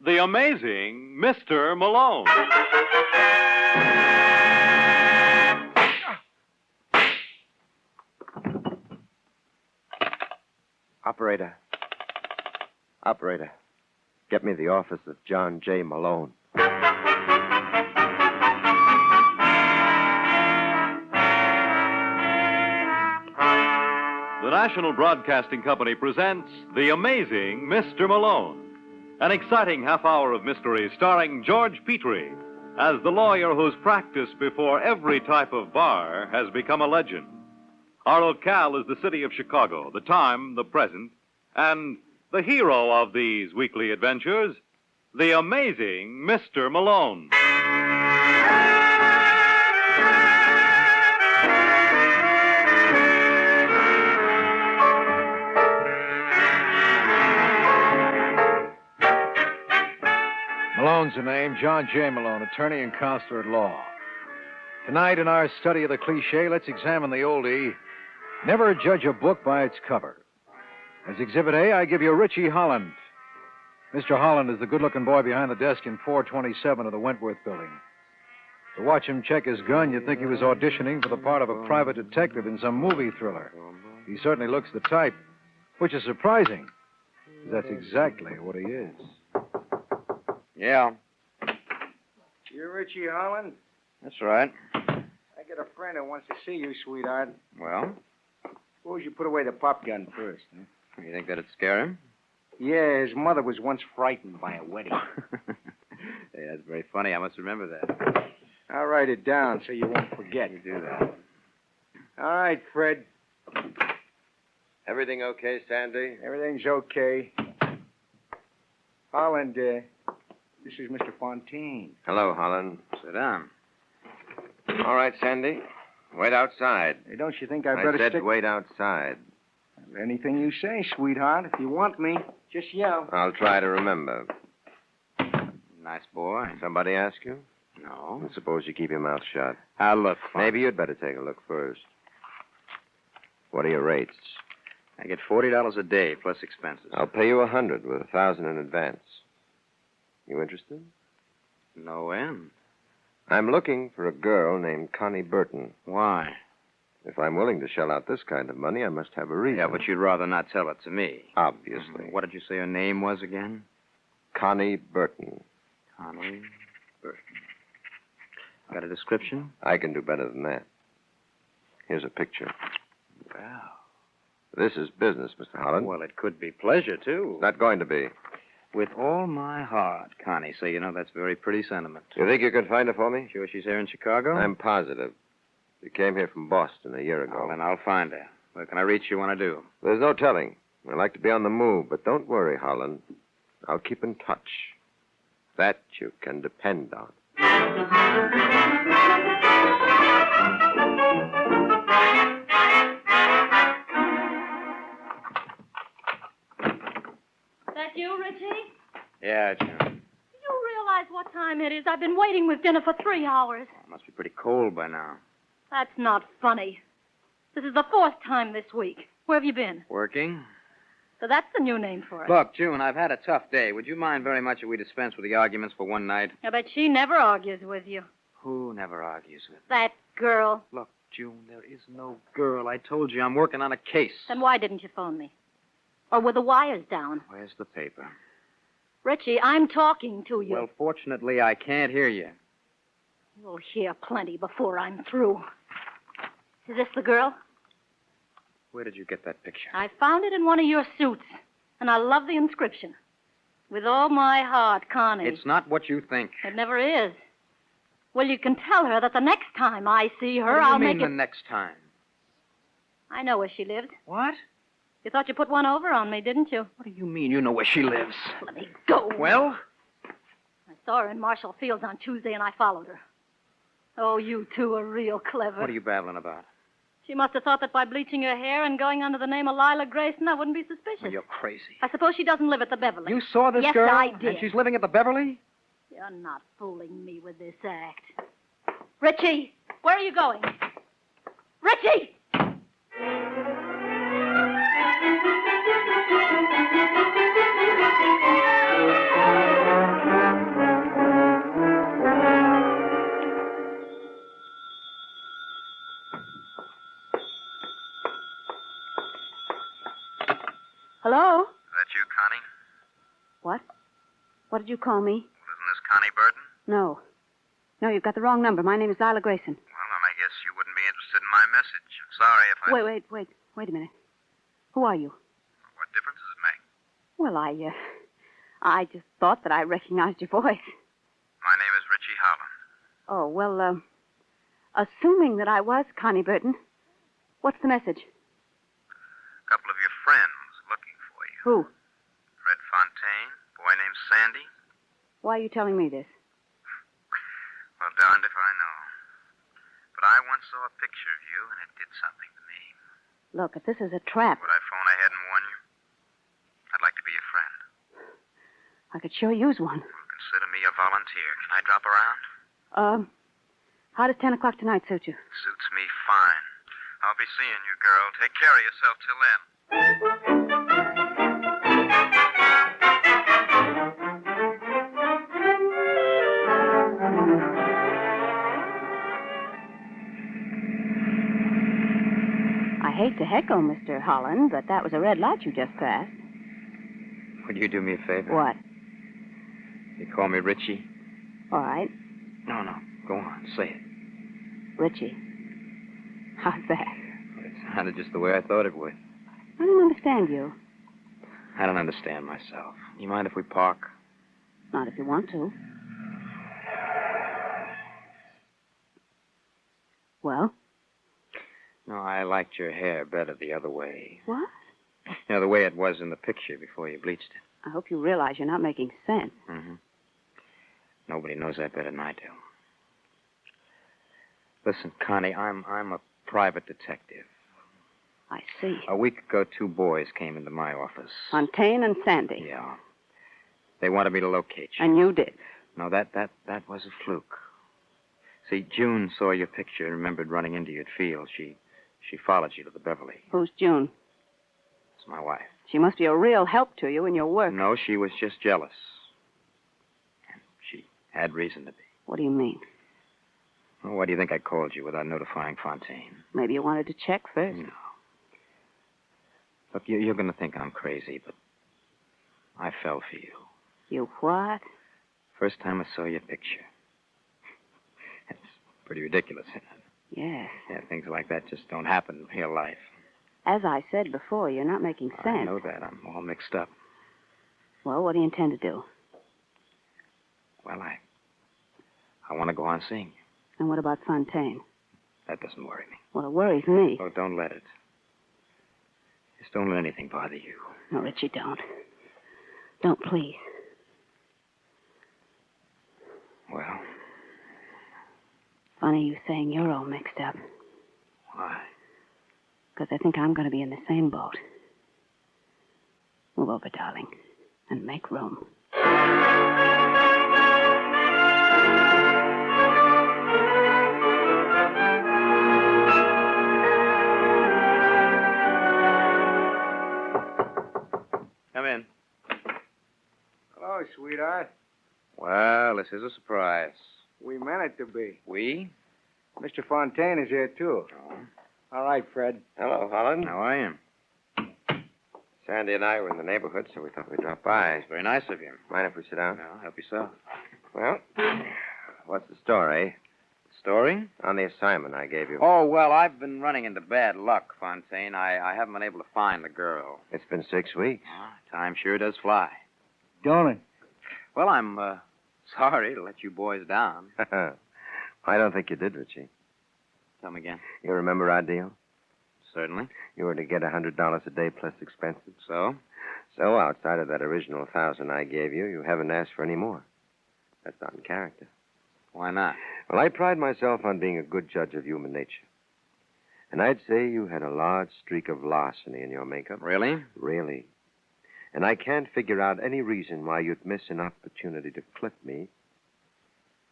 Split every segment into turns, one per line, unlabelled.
the amazing Mr. Malone.
Operator, get me the office of John J. Malone.
The National Broadcasting Company presents The Amazing Mr. Malone, an exciting half hour of mystery starring George Petrie as the lawyer whose practice before every type of bar has become a legend. Our locale is the city of Chicago, the time, the present, and the hero of these weekly adventures, the amazing Mr. Malone.
Malone's the name, John J. Malone, attorney and counselor at law. Tonight, in our study of the cliche, let's examine the oldie, never judge a book by its cover. As Exhibit A, I give you Richie Holland. Mr. Holland is the good-looking boy behind the desk in 427 of the Wentworth building. To watch him check his gun, you'd think he was auditioning for the part of a private detective in some movie thriller. He certainly looks the type, which is surprising, because that's exactly what he is.
Yeah,
You're Richie Holland?
that's right.
I got a friend who wants to see you, sweetheart.
Well,
Suppose you put away the pop gun first, huh?
you think that'd scare him?
Yeah, his mother was once frightened by a wedding.
Hey, that's very funny. I must remember that.
I'll write it down so you won't forget.
You do that.
All right, Fred.
Everything okay, Sandy?
Everything's okay. Holland, this is Mr. Fontaine.
Hello, Holland.
Sit down.
All right, Sandy. Wait outside.
Hey, don't you think I'd
I
better
said
stick...
wait outside.
Anything you say, sweetheart. If you want me, just yell.
I'll try to remember.
Nice boy.
Somebody ask you?
No.
I suppose you keep your mouth shut.
I'll look.
Maybe you'd better take a look first. What are your rates?
I get $40 a day plus expenses.
I'll pay you $100 with $1,000 in advance. You interested?
No end.
I'm looking for a girl named Connie Burton.
Why?
If I'm willing to shell out this kind of money, I must have a reason.
Yeah, but you'd rather not tell it to me.
Obviously.
What did you say her name was again?
Connie Burton.
Connie Burton. Got a description?
I can do better than that. Here's a picture.
Wow.
This is business, Mr. Holland.
Well, it could be pleasure, too.
It's not going to be.
With all my heart, Connie. So, you know, that's very pretty sentiment.
You think you could find her for me?
Sure she's here in Chicago?
I'm positive. She came here from Boston a year ago.
Well, then I'll find her. Where can I reach you when I do?
There's no telling. I like to be on the move, but don't worry, Holland. I'll keep in touch. That you can depend on.
That you, Richie?
Yeah, June.
You realize what time it is? I've been waiting with dinner for 3 hours.
It must be pretty cold by now.
That's not funny. This is the 4th time this week. Where have you been?
Working?
So that's the new name for it.
Look, June, I've had a tough day. Would you mind very much if we dispense with the arguments for one night?
I bet she never argues with you.
Who never argues with me?
That girl.
Look, June, there is no girl. I told you I'm working on a case.
Then why didn't you phone me? Or were the wires down?
Where's the paper?
Richie, I'm talking to you.
Well, fortunately, I can't hear you.
You'll hear plenty before I'm through. Is this the girl?
Where did you get that picture?
I found it in one of your suits, and I love the inscription. With all my heart, Connie.
It's not what you think.
It never is. Well, you can tell her that the next time I see her,
What do you
I'll
mean
make it...
the next time?
I know where she lives.
What?
You thought you put one over on me, didn't you?
What do you mean you know where she lives?
Let me go.
Well?
I saw her in Marshall Fields on Tuesday, and I followed her. Oh, you two are real clever.
What are you babbling about?
She must have thought that by bleaching her hair and going under the name of Lila Grayson, I wouldn't be suspicious.
Well, you're crazy.
I suppose she doesn't live at the Beverly.
You saw this
yes,
girl?
I did.
And she's living at the Beverly?
You're not fooling me with this act. Richie, where are you going? Richie!
What did you call me?
Isn't this Connie Burton?
No. No, you've got the wrong number. My name is Isla Grayson.
Well, then I guess you wouldn't be interested in my message. Sorry if I...
Wait a minute. Who are you?
What difference does it make?
Well, I just thought that I recognized your voice.
My name is Richie Holland.
Oh, well, assuming that I was Connie Burton, what's the message?
A couple of your friends looking for you.
Who?
Fred Fontaine, boy named Sandy.
Why are you telling me this?
Well, darned if I know. But I once saw a picture of you, and it did something to me.
Look, if this is a trap,
Would I phone ahead and warn you? I'd like to be your friend.
I could sure use one.
Well, consider me a volunteer. Can I drop around?
How does 10 o'clock tonight suit you?
Suits me fine. I'll be seeing you, girl. Take care of yourself till then.
I hate to heckle, Mr. Holland, but that was a red light you just passed.
Would you do me a favor?
What?
You call me Richie?
All right.
No. Go on. Say it.
Richie. How's that?
It sounded just the way I thought it would.
I don't understand you.
I don't understand myself. You mind if we park?
Not if you want to. Well?
No, I liked your hair better the other way.
What?
You know, the way it was in the picture before you bleached it.
I hope you realize you're not making sense.
Mm-hmm. Nobody knows that better than I do. Listen, Connie, I'm a private detective.
I see.
A week ago, 2 boys came into my office.
Fontaine and Sandy.
Yeah. They wanted me to locate you.
And you did.
No, that was a fluke. See, June saw your picture and remembered running into you at Field. She followed you to the Beverly.
Who's June?
It's my wife.
She must be a real help to you in your work.
No, she was just jealous. And she had reason to be.
What do you mean?
Well, why do you think I called you without notifying Fontaine?
Maybe you wanted to check first.
No. Look, you're going to think I'm crazy, but I fell for you.
You what?
First time I saw your picture. It's pretty ridiculous, isn't it?
Yes.
Yeah, things like that just don't happen in real life.
As I said before, you're not making sense.
I know that. I'm all mixed up.
Well, what do you intend to do?
Well, I want to go on seeing you.
And what about Fontaine?
That doesn't worry me.
Well, it worries me.
Oh, don't let it. Just don't let anything bother you.
No, Richie, don't. Don't, please.
Well,
Funny you saying you're all mixed up.
why?
Because I think I'm going to be in the same boat. Move over, darling, and make room.
Come in.
Hello, sweetheart.
Well, this is a surprise.
We meant it to be.
We?
Mr. Fontaine is here, too.
Oh.
All right, Fred.
Hello, Holland.
How I am.
Sandy and I were in the neighborhood, so we thought we'd drop by.
It's very nice of you.
Mind if we sit down?
No, help yourself.
Well, what's the story
Story?
on the assignment I gave you?
Oh, well, I've been running into bad luck, Fontaine. I haven't been able to find the girl.
It's been 6 weeks.
Time sure does fly.
Don't it?
Well, I'm sorry to let you boys down.
I don't think you did, Richie.
Come again.
You remember our deal?
Certainly.
You were to get $100 a day plus expenses.
So?
So, outside of that original 1,000 I gave you, you haven't asked for any more. That's not in character.
Why not?
Well, I pride myself on being a good judge of human nature. And I'd say you had a large streak of larceny in your makeup.
Really?
Really. And I can't figure out any reason why you'd miss an opportunity to clip me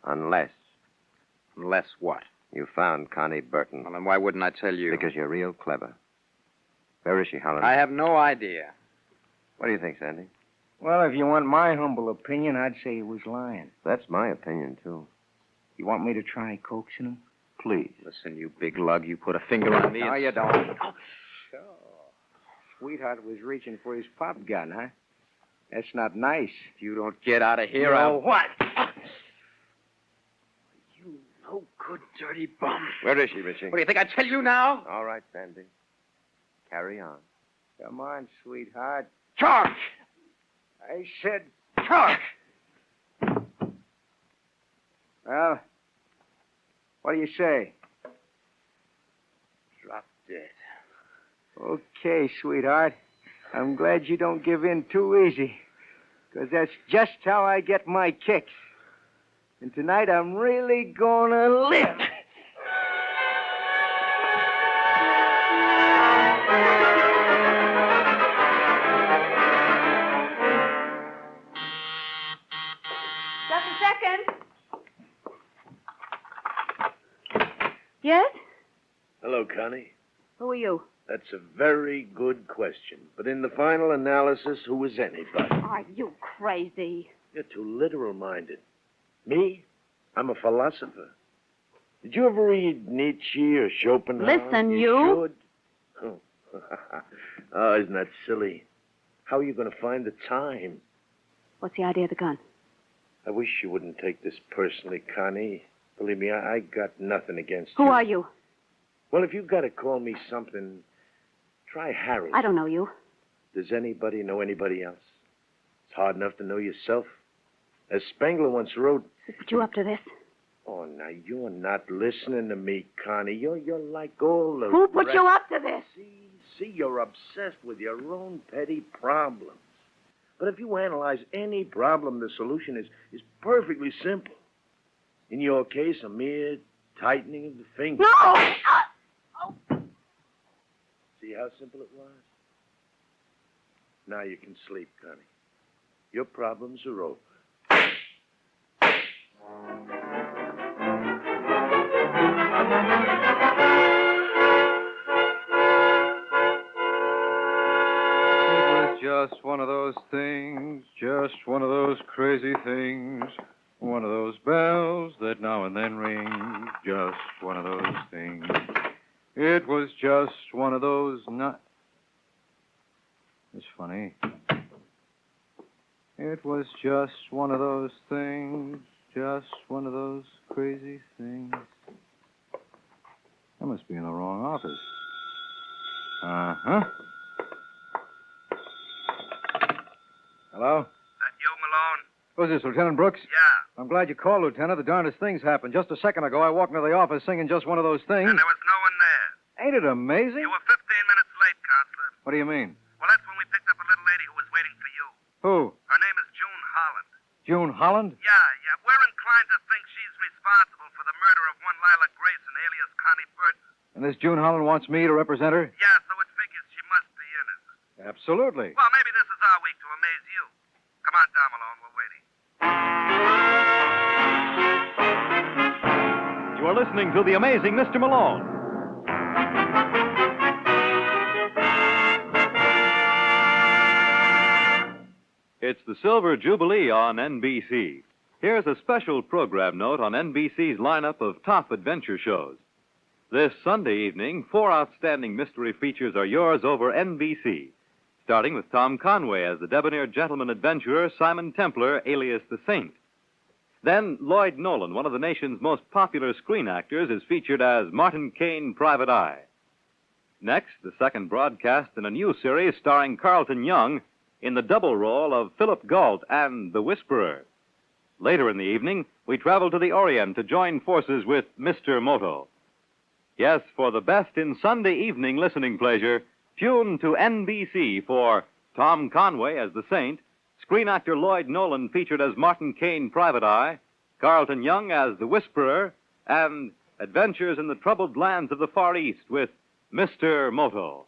unless
Unless what?
you found Connie Burton.
Well, then why wouldn't I tell you?
Because you're real clever. Where is she, Holland?
I have no idea.
What do you think, Sandy?
Well, if you want my humble opinion, I'd say he was lying.
That's my opinion, too.
You want me to try coaxing him?
Please.
Listen, you big lug, you put a finger on me.
No,
and-
you don't. Oh, sure. Sweetheart was reaching for his pop gun, huh? That's not nice.
If you don't get out of here,
You know
I'll...
what?
You no good, dirty bum.
Where is she, Richie?
What, do you think I'd tell you now?
All right, Sandy. Carry on.
Come on, sweetheart.
Charge!
I said,
Charge!
well, what do you say?
Drop dead.
Okay, sweetheart. I'm glad you don't give in too easy, because that's just how I get my kicks. And tonight I'm really gonna live.
Just a second. Yes?
Hello, Connie.
Who are you?
That's a very good question. But in the final analysis, who is anybody?
Are you crazy?
You're too literal-minded. Me? I'm a philosopher. Did you ever read Nietzsche or Schopenhauer?
Listen, you.
Should. Oh. Oh, isn't that silly? How are you going to find the time?
What's the idea of the gun?
I wish you wouldn't take this personally, Connie. Believe me, I got nothing against you.
Who are you?
Well, if you've got to call me something, try Harold.
I don't know you.
Does anybody know anybody else? It's hard enough to know yourself. As Spengler once wrote...
Who put you up to this?
Oh, now, you're not listening to me, Connie. You're like all the...
Who put
rest-
you up to this?
See, you're obsessed with your own petty problems. But if you analyze any problem, the solution is perfectly simple. In your case, a mere tightening of the finger.
No!
See how simple it was? Now you can sleep, Connie. Your problems are over.
Just one of those things, just one of those crazy things, one of those bells that now and then ring, just one of those things. It was just one of those not... It's funny. It was just one of those things, just one of those crazy things. I must be in the wrong office. Uh-huh. Hello?
That you, Malone?
Who's this, Lieutenant Brooks?
Yeah.
I'm glad you called, Lieutenant. The darndest things happened. Just a second ago, I walked into the office singing just one of those things.
And there was no one there.
Ain't it amazing?
You were 15 minutes late, Counselor.
What do you mean?
Well, that's when we picked up a little lady who was waiting for you.
Who?
Her name is June Holland.
June Holland?
Yeah. We're inclined to think she's responsible for the murder of one Lila Grayson, alias Connie Burton.
And this June Holland wants me to represent her?
Yeah, so it figures she must be innocent.
Absolutely.
Well, maybe this is our week to amaze you. Come on down, Malone. We're waiting.
You are listening to The Amazing Mr. Malone. It's the Silver Jubilee on NBC. Here's a special program note on NBC's lineup of top adventure shows. This Sunday evening, 4 outstanding mystery features are yours over NBC, starting with Tom Conway as the debonair gentleman adventurer Simon Templar, alias the Saint. Then Lloyd Nolan, one of the nation's most popular screen actors, is featured as Martin Kane, Private Eye. Next, the second broadcast in a new series starring Carlton Young in the double role of Philip Galt and The Whisperer. Later in the evening, we travel to the Orient to join forces with Mr. Moto. Yes, for the best in Sunday evening listening pleasure, tune to NBC for Tom Conway as the Saint, screen actor Lloyd Nolan featured as Martin Kane, Private Eye, Carlton Young as The Whisperer, and Adventures in the Troubled Lands of the Far East with Mr. Moto.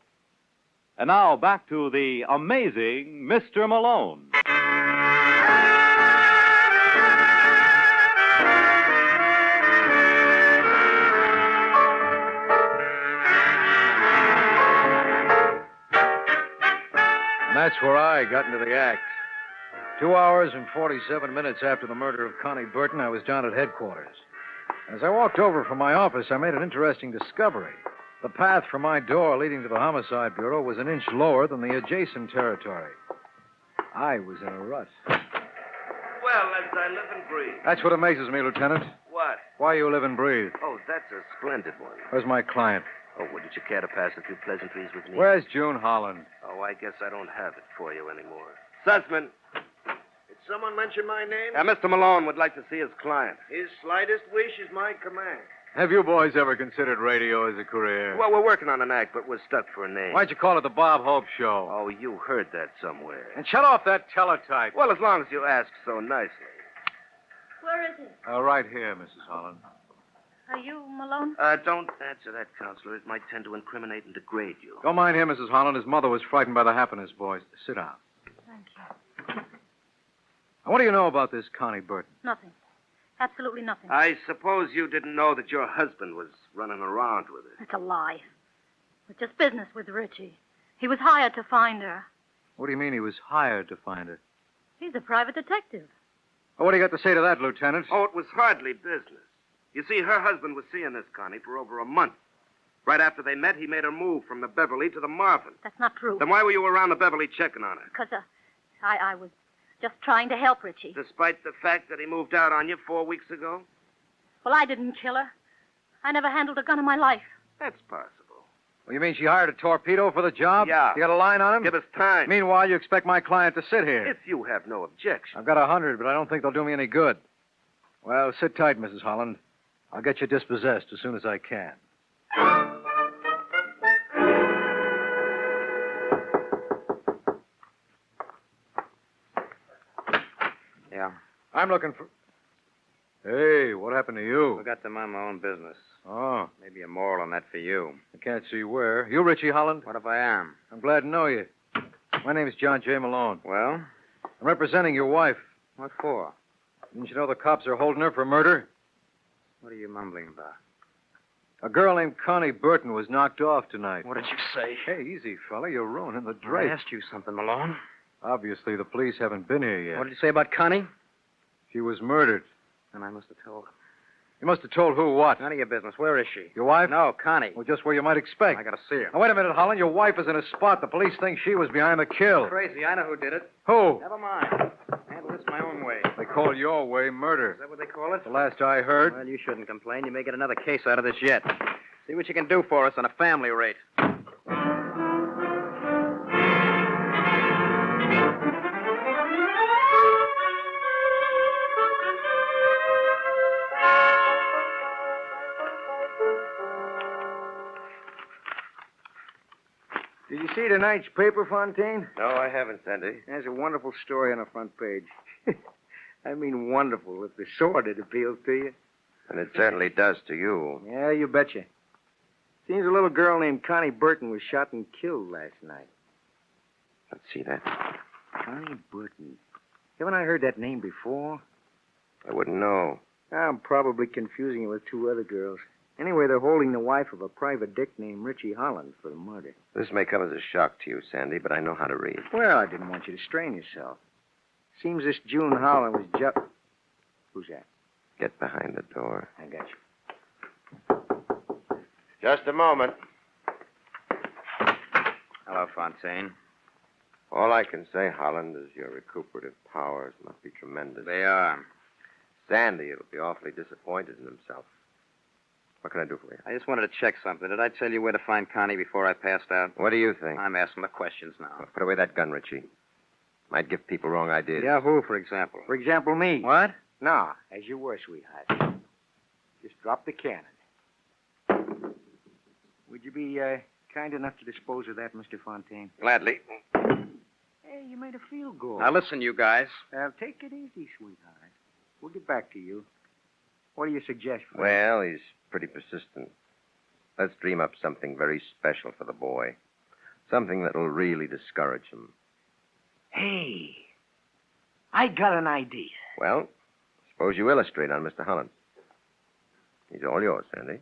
And now back to the amazing Mr. Malone.
And that's where I got into the act. 2 hours and 47 minutes after the murder of Connie Burton, I was down at headquarters. As I walked over from my office, I made an interesting discovery. The path from my door leading to the Homicide Bureau was an inch lower than the adjacent territory. I was in a rut.
Well, as I live and breathe.
That's what amazes me, Lieutenant.
What?
Why you live and breathe.
Oh, that's a splendid one.
Where's my client?
Oh, wouldn't you care to pass a few pleasantries with me?
Where's June Holland?
Oh, I guess I don't have it for you anymore. Sussman. Did someone mention my name?
Mr. Malone would like to see his client.
His slightest wish is my command.
Have you boys ever considered radio as a career?
Well, we're working on an act, but we're stuck for a name.
Why'd you call it the Bob Hope Show?
Oh, you heard that somewhere.
And shut off that teletype.
Well, as long as you ask so nicely.
Where is it?
Right here, Mrs. Holland.
Are you Malone?
Don't answer that, Counselor. It might tend to incriminate and degrade you.
Don't mind him, Mrs. Holland. His mother was frightened by the Happiness Boys. Sit down.
Thank you.
Now, what do you know about this Connie Burton?
Nothing. Absolutely nothing.
I suppose you didn't know that your husband was running around with her.
It's a lie. It's just business with Richie. He was hired to find her.
What do you mean he was hired to find her?
He's a private detective.
Well, what do you got to say to that, Lieutenant?
Oh, it was hardly business. You see, her husband was seeing this Connie for over a month. Right after they met, he made her move from the Beverly to the Marvin.
That's not true.
Then why were you around the Beverly checking on her?
Because I was just trying to help Richie.
Despite the fact that he moved out on you 4 weeks ago?
Well, I didn't kill her. I never handled a gun in my life.
That's possible.
Well, you mean she hired a torpedo for the job?
Yeah.
You got a line on him?
Give us time.
Meanwhile, you expect my client to sit here.
If you have no objection.
I've got 100, but I don't think they'll do me any good. Well, sit tight, Mrs. Holland. I'll get you dispossessed as soon as I can.
Yeah.
I'm looking for... Hey, what happened to you?
Forgot to mind my own business.
Oh,
Maybe a moral on that for you.
I can't see where. You Richie Holland?
What if I am?
I'm glad to know you. My name is John J. Malone.
Well,
I'm representing your wife.
what for?
Didn't you know the cops are holding her for murder?
What are you mumbling about?
A girl named Connie Burton was knocked off tonight.
What did you say?
Hey, easy, fella. You're ruining the
I
drape.
asked you something, Malone.
Obviously, the police haven't been here yet.
What did you say about Connie?
She was murdered.
And I must have told him.
You must have told who what?
None of your business. Where is she?
Your wife?
No, Connie.
Well, just where you might expect.
I gotta see her.
Now, wait a minute, Holland. Your wife is in a spot. The police think she was behind the kill.
Crazy. I know who did it.
Who?
Never mind. Handle this my own way.
They call your way murder.
Is that what they call it?
The last I heard.
Well, you shouldn't complain. You may get another case out of this yet. See what you can do for us on a family rate.
Did you see tonight's paper, Fontaine?
No, I haven't, Sandy.
There's a wonderful story on the front page. I mean, wonderful. If the sordid appeals to you.
And it certainly does to you.
Yeah, you betcha. Seems a little girl named Connie Burton was shot and killed last night.
Let's see that.
Connie Burton. Haven't I heard that name before?
I wouldn't know.
I'm probably confusing it with two other girls. Anyway, they're holding the wife of a private dick named Richie Holland for the murder.
This may come as a shock to you, Sandy, but I know how to read.
Well, I didn't want you to strain yourself. Seems this June Holland was just... Who's that?
Get behind the door.
I got you.
Just a moment.
Hello, Fontaine.
All I can say, Holland, is your recuperative powers must be tremendous.
They are.
Sandy will be awfully disappointed in himself. What can I do for you?
I just wanted to check something. Did I tell you where to find Connie before I passed out?
What do you think?
I'm asking the questions now.
Well, put away that gun, Richie. Might give people wrong ideas.
Yeah, who, for example?
For example, me.
What?
No, as you were, sweetheart. Just drop the cannon. Would you be kind enough to dispose of that, Mr. Fontaine?
Gladly.
Hey, you made a field goal.
Now, listen, you guys.
Take it easy, sweetheart. We'll get back to you. What do you suggest?
Well, he's pretty persistent. Let's dream up something very special for the boy. Something that'll really discourage him.
Hey, I got an idea.
Well, suppose you illustrate on Mr. Holland. He's all yours, Sandy.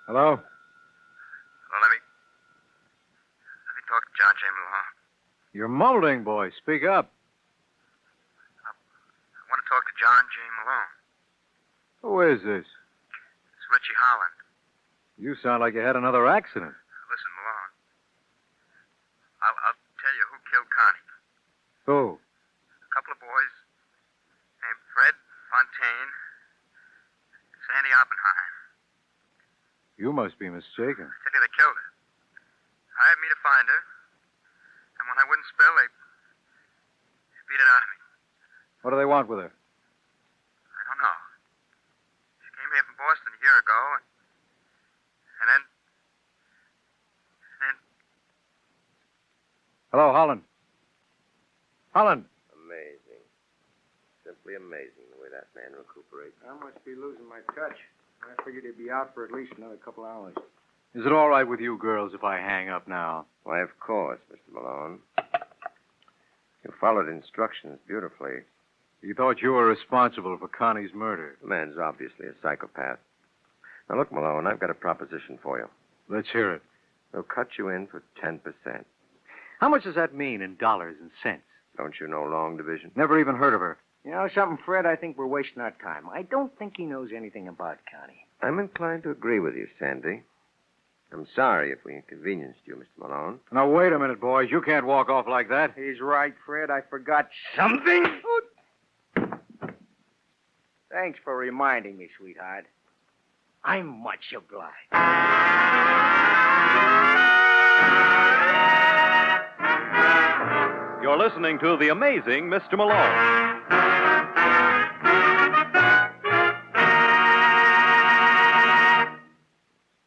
Hello?
Well, let me talk to John J. Malone.
You're mumbling, boy. Speak up.
I want to talk to John J. Malone.
Who is this?
It's Richie Holland.
You sound like you had another accident.
Listen, Malone. I'll tell you who killed Connie.
Who?
A couple of boys named Fred Fontaine, Sandy Oppenheim.
You must be mistaken.
I tell you, they killed her. Hired me to find her, and when I wouldn't spill, they beat it out of me.
What do they want with her?
I don't know. She came here from Boston a year ago, and then...
Hello, Holland. Holland.
Amazing. Simply amazing the way that man recuperates.
I must be losing my touch. I figured he'd be out for at least another couple hours.
Is it all right with you girls if I hang up now?
Why, of course, Mr. Malone. You followed instructions beautifully.
You thought you were responsible for Connie's murder.
The man's obviously a psychopath. Now, look, Malone, I've got a proposition for you.
Let's hear it.
We'll cut you in for 10%.
How much does that mean in dollars and cents?
Don't you know long division?
Never even heard of her.
You know something, Fred? I think we're wasting our time. I don't think he knows anything about Connie.
I'm inclined to agree with you, Sandy. I'm sorry if we inconvenienced you, Mr. Malone.
Now, wait a minute, boys. You can't walk off like that.
He's right, Fred. I forgot something. Thanks for reminding me, sweetheart. I'm much obliged.
You're listening to The Amazing Mr. Malone.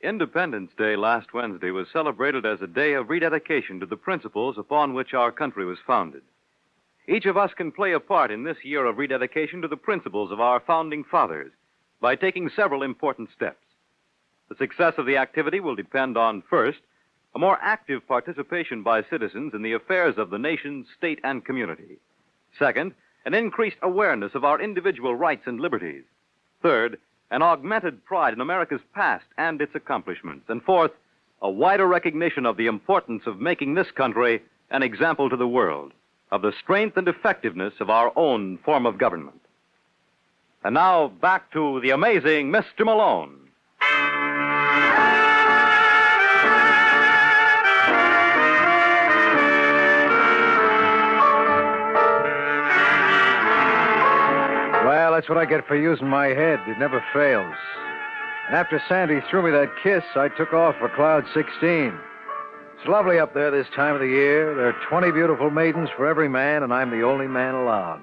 Independence Day last Wednesday was celebrated as a day of rededication to the principles upon which our country was founded. Each of us can play a part in this year of rededication to the principles of our founding fathers by taking several important steps. The success of the activity will depend on, first, a more active participation by citizens in the affairs of the nation, state, and community. Second, an increased awareness of our individual rights and liberties. Third, an augmented pride in America's past and its accomplishments. And fourth, a wider recognition of the importance of making this country an example to the world of the strength and effectiveness of our own form of government. And now, back to the amazing Mr. Malone.
Well, that's what I get for using my head. It never fails. And after Sandy threw me that kiss, I took off for Cloud 16. It's lovely up there this time of the year. There are 20 beautiful maidens for every man, and I'm the only man allowed.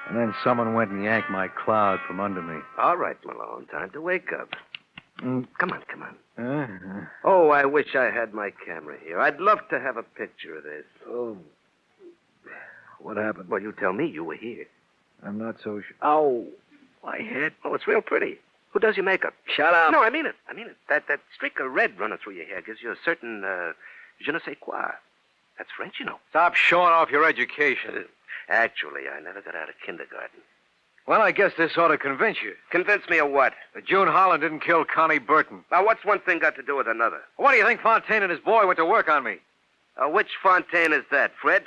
And then someone went and yanked my cloud from under me.
All right, Malone, time to wake up. Come on.
Uh-huh.
Oh, I wish I had my camera here. I'd love to have a picture of this.
Oh. What happened?
Well, you tell me. You were here.
I'm not so sure.
Oh, my head. Oh, it's real pretty. Who does your makeup?
Shut up.
No, I mean it. That streak of red running through your hair gives you a certain, je ne sais quoi. That's French, you know.
Stop showing off your education.
Actually, I never got out of kindergarten.
Well, I guess this ought to convince you.
Convince me of what?
That June Holland didn't kill Connie Burton.
Now, what's one thing got to do with another?
What do you think Fontaine and his boy went to work on me?
Which Fontaine is that, Fred?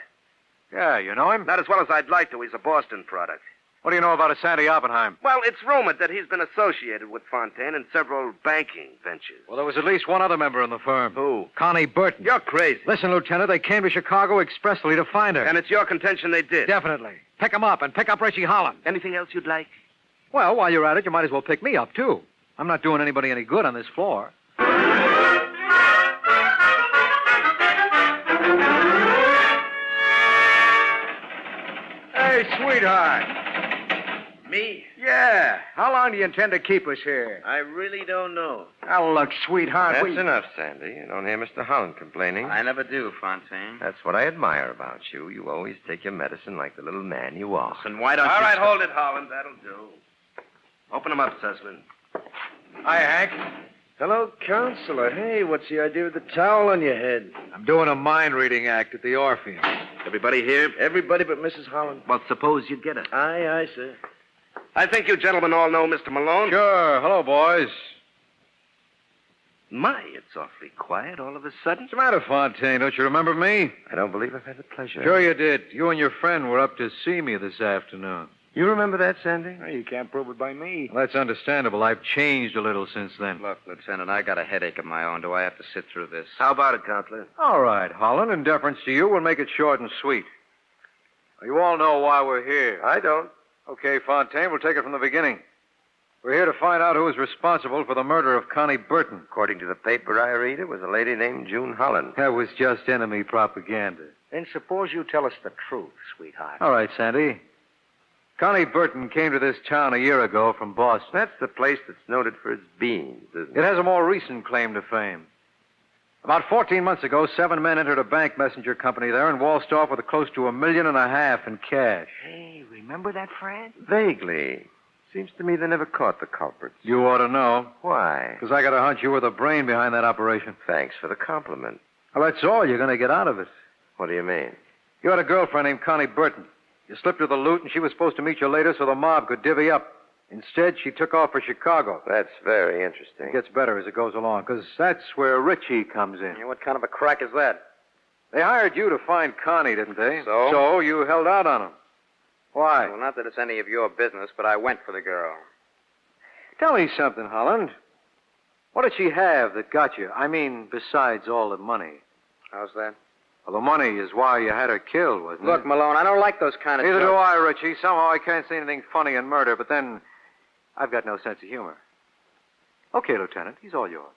Yeah, you know him?
Not as well as I'd like to. He's a Boston product.
What do you know about a Sandy Oppenheim?
Well, it's rumored that he's been associated with Fontaine in several banking ventures.
Well, there was at least one other member in the firm.
Who?
Connie Burton.
You're crazy.
Listen, Lieutenant, they came to Chicago expressly to find her.
And it's your contention they did?
Definitely. Pick 'em up and pick up Richie Holland.
Anything else you'd like?
Well, while you're at it, you might as well pick me up, too. I'm not doing anybody any good on this floor.
Hey, sweetheart.
Me?
Yeah. How long do you intend to keep us here?
I really don't know.
Now, look, sweetheart.
That's enough, Sandy. You don't hear Mr. Holland complaining.
I never do, Fontaine.
That's what I admire about you. You always take your medicine like the little man you are.
Listen, why don't
All
you...
right, hold it, Holland. That'll do. Open him up, Sussman.
Hi, Hank.
Hello, Counselor. Hey, what's the idea with the towel on your head?
I'm doing a mind-reading act at the Orpheum.
Everybody here? Everybody but Mrs. Holland.
Well, suppose you get it.
Aye, sir. I think you gentlemen all know Mr. Malone.
Sure. Hello, boys.
My, it's awfully quiet all of a sudden.
What's the matter, Fontaine? Don't you remember me?
I don't believe I've had the pleasure.
Sure you did. You and your friend were up to see me this afternoon.
You remember that, Sandy?
Well, you can't prove it by me.
Well, that's understandable. I've changed a little since then.
Look, Lieutenant, I got a headache of my own. Do I have to sit through this?
How about it, Counselor?
All right, Holland. In deference to you, we'll make it short and sweet. You all know why we're here.
I don't.
Okay, Fontaine, we'll take it from the beginning. We're here to find out who is responsible for the murder of Connie Burton.
According to the paper I read, it was a lady named June Holland.
That was just enemy propaganda.
Then suppose you tell us the truth, sweetheart.
All right, Sandy. Connie Burton came to this town a year ago from Boston.
That's the place that's noted for its beans, isn't it?
It has a more recent claim to fame. About 14 months ago, 7 men entered a bank messenger company there and waltzed off with close to $1.5 million in cash.
Hey, remember that, Fred?
Vaguely. Seems to me they never caught the culprits.
You ought to know,
Why?
because I got a hunch you were the brain behind that operation.
Thanks for the compliment.
Well, that's all you're going to get out of it.
What do you mean?
You had a girlfriend named Connie Burton. You slipped her the loot, and she was supposed to meet you later so the mob could divvy up. Instead, she took off for Chicago.
That's very interesting.
It gets better as it goes along, because that's where Richie comes in.
What kind of a crack is that?
They hired you to find Connie, didn't they?
So?
So you held out on him. Why?
Well, not that it's any of your business, but I went for the girl.
Tell me something, Holland. What did she have that got you? I mean, besides all the money.
How's that?
Well, the money is why you had her killed, wasn't
Look,
it?
Malone, I don't like those kind of
Neither
jokes.
do I, Richie. Somehow I can't see anything funny in murder, but then I've got no sense of humor. Okay, Lieutenant, he's all yours.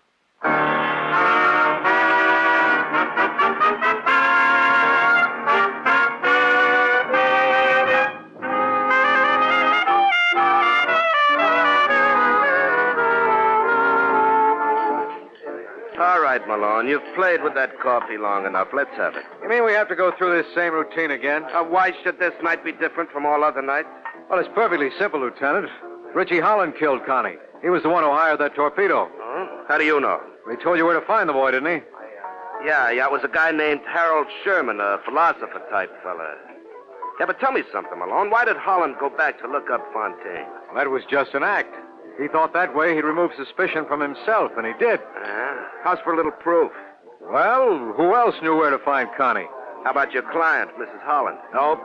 All right, Malone. You've played with that coffee long enough. Let's have it.
You mean we have to go through this same routine again?
Why should this night be different from all other nights?
Well, it's perfectly simple, Lieutenant. Richie Holland killed Connie. He was the one who hired that torpedo.
How do you know?
He told you where to find the boy, didn't he?
Yeah, it was a guy named Harold Sherman, a philosopher-type fella. Yeah, but tell me something, Malone. Why did Holland go back to look up Fontaine?
Well, that was just an act. He thought that way he'd remove suspicion from himself, and he did.
How's for a little proof?
Well, who else knew where to find Connie?
How about your client, Mrs. Holland?
Nope.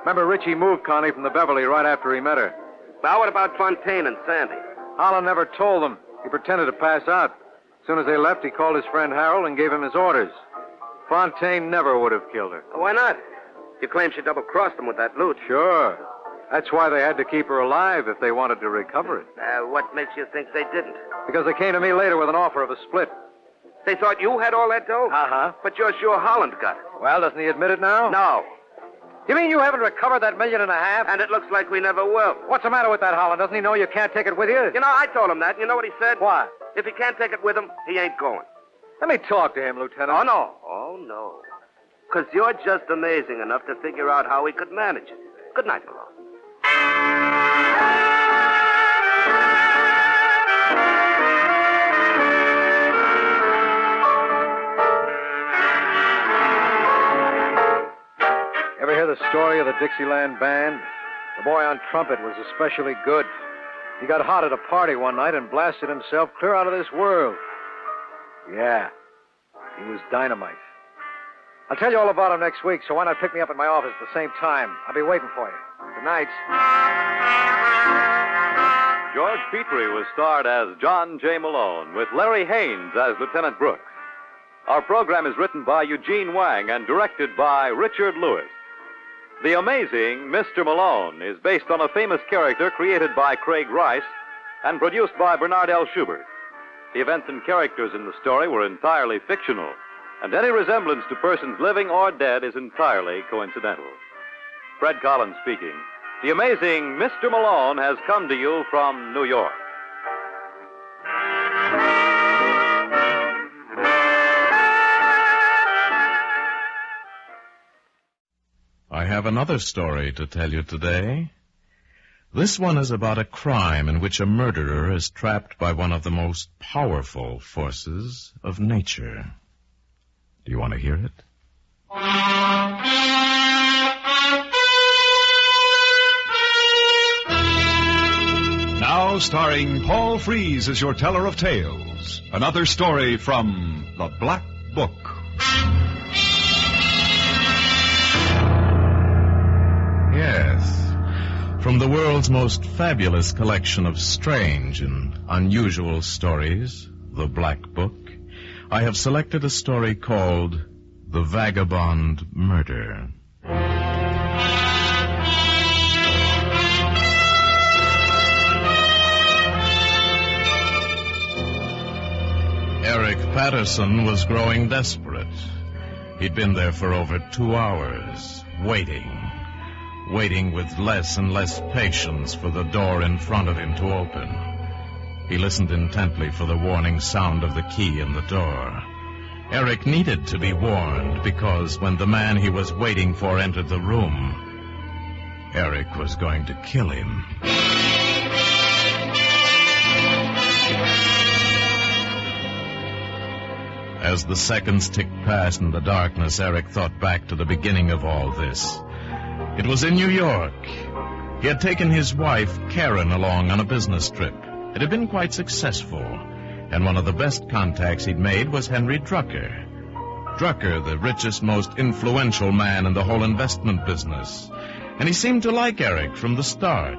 Remember, Richie moved Connie from the Beverly right after he met her.
Now, what about Fontaine and Sandy?
Holland never told them. He pretended to pass out. As soon as they left, he called his friend Harold and gave him his orders. Fontaine never would have killed her.
Why not? You claim she double-crossed him with that loot.
Sure. That's why they had to keep her alive if they wanted to recover it.
What makes you think they didn't?
Because they came to me later with an offer of a split.
They thought you had all that dough?
Uh-huh.
But you're sure Holland got it.
Well, doesn't he admit it now?
No.
You mean you haven't recovered that $1.5 million?
And it looks like we never will.
What's the matter with that, Holland? Doesn't he know you can't take it with you?
You know, I told him that. You know what he said?
What?
If he can't take it with him, he ain't going.
Let me talk to him, Lieutenant.
Oh, no. Oh, no. Because you're just amazing enough to figure out how he could manage it. Good night, Malone.
Ever hear the story of the Dixieland Band? The boy on trumpet was especially good. He got hot at a party one night and blasted himself clear out of this world. Yeah, he was dynamite. I'll tell you all about him next week, so why not pick me up at my office at the same time? I'll be waiting for you. Good night.
George Petrie was starred as John J. Malone, with Larry Haynes as Lieutenant Brooks. Our program is written by Eugene Wang and directed by Richard Lewis. The Amazing Mr. Malone is based on a famous character created by Craig Rice and produced by Bernard L. Schubert. The events and characters in the story were entirely fictional, and any resemblance to persons living or dead is entirely coincidental. Fred Collins speaking. The Amazing Mr. Malone has come to you from New York.
I have another story to tell you today. This one is about a crime in which a murderer is trapped by one of the most powerful forces of nature. Do you want to hear it?
Now starring Paul Frees as your teller of tales. Another story from The Black Book.
Yes. From the world's most fabulous collection of strange and unusual stories, The Black Book, I have selected a story called The Vagabond Murder. Eric Patterson was growing desperate. He'd been there for over 2 hours, waiting with less and less patience for the door in front of him to open. He listened intently for the warning sound of the key in the door. Eric needed to be warned because when the man he was waiting for entered the room, Eric was going to kill him. As the seconds ticked past in the darkness, Eric thought back to the beginning of all this. It was in New York. He had taken his wife, Karen, along on a business trip. It had been quite successful, and one of the best contacts he'd made was Henry Drucker. Drucker, the richest, most influential man in the whole investment business. And he seemed to like Eric from the start.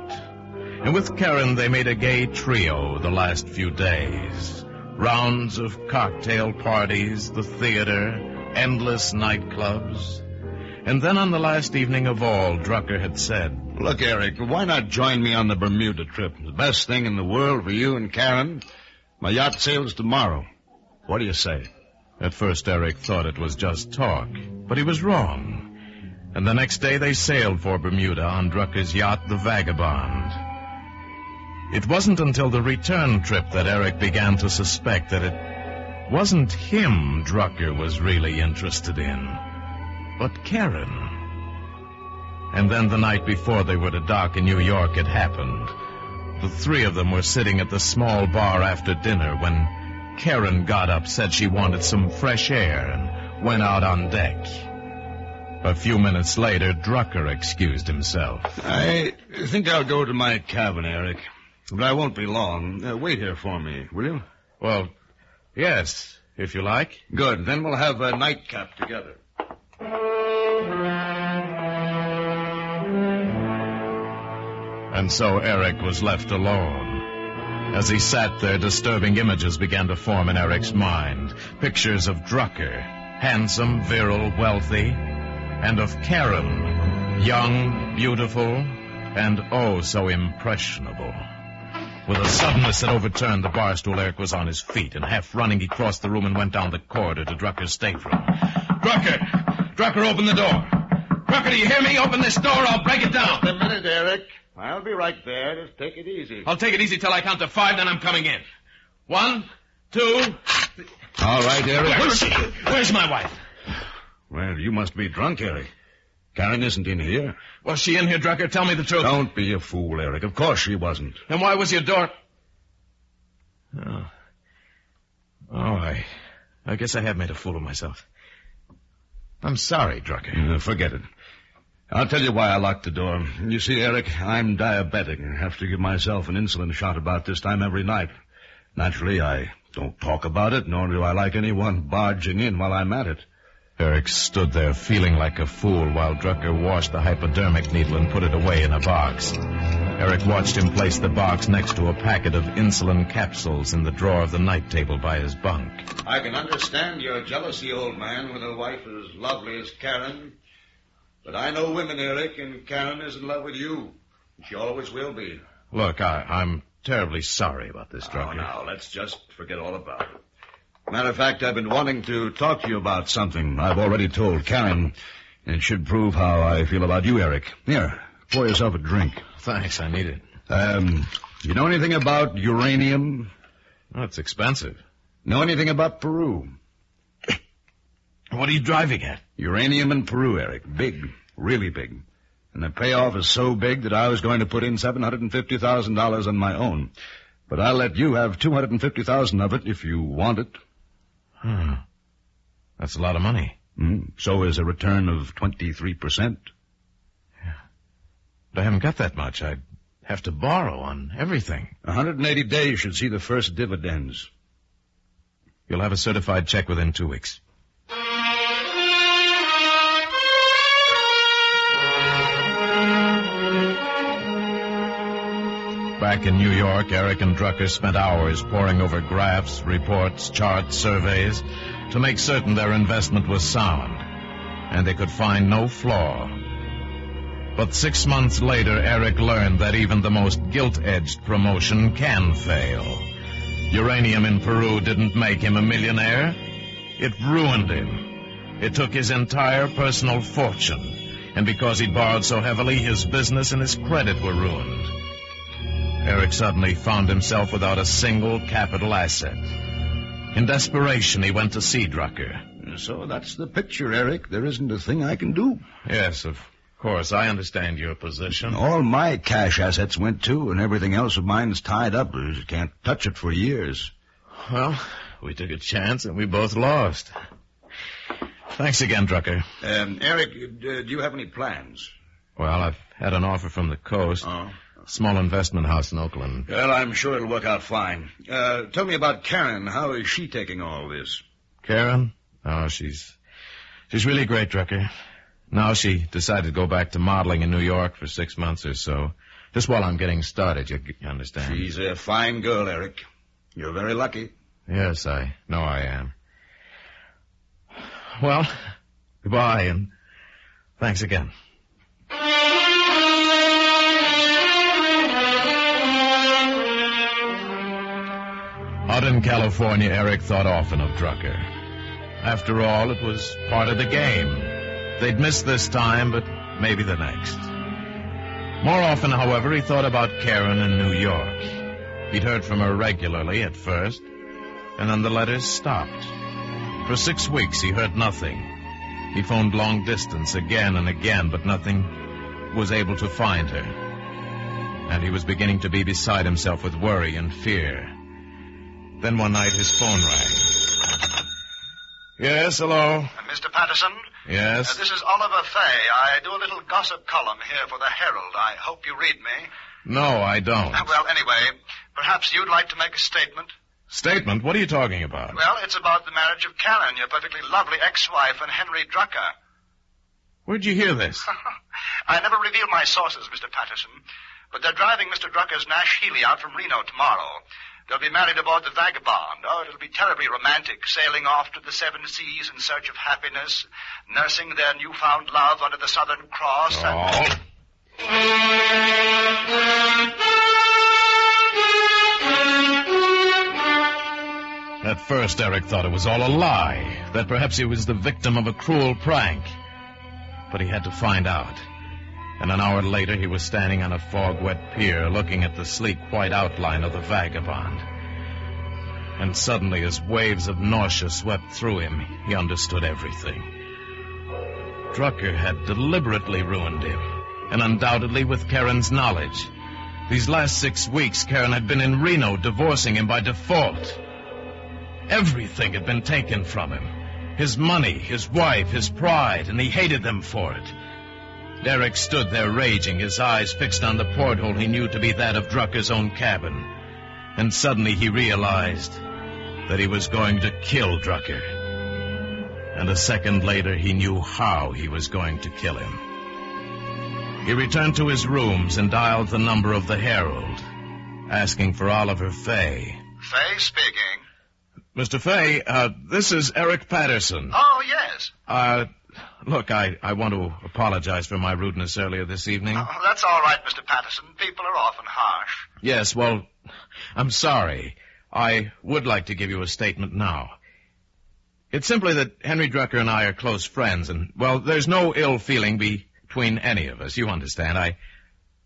And with Karen, they made a gay trio the last few days. Rounds of cocktail parties, the theater, endless nightclubs. And then on the last evening of all, Drucker had said,
"Look, Eric, why not join me on the Bermuda trip? The best thing in the world for you and Karen. My yacht sails tomorrow. What do you say?"
At first, Eric thought it was just talk, but he was wrong. And the next day they sailed for Bermuda on Drucker's yacht, the Vagabond. It wasn't until the return trip that Eric began to suspect that it wasn't him Drucker was really interested in, but Karen. And then the night before they were to dock in New York, it happened. The three of them were sitting at the small bar after dinner when Karen got up, said she wanted some fresh air, and went out on deck. A few minutes later, Drucker excused himself.
"I think I'll go to my cabin, Eric. But I won't be long. Wait here for me, will you?"
"Well, yes, if you like."
"Good. Then we'll have a nightcap together."
And so Eric was left alone. As he sat there, disturbing images began to form in Eric's mind. Pictures of Drucker, handsome, virile, wealthy, and of Karen, young, beautiful, and oh so impressionable. With a suddenness that overturned the bar stool, Eric was on his feet, and half running, he crossed the room and went down the corridor to Drucker's stateroom. Drucker, open the door. Drucker, do you hear me? Open this door, I'll break it down.
Just a minute, Eric. I'll be right there. Just take it easy.
I'll take it easy till I count to 5, then I'm coming in. 1, 2...
All right, Eric.
Where's my wife?
Well, you must be drunk, Eric. Karen isn't in here.
Was she in here, Drucker? Tell me the truth.
Don't be a fool, Eric. Of course she wasn't.
Then why was your door... I guess I have made a fool of myself. I'm sorry, Drucker.
Forget it. I'll tell you why I locked the door. You see, Eric, I'm diabetic and have to give myself an insulin shot about this time every night. Naturally, I don't talk about it, nor do I like anyone barging in while I'm at it.
Eric stood there feeling like a fool while Drucker washed the hypodermic needle and put it away in a box. Eric watched him place the box next to a packet of insulin capsules in the drawer of the night table by his bunk.
I can understand your jealousy, old man, with a wife as lovely as Karen. But I know women, Eric, and Karen is in love with you. She always will be.
Look, I'm terribly sorry about this, Drucker.
Oh, now, let's just forget all about it. Matter of fact, I've been wanting to talk to you about something I've already told Karen. It should prove how I feel about you, Eric. Here, pour yourself a drink.
Thanks, I need it.
You know anything about uranium?
Oh, it's expensive.
Know anything about Peru?
What are you driving at?
Uranium in Peru, Eric. Big. Really big. And the payoff is so big that I was going to put in $750,000 on my own. But I'll let you have $250,000 of it if you want it.
That's a lot of money.
So is a return of 23%.
Yeah. But I haven't got that much. I'd have to borrow on everything.
180 days should see the first dividends.
You'll have a certified check within 2 weeks. Back in New York, Eric and Drucker spent hours poring over graphs, reports, charts, surveys to make certain their investment was sound, and they could find no flaw. But 6 months later, Eric learned that even the most gilt-edged promotion can fail. Uranium in Peru didn't make him a millionaire. It ruined him. It took his entire personal fortune, and because he'd borrowed so heavily, his business and his credit were ruined. Eric suddenly found himself without a single capital asset. In desperation, he went to see Drucker.
So that's the picture, Eric. There isn't a thing I can do.
Yes, of course, I understand your position.
All my cash assets went too, and everything else of mine's tied up. You can't touch it for years.
Well, we took a chance, and we both lost. Thanks again, Drucker.
Eric, do you have any plans?
Well, I've had an offer from the coast.
Oh.
Small investment house in Oakland.
Well, I'm sure it'll work out fine. Tell me about Karen. How is she taking all this?
Karen? Oh, she's really great, Drucker. Now she decided to go back to modeling in New York for 6 months or so. Just while I'm getting started, you understand.
She's a fine girl, Eric. You're very lucky.
Yes, I know I am. Well, goodbye, and thanks again. Out in California, Eric thought often of Drucker. After all, it was part of the game. They'd missed this time, but maybe the next. More often, however, he thought about Karen in New York. He'd heard from her regularly at first, and then the letters stopped. For 6 weeks, he heard nothing. He phoned long distance again and again, but nothing was able to find her. And he was beginning to be beside himself with worry and fear. Then one night his phone rang. Yes, hello?
Mr. Patterson?
Yes?
This is Oliver Fay. I do a little gossip column here for the Herald. I hope you read me.
No, I don't.
Well, anyway, perhaps you'd like to make a statement.
Statement? What are you talking about?
Well, it's about the marriage of Karen, your perfectly lovely ex-wife, and Henry Drucker.
Where'd you hear this?
I never reveal my sources, Mr. Patterson, but they're driving Mr. Drucker's Nash Healy out from Reno tomorrow. They'll be married aboard the Vagabond. Oh, it'll be terribly romantic, sailing off to the 7 seas in search of happiness, nursing their newfound love under the Southern Cross, and...
At first, Eric thought it was all a lie, that perhaps he was the victim of a cruel prank. But he had to find out. And an hour later, he was standing on a fog-wet pier, looking at the sleek white outline of the Vagabond. And suddenly, as waves of nausea swept through him, he understood everything. Drucker had deliberately ruined him, and undoubtedly with Karen's knowledge. These last 6 weeks, Karen had been in Reno, divorcing him by default. Everything had been taken from him. His money, his wife, his pride, and he hated them for it. Eric stood there raging, his eyes fixed on the porthole he knew to be that of Drucker's own cabin. And suddenly he realized that he was going to kill Drucker. And a second later he knew how he was going to kill him. He returned to his rooms and dialed the number of the Herald, asking for Oliver Fay.
Fay speaking.
Mr. Fay, this is Eric Patterson.
Oh, yes.
Look, I want to apologize for my rudeness earlier this evening.
Oh, that's all right, Mr. Patterson. People are often harsh.
Yes, well, I'm sorry. I would like to give you a statement now. It's simply that Henry Drucker and I are close friends, and, well, there's no ill feeling between any of us. You understand. I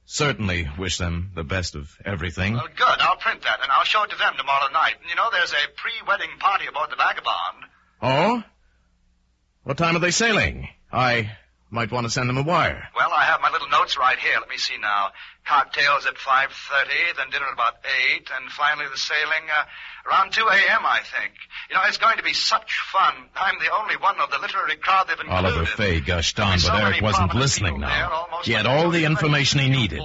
certainly wish them the best of everything.
Well, good. I'll print that, and I'll show it to them tomorrow night. You know, there's a pre-wedding party aboard the Vagabond.
Oh? What time are they sailing? I might want to send them a wire.
Well, I have my little notes right here. Let me see now. Cocktails at 5:30, then dinner at about 8, and finally the sailing around 2 a.m., I think. You know, it's going to be such fun. I'm the only one of the literary crowd they've included.
Oliver Fay gushed on, but Eric wasn't listening now. He had all the information he needed.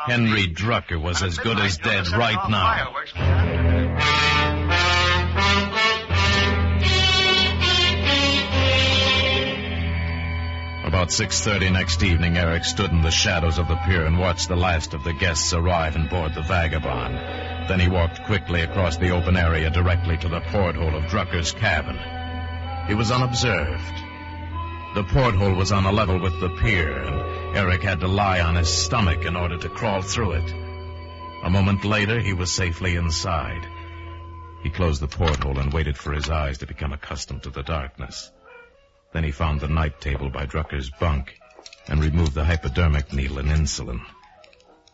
Henry Drucker was as good as dead right now. About About 6:30 next evening, Eric stood in the shadows of the pier and watched the last of the guests arrive and board the Vagabond. Then he walked quickly across the open area directly to the porthole of Drucker's cabin. He was unobserved. The porthole was on a level with the pier, and Eric had to lie on his stomach in order to crawl through it. A moment later, he was safely inside. He closed the porthole and waited for his eyes to become accustomed to the darkness. Then he found the night table by Drucker's bunk and removed the hypodermic needle and insulin.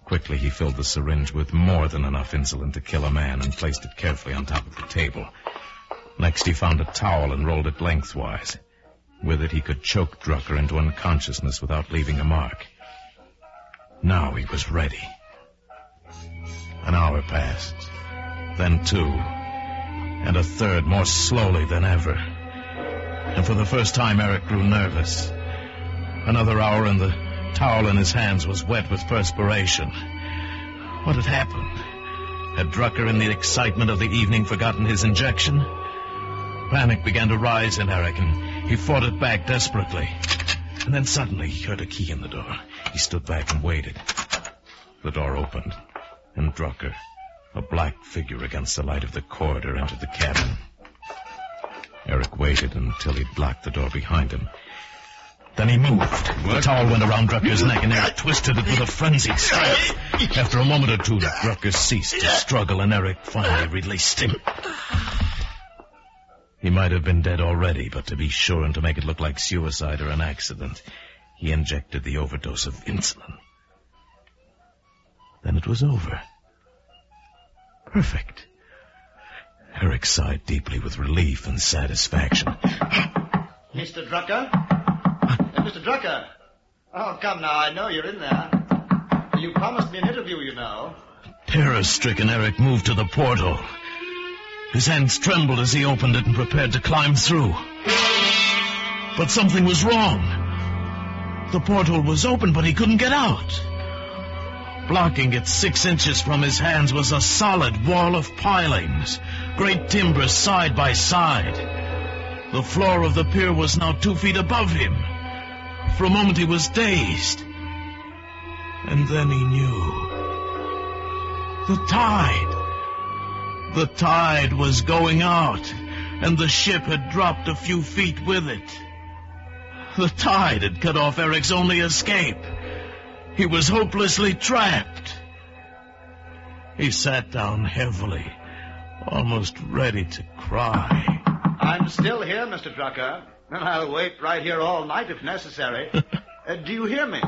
Quickly, he filled the syringe with more than enough insulin to kill a man and placed it carefully on top of the table. Next, he found a towel and rolled it lengthwise. With it, he could choke Drucker into unconsciousness without leaving a mark. Now he was ready. An hour passed, then 2, and a third, more slowly than ever. And for the first time, Eric grew nervous. Another hour, and the towel in his hands was wet with perspiration. What had happened? Had Drucker, in the excitement of the evening, forgotten his injection? Panic began to rise in Eric, and he fought it back desperately. And then suddenly he heard a key in the door. He stood back and waited. The door opened, and Drucker, a black figure against the light of the corridor, entered the cabin. Eric waited until he'd blocked the door behind him. Then he moved. The towel went around Drucker's neck, and Eric twisted it with a frenzied snap. After a moment or two, Drucker ceased to struggle, and Eric finally released him. He might have been dead already, but to be sure and to make it look like suicide or an accident, he injected the overdose of insulin. Then it was over. Perfect. Eric sighed deeply with relief and satisfaction.
Mr. Drucker? Mr. Drucker! Oh, come now, I know you're in there. You promised me an interview, you know.
Terror-stricken, Eric moved to the portal. His hands trembled as he opened it and prepared to climb through. But something was wrong. The porthole was open, but he couldn't get out. Blocking it 6 inches from his hands was a solid wall of pilings, great timbers side by side. The floor of the pier was now 2 feet above him. For a moment he was dazed. And then he knew. The tide. The tide was going out, and the ship had dropped a few feet with it. The tide had cut off Eric's only escape. He was hopelessly trapped. He sat down heavily, almost ready to cry.
I'm still here, Mr. Drucker, and I'll wait right here all night if necessary. Do you hear me?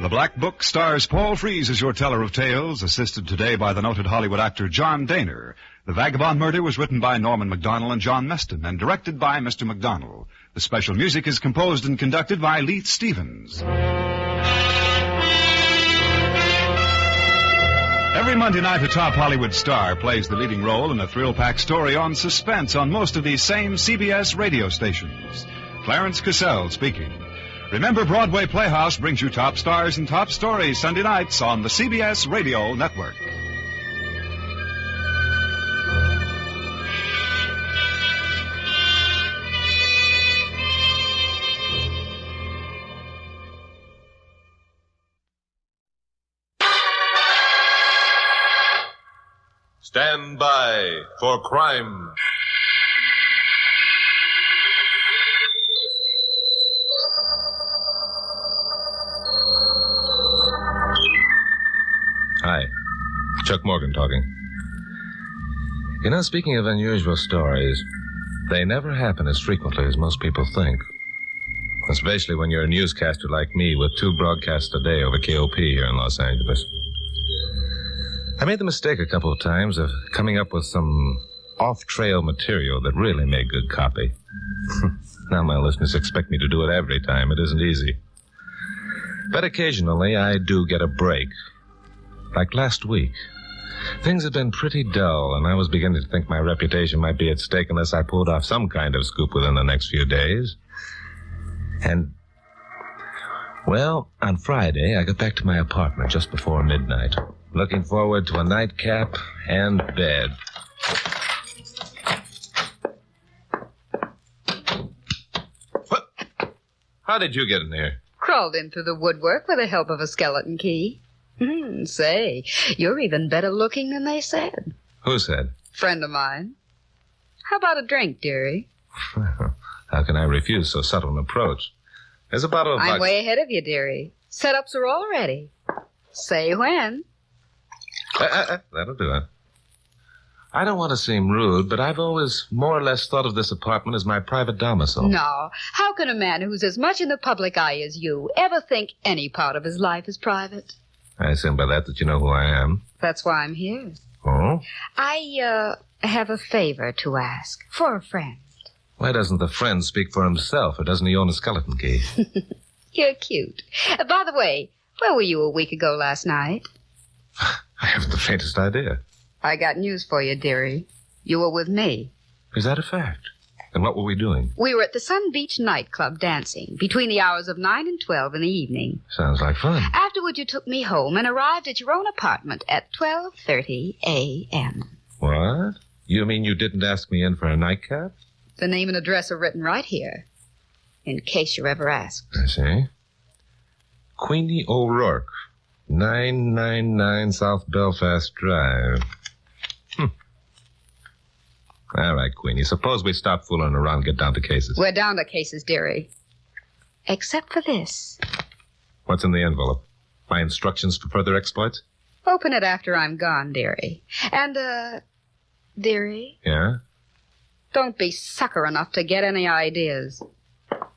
The Black Book stars Paul Frees as your teller of tales, assisted today by the noted Hollywood actor John Dehner. The Vagabond Murder was written by Norman MacDonald and John Meston and directed by Mr. MacDonald. The special music is composed and conducted by Leith Stevens. Every Monday night, a top Hollywood star plays the leading role in a thrill-packed story on suspense on most of these same CBS radio stations. Clarence Cassell speaking. Remember, Broadway Playhouse brings you top stars and top stories Sunday nights on the CBS Radio Network.
Stand by for crime. Hi, Chuck Morgan talking. You know, speaking of unusual stories, they never happen as frequently as most people think. Especially when you're a newscaster like me with 2 broadcasts a day over KOP here in Los Angeles. I made the mistake a couple of times of coming up with some off-trail material that really made good copy. Now my listeners expect me to do it every time. It isn't easy. But occasionally I do get a break. Like last week. Things had been pretty dull, and I was beginning to think my reputation might be at stake unless I pulled off some kind of scoop within the next few days. And Well, on Friday, I got back to my apartment just before midnight. Looking forward to a nightcap and bed. What? How did you get in here?
Crawled in through the woodwork with the help of a skeleton key. Say, you're even better looking than they said.
Who said?
Friend of mine. How about a drink, dearie?
How can I refuse so subtle an approach? There's a bottle of
I'm way ahead of you, dearie. Setups are all ready. Say when.
That'll do it. I don't want to seem rude, but I've always more or less thought of this apartment as my private domicile.
No. How can a man who's as much in the public eye as you ever think any part of his life is private?
I assume by that you know who I am.
That's why I'm here.
Oh?
I have a favor to ask for a friend.
Why doesn't the friend speak for himself, or doesn't he own a skeleton key?
You're cute. By the way, where were you a week ago last night?
I haven't the faintest idea.
I got news for you, dearie. You were with me.
Is that a fact? And what were we doing?
We were at the Sun Beach nightclub dancing between the hours of 9 and 12 in the evening.
Sounds like fun.
Afterward, you took me home and arrived at your own apartment at 12:30 a.m.
What? You mean you didn't ask me in for a nightcap?
The name and address are written right here, in case you're ever asked.
I see. Queenie O'Rourke, 999 South Belfast Drive. All right, Queenie, suppose we stop fooling around and get down to cases.
We're down to cases, dearie. Except for this.
What's in the envelope? My instructions for further exploits?
Open it after I'm gone, dearie. And, dearie?
Yeah?
Don't be sucker enough to get any ideas.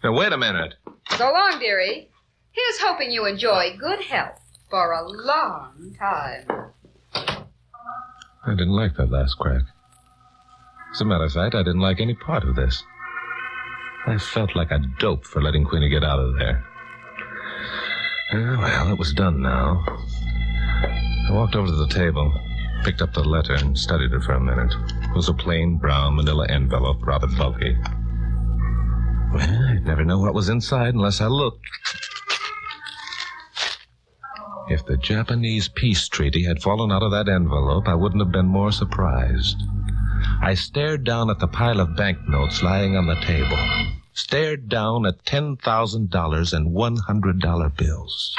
Now, wait a minute.
So long, dearie. Here's hoping you enjoy good health for a long time.
I didn't like that last crack. As a matter of fact, I didn't like any part of this. I felt like a dope for letting Queenie get out of there. Well, it was done now. I walked over to the table, picked up the letter, and studied it for a minute. It was a plain brown manila envelope, rather bulky. Well, I'd never know what was inside unless I looked. If the Japanese peace treaty had fallen out of that envelope, I wouldn't have been more surprised. I stared down at the pile of banknotes lying on the table. Stared down at $10,000 and $100 bills.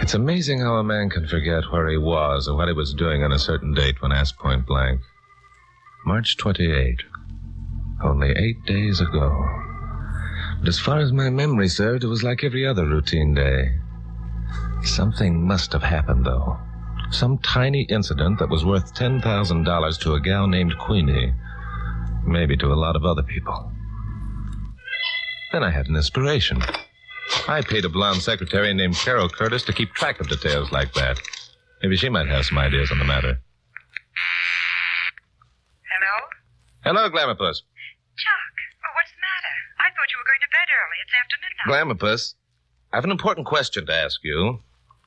It's amazing how a man can forget where he was or what he was doing on a certain date when asked point blank. March 28. Only 8 days ago. But as far as my memory served, it was like every other routine day. Something must have happened, though. Some tiny incident that was worth $10,000 to a gal named Queenie. Maybe to a lot of other people. Then I had an inspiration. I paid a blonde secretary named Carol Curtis to keep track of details like that. Maybe she might have some ideas on the matter.
Hello?
Hello, Glamourpuss.
Chuck, what's the matter? I thought you were going to bed early. It's after midnight.
Glamourpuss, I have an important question to ask you.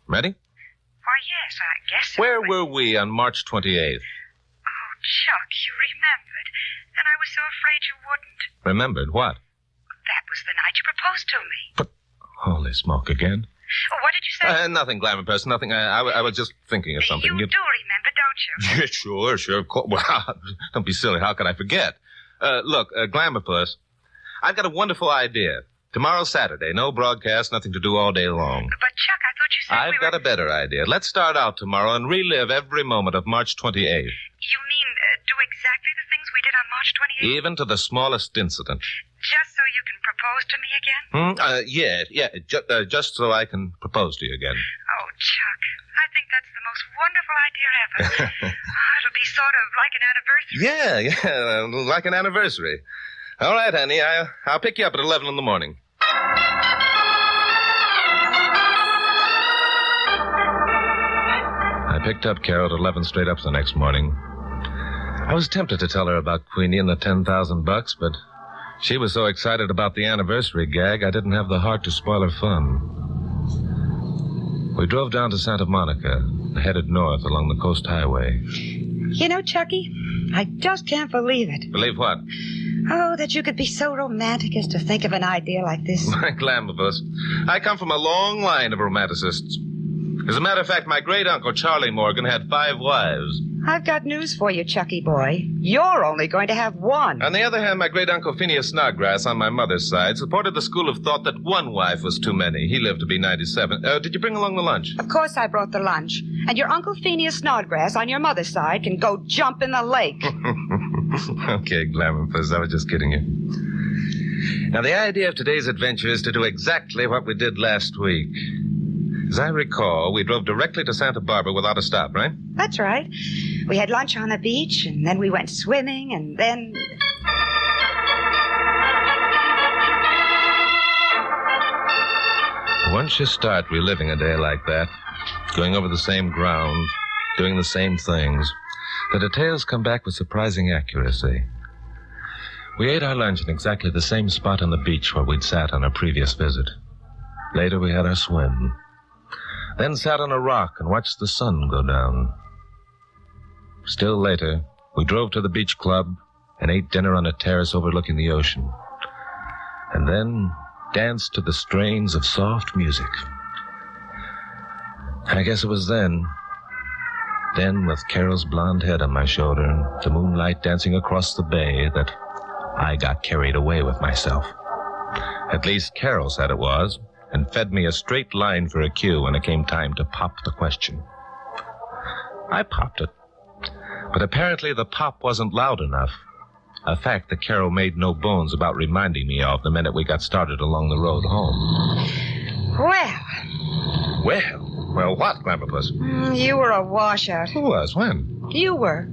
Ready?
Why, yes, I guess so.
Where were we on March 28th?
Oh, Chuck, you remembered. And I was so afraid you wouldn't.
Remembered what?
That was the night you proposed to me.
But, holy smoke again.
Oh, what did you say?
Nothing, Glamourpuss, nothing. I was just thinking of something.
You do remember, don't you?
Sure, of course. Well, don't be silly. How could I forget? Look, Glamourpuss, I've got a wonderful idea. Tomorrow's Saturday. No broadcast, nothing to do all day long.
But, Chuck, I thought you said
I've got a better idea. Let's start out tomorrow and relive every moment of March 28th.
You mean do exactly the things we did on March 28th?
Even to the smallest incident.
Just so you can propose to me again?
Yeah. Just so I can propose to you again.
Oh, Chuck, I think that's the most wonderful idea ever. It'll be sort of like an anniversary.
Yeah, like an anniversary. All right, honey, I'll pick you up at 11 in the morning. I picked up Carol at 11 straight up the next morning. I was tempted to tell her about Queenie and the $10,000, but she was so excited about the anniversary gag, I didn't have the heart to spoil her fun. We drove down to Santa Monica, and headed north along the coast highway.
You know, Chucky, I just can't believe it.
Believe what?
Oh, that you could be so romantic as to think of an idea like this.
My Glamabus. I come from a long line of romanticists. As a matter of fact, my great-uncle, Charlie Morgan, had 5 wives.
I've got news for you, Chucky boy. You're only going to have one.
On the other hand, my great-uncle Phineas Snodgrass on my mother's side supported the school of thought that 1 wife was too many. He lived to be 97. Did you bring along the lunch?
Of course I brought the lunch. And your Uncle Phineas Snodgrass on your mother's side can go jump in the lake.
Okay, Glamourpuss, I was just kidding you. Now, the idea of today's adventure is to do exactly what we did last week. As I recall, we drove directly to Santa Barbara without a stop, right?
That's right. We had lunch on the beach, and then we went swimming, and then...
Once you start reliving a day like that, going over the same ground, doing the same things, the details come back with surprising accuracy. We ate our lunch in exactly the same spot on the beach where we'd sat on our previous visit. Later, we had our swim. Then sat on a rock and watched the sun go down. Still later, we drove to the beach club and ate dinner on a terrace overlooking the ocean. And then danced to the strains of soft music. I guess it was then, with Carol's blonde head on my shoulder, the moonlight dancing across the bay, that I got carried away with myself. At least Carol said it was, and fed me a straight line for a cue when it came time to pop the question. I popped it, but apparently the pop wasn't loud enough, a fact that Carol made no bones about reminding me of the minute we got started along the road home. Well, what, Grandpapuss?
You were a washout.
Who was? When?
You were.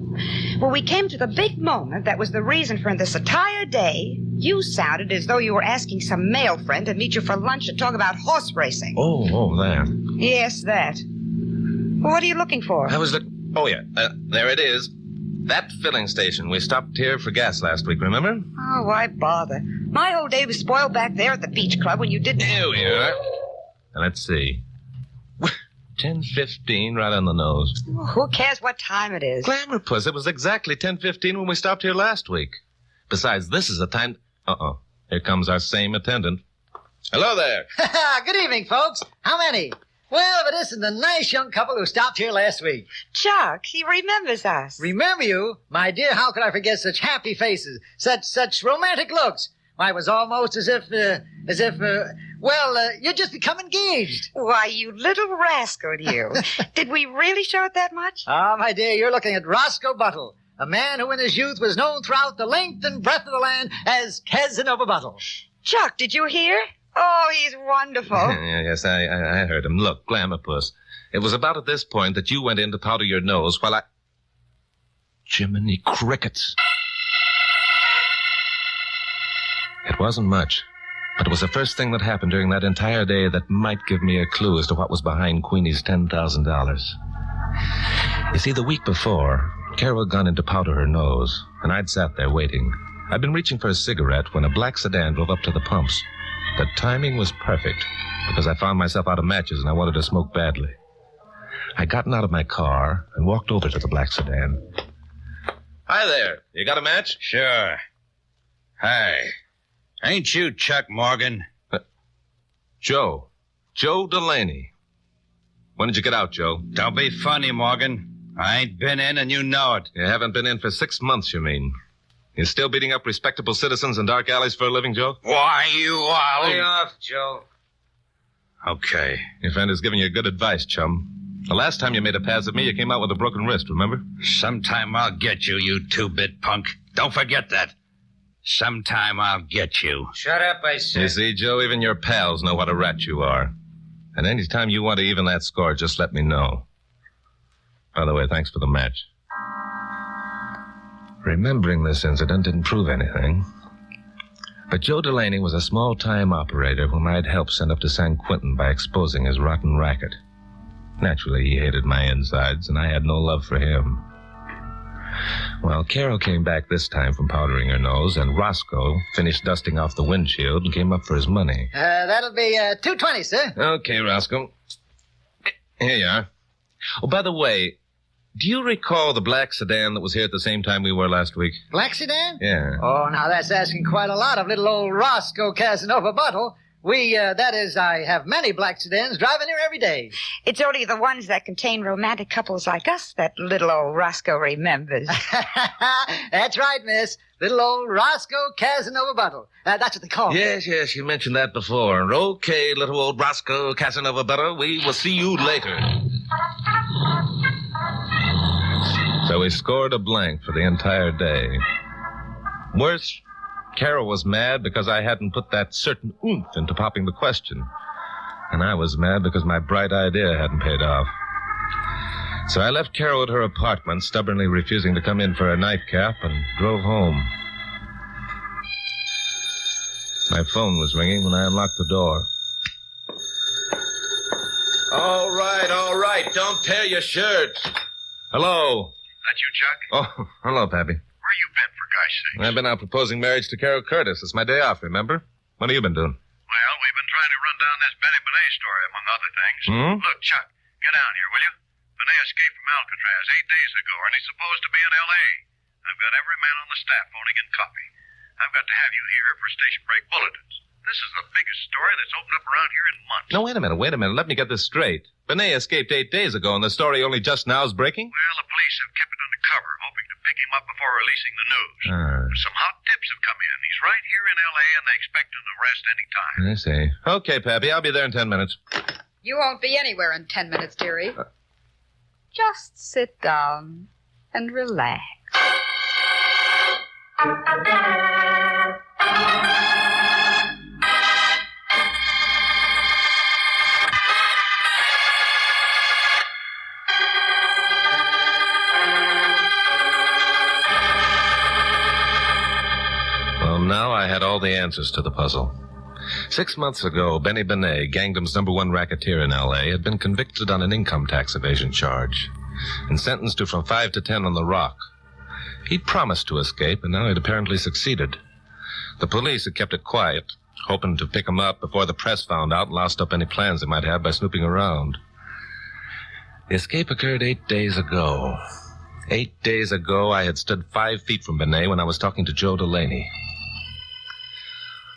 When we came to the big moment that was the reason for this entire day, you sounded as though you were asking some male friend to meet you for lunch and talk about horse racing.
Oh, that.
Yes, that. What are you looking for?
I was Oh, yeah. There it is. That filling station. We stopped here for gas last week, remember?
Oh, why bother? My whole day was spoiled back there at the beach club when you didn't...
Here we are. Now, let's see. 10:15, right on the nose.
Oh, who cares what time it is?
Glamourpuss, it was exactly 10:15 when we stopped here last week. Besides, this is a time... Uh-oh. Here comes our same attendant. Hello there.
Good evening, folks. How many? Well, but this is the nice young couple who stopped here last week.
Chuck, he remembers us.
Remember you? My dear, how could I forget such happy faces, such romantic looks? Why, it was almost as if, you'd just become engaged.
Why, you little rascal, you. Did we really show it that much?
Oh, my dear, you're looking at Roscoe Buttle, a man who in his youth was known throughout the length and breadth of the land as Casanova Buttle.
Chuck, did you hear? Oh, he's wonderful.
Yes, I heard him. Look, Glamourpuss, it was about at this point that you went in to powder your nose while I... Jiminy crickets. It wasn't much, but it was the first thing that happened during that entire day that might give me a clue as to what was behind Queenie's $10,000. You see, the week before, Carol had gone in to powder her nose, and I'd sat there waiting. I'd been reaching for a cigarette when a black sedan drove up to the pumps. The timing was perfect, because I found myself out of matches and I wanted to smoke badly. I'd gotten out of my car and walked over to the black sedan. Hi there. You got a match?
Sure. Hi. Ain't you Chuck Morgan?
Joe Delaney. When did you get out, Joe?
Don't be funny, Morgan. I ain't been in and you know it.
You haven't been in for 6 months, you mean? You still beating up respectable citizens in dark alleys for a living, Joe?
Why, you all...
Lay off, Joe.
Okay. Your friend is giving you good advice, chum. The last time you made a pass at me, you came out with a broken wrist, remember?
Sometime I'll get you, you two-bit punk. Don't forget that. Sometime I'll get you.
Shut up, I said.
You see, Joe, even your pals know what a rat you are. And any time you want to even that score, just let me know. By the way, thanks for the match. Remembering this incident didn't prove anything. But Joe Delaney was a small-time operator whom I'd helped send up to San Quentin by exposing his rotten racket. Naturally, he hated my insides, and I had no love for him. Well, Carol came back this time from powdering her nose, and Roscoe finished dusting off the windshield and came up for his money.
That'll be $2.20, sir.
Okay, Roscoe. Here you are. Oh, by the way, do you recall the black sedan that was here at the same time we were last week?
Black sedan?
Yeah.
Oh, now that's asking quite a lot of little old Roscoe Casanova Buttle. I have many black sedans driving here every day.
It's only the ones that contain romantic couples like us that little old Roscoe remembers.
That's right, miss. Little old Roscoe Casanova Buttle. That's what they call me.
Yes, you mentioned that before. Okay, little old Roscoe Casanova Buttle, we will see you later. So we scored a blank for the entire day. Worse, Carol was mad because I hadn't put that certain oomph into popping the question. And I was mad because my bright idea hadn't paid off. So I left Carol at her apartment, stubbornly refusing to come in for a nightcap, and drove home. My phone was ringing when I unlocked the door. All right. Don't tear your shirt. Hello.
That you, Chuck?
Oh, hello, Pappy.
Where you been, for gosh sake?
I've been out proposing marriage to Carol Curtis. It's my day off, remember? What have you been doing?
Well, we've been trying to run down this Benny Benet story, among other things.
Hmm?
Look, Chuck, get down here, will you? Benet escaped from Alcatraz 8 days ago, and he's supposed to be in L.A. I've got every man on the staff phoning in copy. I've got to have you here for station break bulletins. This is the biggest story that's opened up around here in months.
No, wait a minute. Let me get this straight. Benet escaped 8 days ago, and the story only just now is breaking?
Well, the police have kept it under cover, hoping to pick him up before releasing the news. But some hot tips have come in. He's right here in L.A., and they expect an arrest any time.
I see. Okay, Pappy, I'll be there in 10 minutes.
You won't be anywhere in 10 minutes, dearie. Just sit down and relax.
Well, now I had all the answers to the puzzle. 6 months ago, Benny Benet, Gangdom's #1 racketeer in L.A., had been convicted on an income tax evasion charge and sentenced to from 5 to 10 on the rock. He'd promised to escape, and now he'd apparently succeeded. The police had kept it quiet, hoping to pick him up before the press found out and lost up any plans they might have by snooping around. The escape occurred 8 days ago. 8 days ago, I had stood 5 feet from Benet when I was talking to Joe Delaney.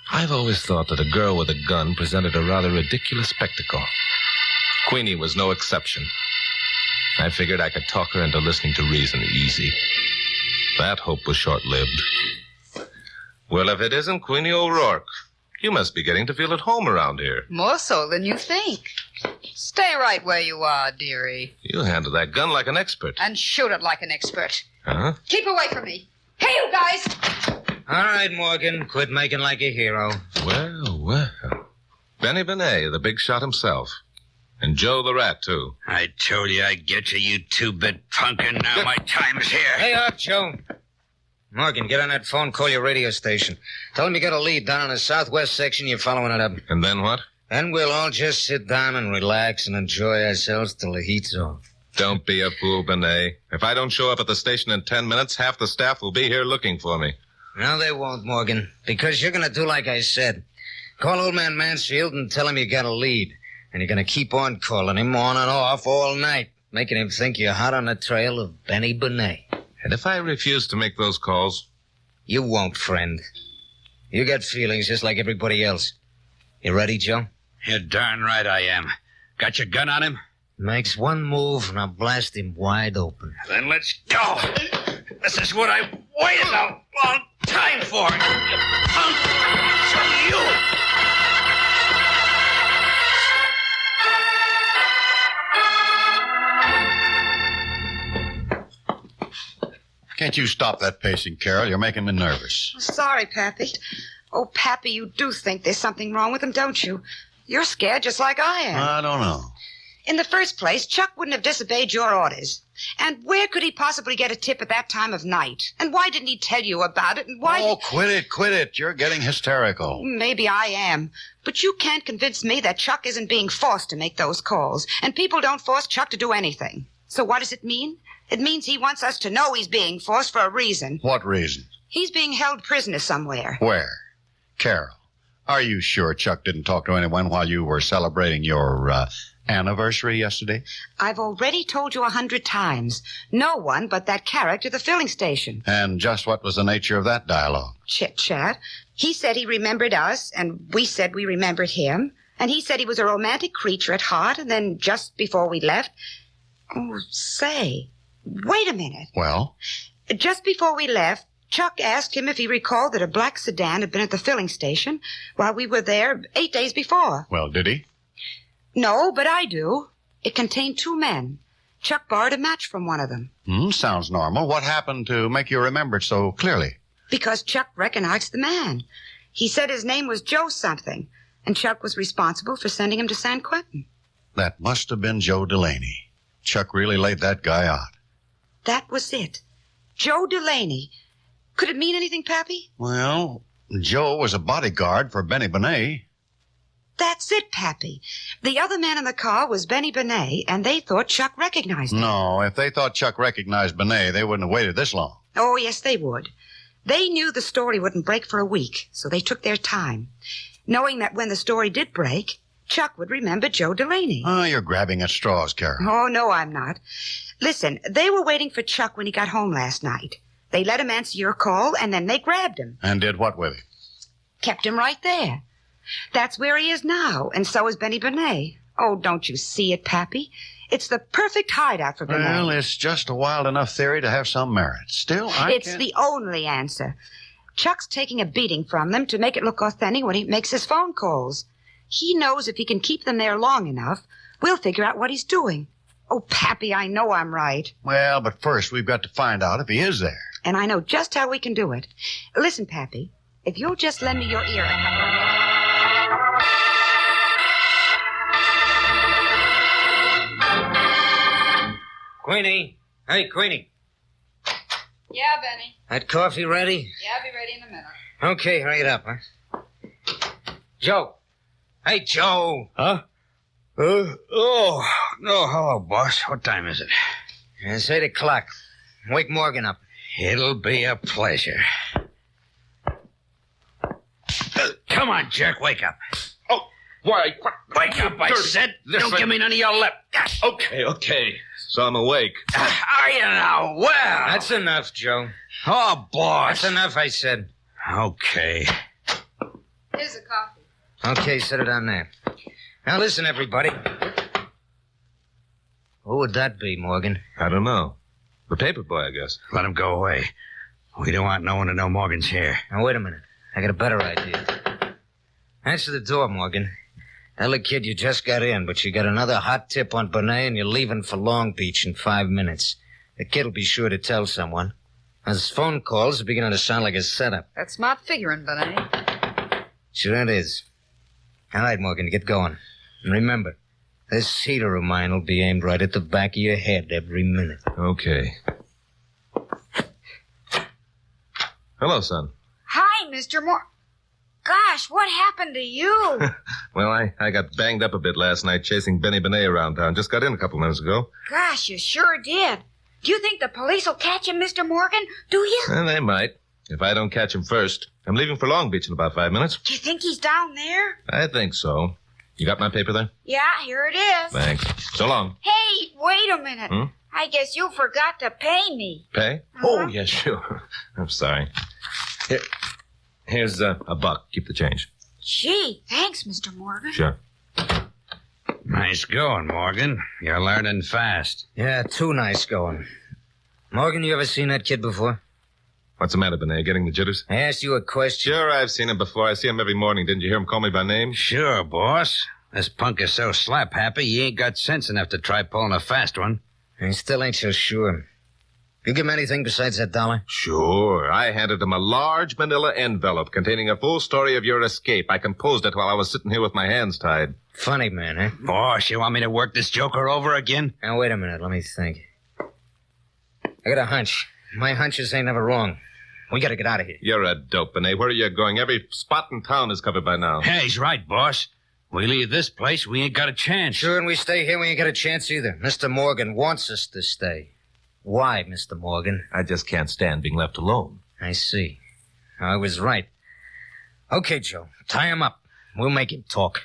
I've always thought that a girl with a gun presented a rather ridiculous spectacle. Queenie was no exception. I figured I could talk her into listening to reason easy. That hope was short-lived. Well, if it isn't Queenie O'Rourke, you must be getting to feel at home around here.
More so than you think. Stay right where you are, dearie.
You handle that gun like an expert.
And shoot it like an expert.
Huh?
Keep away from me. Hey, you guys!
All right, Morgan, quit making like a hero.
Well. Benny Benet, the big shot himself. And Joe the Rat, too.
I told you I'd get you, you two-bit punk, and now my time's here.
Hey, up, Joe. Morgan, get on that phone, call your radio station. Tell them you got a lead down in the southwest section, you're following it up.
And then what?
Then we'll all just sit down and relax and enjoy ourselves till the heat's off.
Don't be a fool, Benet. If I don't show up at the station in 10 minutes, half the staff will be here looking for me.
No, they won't, Morgan, because you're going to do like I said. Call old man Mansfield and tell him you got a lead. And you're going to keep on calling him on and off all night, making him think you're hot on the trail of Benny Benet.
And if I refuse to make those calls?
You won't, friend. You got feelings just like everybody else. You ready, Joe?
You're darn right I am. Got your gun on him?
Makes one move and I'll blast him wide open.
Then let's go. This is what I waited a long time for. Punk! So you...
Can't you stop that pacing, Carol? You're making me nervous.
Sorry, Pappy. Oh, Pappy, you do think there's something wrong with him, don't you? You're scared just like I am.
I don't know.
In the first place, Chuck wouldn't have disobeyed your orders. And where could he possibly get a tip at that time of night? And why didn't he tell you about it? And why...
Oh, quit it. You're getting hysterical.
Maybe I am. But you can't convince me that Chuck isn't being forced to make those calls. And people don't force Chuck to do anything. So what does it mean? It means he wants us to know he's being forced for a reason.
What reason?
He's being held prisoner somewhere.
Where? Carol, are you sure Chuck didn't talk to anyone while you were celebrating your anniversary yesterday?
I've already told you 100 times. No one but that character at the filling station.
And just what was the nature of that dialogue?
Chit-chat. He said he remembered us, and we said we remembered him. And he said he was a romantic creature at heart, and then just before we left... Oh, say, wait a minute.
Well?
Just before we left, Chuck asked him if he recalled that a black sedan had been at the filling station while we were there 8 days before.
Well, did he?
No, but I do. It contained 2 men. Chuck borrowed a match from one of them.
Sounds normal. What happened to make you remember it so clearly?
Because Chuck recognized the man. He said his name was Joe something, and Chuck was responsible for sending him to San Quentin.
That must have been Joe Delaney. Chuck really laid that guy out.
That was it. Joe Delaney. Could it mean anything, Pappy?
Well, Joe was a bodyguard for Benny Benet.
That's it, Pappy. The other man in the car was Benny Benet, and they thought Chuck recognized him.
No, if they thought Chuck recognized Benet, they wouldn't have waited this long.
Oh, yes, they would. They knew the story wouldn't break for a week, so they took their time, knowing that when the story did break, Chuck would remember Joe Delaney.
Oh, you're grabbing at straws, Carol.
Oh, no, I'm not. Listen, they were waiting for Chuck when he got home last night. They let him answer your call, and then they grabbed him.
And did what with him?
Kept him right there. That's where he is now, and so is Benny Benet. Oh, don't you see it, Pappy? It's the perfect hideout for Benet.
Well, it's just a wild enough theory to have some merit. Still,
It's the only answer. Chuck's taking a beating from them to make it look authentic when he makes his phone calls. He knows if he can keep them there long enough, we'll figure out what he's doing. Oh, Pappy, I know I'm right.
Well, but first we've got to find out if he is there.
And I know just how we can do it. Listen, Pappy, if you'll just lend me your ear a couple of minutes.
Queenie. Hey, Queenie.
Yeah, Benny.
That coffee ready?
Yeah, I'll be ready in a minute.
Okay, hurry it up, huh? Joe. Hey, Joe.
Huh? Oh, no, hello, boss. What time is it?
It's 8 o'clock. Wake Morgan up.
It'll be a pleasure. Come on, jerk, wake up.
Oh, why?
Wake up, I said. Don't give me none of your lip.
Okay. So I'm awake.
Are you now? Well.
That's enough, Joe.
Oh, boss.
That's enough, I said.
Here's
Okay.
the coffee.
Okay, set it on there. Now listen, everybody. Who would that be, Morgan?
I don't know. The paper boy, I guess.
Let him go away. We don't want no one to know Morgan's here.
Now, wait a minute. I got a better idea. Answer the door, Morgan. Tell the kid you just got in, but you got another hot tip on Benet and you're leaving for Long Beach in 5 minutes. The kid'll be sure to tell someone. His phone calls are beginning to sound like a setup.
That's smart figuring, Benny.
Sure it is. All right, Morgan, get going. And remember, this heater of mine will be aimed right at the back of your head every minute.
Okay. Hello, son.
Hi, Mr. Gosh, what happened to you?
Well, I got banged up a bit last night chasing Benny Benet around town. Just got in a couple minutes ago.
Gosh, you sure did. Do you think the police will catch him, Mr. Morgan? Do you?
Well, they might, if I don't catch him first. I'm leaving for Long Beach in about 5 minutes.
Do you think he's down there?
I think so. You got my paper there?
Yeah, here it is.
Thanks. So long.
Hey, wait a minute.
Hmm?
I guess you forgot to pay me.
Pay? Oh, yeah, sure. I'm sorry. Here's a buck. Keep the change.
Gee, thanks, Mr. Morgan.
Sure.
Nice going, Morgan. You're learning fast.
Yeah, too nice going. Morgan, you ever seen that kid before?
What's the matter, Benet? Getting the jitters?
I asked you a question.
Sure, I've seen him before. I see him every morning. Didn't you hear him call me by name?
Sure, boss. This punk is so slap-happy, he ain't got sense enough to try pulling a fast one.
I still ain't so sure. You give him anything besides that $1?
Sure. I handed him a large manila envelope containing a full story of your escape. I composed it while I was sitting here with my hands tied.
Funny man, eh?
Boss, you want me to work this joker over again?
Now, wait a minute. Let me think. I got a hunch. My hunches ain't never wrong. We gotta get out of here.
You're a dope, Benet. Where are you going? Every spot in town is covered by now.
Yeah, he's right, boss. We leave this place, we ain't got a chance.
Sure, and we stay here, we ain't got a chance either. Mr. Morgan wants us to stay. Why, Mr. Morgan?
I just can't stand being left alone.
I see. I was right. Okay, Joe. Tie him up. We'll make him talk.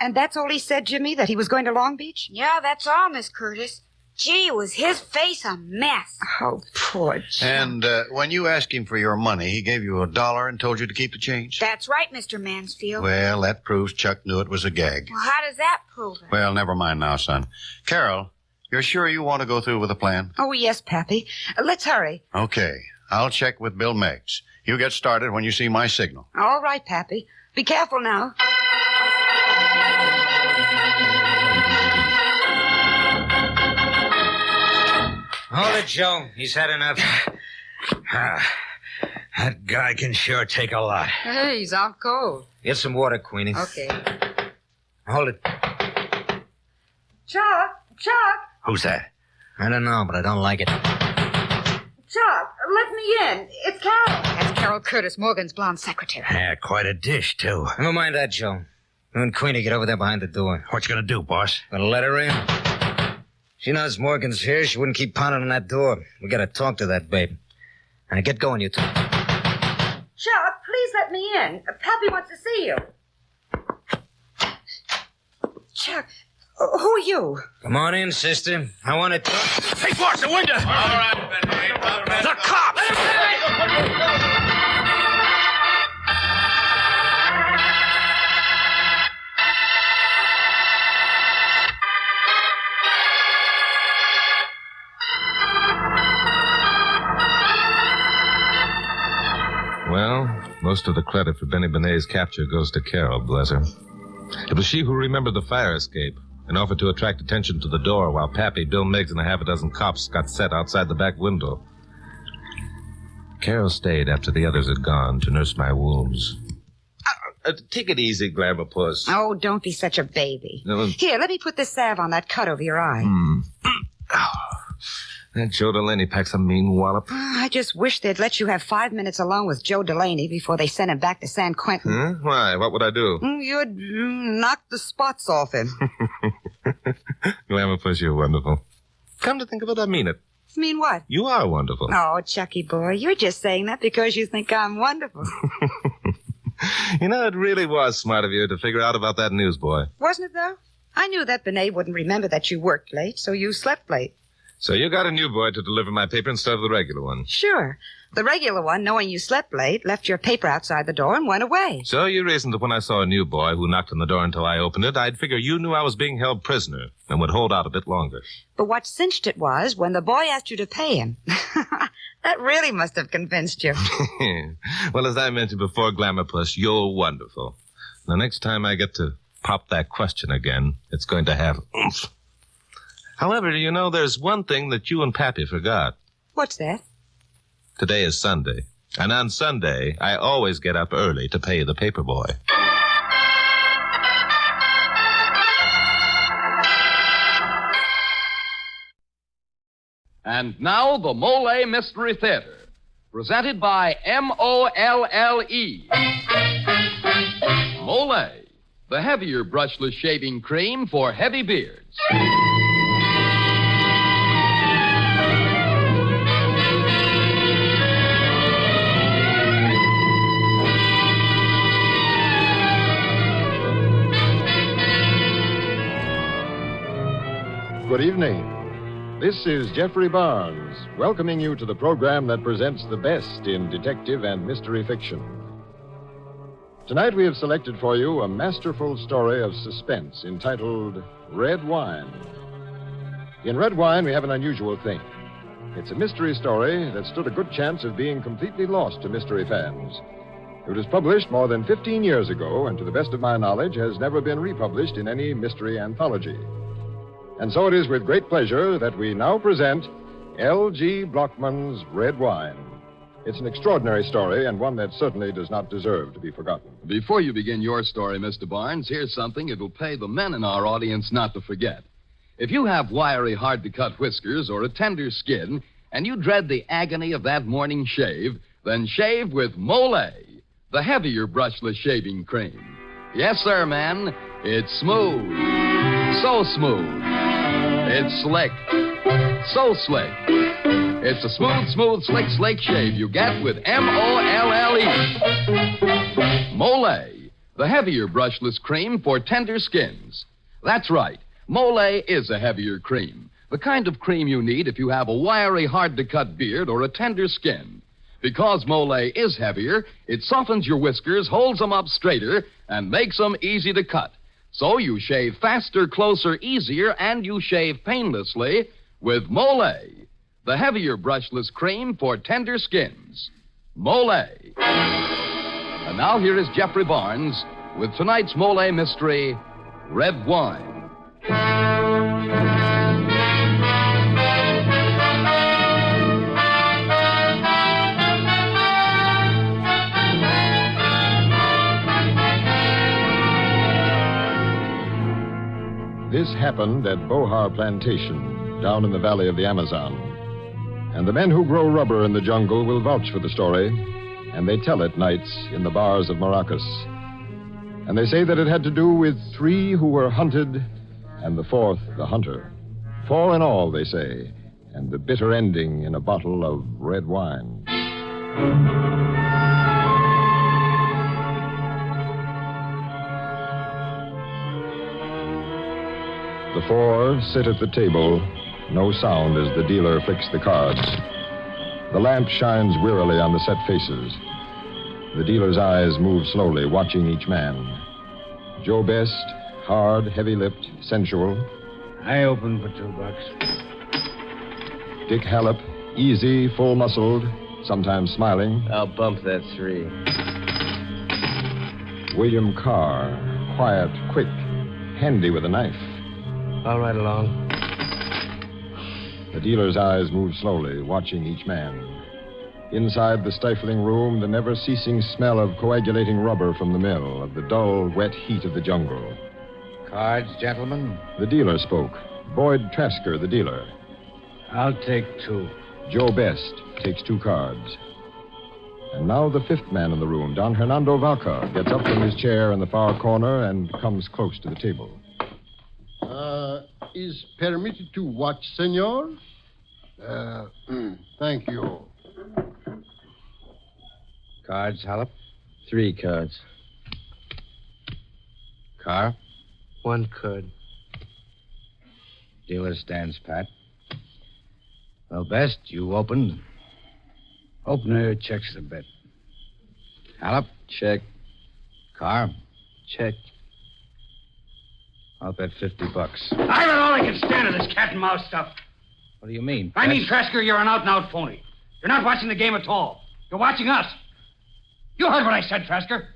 And that's all he said, Jimmy, that he was going to Long Beach?
Yeah, that's all, Miss Curtis. Gee, was his face a mess.
Oh, poor Chuck.
And when you asked him for your money, he gave you $1 and told you to keep the change?
That's right, Mr. Mansfield.
Well, that proves Chuck knew it was a gag.
Well, how does that prove it?
Well, never mind now, son. Carol, you're sure you want to go through with the plan?
Oh, yes, Pappy. Let's hurry.
Okay. I'll check with Bill Meggs. You get started when you see my signal.
All right, Pappy. Be careful now.
Hold it, Joe. He's had enough.
That guy can sure take a lot.
Hey, he's out cold.
Get some water, Queenie.
Okay.
Hold it.
Chuck!
Who's that?
I don't know, but I don't like it.
Chuck, let me in. It's Carol.
That's Carol Curtis, Morgan's blonde secretary.
Yeah, quite a dish, too.
Never mind that, Joe. You and Queenie get over there behind the door.
What you gonna do, boss?
Gonna let her in? She knows Morgan's here. She wouldn't keep pounding on that door. We gotta talk to that babe. Now, get going, you two.
Chuck, please let me in. Pappy wants to see you. Chuck, who are you?
Come on in, sister. I want to talk.
Hey, boss, the window! All right, Benny. The cops!
Well, most of the credit for Benny Benet's capture goes to Carol, bless her. It was she who remembered the fire escape and offered to attract attention to the door while Pappy, Bill Meggs, and a half a dozen cops got set outside the back window. Carol stayed after the others had gone to nurse my wounds. Take it easy, Glamour Puss.
Oh, don't be such a baby.
No.
Here, let me put this salve on that cut over your eye.
That Joe Delaney packs a mean wallop.
I just wish they'd let you have 5 minutes alone with Joe Delaney before they sent him back to San Quentin.
Huh? Why? What would I do?
You'd knock the spots off him.
Glamour Puss, you're wonderful. Come to think of it, I mean it.
Mean what?
You are wonderful.
Oh, Chucky boy, you're just saying that because you think I'm wonderful.
You know, it really was smart of you to figure out about that newsboy.
Wasn't it, though? I knew that Benet wouldn't remember that you worked late, so you slept late.
So you got a new boy to deliver my paper instead of the regular one.
Sure. The regular one, knowing you slept late, left your paper outside the door and went away.
So you reasoned that when I saw a new boy who knocked on the door until I opened it, I'd figure you knew I was being held prisoner and would hold out a bit longer.
But what cinched it was when the boy asked you to pay him. That really must have convinced you.
Well, as I mentioned before, Glamour Puss, you're wonderful. The next time I get to pop that question again, it's going to have oomph. However, you know, there's one thing that you and Pappy forgot.
What's that?
Today is Sunday. And on Sunday, I always get up early to pay the paper boy.
And now, the Mole Mystery Theater, presented by M-O-L-L-E. Mole, the heavier brushless shaving cream for heavy beards.
Good evening. This is Jeffrey Barnes, welcoming you to the program that presents the best in detective and mystery fiction. Tonight we have selected for you a masterful story of suspense entitled Red Wine. In Red Wine, we have an unusual thing. It's a mystery story that stood a good chance of being completely lost to mystery fans. It was published more than 15 years ago, and to the best of my knowledge, has never been republished in any mystery anthology. And so it is with great pleasure that we now present L.G. Blockman's Red Wine. It's an extraordinary story, and one that certainly does not deserve to be forgotten.
Before you begin your story, Mr. Barnes, here's something it'll pay the men in our audience not to forget. If you have wiry, hard-to-cut whiskers or a tender skin, and you dread the agony of that morning shave, then shave with Mole, the heavier brushless shaving cream. Yes, sir, man. It's smooth. So smooth. It's slick. So slick. It's a smooth, slick shave you get with M-O-L-L-E. Mole, the heavier brushless cream for tender skins. That's right. Mole is a heavier cream. The kind of cream you need if you have a wiry, hard-to-cut beard or a tender skin. Because Mole is heavier, it softens your whiskers, holds them up straighter, and makes them easy to cut. So you shave faster, closer, easier, and you shave painlessly with Mole, the heavier brushless cream for tender skins. Mole. And now here is Jeffrey Barnes with tonight's Mole mystery, Red Wine.
This happened at Bohar Plantation, down in the valley of the Amazon. And the men who grow rubber in the jungle will vouch for the story, and they tell it nights in the bars of Maracas. And they say that it had to do with 3 who were hunted, and the 4th the hunter. 4 in all, they say, and the bitter ending in a bottle of red wine. The 4 sit at the table, no sound as the dealer flicks the cards. The lamp shines wearily on the set faces. The dealer's eyes move slowly, watching each man. Joe Best, hard, heavy-lipped, sensual.
I open for $2.
Dick Hallop, easy, full-muscled, sometimes smiling.
I'll bump that 3.
William Carr, quiet, quick, handy with a knife.
All right along.
The dealer's eyes move slowly, watching each man. Inside the stifling room, the never-ceasing smell of coagulating rubber from the mill, of the dull, wet heat of the jungle.
Cards, gentlemen?
The dealer spoke. Boyd Trasker, the dealer.
I'll take 2.
Joe Best takes 2 cards. And now the 5th man in the room, Don Hernando Valca, gets up from his chair in the far corner and comes close to the table.
Is permitted to watch, senor? Thank you.
Cards, Hallop?
3 cards.
Carr? 1 card. Dealer stands pat. Well, Best, you opened. Opener checks the bet. Hallop?
Check.
Carr? Check. I'll bet $50.
I don't all I can stand of this cat and mouse stuff.
What do you mean?
I mean, Trasker, you're an out-and-out phony. You're not watching the game at all. You're watching us. You heard what I said, Trasker.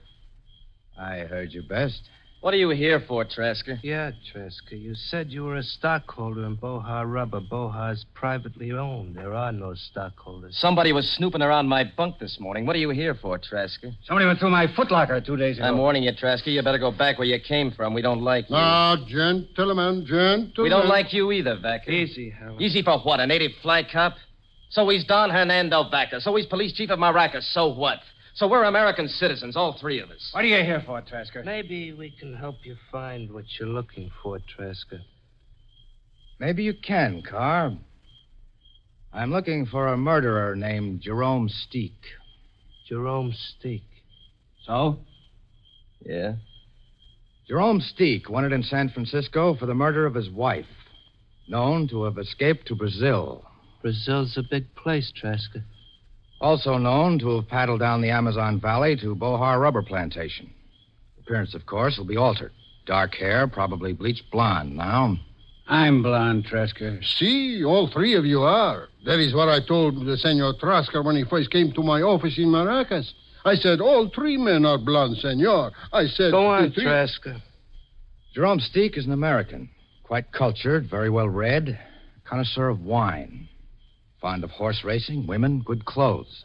I heard you, Best.
What are you here for, Trasker?
Yeah, Trasker. You said you were a stockholder in Bohar Rubber. Bohar's privately owned. There are no stockholders.
Somebody was snooping around my bunk this morning. What are you here for, Trasker?
Somebody went through my footlocker 2 days ago.
I'm warning you, Trasker. You better go back where you came from. We don't like you.
Now, gentlemen.
We don't like you either, Vaca.
Easy, Howard.
Easy for what? A native fly cop? So he's Don Hernando Vaca. So he's police chief of Maracas. So what? So we're American citizens, all 3 of us.
What are you here for, Trasker?
Maybe we can help you find what you're looking for, Trasker. Maybe you can, Carr. I'm looking for a murderer named Jerome Steek. Jerome Steek.
So?
Yeah?
Jerome Steek, wanted in San Francisco for the murder of his wife. Known to have escaped to Brazil. Brazil's a big place, Trasker. Also known to have paddled down the Amazon Valley to Bohar Rubber Plantation. Appearance, of course, will be altered. Dark hair, probably bleached blonde now.
I'm blonde, Trasker.
See, all 3 of you are. That is what I told the Senor Trasker when he first came to my office in Maracas. I said, all 3 men are blonde, senor. I said...
Go on,
3...
Trasker. Jerome Steek is an American. Quite cultured, very well read. Connoisseur of wine. Fond of horse racing, women, good clothes.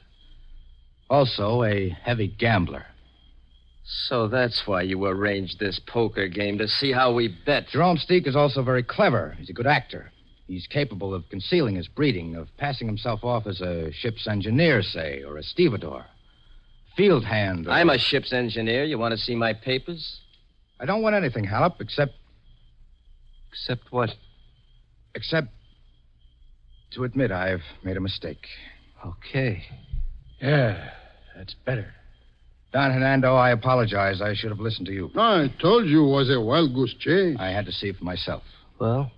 Also a heavy gambler.
So that's why you arranged this poker game, to see how we bet.
Jerome Steek is also very clever. He's a good actor. He's capable of concealing his breeding, of passing himself off as a ship's engineer, say, or a stevedore. Field hand. Or...
I'm a ship's engineer. You want to see my papers?
I don't want anything, Hallop, except...
Except what?
Except to admit I've made a mistake.
Okay. Yeah, that's better.
Don Hernando, I apologize. I should have listened to you.
I told you it was a wild goose chase.
I had to see for myself.
Well,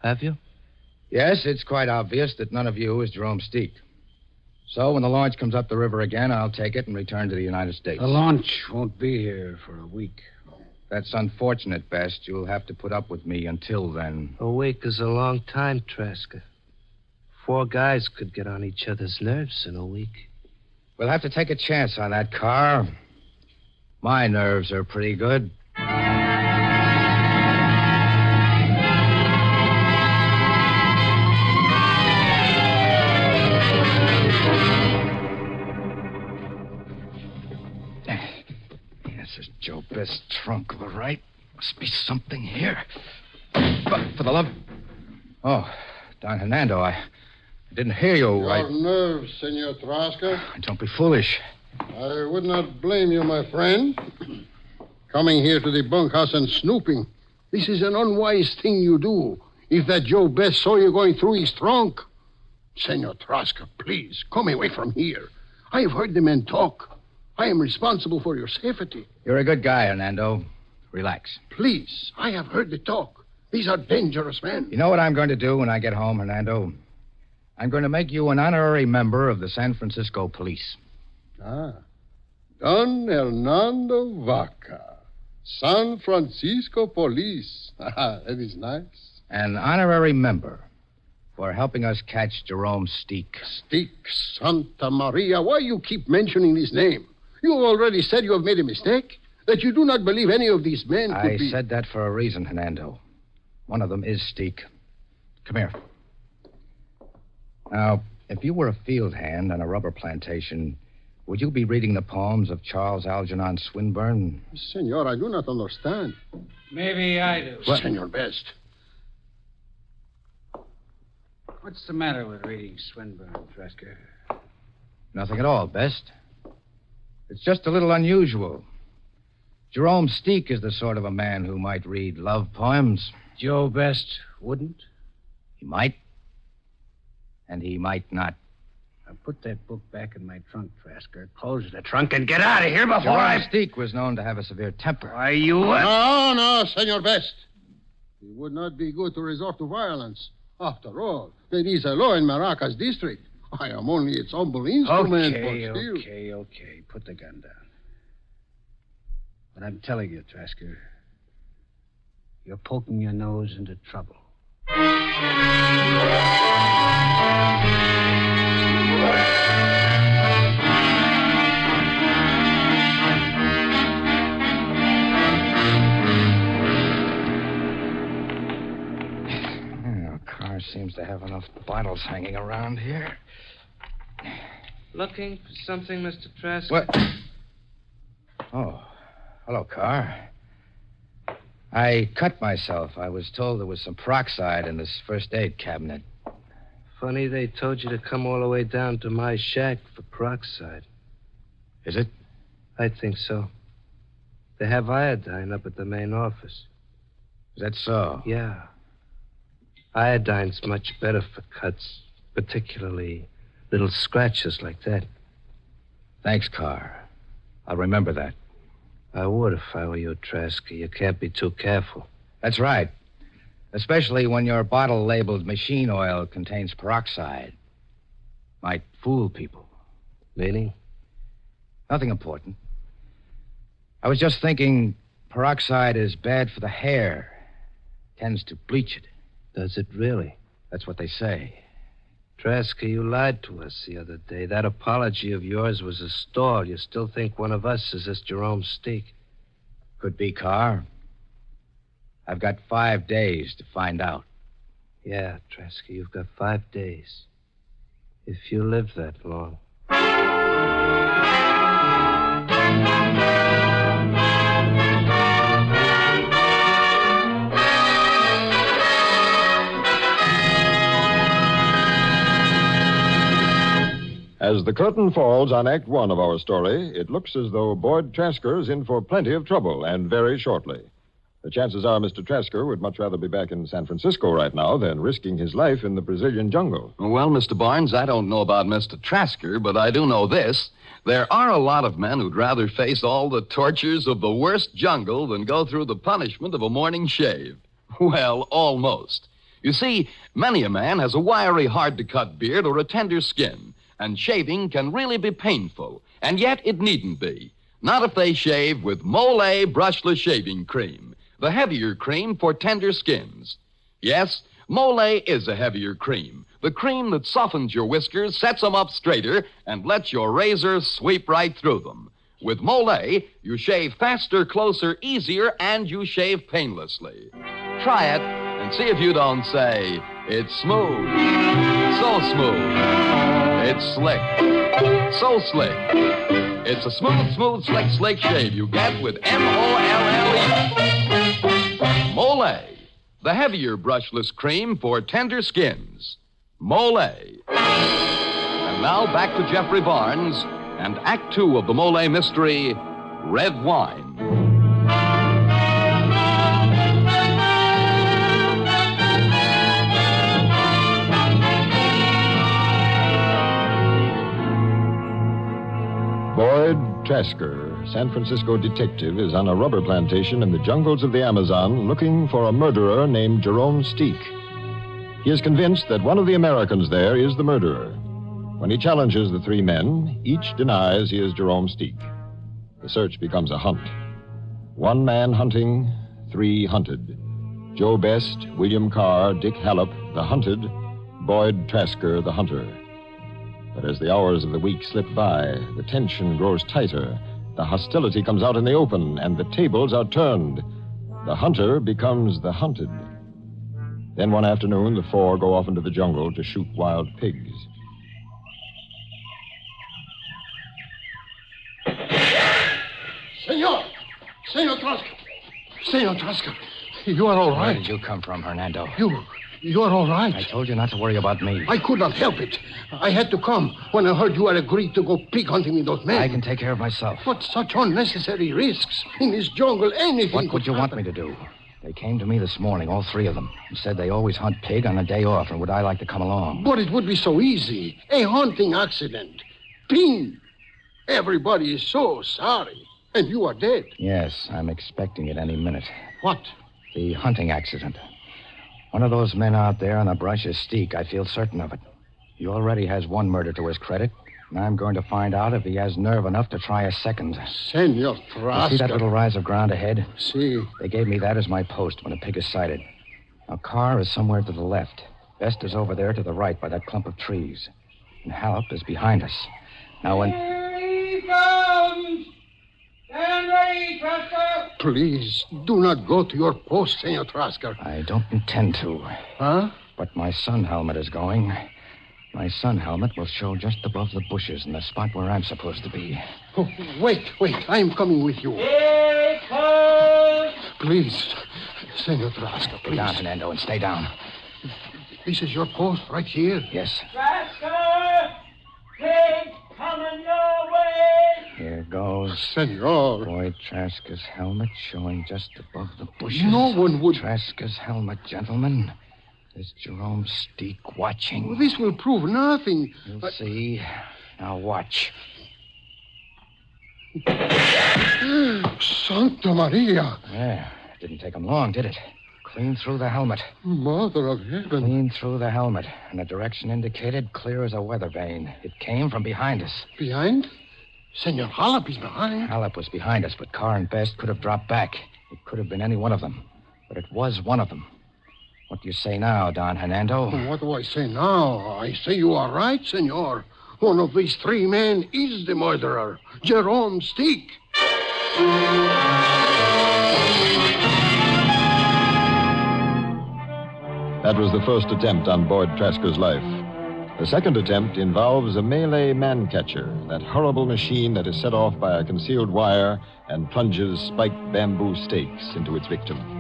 have you?
Yes, it's quite obvious that none of you is Jerome Steek. So when the launch comes up the river again, I'll take it and return to the United States.
The launch won't be here for a week.
That's unfortunate, Best. You'll have to put up with me until then.
A week is a long time, Trasker. 4 guys could get on each other's nerves in a week.
We'll have to take a chance on that, Carr. My nerves are pretty good. This is Joe Best's trunk, all right. Must be something here. But for the love... Oh, Don Hernando, I didn't hear you.
Your nerves, Senor Trasker.
Don't be foolish.
I would not blame you, my friend. Coming here to the bunkhouse and snooping. This is an unwise thing you do. If that Joe Best saw you going through his trunk. Senor Trasker, please, come away from here. I have heard the men talk. I am responsible for your safety.
You're a good guy, Hernando. Relax.
Please, I have heard the talk. These are dangerous men.
You know what I'm going to do when I get home, Hernando? I'm going to make you an honorary member of the San Francisco Police.
Ah. Don Hernando Vaca. San Francisco Police. That is nice.
An honorary member for helping us catch Jerome Steek.
Steek, Santa Maria. Why you keep mentioning his name? You already said you have made a mistake. That you do not believe any of these men could be...
I said that for a reason, Hernando. One of them is Steek. Come here. Now, if you were a field hand on a rubber plantation, would you be reading the poems of Charles Algernon Swinburne?
Senor, I do not understand.
Maybe I do.
What? Senor Best.
What's the matter with reading Swinburne, Trasker?
Nothing at all, Best. It's just a little unusual. Jerome Steek is the sort of a man who might read love poems.
Joe Best wouldn't?
He might. And he might not.
Now put that book back in my trunk, Trasker. Close the trunk and get out of here before
Jerome Steek was known to have a severe temper.
Why, you...
No, Senor Best. It would not be good to resort to violence. After all, there is a law in Maracas district. I am only its humble instrument.
Okay. Put the gun down. But I'm telling you, Trasker, you're poking your nose into trouble.
Carr seems to have enough bottles hanging around here.
Looking for something, Mr. Trasker?
What? Oh, hello, Carr. I cut myself. I was told there was some peroxide in this first aid cabinet.
Funny they told you to come all the way down to my shack for peroxide.
Is it?
I think so. They have iodine up at the main office.
Is that so?
Yeah. Iodine's much better for cuts, particularly little scratches like that.
Thanks, Carr. I'll remember that.
I would if I were you, Trasker. You can't be too careful.
That's right. Especially when your bottle labeled machine oil contains peroxide. Might fool people.
Meaning?
Nothing important. I was just thinking peroxide is bad for the hair. Tends to bleach it.
Does it really?
That's what they say.
Trasker, you lied to us the other day. That apology of yours was a stall. You still think one of us is this Jerome Steek?
Could be, Carr. I've got 5 days to find out.
Yeah, Trasker, you've got 5 days. If you live that long.
As the curtain falls on Act One of our story, it looks as though Boyd Trasker is in for plenty of trouble, and very shortly. The chances are Mr. Trasker would much rather be back in San Francisco right now than risking his life in the Brazilian jungle.
Well, Mr. Barnes, I don't know about Mr. Trasker, but I do know this. There are a lot of men who'd rather face all the tortures of the worst jungle than go through the punishment of a morning shave. Well, almost. You see, many a man has a wiry, hard-to-cut beard or a tender skin, and shaving can really be painful, and yet it needn't be. Not if they shave with Mole Brushless Shaving Cream, the heavier cream for tender skins. Yes, Mole is a heavier cream, the cream that softens your whiskers, sets them up straighter, and lets your razor sweep right through them. With Mole, you shave faster, closer, easier, and you shave painlessly. Try it and see if you don't say, it's smooth, so smooth, it's slick, so slick. It's a smooth, slick shave you get with M-O-L-L-E. Mole, the heavier brushless cream for tender skins. Mole. And now back to Jeffrey Barnes and Act Two of the Mole mystery, Red Wine.
Boyd Trasker, San Francisco detective, is on a rubber plantation in the jungles of the Amazon looking for a murderer named Jerome Steek. He is convinced that one of the Americans there is the murderer. When he challenges the three men, each denies he is Jerome Steek. The search becomes a hunt. One man hunting, three hunted. Joe Best, William Carr, Dick Hallop, the hunted, Boyd Trasker, the hunter. But as the hours of the week slip by, the tension grows tighter. The hostility comes out in the open, and the tables are turned. The hunter becomes the hunted. Then one afternoon, the four go off into the jungle to shoot wild pigs.
Senor Trasker, you are all right.
Where did you come from, Hernando?
You are all right.
I told you not to worry about me.
I could not help it. I had to come when I heard you had agreed to go pig hunting with those men.
I can take care of myself.
But such unnecessary risks. In this jungle, anything
What would you want me to do? They came to me this morning, all three of them, and said they always hunt pig on a day off, and would I like to come along?
But it would be so easy. A hunting accident. Ping. Everybody is so sorry. And you are dead.
Yes, I'm expecting it any minute.
What?
The hunting accident. One of those men out there on the brush is Steek. I feel certain of it. He already has one murder to his credit, and I'm going to find out if he has nerve enough to try a second.
Senor Trasker.
You see that little rise of ground ahead?
See.
They gave me that as my post when a pig is sighted. Now, Carr is somewhere to the left. Best is over there to the right by that clump of trees. And Hallop is behind us. Now, when...
Here he comes! Stand ready, Trasker!
Please, do not go to your post, Senor Trasker.
I don't intend to.
Huh?
But my sun helmet is going. My sun helmet will show just above the bushes in the spot where I'm supposed to be.
Oh, wait. I am coming with you.
Here it comes!
Please, Senor Trasker, please.
Get down, Hernando, and stay down.
This is your post right here?
Yes.
Trasker! Pig coming your way!
Here goes.
Senor.
Boyd Trasker's helmet showing just above the bushes.
No one would...
Trasker's helmet, gentlemen. There's Jerome Steek watching.
Well, this will prove nothing.
You'll see. Now watch.
Santa Maria.
Yeah, it didn't take him long, did it? Clean through the helmet.
Mother of heaven.
Clean through the helmet. And the direction indicated, clear as a weather vane. It came from behind us.
Behind? Senor Hallop is behind.
Hallop was behind us, but Carr and Best could have dropped back. It could have been any one of them. But it was one of them. What do you say now, Don Hernando?
What do I say now? I say you are right, senor. One of these three men is the murderer, Jerome Steek.
That was the first attempt on Boyd Trasker's life. The second attempt involves a Malay man-catcher, that horrible machine that is set off by a concealed wire and plunges spiked bamboo stakes into its victim.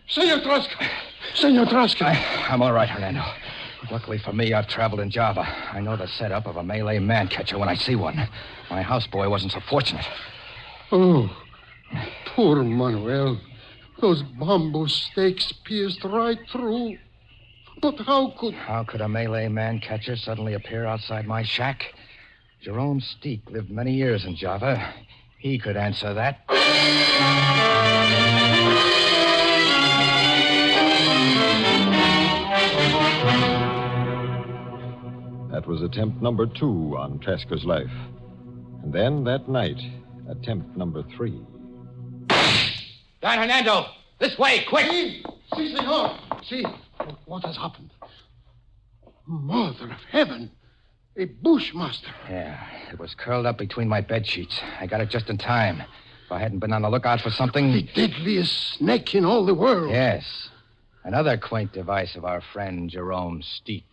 Senor Trasker. Senor Trasker.
I'm all right, Hernando. Luckily for me, I've traveled in Java. I know the setup of a Malay man-catcher when I see one. My houseboy wasn't so fortunate.
Oh, poor Manuel. Those bamboo stakes pierced right through. But how could
a Malay man-catcher suddenly appear outside my shack? Jerome Steek lived many years in Java. He could answer that.
That was attempt number 2 on Traska's life. And then that night, attempt number 3.
Don Hernando! This way, quick!
See, senor. See, what has happened? Mother of heaven. A bushmaster.
Yeah, it was curled up between my bed sheets. I got it just in time. If I hadn't been on the lookout for something...
The deadliest snake in all the world.
Yes. Another quaint device of our friend Jerome Steek.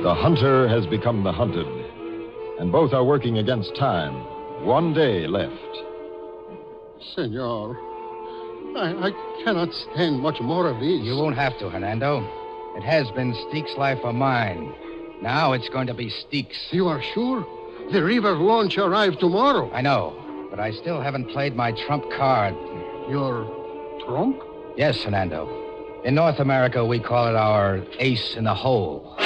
The hunter has become the hunted, and both are working against time. 1 day left.
Senor, I cannot stand much more of this.
You won't have to, Hernando. It has been Steek's life or mine. Now it's going to be Steek's.
You are sure? The river launch arrives tomorrow.
I know, but I still haven't played my trump card.
Your trump?
Yes, Hernando. In North America, we call it our ace in the hole.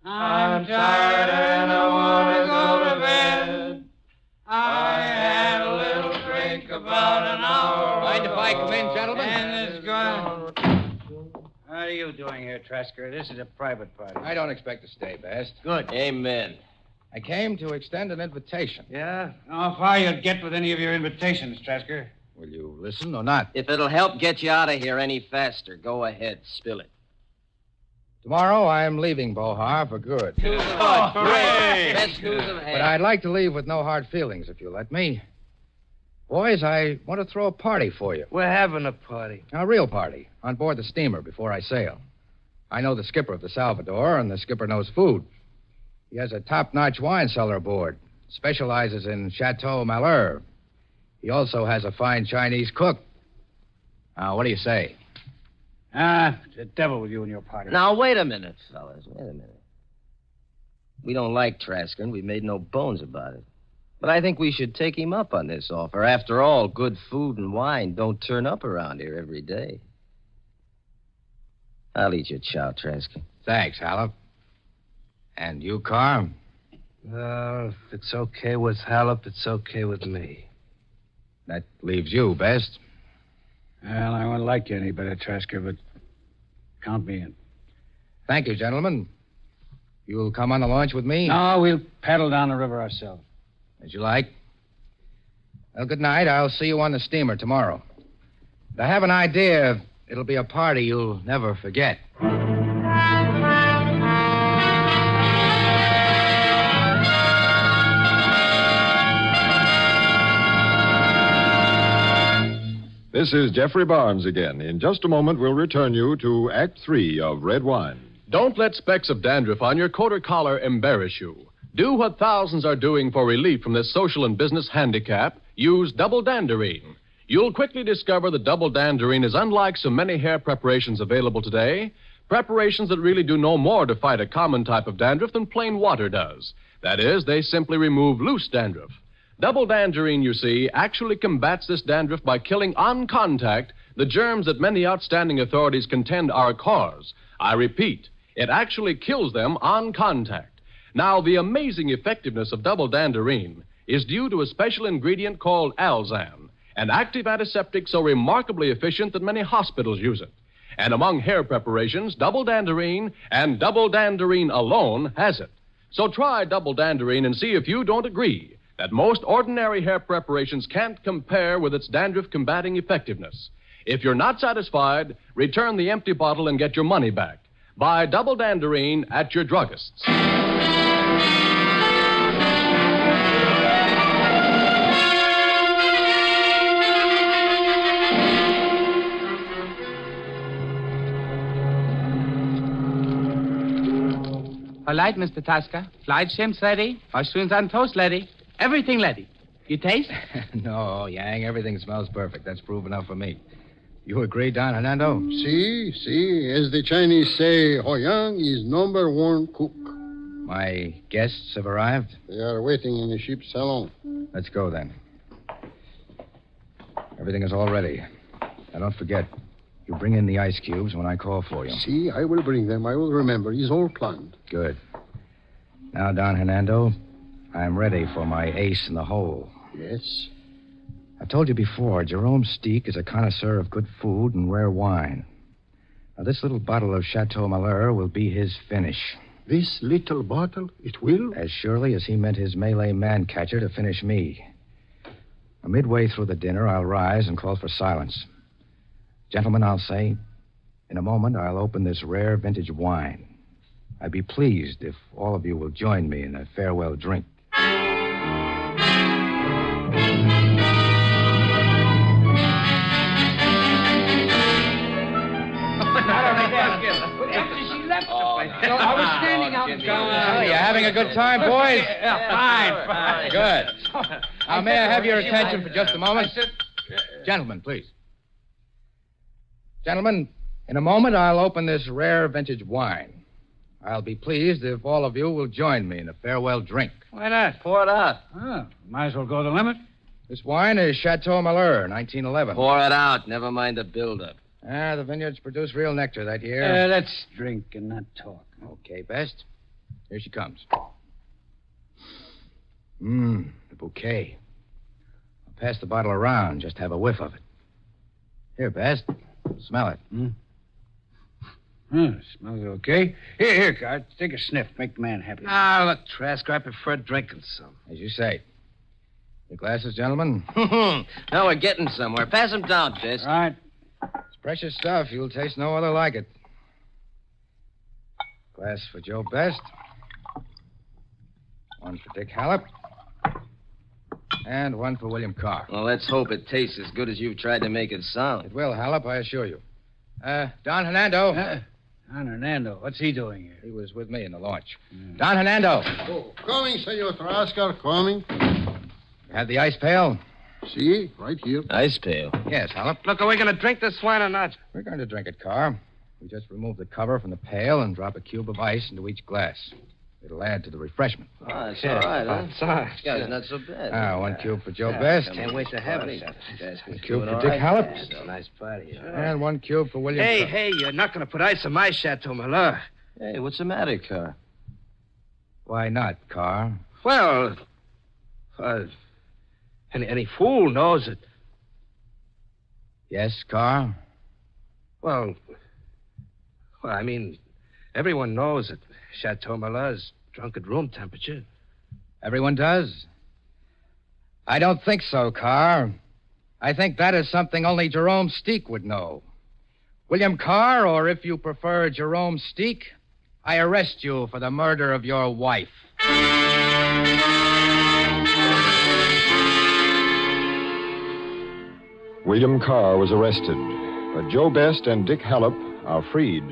I'm tired and I want to go to bed. I had a little drink about an hour.
Mind if I come in, gentlemen?
And it's gone. What are you doing here, Trasker? This is a private party.
I don't expect to stay, Best.
Good. Amen.
I came to extend an invitation.
Yeah? How far you'll get with any of your invitations, Trasker?
Will you listen or not?
If it'll help get you out of here any faster, go ahead. Spill it.
Tomorrow, I'm leaving Bohar for good.
Oh, hooray! Best news of
But I'd like to leave with no hard feelings, if you let me. Boys, I want to throw a party for you.
We're having a party.
A real party, on board the steamer before I sail. I know the skipper of the Salvador, and the skipper knows food. He has a top-notch wine cellar aboard, specializes in Chateau Malheur. He also has a fine Chinese cook. Now, what do you say?
The devil with you and your party.
Now, wait a minute, fellas. Wait a minute. We don't like Trasker, and we've made no bones about it. But I think we should take him up on this offer. After all, good food and wine don't turn up around here every day. I'll eat your chow, Trasker.
Thanks, Halep. And you, Carm?
Well, if it's okay with Halep, it's okay with me.
That leaves you, Best.
Well, I won't like you any better, Trasker, but count me in.
Thank you, gentlemen. You'll come on the launch with me?
No, we'll paddle down the river ourselves.
As you like. Well, good night. I'll see you on the steamer tomorrow. But I have an idea. It'll be a party you'll never forget.
This is Jeffrey Barnes again. In just a moment, we'll return you to Act 3 of Red Wine.
Don't let specks of dandruff on your coat or collar embarrass you. Do what thousands are doing for relief from this social and business handicap. Use Double Danderine. You'll quickly discover that Double Danderine is unlike so many hair preparations available today. Preparations that really do no more to fight a common type of dandruff than plain water does. That is, they simply remove loose dandruff. Double Danderine, you see, actually combats this dandruff by killing on contact the germs that many outstanding authorities contend are a cause. I repeat, it actually kills them on contact. Now, the amazing effectiveness of Double Danderine is due to a special ingredient called Alzan, an active antiseptic so remarkably efficient that many hospitals use it. And among hair preparations, Double Danderine and Double Danderine alone has it. So try Double Danderine and see if you don't agree that most ordinary hair preparations can't compare with its dandruff-combating effectiveness. If you're not satisfied, return the empty bottle and get your money back. Buy Double Danderine at your druggist's.
Polite, Mr. Tasker. Fried shrimps ready. Mushrooms on toast ready. Everything ready. You taste?
No, Yang, everything smells perfect. That's proof enough for me. You agree, Don Hernando?
See, as the Chinese say, Ho Yang is number one cook.
My guests have arrived?
They are waiting in the ship's salon.
Let's go, then. Everything is all ready. Now, don't forget, you bring in the ice cubes when I call for you.
See, I will bring them. I will remember. It's all planned.
Good. Now, Don Hernando, I'm ready for my ace in the hole.
Yes?
I've told you before, Jerome Steak is a connoisseur of good food and rare wine. Now, this little bottle of Chateau Malheur will be his finish.
This little bottle, it will?
As surely as he meant his Malay man-catcher to finish me. Now, midway through the dinner, I'll rise and call for silence. Gentlemen, I'll say, in a moment, I'll open this rare vintage wine. I'd be pleased if all of you will join me in a farewell drink.
I was standing out in the
Oh, you're having a good time, boys?
Fine.
Good. Now, may I have your attention for just a moment? Gentlemen, please. Gentlemen, in a moment, I'll open this rare vintage wine. I'll be pleased if all of you will join me in a farewell drink.
Why not?
Pour it out.
Oh, might as well go the limit.
This wine is Chateau Malheur, 1911.
Pour it out. Never mind the buildup.
The vineyards produce real nectar that year.
Let's drink and not talk.
Okay, Best. Here she comes. The bouquet. I'll pass the bottle around, just have a whiff of it. Here, Best. Smell it.
Smells okay. Here, Card. Take a sniff. Make the man happy.
Look, Trask, I prefer drinking some.
As you say. Your glasses, gentlemen?
Now we're getting somewhere. Pass them down, Jess.
Right.
It's precious stuff. You'll taste no other like it. Glass for Joe Best. One for Dick Hallop. And one for William Carr.
Well, let's hope it tastes as good as you've tried to make it sound.
It will, Hallop, I assure you. Don Hernando.
Don Hernando, what's he doing here?
He was with me in the launch. Don Hernando.
Oh, coming, Senor Trasker, coming.
You have the ice pail?
See, right here.
Ice pail?
Yes, Hallop.
Look, are we going to drink this wine or not?
We're going to drink it, Carr. We just remove the cover from the pail and drop a cube of ice into each glass. It'll add to the refreshment.
Oh, it's all right, huh?
It's all right.
This guy's not so bad.
One cube for Joe Best.
Can't wait to have it.
One cube for Dick Hallop.
Nice party.
And one cube for William Carr.
Hey, you're not going to put ice on my Chateau Malheur.
Hey, what's the matter, Carr?
Why not, Carr?
Well, any fool knows it.
Yes, Carr?
Well, I mean, everyone knows that Chateau Malheur's drunk at room temperature.
Everyone does? I don't think so, Carr. I think that is something only Jerome Steak would know. William Carr, or if you prefer Jerome Steak, I arrest you for the murder of your wife.
William Carr was arrested, but Joe Best and Dick Hallop are freed.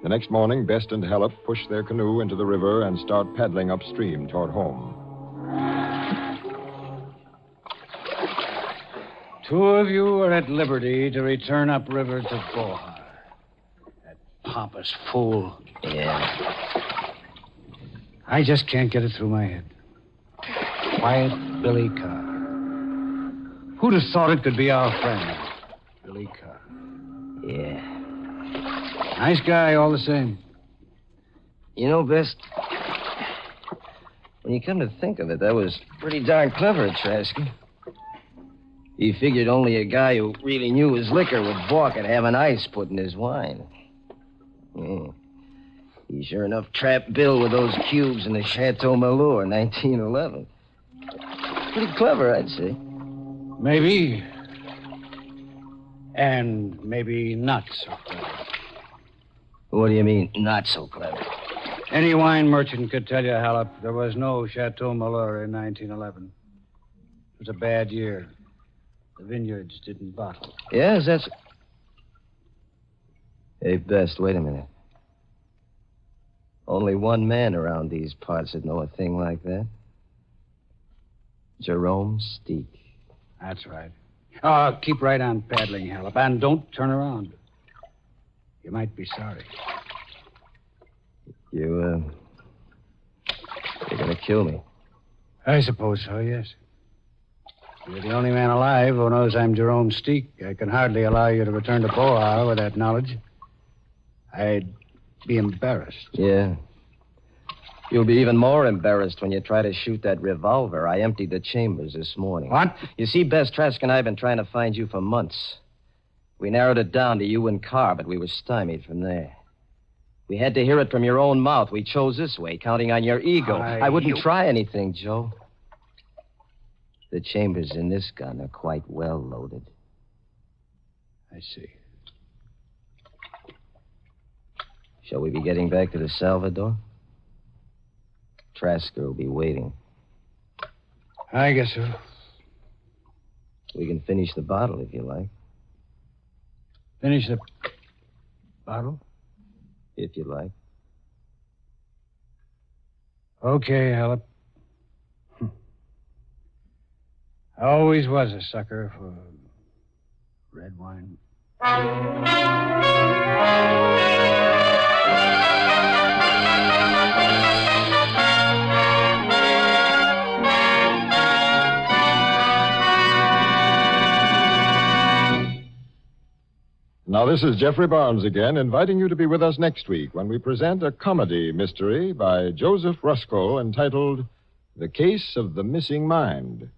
The next morning, Best and Hallop push their canoe into the river and start paddling upstream toward home.
Two of you are at liberty to return upriver to Bohar. That pompous fool.
Yeah.
I just can't get it through my head. Quiet Billy Carr. Who'd have thought it could be our friend, Billy Carr?
Yeah.
Nice guy all the same.
You know, Best, when you come to think of it, that was pretty darn clever, Trasky. He figured only a guy who really knew his liquor would balk at having ice put in his wine. He sure enough trapped Bill with those cubes in the Chateau Malheur, 1911. Pretty clever, I'd say.
Maybe. And maybe not so clever.
What do you mean, not so clever?
Any wine merchant could tell you, Hallop, there was no Chateau Malheur in 1911. It was a bad year. The vineyards didn't bottle.
Yes, that's... Hey, Best, wait a minute. Only one man around these parts would know a thing like that. Jerome Steak.
That's right. Oh, keep right on paddling, Hallop, and don't turn around. You might be sorry.
You're gonna kill me.
I suppose so, yes. You're the only man alive who knows I'm Jerome Steak. I can hardly allow you to return to Boar with that knowledge. I'd be embarrassed.
Yeah. You'll be even more embarrassed when you try to shoot that revolver. I emptied the chambers this morning.
What?
You see, Bess, Trask and I have been trying to find you for months. We narrowed it down to you and Carr, but we were stymied from there. We had to hear it from your own mouth. We chose this way, counting on your ego. I wouldn't try anything, Joe. The chambers in this gun are quite well loaded.
I see.
Shall we be getting back to the Salvador? Trasker will be waiting.
I guess so.
We can finish the bottle if you like.
Finish the bottle?
If you like.
Okay, Hallop. I always was a sucker for red wine.
Now, this is Jeffrey Barnes again, inviting you to be with us next week when we present a comedy mystery by Joseph Ruskell entitled The Case of the Missing Mind.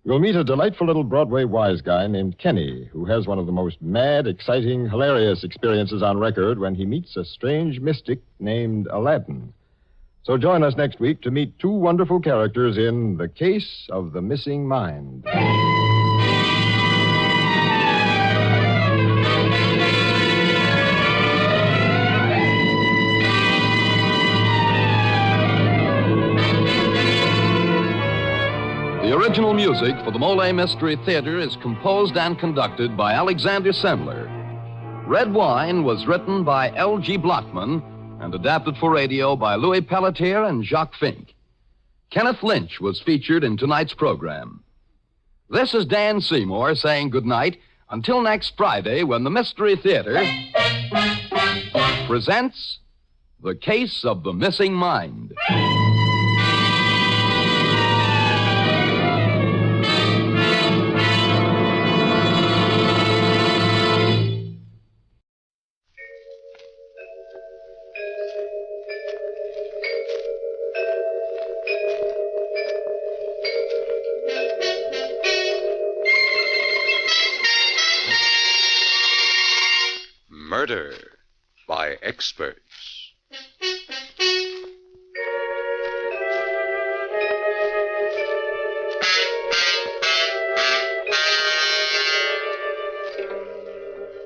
You'll meet a delightful little Broadway wise guy named Kenny, who has one of the most mad, exciting, hilarious experiences on record when he meets a strange mystic named Aladdin. So join us next week to meet two wonderful characters in The Case of the Missing Mind.
The original music for the Mole Mystery Theater is composed and conducted by Alexander Sendler. Red Wine was written by L.G. Blockman and adapted for radio by Louis Pelletier and Jacques Fink. Kenneth Lynch was featured in tonight's program. This is Dan Seymour saying goodnight until next Friday when the Mystery Theater presents The Case of the Missing Mind.
Murder by Experts.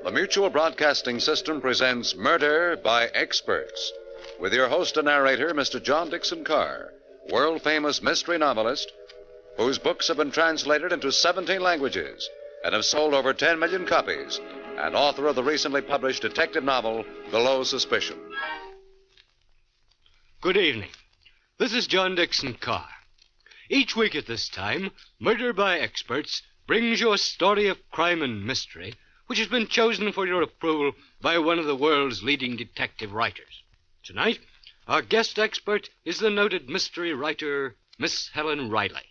The Mutual Broadcasting System presents Murder by Experts, with your host and narrator, Mr. John Dixon Carr, world-famous mystery novelist, whose books have been translated into 17 languages and have sold over 10 million copies, and author of the recently published detective novel, Below Suspicion.
Good evening. This is John Dixon Carr. Each week at this time, Murder by Experts brings you a story of crime and mystery which has been chosen for your approval by one of the world's leading detective writers. Tonight, our guest expert is the noted mystery writer, Miss Helen Riley.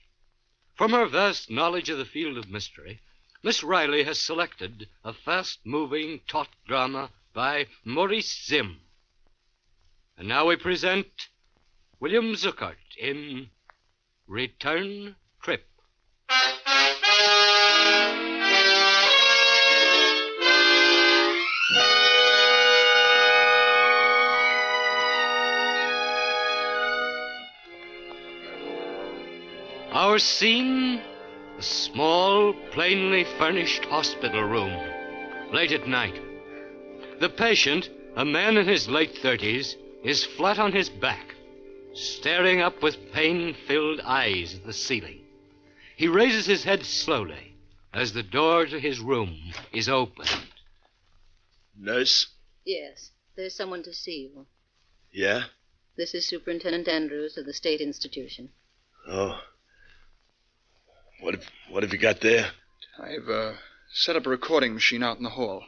From her vast knowledge of the field of mystery, Miss Riley has selected a fast-moving taut drama by Maurice Zim. And now we present William Zuckert in Return Trip. Our scene, a small, plainly furnished hospital room, late at night. The patient, a man in his late 30s, is flat on his back, staring up with pain-filled eyes at the ceiling. He raises his head slowly as the door to his room is opened.
Nurse?
Yes, there's someone to see you.
Yeah?
This is Superintendent Andrews of the State Institution.
Oh. What have you got there?
I've set up a recording machine out in the hall.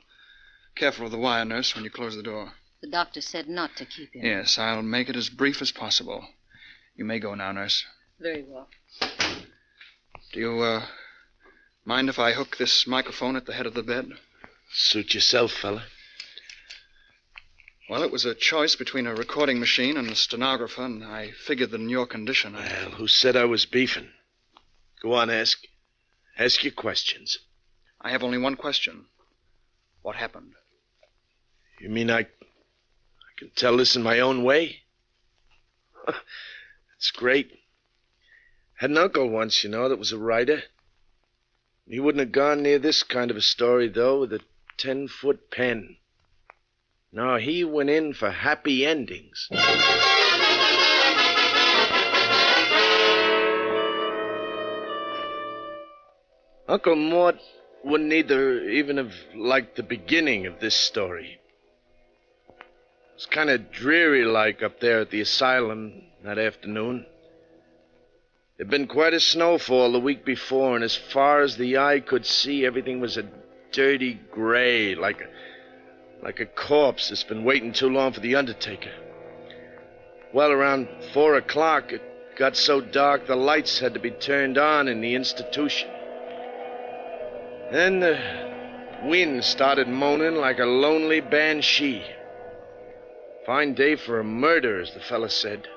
Careful of the wire, nurse, when you close the door.
The doctor said not to keep him.
Yes, I'll make it as brief as possible. You may go now, nurse.
Very well.
Do you, mind if I hook this microphone at the head of the bed?
Suit yourself, fella.
Well, it was a choice between a recording machine and a stenographer, and I figured that in your condition,
Well, who said I was beefing? Go on, ask. Ask your questions.
I have only one question. What happened?
You mean I can tell this in my own way? That's great. Had an uncle once, that was a writer. He wouldn't have gone near this kind of a story, though, with a 10-foot pen. No, he went in for happy endings. Uncle Mort wouldn't even have liked the beginning of this story. It was kind of dreary-like up there at the asylum that afternoon. There'd been quite a snowfall the week before, and as far as the eye could see, everything was a dirty gray, like a corpse that's been waiting too long for the undertaker. Well, around 4 o'clock, it got so dark the lights had to be turned on in the institution. Then the wind started moaning like a lonely banshee. Fine day for a murder, as the fella said.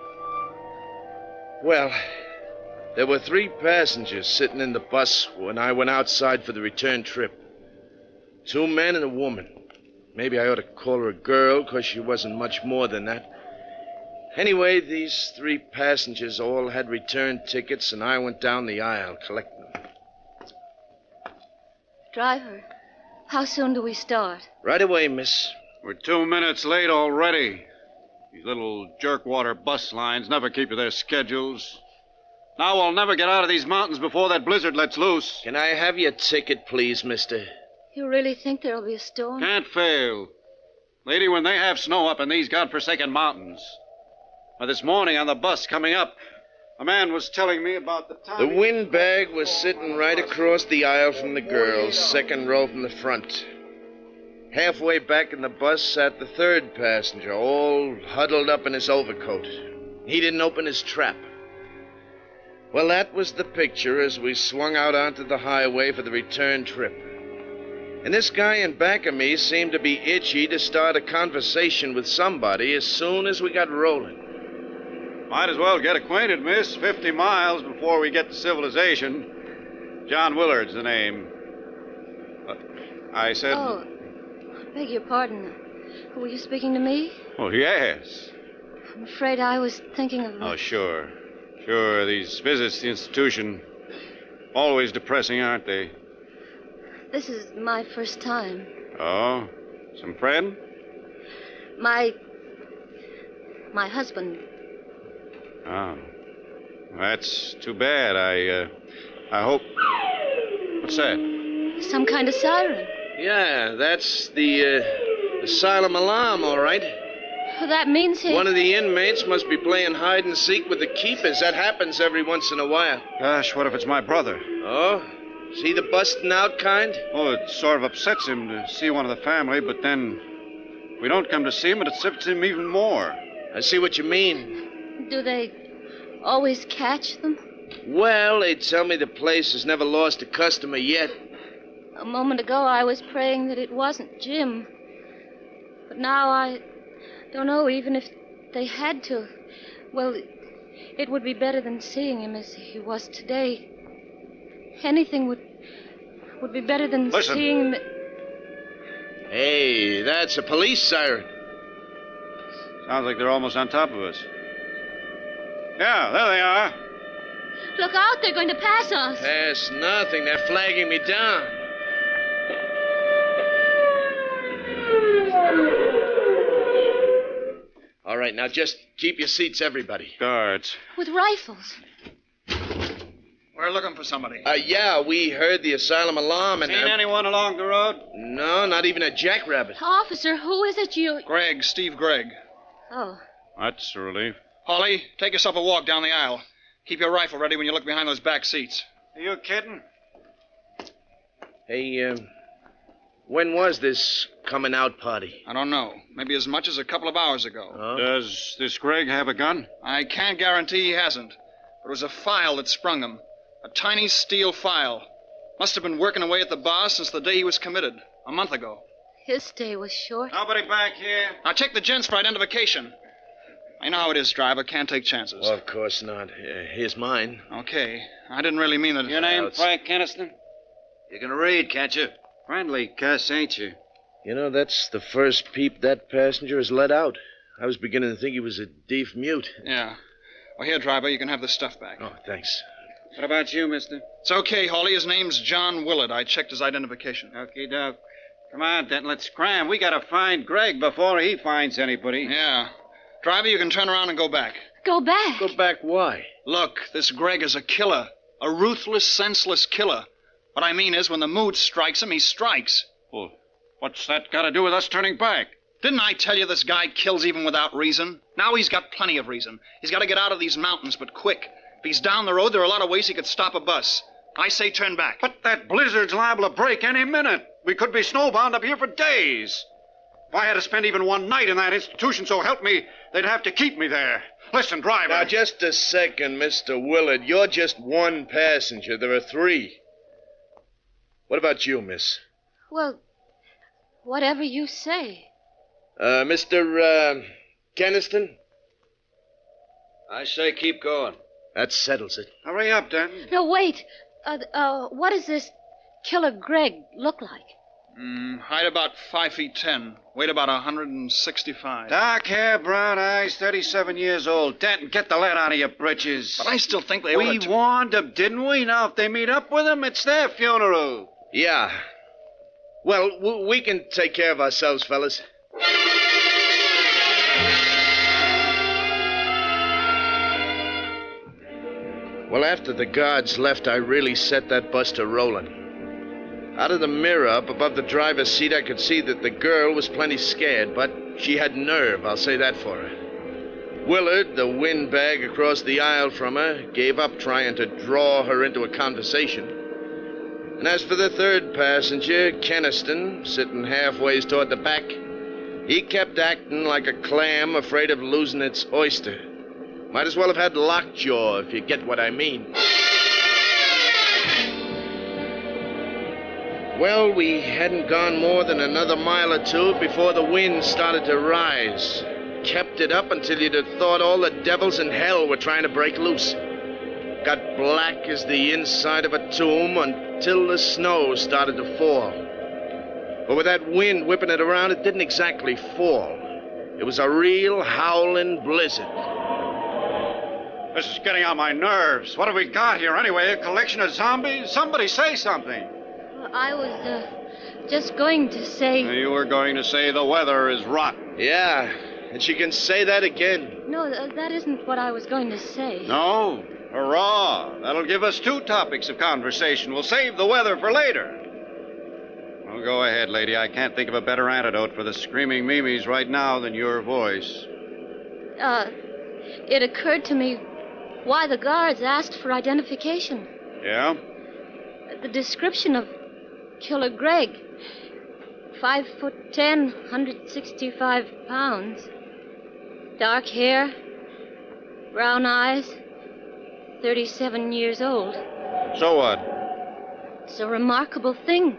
Well, there were 3 passengers sitting in the bus when I went outside for the return trip. 2 men and a woman. Maybe I ought to call her a girl, because she wasn't much more than that. Anyway, these 3 passengers all had return tickets, and I went down the aisle collecting them.
Driver, how soon do we start?
Right away, miss.
We're 2 minutes late already. These little jerkwater bus lines never keep to their schedules. Now we'll never get out of these mountains before that blizzard lets loose.
Can I have your ticket, please, mister?
You really think there'll be a storm?
Can't fail. Lady, when they have snow up in these godforsaken mountains. Why, this morning on the bus coming up, a man was telling me about the time...
The windbag was sitting right across the aisle from the girls, 2nd row from the front. Halfway back in the bus sat the 3rd passenger, all huddled up in his overcoat. He didn't open his trap. Well, that was the picture as we swung out onto the highway for the return trip. And this guy in back of me seemed to be itchy to start a conversation with somebody as soon as we got rolling.
Might as well get acquainted, miss. 50 miles before we get to civilization. John Willard's the name. I said...
Oh, beg your pardon. Were you speaking to me?
Oh, yes.
I'm afraid I was thinking of...
Oh, sure. Sure, these visits to the institution, always depressing, aren't they?
This is my first time.
Oh? Some friend?
My husband.
Oh. That's too bad. I hope... What's that?
Some kind of siren.
Yeah, that's the asylum alarm, all right.
Well, that means he...
One of the inmates must be playing hide and seek with the keepers. That happens every once in a while.
Gosh, what if it's my brother?
Oh? Is he the busting out kind?
Oh, it sort of upsets him to see one of the family, but then we don't come to see him, it upsets him even more.
I see what you mean.
Do they always catch them?
Well, they tell me the place has never lost a customer yet.
A moment ago, I was praying that it wasn't Jim. But now I don't know, even if they had to. Well, it would be better than seeing him as he was today. Anything would be better than
Listen.
seeing him...
Hey, that's a police siren.
Sounds like they're almost on top of us. Yeah, there they are.
Look out, they're going to pass us.
Pass nothing. They're flagging me down. All right, now just keep your seats, everybody.
Guards.
With rifles.
We're looking for somebody.
Yeah, we heard the asylum alarm and...
Seen anyone along the road?
No, not even a jackrabbit.
Officer, who is it you...
Gregg, Steve Gregg.
Oh,
That's a relief.
Holly, take yourself a walk down the aisle. Keep your rifle ready when you look behind those back seats.
Are you kidding?
Hey, when was this coming out party?
I don't know. Maybe as much as a couple of hours ago.
Huh?
Does this Greg have a gun?
I can't guarantee he hasn't. But it was a file that sprung him. A tiny steel file. Must have been working away at the bar since the day he was committed. A month ago.
His stay was short.
Nobody back here.
Now check the gents for identification. I know how it is, driver. Can't take chances.
Well, of course not. Here's mine.
Okay. I didn't really mean that.
Your name, Frank Keniston?
You can read, can't you?
Friendly cuss, ain't you?
You know, that's the first peep that passenger has let out. I was beginning to think he was a deaf mute.
Yeah. Well, here, driver, you can have the stuff back.
Oh, thanks.
What about you, mister?
It's okay, Hawley. His name's John Willard. I checked his identification.
Okie doke. Come on, Denton, let's scram. We gotta find Greg before he finds anybody.
Yeah. Driver, you can turn around and go back.
Go back?
Go back why?
Look, this Greg is a killer. A ruthless, senseless killer. What I mean is, when the mood strikes him, he strikes.
Well, what's that got to do with us turning back?
Didn't I tell you this guy kills even without reason? Now he's got plenty of reason. He's got to get out of these mountains, but quick. If he's down the road, there are a lot of ways he could stop a bus. I say turn back.
But that blizzard's liable to break any minute. We could be snowbound up here for days. If I had to spend even one night in that institution, so help me, they'd have to keep me there. Listen, driver.
Now, just a second, Mr. Willard. You're just one passenger. There are three. What about you, miss?
Well, whatever you say.
Mr. Keniston?
I say keep going.
That settles it.
Hurry up, Denton.
No, wait. What does this killer Greg look like?
Height about 5'10", weight about 165.
Dark hair, brown eyes, 37 years old. Denton, get the lead out of your britches.
But I still think they
We warned them, didn't we? Now, if they meet up with him, it's their funeral.
Yeah. Well, we can take care of ourselves, fellas. Well, after the guards left, I really set that bus to rolling. Out of the mirror up above the driver's seat, I could see that the girl was plenty scared, but she had nerve, I'll say that for her. Willard, the windbag across the aisle from her, gave up trying to draw her into a conversation. And as for the third passenger, Keniston, sitting halfway toward the back, he kept acting like a clam afraid of losing its oyster. Might as well have had lockjaw, if you get what I mean. Well, we hadn't gone more than another mile or two before the wind started to rise. Kept it up until you'd have thought all the devils in hell were trying to break loose. Got black as the inside of a tomb until the snow started to fall. But with that wind whipping it around, it didn't exactly fall. It was a real howling blizzard.
This is getting on my nerves. What have we got here anyway? A collection of zombies? Somebody say something.
I was just going to say...
You were going to say the weather is rotten.
Yeah, and she can say that again.
No, that isn't what I was going to say.
No? Hurrah! That'll give us two topics of conversation. We'll save the weather for later. Well, go ahead, lady. I can't think of a better antidote for the screaming memes right now than your voice.
It occurred to me why the guards asked for identification.
Yeah?
The description of Killer Greg. 5'10", 165 pounds. Dark hair, brown eyes, 37 years old.
So what?
It's a remarkable thing.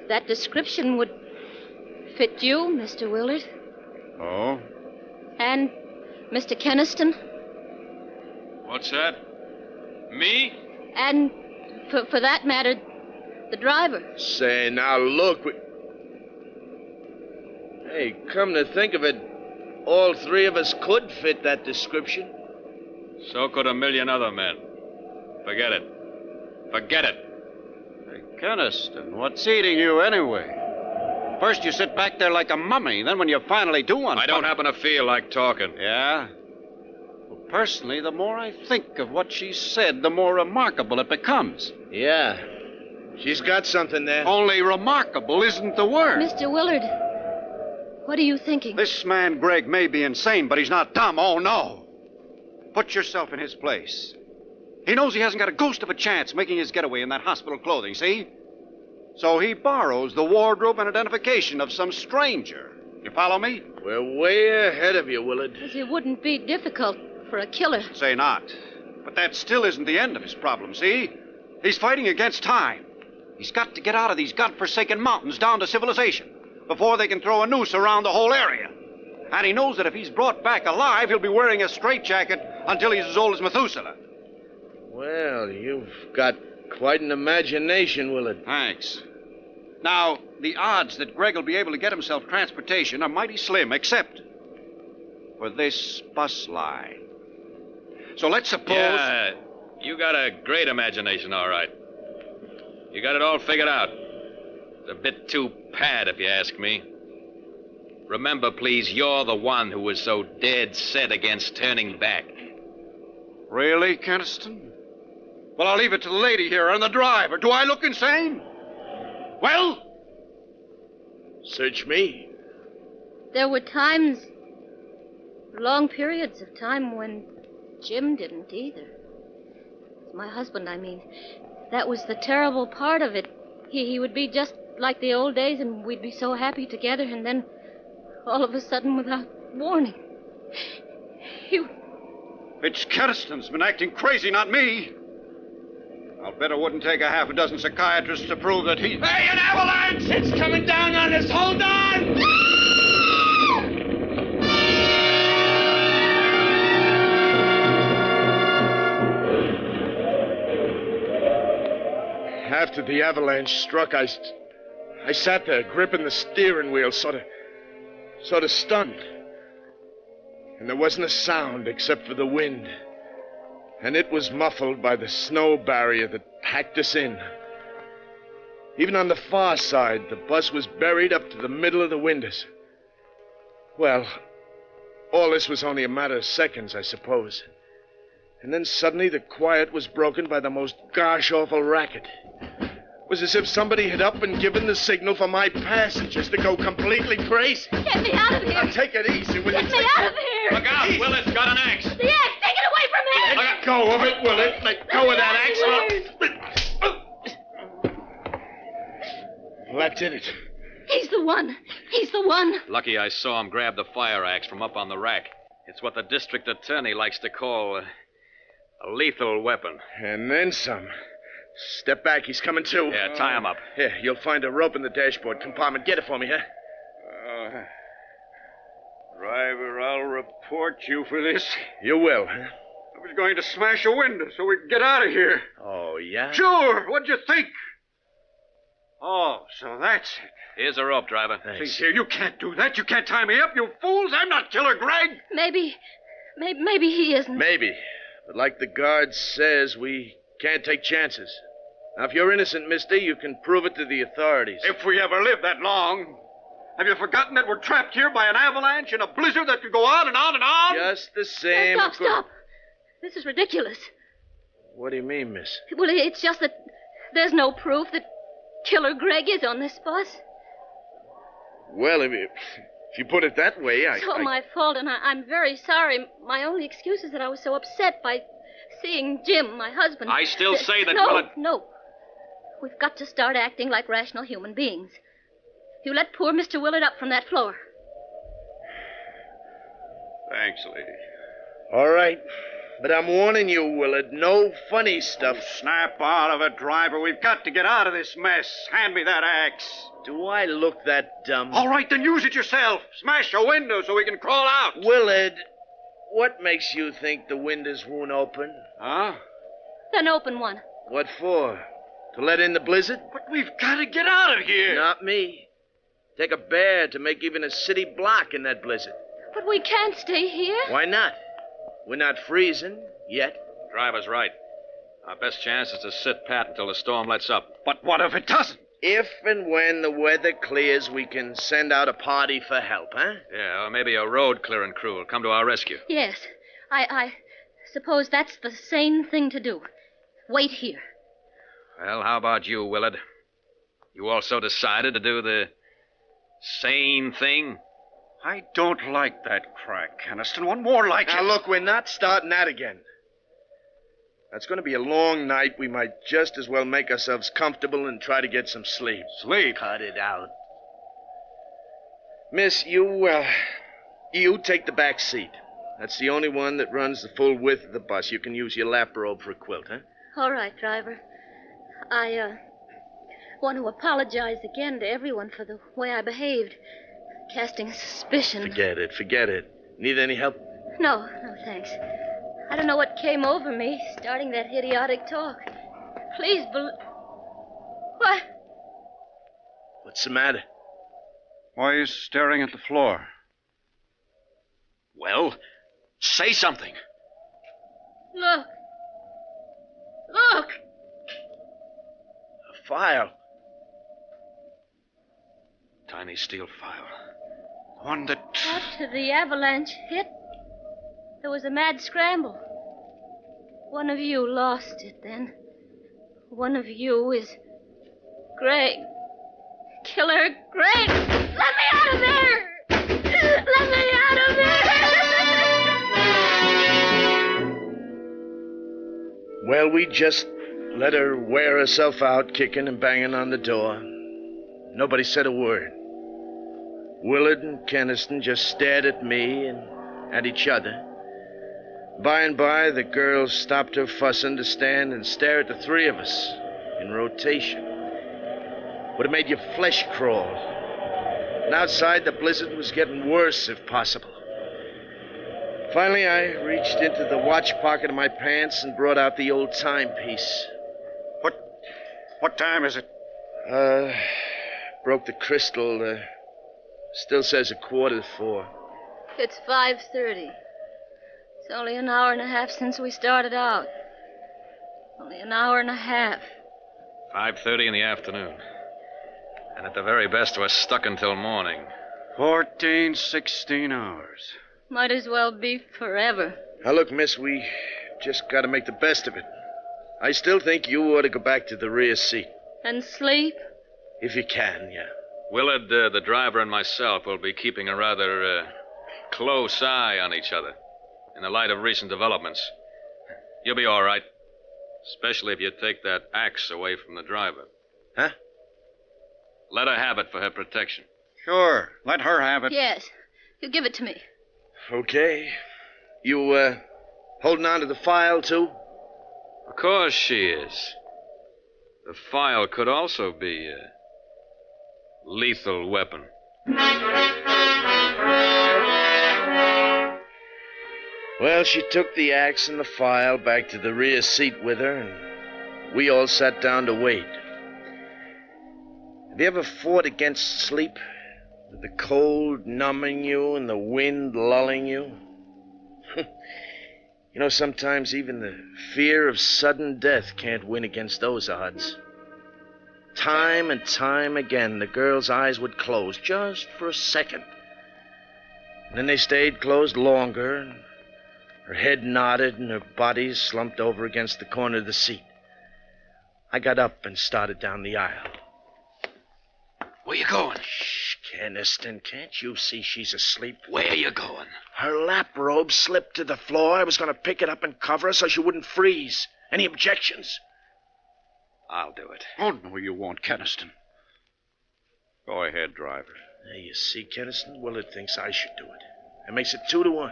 That description would fit you, Mr. Willard.
Oh?
And Mr. Keniston.
What's that? Me?
And, for that matter, the driver.
Say, now look. Hey, come to think of it, all three of us could fit that description.
So could a million other men. Forget it. Forget it.
Hey, Keniston, what's eating you anyway? First you sit back there like a mummy, then when you finally do one...
I don't happen to feel like talking.
Yeah? Well, personally, the more I think of what she said, the more remarkable it becomes.
Yeah. She's got something there.
Only remarkable isn't the word.
Mr. Willard, What are you thinking?
This man, Greg, may be insane, but he's not dumb. Oh, no. Put yourself in his place. He knows he hasn't got a ghost of a chance making his getaway in that hospital clothing, see? So he borrows the wardrobe and identification of some stranger. You follow me?
We're way ahead of you, Willard.
Because it wouldn't be difficult for a killer.
Say not. But that still isn't the end of his problem, see? He's fighting against time. He's got to get out of these godforsaken mountains down to civilization before they can throw a noose around the whole area. And he knows that if he's brought back alive, he'll be wearing a straitjacket until he's as old as Methuselah.
Well, you've got quite an imagination, Willard.
Thanks. Now, the odds that Greg will be able to get himself transportation are mighty slim, except for this bus line. So let's suppose...
Yeah, you got a great imagination, all right. You got it all figured out. It's a bit too pat, if you ask me. Remember, please, you're the one who was so dead set against turning back.
Really, Keniston? Well, I'll leave it to the lady here and the driver. Do I look insane? Well?
Search me.
There were times, long periods of time, when Jim didn't either. My husband, I mean. That was the terrible part of it. He would be just like the old days, and we'd be so happy together, and then all of a sudden, without warning,
It's Keniston's been acting crazy, not me. I'll bet it wouldn't take a half a dozen psychiatrists to prove that he...
Hey, an avalanche! It's coming down on us! Hold on!
After the avalanche struck, I sat there gripping the steering wheel, sort of stunned. And there wasn't a sound except for the wind. And it was muffled by the snow barrier that packed us in. Even on the far side, the bus was buried up to the middle of the windows. Well, all this was only a matter of seconds, I suppose. And then suddenly the quiet was broken by the most gosh-awful racket. It was as if somebody had up and given the signal for my passengers to go completely crazy.
Get me out of here!
Now, take it easy, will you?
Get me out of here!
Look out! Willard's got an axe!
The axe! Take it away from me!
Let go of it, Willard. Let go of that axe. Well, that did it.
He's the one. He's the one.
Lucky I saw him grab the fire axe from up on the rack. It's what the district attorney likes to call a lethal weapon.
And then some. Step back, he's coming too.
Yeah, tie him up.
Here, you'll find a rope in the dashboard compartment. Get it for me, huh?
Driver, I'll report you for this.
You will, huh?
I was going to smash a window so we could get out of here.
Oh, yeah?
Sure. What'd you think? Oh, so that's it.
Here's a rope, driver.
See here, you can't do that. You can't tie me up, you fools. I'm not Killer Greg.
Maybe he isn't.
Maybe. But like the guard says, we can't take chances. Now, if you're innocent, mister, you can prove it to the authorities.
If we ever live that long. Have you forgotten that we're trapped here by an avalanche and a blizzard that could go on and on and on?
Just the same.
Stop. This is ridiculous.
What do you mean, miss?
Well, it's just that there's no proof that Killer Greg is on this bus.
Well, if you put it that way,
It's all my fault, and I'm very sorry. My only excuse is that I was so upset by seeing Jim, my husband.
I still say that...
No. We've got to start acting like rational human beings. You let poor Mr. Willard up from that floor.
Thanks, lady.
All right. But I'm warning you, Willard, no funny stuff.
Oh, snap out of it, driver. We've got to get out of this mess. Hand me that axe.
Do I look that dumb?
All right, then use it yourself. Smash a window so we can crawl out.
Willard, what makes you think the windows won't open?
Huh?
Then open one.
What for? To let in the blizzard?
But we've got to get out of here.
Not me. Take a bear to make even a city block in that blizzard.
But we can't stay here.
Why not? We're not freezing yet.
Driver's right. Our best chance is to sit pat until the storm lets up.
But what if it doesn't?
If and when the weather clears, we can send out a party for help, huh?
Yeah, or maybe a road clearing crew will come to our rescue.
Yes. I suppose that's the sane thing to do. Wait here.
Well, how about you, Willard? You also decided to do the sane thing?
I don't like that crack, Keniston. One more like it.
Now, look, we're not starting that again. That's going to be a long night. We might just as well make ourselves comfortable and try to get some sleep.
Sleep?
Cut it out. Miss, you take the back seat. That's the only one that runs the full width of the bus. You can use your lap robe for a quilt, huh?
All right, driver. I want to apologize again to everyone for the way I behaved, casting suspicion.
Forget it. Need any help?
No, thanks. I don't know what came over me, starting that idiotic talk. Please What?
What's the matter?
Why are you staring at the floor?
Well, say something.
Look.
A file.
Tiny steel file.
One that...
After the avalanche hit, there was a mad scramble. One of you lost it then. One of you is Greg. Killer Greg! Let me out of there! Let me out of there!
Well, we just let her wear herself out, kicking and banging on the door. Nobody said a word. Willard and Keniston just stared at me and at each other. By and by, the girl stopped her fussing to stand and stare at the three of us in rotation. Would have made your flesh crawl. And outside, the blizzard was getting worse, if possible. Finally, I reached into the watch pocket of my pants and brought out the old timepiece.
What time is it?
Broke the crystal. Still says 4:15.
It's 5:30. It's only an hour and a half since we started out. Only an hour and a half.
5:30 in the afternoon. And at the very best, we're stuck until morning.
16 hours.
Might as well be forever.
Now, look, miss, we just got to make the best of it. I still think you ought to go back to the rear seat.
And sleep?
If you can, yeah.
Willard, the driver, and myself will be keeping a rather close eye on each other in the light of recent developments. You'll be all right, especially if you take that axe away from the driver.
Huh?
Let her have it for her protection.
Sure, let her have it.
Yes. You give it to me.
Okay. You, holding on to the file, too?
Of course she is. The file could also be a lethal weapon.
Well, she took the axe and the file back to the rear seat with her, and we all sat down to wait. Have you ever fought against sleep? With the cold numbing you and the wind lulling you? You know, sometimes even the fear of sudden death can't win against those odds. Time and time again, the girl's eyes would close just for a second. And then they stayed closed longer, and her head nodded and her body slumped over against the corner of the seat. I got up and started down the aisle.
Where you going?
Shh, Keniston, can't you see she's asleep?
Where you going?
Her lap robe slipped to the floor. I was going to pick it up and cover her so she wouldn't freeze. Any objections?
I'll do it.
Oh, no, you won't, Keniston. Go ahead, driver.
There you see, Keniston, Willard thinks I should do it. That makes it 2-1.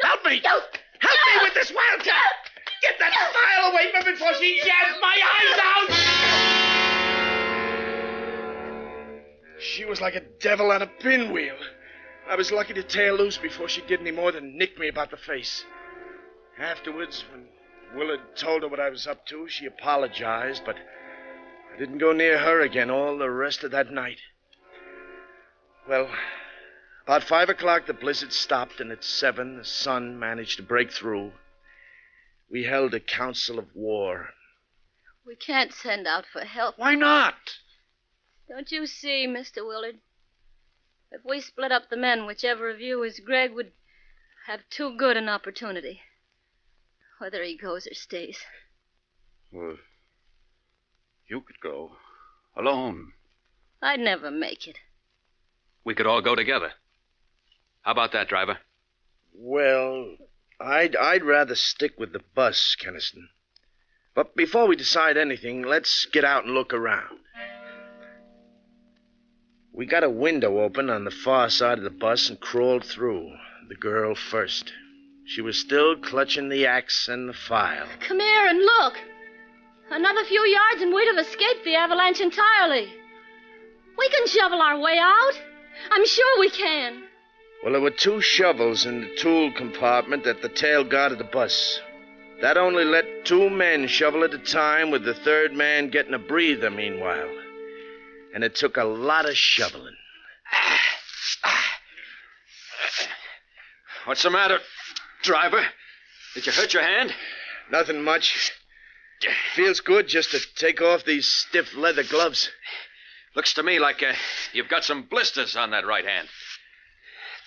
Help me! Help me with this wildcat! Get that file away from me before she jabs my eyes out!
She was like a devil on a pinwheel. I was lucky to tear loose before she did any more than nick me about the face. Afterwards, when Willard told her what I was up to, she apologized, but I didn't go near her again all the rest of that night. Well, about 5 o'clock, the blizzard stopped, and at 7, the sun managed to break through. We held a council of war.
We can't send out for help.
Why not?
Don't you see, Mr. Willard? If we split up the men, whichever of you is Greg would have too good an opportunity. Whether he goes or stays.
Well, You could go. Alone.
I'd never make it.
We could all go together. How about that, driver?
Well, I'd rather stick with the bus, Keniston. But before we decide anything, let's get out and look around. We got a window open on the far side of the bus and crawled through. The girl first. She was still clutching the axe and the file.
Come here and look. Another few yards and we'd have escaped the avalanche entirely. We can shovel our way out. I'm sure we can.
Well, there were 2 shovels in the tool compartment at the tail guard of the bus. That only let 2 men shovel at a time, with the 3rd man getting a breather meanwhile. And it took a lot of shoveling.
What's the matter, driver? Did you hurt your hand?
Nothing much. Feels good just to take off these stiff leather gloves.
Looks to me like you've got some blisters on that right hand.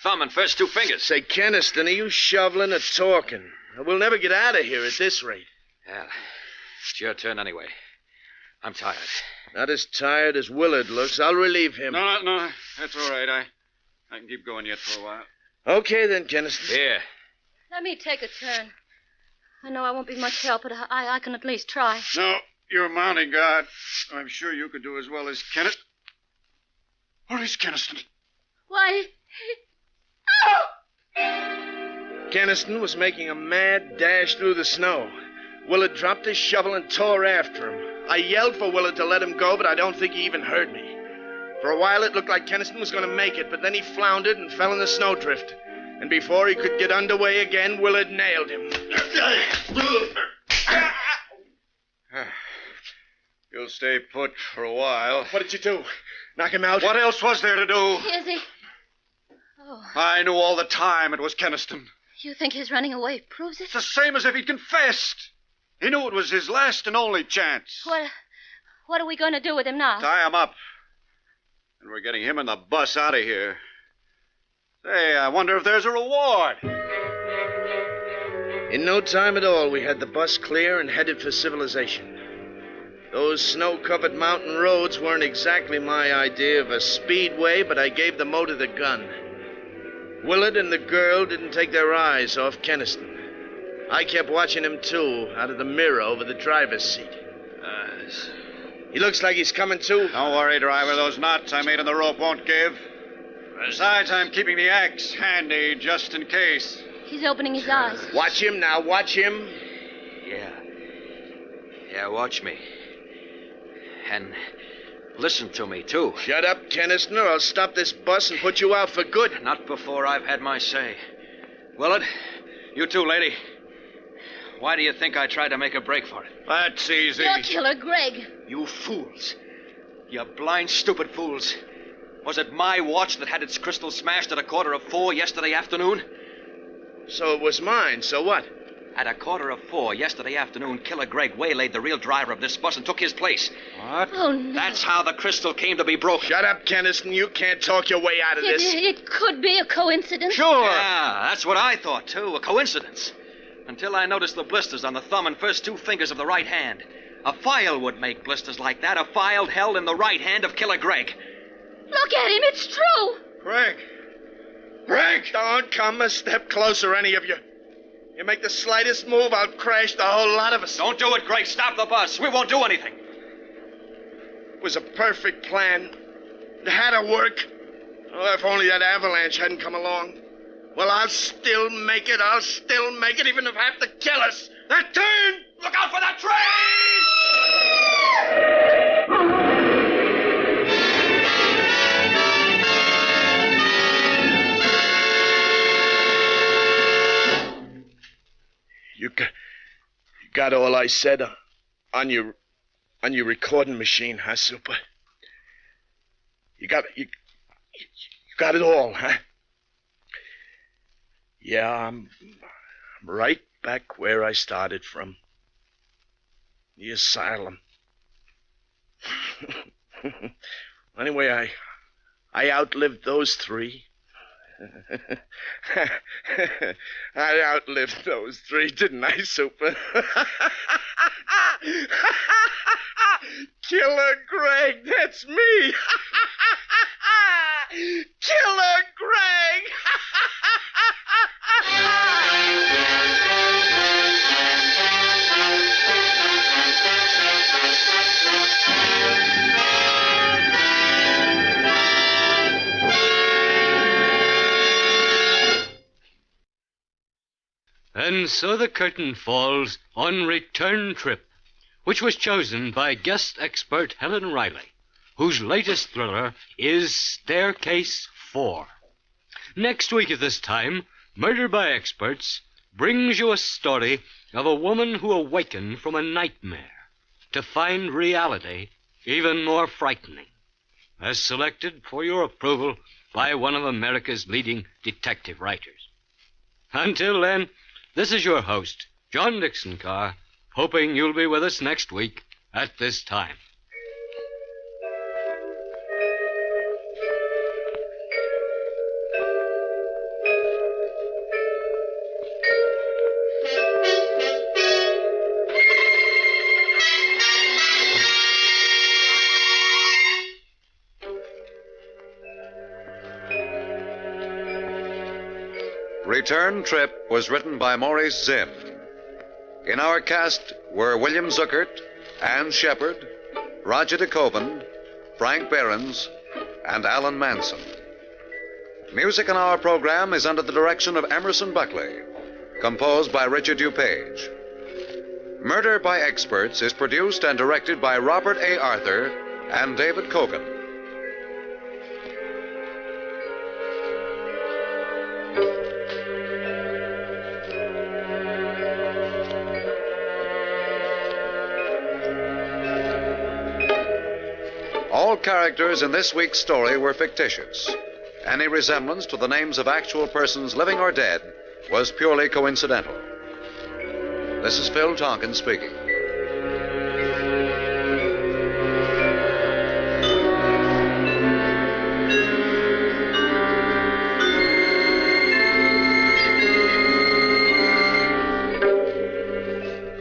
Thumb and first 2 fingers.
Say, Keniston, are you shoveling or talking? We'll never get out of here at this rate.
Well, it's your turn anyway. I'm tired.
Not as tired as Willard looks. I'll relieve him.
No, that's all right. I can keep going yet for a while.
Okay, then, Keniston.
Here.
Let me take a turn. I know I won't be much help, but I can at least try.
No, you're a mounting guard. I'm sure you could do as well as Kenneth. Where is Keniston?
Why...
Keniston was making a mad dash through the snow. Willard dropped his shovel and tore after him. I yelled for Willard to let him go, but I don't think he even heard me. For a while, it looked like Keniston was going to make it, but then he floundered and fell in the snowdrift. And before he could get underway again, Willard nailed him.
You'll stay put for a while.
What did you do? Knock him out?
What else was there to do?
Is he? Oh.
I knew all the time it was Keniston.
You think his running away proves it?
It's the same as if he'd confessed. He knew it was his last and only chance.
What are we going to do with him now?
Tie him up. And we're getting him and the bus out of here. Say, I wonder if there's a reward.
In no time at all, we had the bus clear and headed for civilization. Those snow-covered mountain roads weren't exactly my idea of a speedway, but I gave the motor the gun. Willard and the girl didn't take their eyes off Keniston. I kept watching him, too, out of the mirror over the driver's seat. He looks like he's coming to.
Don't worry, driver. Those knots I made in the rope won't give. Besides, I'm keeping the axe handy just in case.
He's opening his eyes.
Watch him now. Watch him.
Yeah, watch me. And listen to me, too.
Shut up, Keniston, or I'll stop this bus and put you out for good.
Not before I've had my say. Willard, you too, lady. Why do you think I tried to make a break for it?
That's easy.
You're Killer Greg.
You fools. You blind, stupid fools. Was it my watch that had its crystal smashed at 4:15 yesterday afternoon?
So it was mine. So what?
At 4:15 yesterday afternoon, Killer Greg waylaid the real driver of this bus and took his place.
What?
Oh, no.
That's how the crystal came to be broken.
Shut up, Keniston. You can't talk your way out of this.
It could be a coincidence.
Sure. Yeah, that's what I thought, too. A coincidence. Until I noticed the blisters on the thumb and first 2 fingers of the right hand. A file would make blisters like that. A file held in the right hand of Killer Greg.
Look at him. It's true.
Greg! Don't come a step closer, any of you. You make the slightest move, I'll crash the whole lot of us.
Don't do it, Greg. Stop the bus. We won't do anything.
It was a perfect plan. It had to work. Oh, if only that avalanche hadn't come along. Well, I'll still make it. Even if I have to kill us. That turn!
Look out for that train!
You got all I said on your recording machine, huh, Super? You got it all, huh? Yeah, I'm right back where I started from. The asylum. Anyway, I outlived those 3. I outlived those 3, didn't I, Super? Kill
It's me! Killer Greg!
And so the curtain falls on Return Trip, which was chosen by guest expert Helen Riley, whose latest thriller is Staircase 4. Next week at this time, Murder by Experts brings you a story of a woman who awakened from a nightmare to find reality even more frightening, as selected for your approval by one of America's leading detective writers. Until then, this is your host, John Dixon Carr, hoping you'll be with us next week at this time.
Return Trip was written by Maurice Zimm. In our cast were William Zuckert, Ann Shepard, Roger DeKoven, Frank Behrens, and Alan Manson. Music in our program is under the direction of Emerson Buckley, composed by Richard DuPage. Murder by Experts is produced and directed by Robert A. Arthur and David Kogan. All characters in this week's story were fictitious. Any resemblance to the names of actual persons living or dead was purely coincidental. This is Phil Tonkin speaking.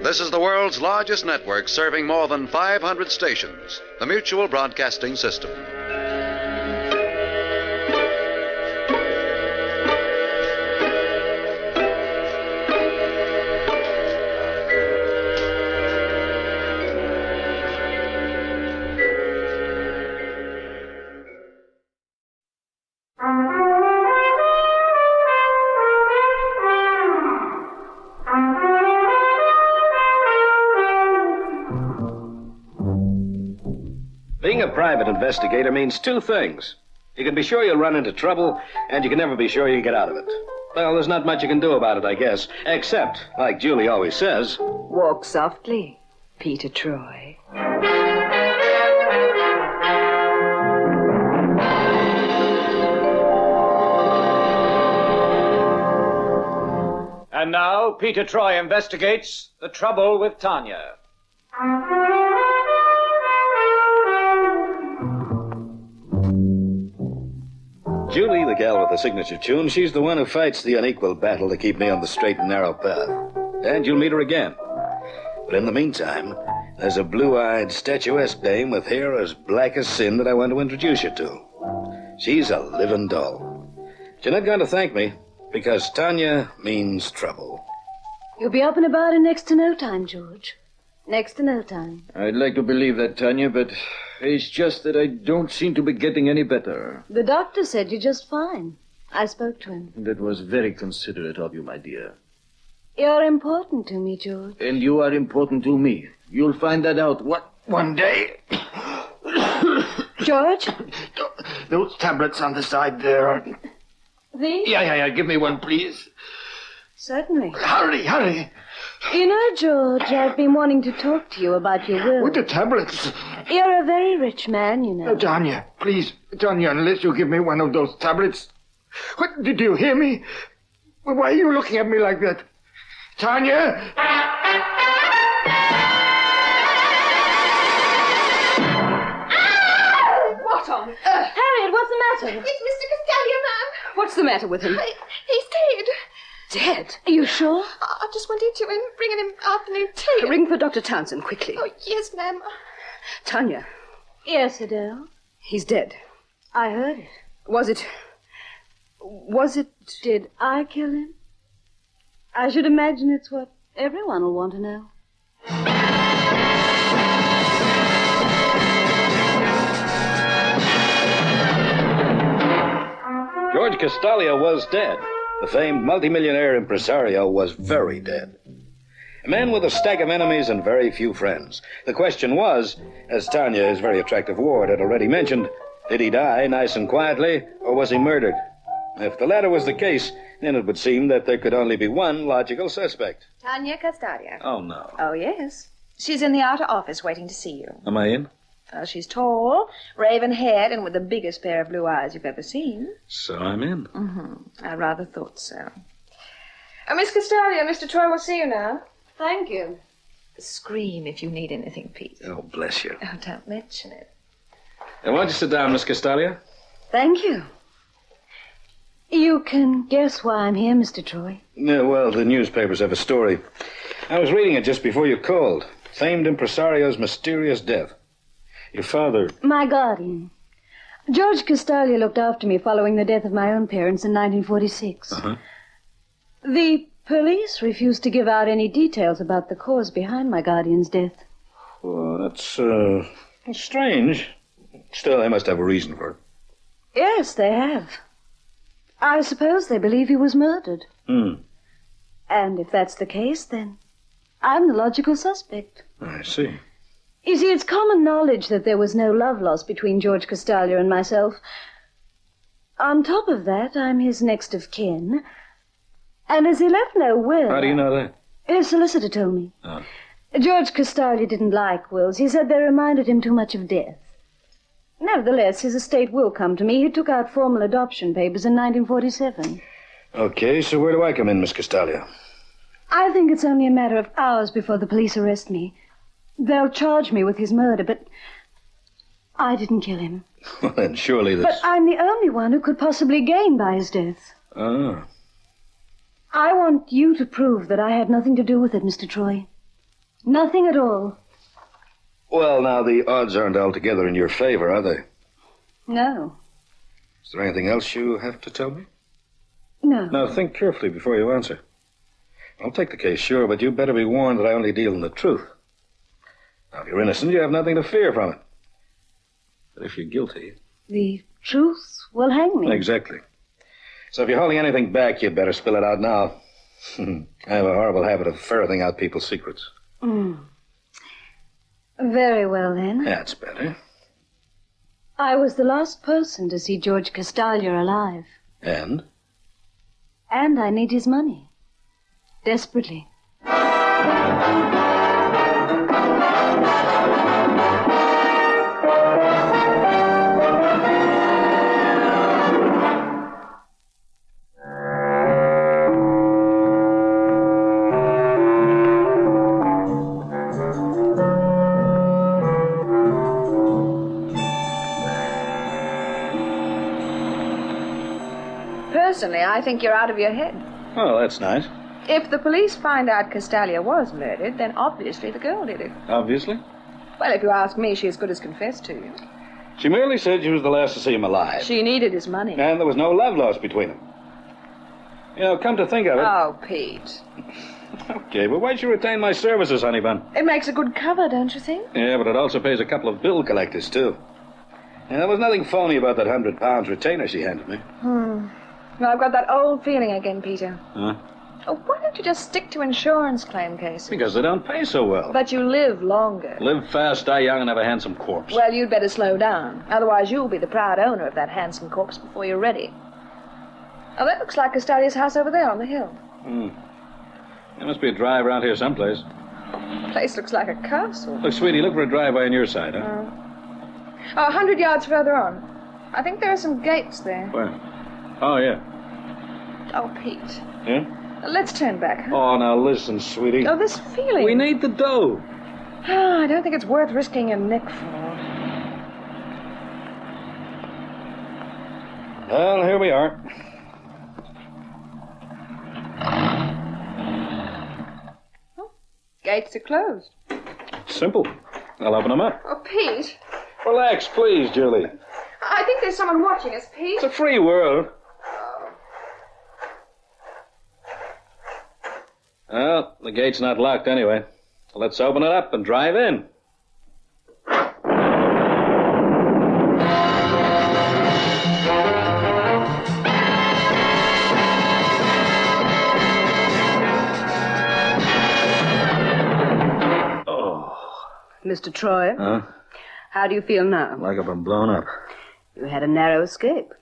This is the world's largest network serving more than 500 stations, the Mutual Broadcasting System.
Being a private investigator means two things. You can be sure you'll run into trouble, and you can never be sure you can get out of it. Well, there's not much you can do about it, I guess, except, like Julie always says,
walk softly, Peter Troy.
And now, Peter Troy investigates the trouble with Tanya.
Julie, the gal with the signature tune, she's the one who fights the unequal battle to keep me on the straight and narrow path. And you'll meet her again. But in the meantime, there's a blue-eyed, statuesque dame with hair as black as sin that I want to introduce you to. She's a living doll. You're not going to thank me, because Tanya means trouble.
You'll be up and about in next to no time, George. Next to no time.
I'd like to believe that, Tanya, but it's just that I don't seem to be getting any better.
The doctor said you're just fine. I spoke to him.
That was very considerate of you, my dear.
You're important to me, George.
And you are important to me. You'll find that out one day.
George?
Those tablets on the side there.
These?
Yeah. Give me one, please.
Certainly.
Hurry.
You know, George, I've been wanting to talk to you about your will.
With the tablets.
You're a very rich man, you know.
Tanya, please. Tanya, unless you give me one of those tablets. What, did you hear me? Why are you looking at me like that? Tanya!
What on earth? Harriet, what's the matter?
It's Mr. Castalia, ma'am.
What's the matter with him?
He's dead.
Dead? Are you sure?
I just went into him, bringing him afternoon tea.
Ring for Dr. Townsend, quickly.
Oh, yes, ma'am.
Tanya, Yes, Adele.
He's dead.
I heard it.
Was it...
Did I kill him? I should imagine it's what everyone will want to know.
George Castalia was dead. The famed multimillionaire impresario was very dead. A man with a stack of enemies and very few friends. The question was, as Tanya, his very attractive ward, had already mentioned, did he die nice and quietly, or was he murdered? If the latter was the case, then it would seem that there could only be one logical suspect.
Tanya Castalia.
Oh, no.
Oh, yes. She's in the outer office waiting to see you.
Am I in?
She's tall, raven-haired, and with the biggest pair of blue eyes you've ever seen.
So I'm in.
Mm-hmm. I rather thought so. Miss Castalia, Mr. Troy will see you now.
Thank you.
Scream if you need anything, Pete.
Oh, bless you.
Oh, don't mention it.
Why don't you sit down, Miss Castalia?
Thank you. You can guess why I'm here, Mr. Troy.
Yeah, well, the newspapers have a story. I was reading it just before you called. Famed impresario's mysterious death. Your father...
My guardian. George Castalia looked after me following the death of my own parents in 1946.
Uh-huh.
The police refused to give out any details about the cause behind my guardian's death.
Well, that's strange. Still, they must have a reason for it.
Yes, they have. I suppose they believe he was murdered. And if that's the case, then I'm the logical suspect.
I see.
You see, it's common knowledge that there was no love lost between George Castalia and myself. On top of that, I'm his next of kin. And as he left no will...
How do you know that?
His solicitor told me.
Oh.
George Castalia didn't like wills. He said they reminded him too much of death. Nevertheless, his estate will come to me. He took out formal adoption papers in 1947.
Okay, so where do I come in, Miss Castalia?
I think it's only a matter of hours before the police arrest me. They'll charge me with his murder, but I didn't kill him.
Well, then surely this...
But I'm the only one who could possibly gain by his death.
Oh.
I want you to prove that I had nothing to do with it, Mr. Troy. Nothing at all.
Well, now, the odds aren't altogether in your favor, are they?
No.
Is there anything else you have to tell me?
No.
Now, think carefully before you answer. I'll take the case, sure, but you better be warned that I only deal in the truth. Now, if you're innocent, you have nothing to fear from it. But if you're guilty...
The truth will hang me.
Exactly. So if you're holding anything back, you'd better spill it out now. I have a horrible habit of ferreting out people's secrets.
Very well, then.
That's better.
I was the last person to see George Castalia alive.
And?
And I need his money. Desperately.
Personally, I think you're out of your head.
Oh, that's nice.
If the police find out Castalia was murdered, then obviously the girl did it.
Obviously?
Well, if you ask me, she as good as confessed to you.
She merely said she was the last to see him alive.
She needed his money.
And there was no love lost between them. You know, come to think of it...
Oh, Pete.
Okay, but why'd you retain my services, honey bun?
It makes a good cover, don't you think?
Yeah, but it also pays a couple of bill collectors, too. And there was nothing phony about that £100 retainer she handed me.
Well, I've got that old feeling again, Peter.
Huh?
Oh, why don't you just stick to insurance claim cases?
Because they don't pay so well.
But you live longer.
Live fast, die young, and have a handsome corpse.
Well, you'd better slow down. Otherwise, you'll be the proud owner of that handsome corpse before you're ready. Oh, that looks like Castalia's house over there on the hill.
There must be a drive around here someplace.
The place looks like a castle.
Look, sweetie, look for a driveway on your side, huh?
100 yards further on. I think there are some gates there.
Where? Oh, yeah.
Oh, Pete.
Yeah?
Let's turn back, huh?
Oh, now listen, sweetie.
Oh, this feeling.
We need the dough.
Oh, I don't think it's worth risking your neck for.
Well, here we are.
Gates are closed.
Simple. I'll open them up.
Oh, Pete.
Relax, please, Julie.
I think there's someone watching us, Pete.
It's a free world. Well, the gate's not locked anyway. Let's open it up and drive in.
Mr. Troy,
Huh?
how do you feel now?
Like I've been blown up.
You had a narrow escape.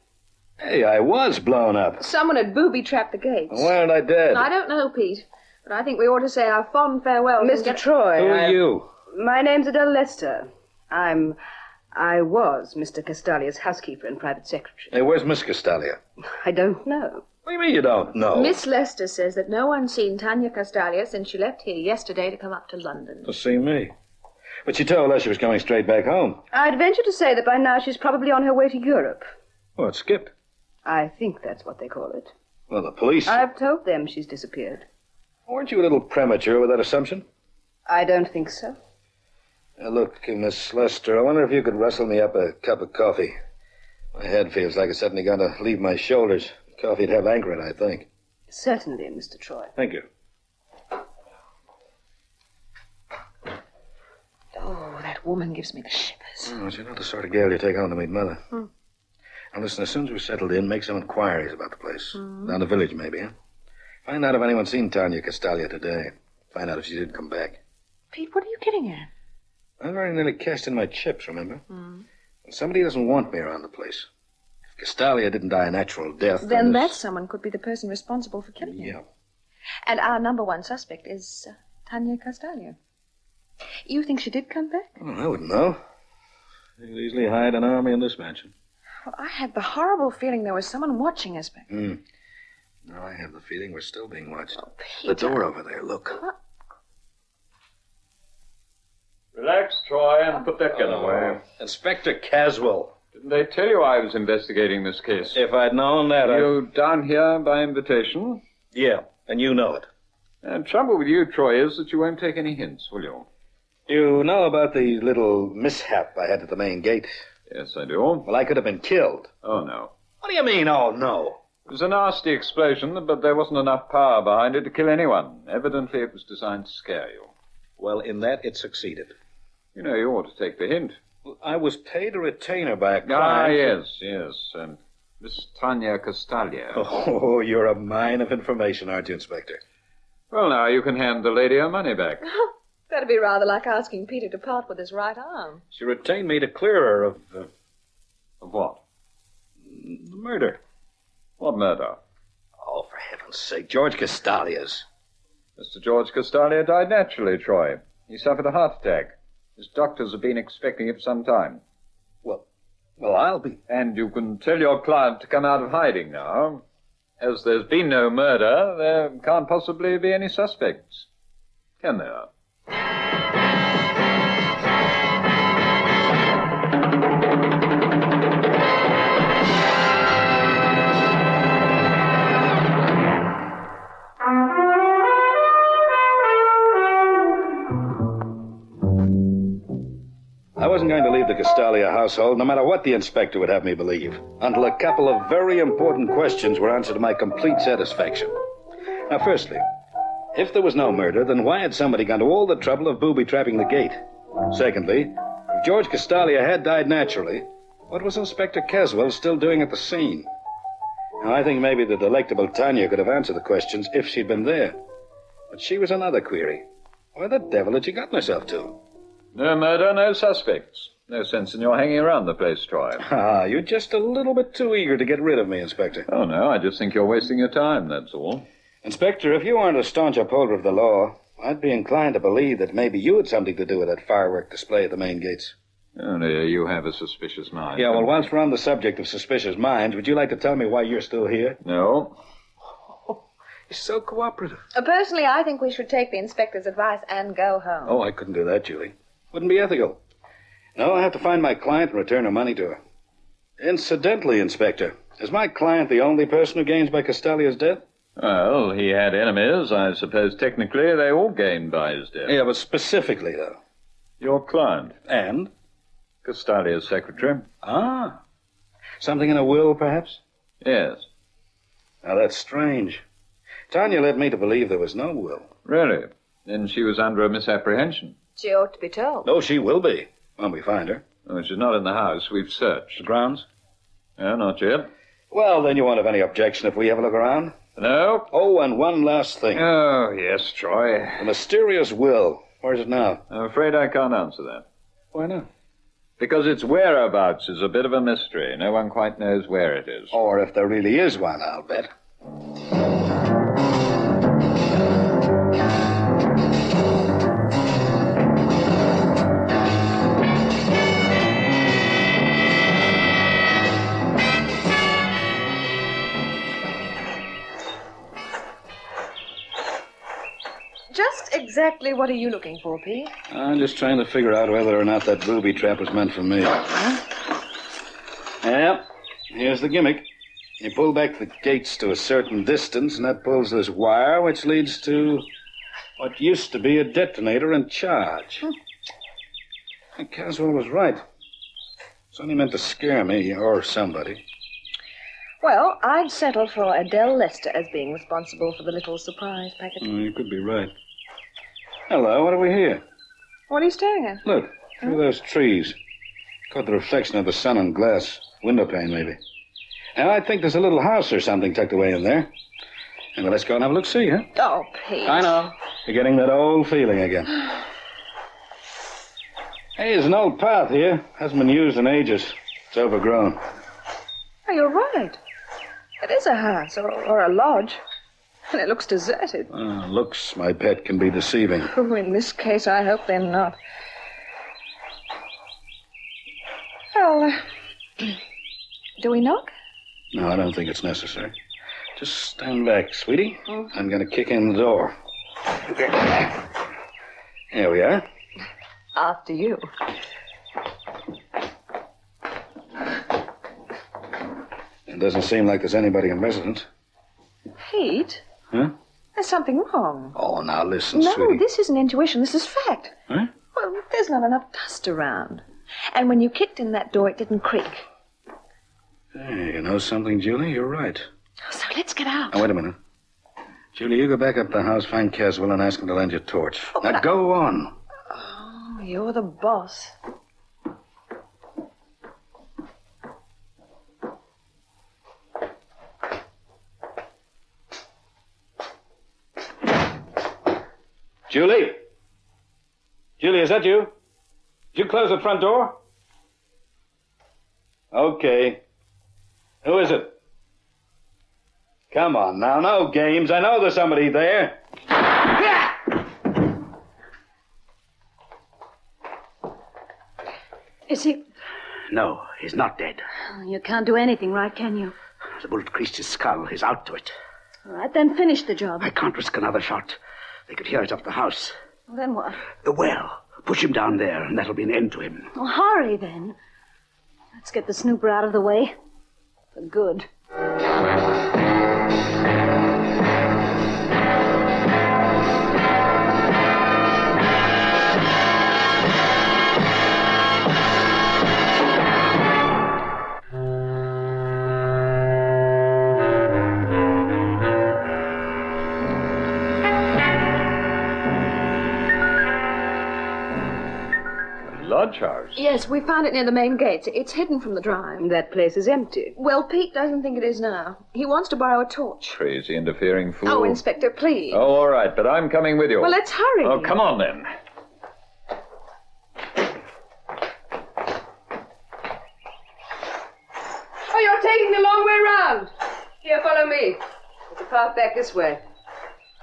Hey, I was blown up.
Someone had booby-trapped the gates.
Why aren't I dead?
I don't know, Pete, but I think we ought to say our fond farewells.
Mr. Troy.
Who are you?
My name's Adele Lester. I was Mr. Castalia's housekeeper and private secretary.
Hey, where's Miss Castalia?
I don't know.
What do you mean you don't know?
Miss Lester says that no one's seen Tanya Castalia since she left here yesterday to come up to London.
To see me. But she told us she was coming straight back home.
I'd venture to say that by now she's probably on her way to Europe.
What, Skip?
I think that's what they call it.
Well, the police...
I've told them she's disappeared.
Weren't you a little premature with that assumption?
I don't think so.
Look, Miss Lester, I wonder if you could rustle me up a cup of coffee. My head feels like it's suddenly going to leave my shoulders. Coffee'd have anchor in, I think.
Certainly, Mr. Troy.
Thank you.
Oh, that woman gives me the shivers.
Oh, you know the sort of girl you take home to meet Mother. Now, listen, as soon as we're settled in, make some inquiries about the place. Down the village, maybe, huh? Find out if anyone's seen Tanya Castalia today. Find out if she did come back.
Pete, what are you getting at?
I very nearly cashed in my chips, remember? Somebody doesn't want me around the place. If Castalia didn't die a natural death,
Then
this-
that someone could be the person responsible for killing him.
Yeah.
And our number one suspect is Tanya Castalia. You think she did come back?
Oh, I wouldn't know. You could easily hide an army in this mansion.
Well, I had the horrible feeling there was someone watching us back.
Now I have the feeling we're still being watched.
Peter.
The door over there, look.
Relax, Troy, and put that gun away.
Inspector Caswell.
Didn't they tell you I was investigating this case?
If I'd known that,
You down here by invitation?
Yeah, and you know it.
The trouble with you, Troy, is that you won't take any hints, will you?
You know about the little mishap I had at the main gate?
Yes, I do.
Well, I could have been killed.
Oh, no.
What do you mean, oh, no?
It was a nasty explosion, but there wasn't enough power behind it to kill anyone. Evidently, it was designed to scare you.
Well, in that, it succeeded.
You know, you ought to take the hint.
Well, I was paid a retainer by a client.
Yes. Miss Tanya Castalia.
Oh, you're a mine of information, aren't you, Inspector?
Well, now, you can hand the lady her money back.
That'd be rather like asking Peter to part with his right arm.
She retained me to clear her of...
Of what?
The murder.
What murder?
Oh, for heaven's sake, George Castalia's.
Mr. George Castalia died naturally, Troy. He suffered a heart attack. His doctors have been expecting it for some time.
Well, I'll be...
And you can tell your client to come out of hiding now. As there's been no murder, there can't possibly be any suspects. Can there?
I wasn't going to leave the Castalia household, no matter what the inspector would have me believe, until a couple of very important questions were answered to my complete satisfaction. Now, firstly, if there was no murder, then why had somebody gone to all the trouble of booby-trapping the gate? Secondly, if George Castalia had died naturally, what was Inspector Caswell still doing at the scene? Now, I think maybe the delectable Tanya could have answered the questions if she'd been there. But she was another query. Where the devil had she got herself to?
No murder, no suspects. No sense in your hanging around the place, Troy.
Ah, you're just a little bit too eager to get rid of me, Inspector.
Oh, no, I just think you're wasting your time, that's all.
Inspector, if you aren't a staunch upholder of the law, I'd be inclined to believe that maybe you had something to do with that firework display at the main gates.
Oh, dear, you have a suspicious mind.
Yeah, well, whilst we're on the subject of suspicious minds, would you like to tell me why you're still here?
No.
You're so cooperative.
Personally, I think we should take the inspector's advice and go home.
Oh, I couldn't do that, Julie. Wouldn't be ethical. No, I have to find my client and return her money to her. Incidentally, Inspector, is my client the only person who gains by Castalia's death?
Well, he had enemies. I suppose technically they all gained by his death.
Yeah, but specifically, though.
Your client.
And?
Castalia's secretary.
Ah. Something in a will, perhaps?
Yes.
Now, that's strange. Tanya led me to believe there was no will.
Really? Then she was under a misapprehension.
She ought to be told.
No, she will be, when we find her.
Oh, she's not in the house. We've searched.
The grounds?
No, not yet.
Well, then you won't have any objection if we have a look around?
No.
Oh, and one last thing.
Oh, yes, Troy.
The mysterious will. Where's it now?
I'm afraid I can't answer that.
Why not?
Because its whereabouts is a bit of a mystery. No one quite knows where it is.
Or if there really is one, I'll bet.
Just exactly what are you looking for, Pete?
I'm just trying to figure out whether or not that booby trap was meant for me.
Huh?
Yep. Here's the gimmick. You pull back the gates to a certain distance, and that pulls this wire, which leads to what used to be a detonator and charge. And Caswell was right. It's only meant to scare me or somebody.
Well, I'd settle for Adele Lester as being responsible for the little surprise packet.
You could be right. Hello, what do we hear?
What are you staring at?
Look, through those trees. Caught the reflection of the sun on glass. Window pane, maybe. Now, I think there's a little house or something tucked away in there. And well, let's go and have a look-see, huh?
Oh, Pete.
I know. You're getting that old feeling again. Hey, there's an old path here. Hasn't been used in ages. It's overgrown.
Oh, you're right. It is a house or a lodge. And it looks deserted.
Looks, my pet, can be deceiving.
Oh, in this case, I hope they're not. Well, do we knock?
No, I don't think it's necessary. Just stand back, sweetie. I'm going to kick in the door. Here we are.
After you.
It doesn't seem like there's anybody in residence.
Pete?
Huh?
There's something wrong.
Oh, now listen,
No,
sweetie.
this isn't intuition. This is fact.
Huh?
Well, there's not enough dust around. And when you kicked in that door, it didn't creak.
Hey, you know something, Julie? You're right.
So let's get out.
Now, wait a minute. Julie, you go back up to the house, find Caswell, and ask him to lend you a torch.
Oh,
now, go on.
Oh, you're the boss.
Julie? Julie, is that you? Did you close the front door? Okay. Who is it? Come on now, no games. I know there's somebody there.
Is he...
No, he's not dead.
You can't do anything, right, can you?
The bullet creased his skull. He's out to it.
All right, then finish the job.
I can't risk another shot. They could hear it up the house.
Well, then what?
The well. Push him down there, and that'll be an end to him.
Well, hurry, then. Let's get the snooper out of the way. For good.
Lodge house?
Yes, we found it near the main gates. It's hidden from the drive.
That place is empty.
Well, Pete doesn't think it is now. He wants to borrow a torch.
Crazy interfering fool.
Oh, Inspector, please.
Oh, all right, but I'm coming with you.
Well, let's hurry.
Oh, come on, then.
Oh, you're taking the long way round. Here, follow me. There's a path back this way.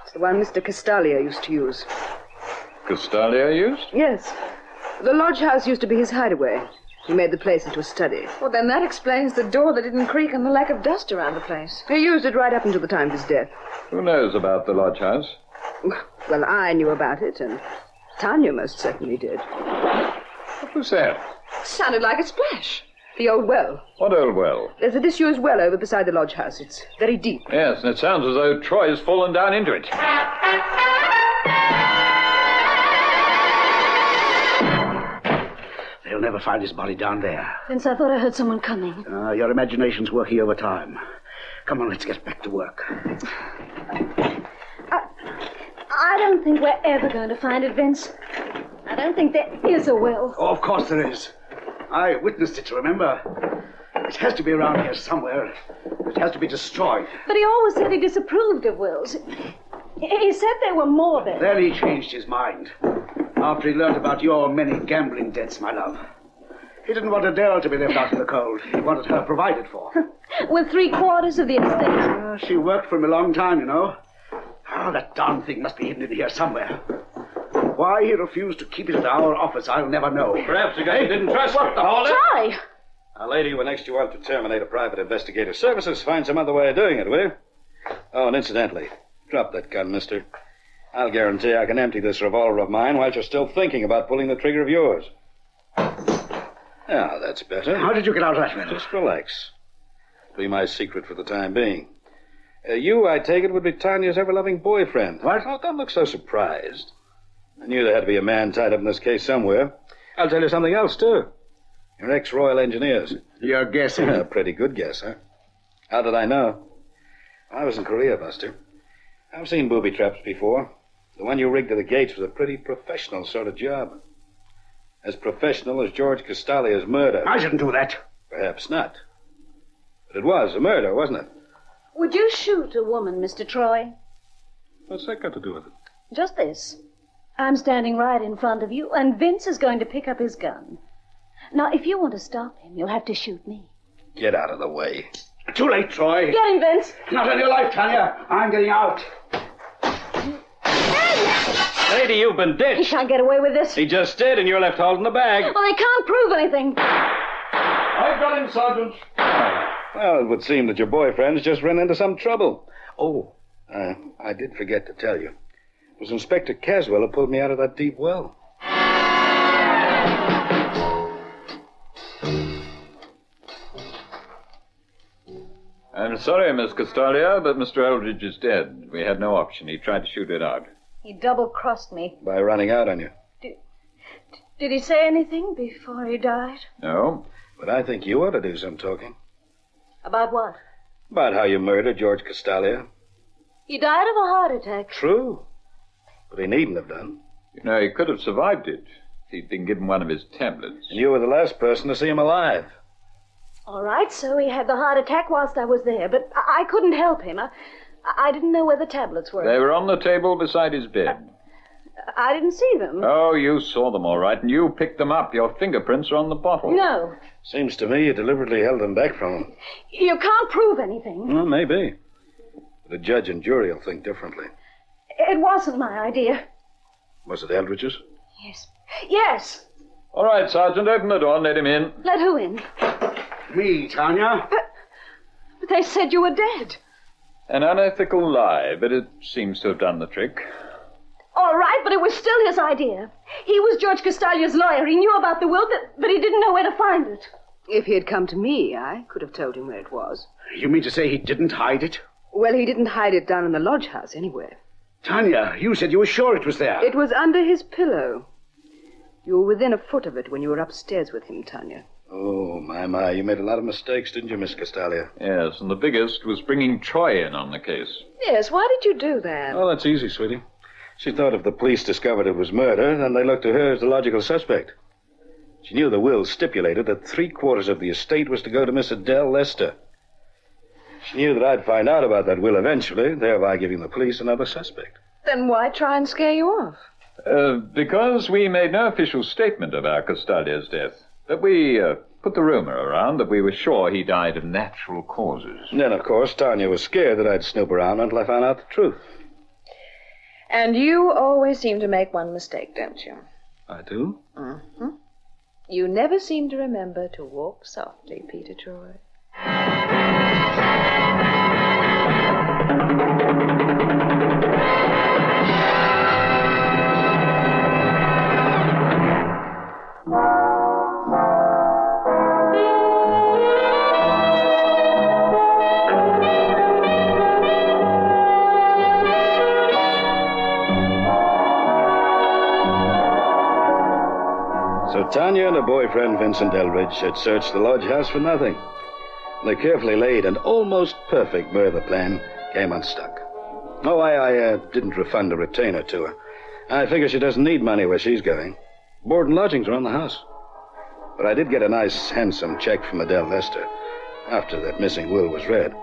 It's the one Mr. Castalia used to use.
Castalia used?
Yes. The lodge house used to be his hideaway. He made the place into a study.
Well, then that explains the door that didn't creak and the lack of dust around the place.
He used it right up until the time of his death.
Who knows about the lodge house?
Well, I knew about it, and Tanya most certainly did.
What was that?
Sounded like a splash.
The old well.
What old well?
There's a disused well over beside the lodge house. It's very deep.
Yes, and it sounds as though Troy's fallen down into it.
They'll never find his body down there.
Vince, I thought I heard someone coming.
Your imagination's working overtime. Come on, let's get back to work.
I don't think we're ever going to find it, Vince. I don't think there is a will.
Oh, of course there is. I witnessed it, remember? It has to be around here somewhere. It has to be destroyed.
But he always said he disapproved of wills. He said there were more there.
Then he changed his mind. After he learned about your many gambling debts, my love. He didn't want Adele to be left out in the cold. He wanted her provided for.
With 3/4 of the estate.
She worked for him a long time, you know. Oh, that darn thing must be hidden in here somewhere. Why he refused to keep it at our office, I'll never know.
Perhaps the guy didn't trust
What
you.
the...
Try!
Now, lady, when next you want to terminate a private investigator's services, find some other way of doing it, will you? Oh, and incidentally, drop that gun, mister. I'll guarantee I can empty this revolver of mine while you're still thinking about pulling the trigger of yours. Now, that's better.
How did you get out of that window?
Just relax. It'll be my secret for the time being. You, I take it, would be Tanya's ever-loving boyfriend.
What?
Oh, don't look so surprised. I knew there had to be a man tied up in this case somewhere. I'll tell you something else, too. You're ex-Royal Engineers.
You're guessing.
A pretty good guess, huh? How did I know? I was in Korea, Buster. I've seen booby traps before. The one you rigged to the gates was a pretty professional sort of job. As professional as George Castalia's murder.
I shouldn't do that.
Perhaps not. But it was a murder, wasn't it?
Would you shoot a woman, Mr. Troy?
What's that got to do with it?
Just this. I'm standing right in front of you, and Vince is going to pick up his gun. Now, if you want to stop him, you'll have to shoot me.
Get out of the way.
Too late, Troy.
Get him, Vince.
Not on your life, Tanya. I'm getting out.
Lady, you've been
He
ditched.
can't get away with this.
He just did, and you're left holding the bag.
Well, they can't prove anything.
I've got him, Sergeant. Well, it would seem that your boyfriend's just run into some trouble. Oh, I did forget to tell you. It was Inspector Caswell who pulled me out of that deep well.
I'm sorry, Miss Castalia, but Mr. Eldridge is dead. We had no option. He tried to shoot it out.
He double-crossed me.
By running out on you.
Did he say anything before he died?
No.
But I think you ought to do some talking.
About what?
About how you murdered George Castalia.
He died of a heart attack.
True. But he needn't have done.
You know, he could have survived it if he'd been given one of his tablets.
And you were the last person to see him alive.
All right, so he had the heart attack whilst I was there, but I couldn't help him. I didn't know where the tablets were.
They were on the table beside his bed.
I didn't see them.
Oh, you saw them all right, and you picked them up. Your fingerprints are on the bottle.
No.
Seems to me you deliberately held them back from him.
You can't prove anything.
Well, maybe. But the judge and jury will think differently.
It wasn't my idea.
Was it Eldridge's?
Yes. Yes.
All right, Sergeant, open the door and let him in.
Let who in?
Me, Tanya.
But they said you were dead.
An unethical lie, but it seems to have done the trick.
All right, but it was still his idea. He was George Castalia's lawyer. He knew about the will, but he didn't know where to find it.
If he had come to me, I could have told him where it was.
You mean to say he didn't hide it?
Well, he didn't hide it down in the lodge house anywhere.
Tanya, you said you were sure it was there.
It was under his pillow. You were within a foot of it when you were upstairs with him, Tanya.
Oh, my. You made a lot of mistakes, didn't you, Miss Castalia?
Yes, and the biggest was bringing Troy in on the case.
Yes, why did you do that?
Oh, that's easy, sweetie. She thought if the police discovered it was murder, then they looked to her as the logical suspect. She knew the will stipulated that 3/4 of the estate was to go to Miss Adele Lester. She knew that I'd find out about that will eventually, thereby giving the police another suspect.
Then why try and scare you off?
Because we made no official statement of our Castalia's death. But we put the rumor around that we were sure he died of natural causes.
And then, of course, Tanya was scared that I'd snoop around until I found out the truth.
And you always seem to make one mistake, don't you?
I do?
Mm-hmm. You never seem to remember to walk softly, Peter Troy.
So Tanya and her boyfriend, Vincent Eldridge, had searched the lodge house for nothing. The carefully laid and almost perfect murder plan came unstuck. Oh, I didn't refund a retainer to her. I figure she doesn't need money where she's going. Board and lodgings are on the house. But I did get a nice, handsome check from Adele Lester after that missing will was read.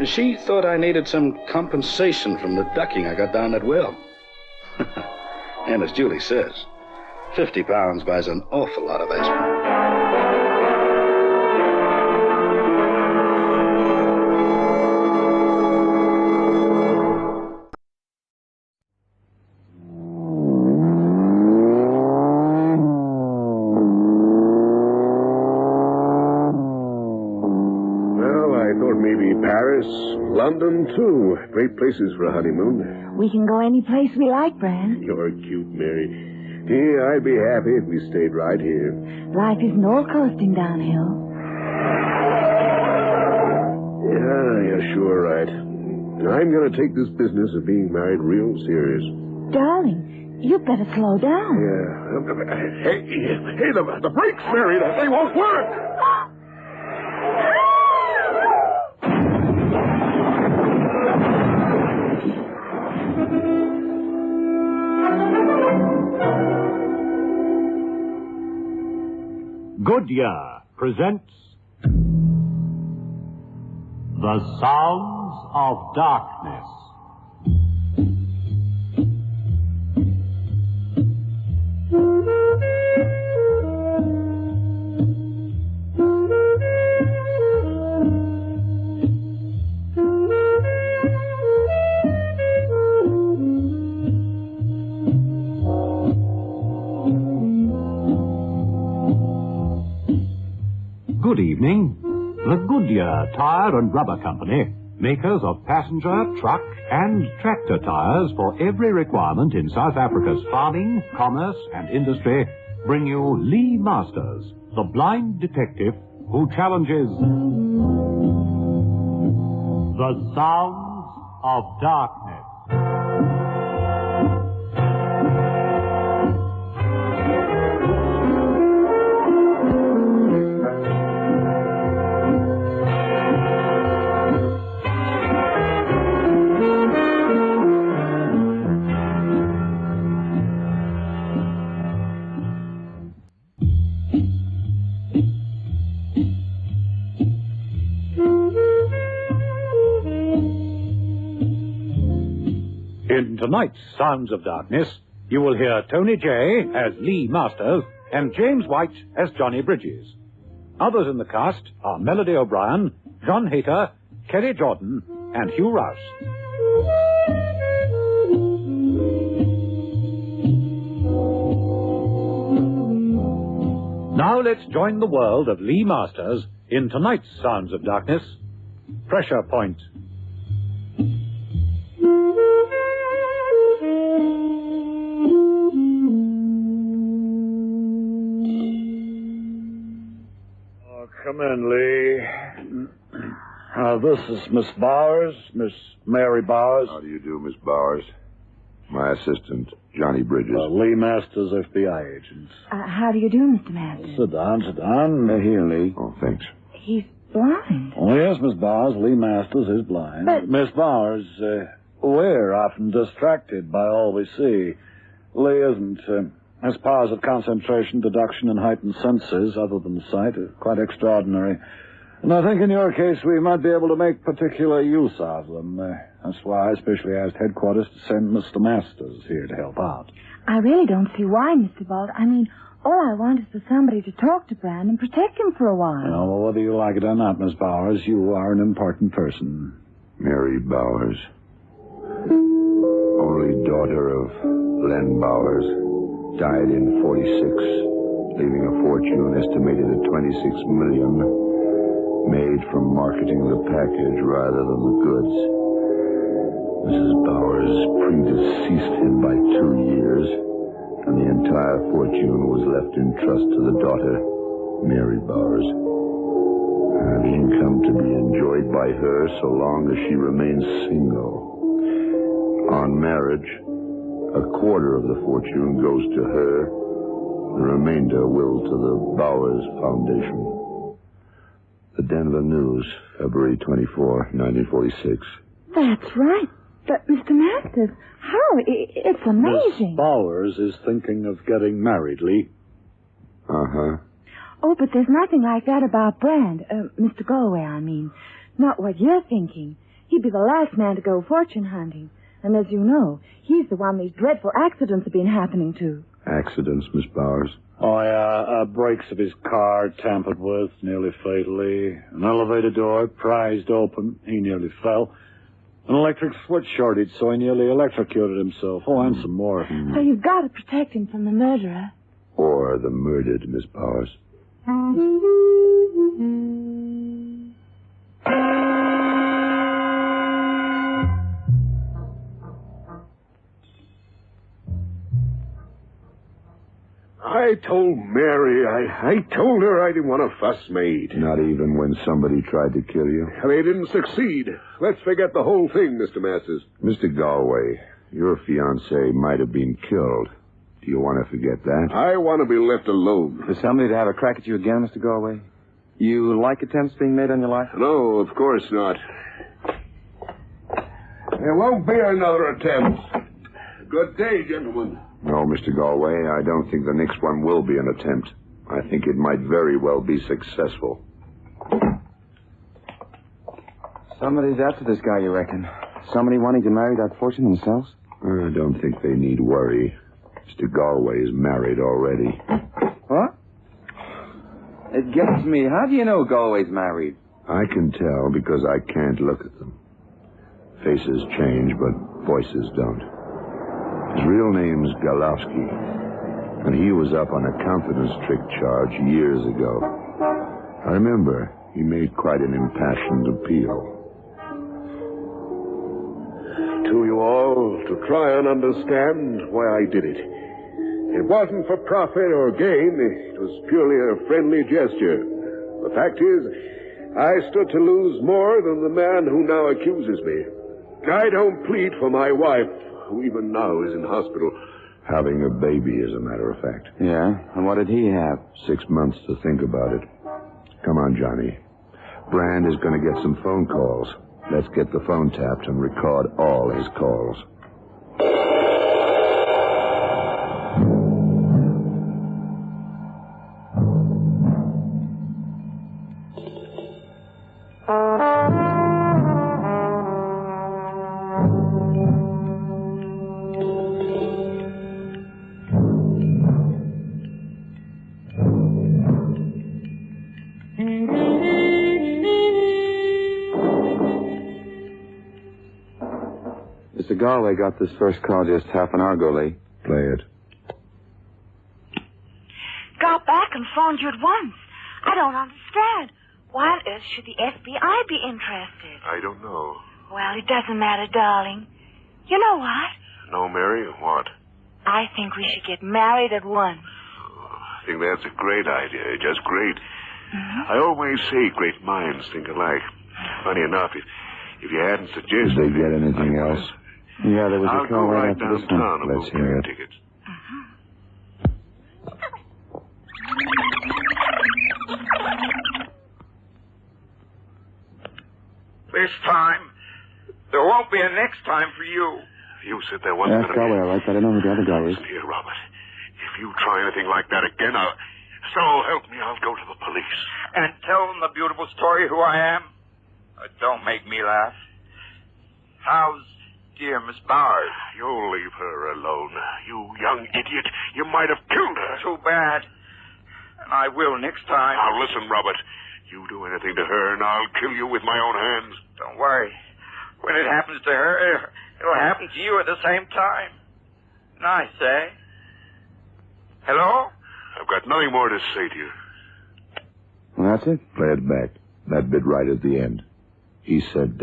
She thought I needed some compensation from the ducking I got down that well. And as Julie says, 50 pounds buys an awful lot of aspirin.
London, too. Great places for a honeymoon.
We can go any place we like, Bran.
You're cute, Mary. Yeah, I'd be happy if we stayed right here.
Life isn't all coasting downhill.
Yeah, you're sure right. I'm going to take this business of being married real serious.
Darling, you better slow down.
Yeah. Hey, the brakes, Mary. That thing won't work.
Goodyear presents The Sounds of Darkness. Good evening. The Goodyear Tire and Rubber Company, makers of passenger, truck, and tractor tires for every requirement in South Africa's farming, commerce, and industry, bring you Lee Masters, the blind detective who challenges the sounds of darkness. In tonight's Sounds of Darkness, you will hear Tony Jay as Lee Masters and James White as Johnny Bridges. Others in the cast are Melody O'Brien, John Hayter, Kerry Jordan, and Hugh Rouse. Now let's join the world of Lee Masters in tonight's Sounds of Darkness, Pressure Point.
Come in, Lee. This is Miss Bowers, Miss Mary Bowers.
How do you do, Miss Bowers? My assistant, Johnny Bridges.
Lee Masters, FBI agent.
How do you do, Mr. Masters?
Sit down, sit down. Here, Lee.
Oh, thanks.
He's blind.
Oh, yes, Miss Bowers. Lee Masters is blind.
But...
Miss Bowers, we're often distracted by all we see. Lee isn't. His powers of concentration, deduction, and heightened senses, other than sight, are quite extraordinary. And I think in your case we might be able to make particular use of them. That's why I specially asked headquarters to send Mr. Masters here to help out.
I really don't see why, Mr. Bald. I mean, all I want is for somebody to talk to Brand and protect him for a while.
Well, whether you like it or not, Miss Bowers, you are an important person.
Mary Bowers. Only daughter of Len Bowers. Died in 46, leaving a fortune estimated at $26 million, made from marketing the package rather than the goods. Mrs. Bowers predeceased him by 2 years, and the entire fortune was left in trust to the daughter, Mary Bowers. The income to be enjoyed by her so long as she remains single. On marriage, a quarter of the fortune goes to her, The remainder will to the Bowers Foundation. The Denver News, February 24, 1946.
That's right. But, Mr. Masters, how? It's amazing.
Miss Bowers is thinking of getting married, Lee.
Uh-huh.
Oh, but there's nothing like that about Brand. Mr. Galway, I mean. Not what you're thinking. He'd be the last man to go fortune hunting. And as you know, he's the one these dreadful accidents have been happening to.
Accidents, Miss Bowers?
Oh, yeah, brakes of his car tampered with, nearly fatally. An elevator door prized open, he nearly fell. An electric switch shorted, so he nearly electrocuted himself. Oh, and some more.
So you've got to protect him from the murderer.
Or the murdered, Miss Bowers.
I told Mary, I told her I didn't want a fuss made.
Not even when somebody tried to kill you?
They didn't succeed. Let's forget the whole thing, Mr. Masters.
Mr. Galway, your fiancée might have been killed. Do you want to forget that?
I want to be left alone.
For somebody to have a crack at you again, Mr. Galway? You like attempts being made on your life?
No, of course not. There won't be another attempt. Good day, gentlemen.
No, Mr. Galway, I don't think the next one will be an attempt. I think it might very well be successful.
Somebody's after this guy, you reckon? Somebody wanting to marry that fortune themselves?
I don't think they need worry. Mr. Galway is married already.
What? It gets me. How do you know Galway's married?
I can tell because I can't look at them. Faces change, but voices don't. His real name's Galowski, and he was up on a confidence trick charge years ago. I remember he made quite an impassioned appeal.
To you all, to try and understand why I did it. It wasn't for profit or gain. It was purely a friendly gesture. The fact is, I stood to lose more than the man who now accuses me. I don't plead for my wife, who even now is in hospital.
Having a baby, as a matter of fact.
Yeah? And what did he have?
6 months to think about it. Come on, Johnny. Brand is going to get some phone calls. Let's get the phone tapped and record all his calls.
Mr. Galway got this first call just half an hour ago, Lee.
Play it.
Got back and phoned you at once. I don't understand. Why on earth should the FBI be interested?
I don't know.
Well, it doesn't matter, darling. You know what?
No, Mary, what?
I think we should get married at once.
I think that's a great idea, just great. Mm-hmm. I always say great minds think alike. Funny enough, if you hadn't suggested...
Did they get anything else?
Yeah, there was
I'll
a call
go
right
right
after this
downtown
one.
and
Let's
book
hear
your
it.
tickets.
This time, there won't be a next time for you.
You said there wasn't
Yeah,
going to
Galway, all right, but I know who the other guy is.
Listen here, Robert. If you try anything like that again, so help me, I'll go to the police.
And tell them the beautiful story who I am. Don't make me laugh. How's dear Miss Bowers?
You'll leave her alone. You young idiot. You might have killed her.
Too bad. And I will next time.
Now listen, Robert. You do anything to her, and I'll kill you with my own hands.
Don't worry. When it happens to her, it'll happen to you at the same time. Nice, eh? Hello?
I've got nothing more to say to you.
Well, that's it.
Play it back. That bit right at the end. He said,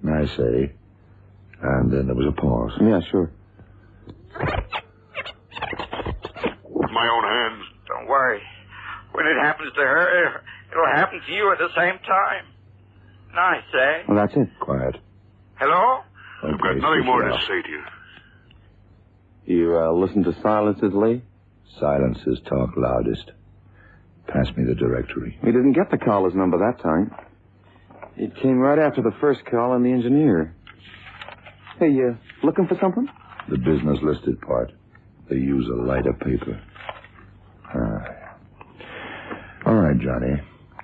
nice, eh? And then there was a pause.
Yeah, sure.
With my own hands.
Don't worry. When it happens to her, it'll happen to you at the same time. Nice, eh?
Well, that's it.
Quiet.
Hello?
I've got nothing more to say to you.
You listen to silences, Lee?
Silences talk loudest. Pass me the directory.
We didn't get the caller's number that time. It came right after the first call on the engineer. Hey, you looking for something?
The business listed part. They use a lighter paper. All right, Johnny.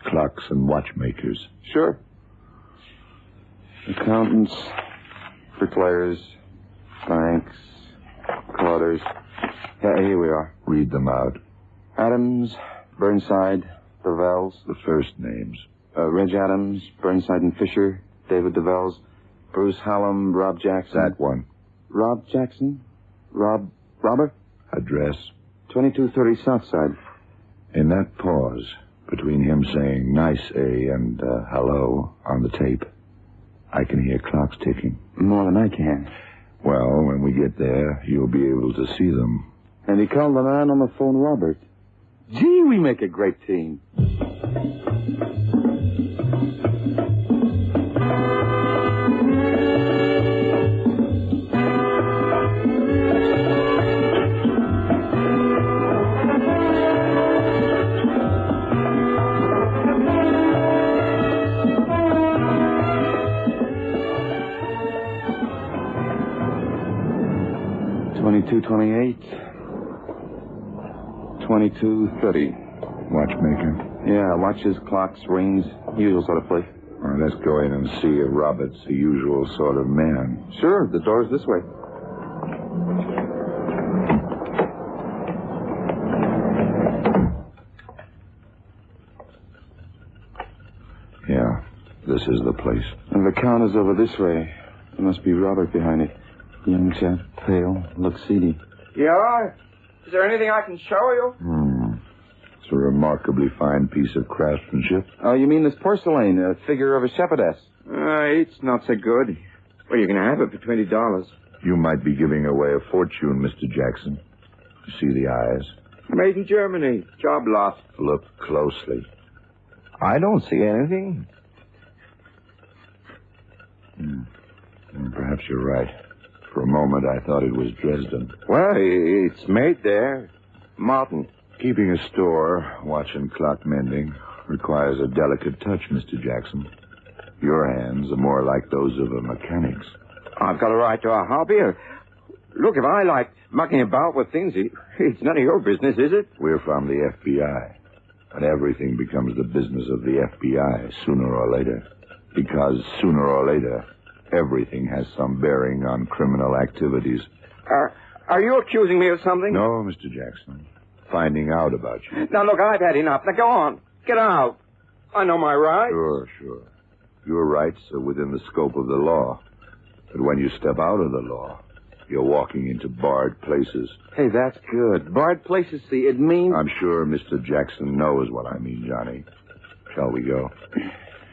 Clocks and watchmakers.
Sure. Accountants, bricklayers, banks, quarters. Yeah, here we are.
Read them out.
Adams, Burnside, DeVels.
The first names.
Reg Adams, Burnside and Fisher, David DeVels, Bruce Hallam, Rob Jackson.
That one.
Rob Jackson? Robert?
Address.
2230 Southside.
In that pause between him saying nice A and hello on the tape, I can hear clocks ticking.
More than I can.
Well, when we get there, you'll be able to see them.
And he called the man on the phone Robert. Gee, we make a great team. 2228, 2230.
Watchmaker?
Yeah, watches, clocks, rings, usual sort of place.
Well, let's go in and see if Robert's the usual sort of man.
Sure, the door's this way.
Yeah, this is the place.
And the counter's over this way. There must be Robert behind it. Young chap, pale, looks seedy.
Yeah? Is there anything I can show you?
It's a remarkably fine piece of craftsmanship.
Oh, you mean this porcelain, a figure of a shepherdess?
It's not so good. Well, you can have it for $20.
You might be giving away a fortune, Mr. Jackson. You see the eyes?
Made in Germany. Job lot.
Look closely.
I don't see anything.
Perhaps you're right. For a moment, I thought it was Dresden.
Well, it's made there. Martin.
Keeping a store, watch and clock mending, requires a delicate touch, Mr. Jackson. Your hands are more like those of a mechanic's.
I've got a right to a hobby. Look, if I like mucking about with things, it's none of your business, is it?
We're from the FBI. And everything becomes the business of the FBI sooner or later. Because sooner or later, everything has some bearing on criminal activities.
Are you accusing me of something?
No, Mr. Jackson. Finding out about you.
Now, look, I've had enough. Now, go on. Get out. I know my rights.
Sure. Your rights are within the scope of the law. But when you step out of the law, you're walking into barred places.
Hey, that's good. Barred places, see, it means...
I'm sure Mr. Jackson knows what I mean, Johnny. Shall we go?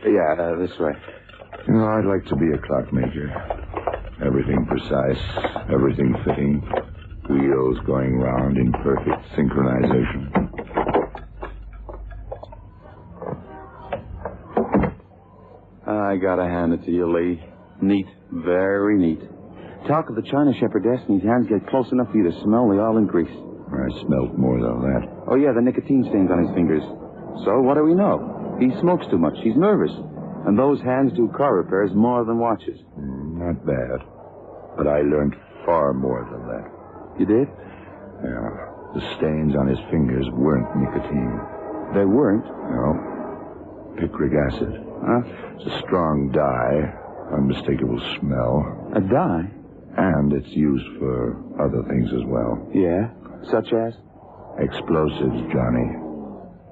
Yeah, this way.
You know, I'd like to be a clockmaker. Everything precise, everything fitting, wheels going round in perfect synchronization.
I gotta hand it to you, Lee. Neat. Very neat. Talk of the China shepherdess, and his hands get close enough for you to smell the oil and grease.
I smelt more than that.
Oh, yeah, the nicotine stains on his fingers. So, what do we know? He smokes too much. He's nervous. And those hands do car repairs more than watches.
Not bad. But I learned far more than that.
You did?
Yeah. The stains on his fingers weren't nicotine.
They weren't?
No. Picric acid.
Huh?
It's a strong dye, unmistakable smell.
A dye?
And it's used for other things as well.
Yeah? Such as?
Explosives, Johnny.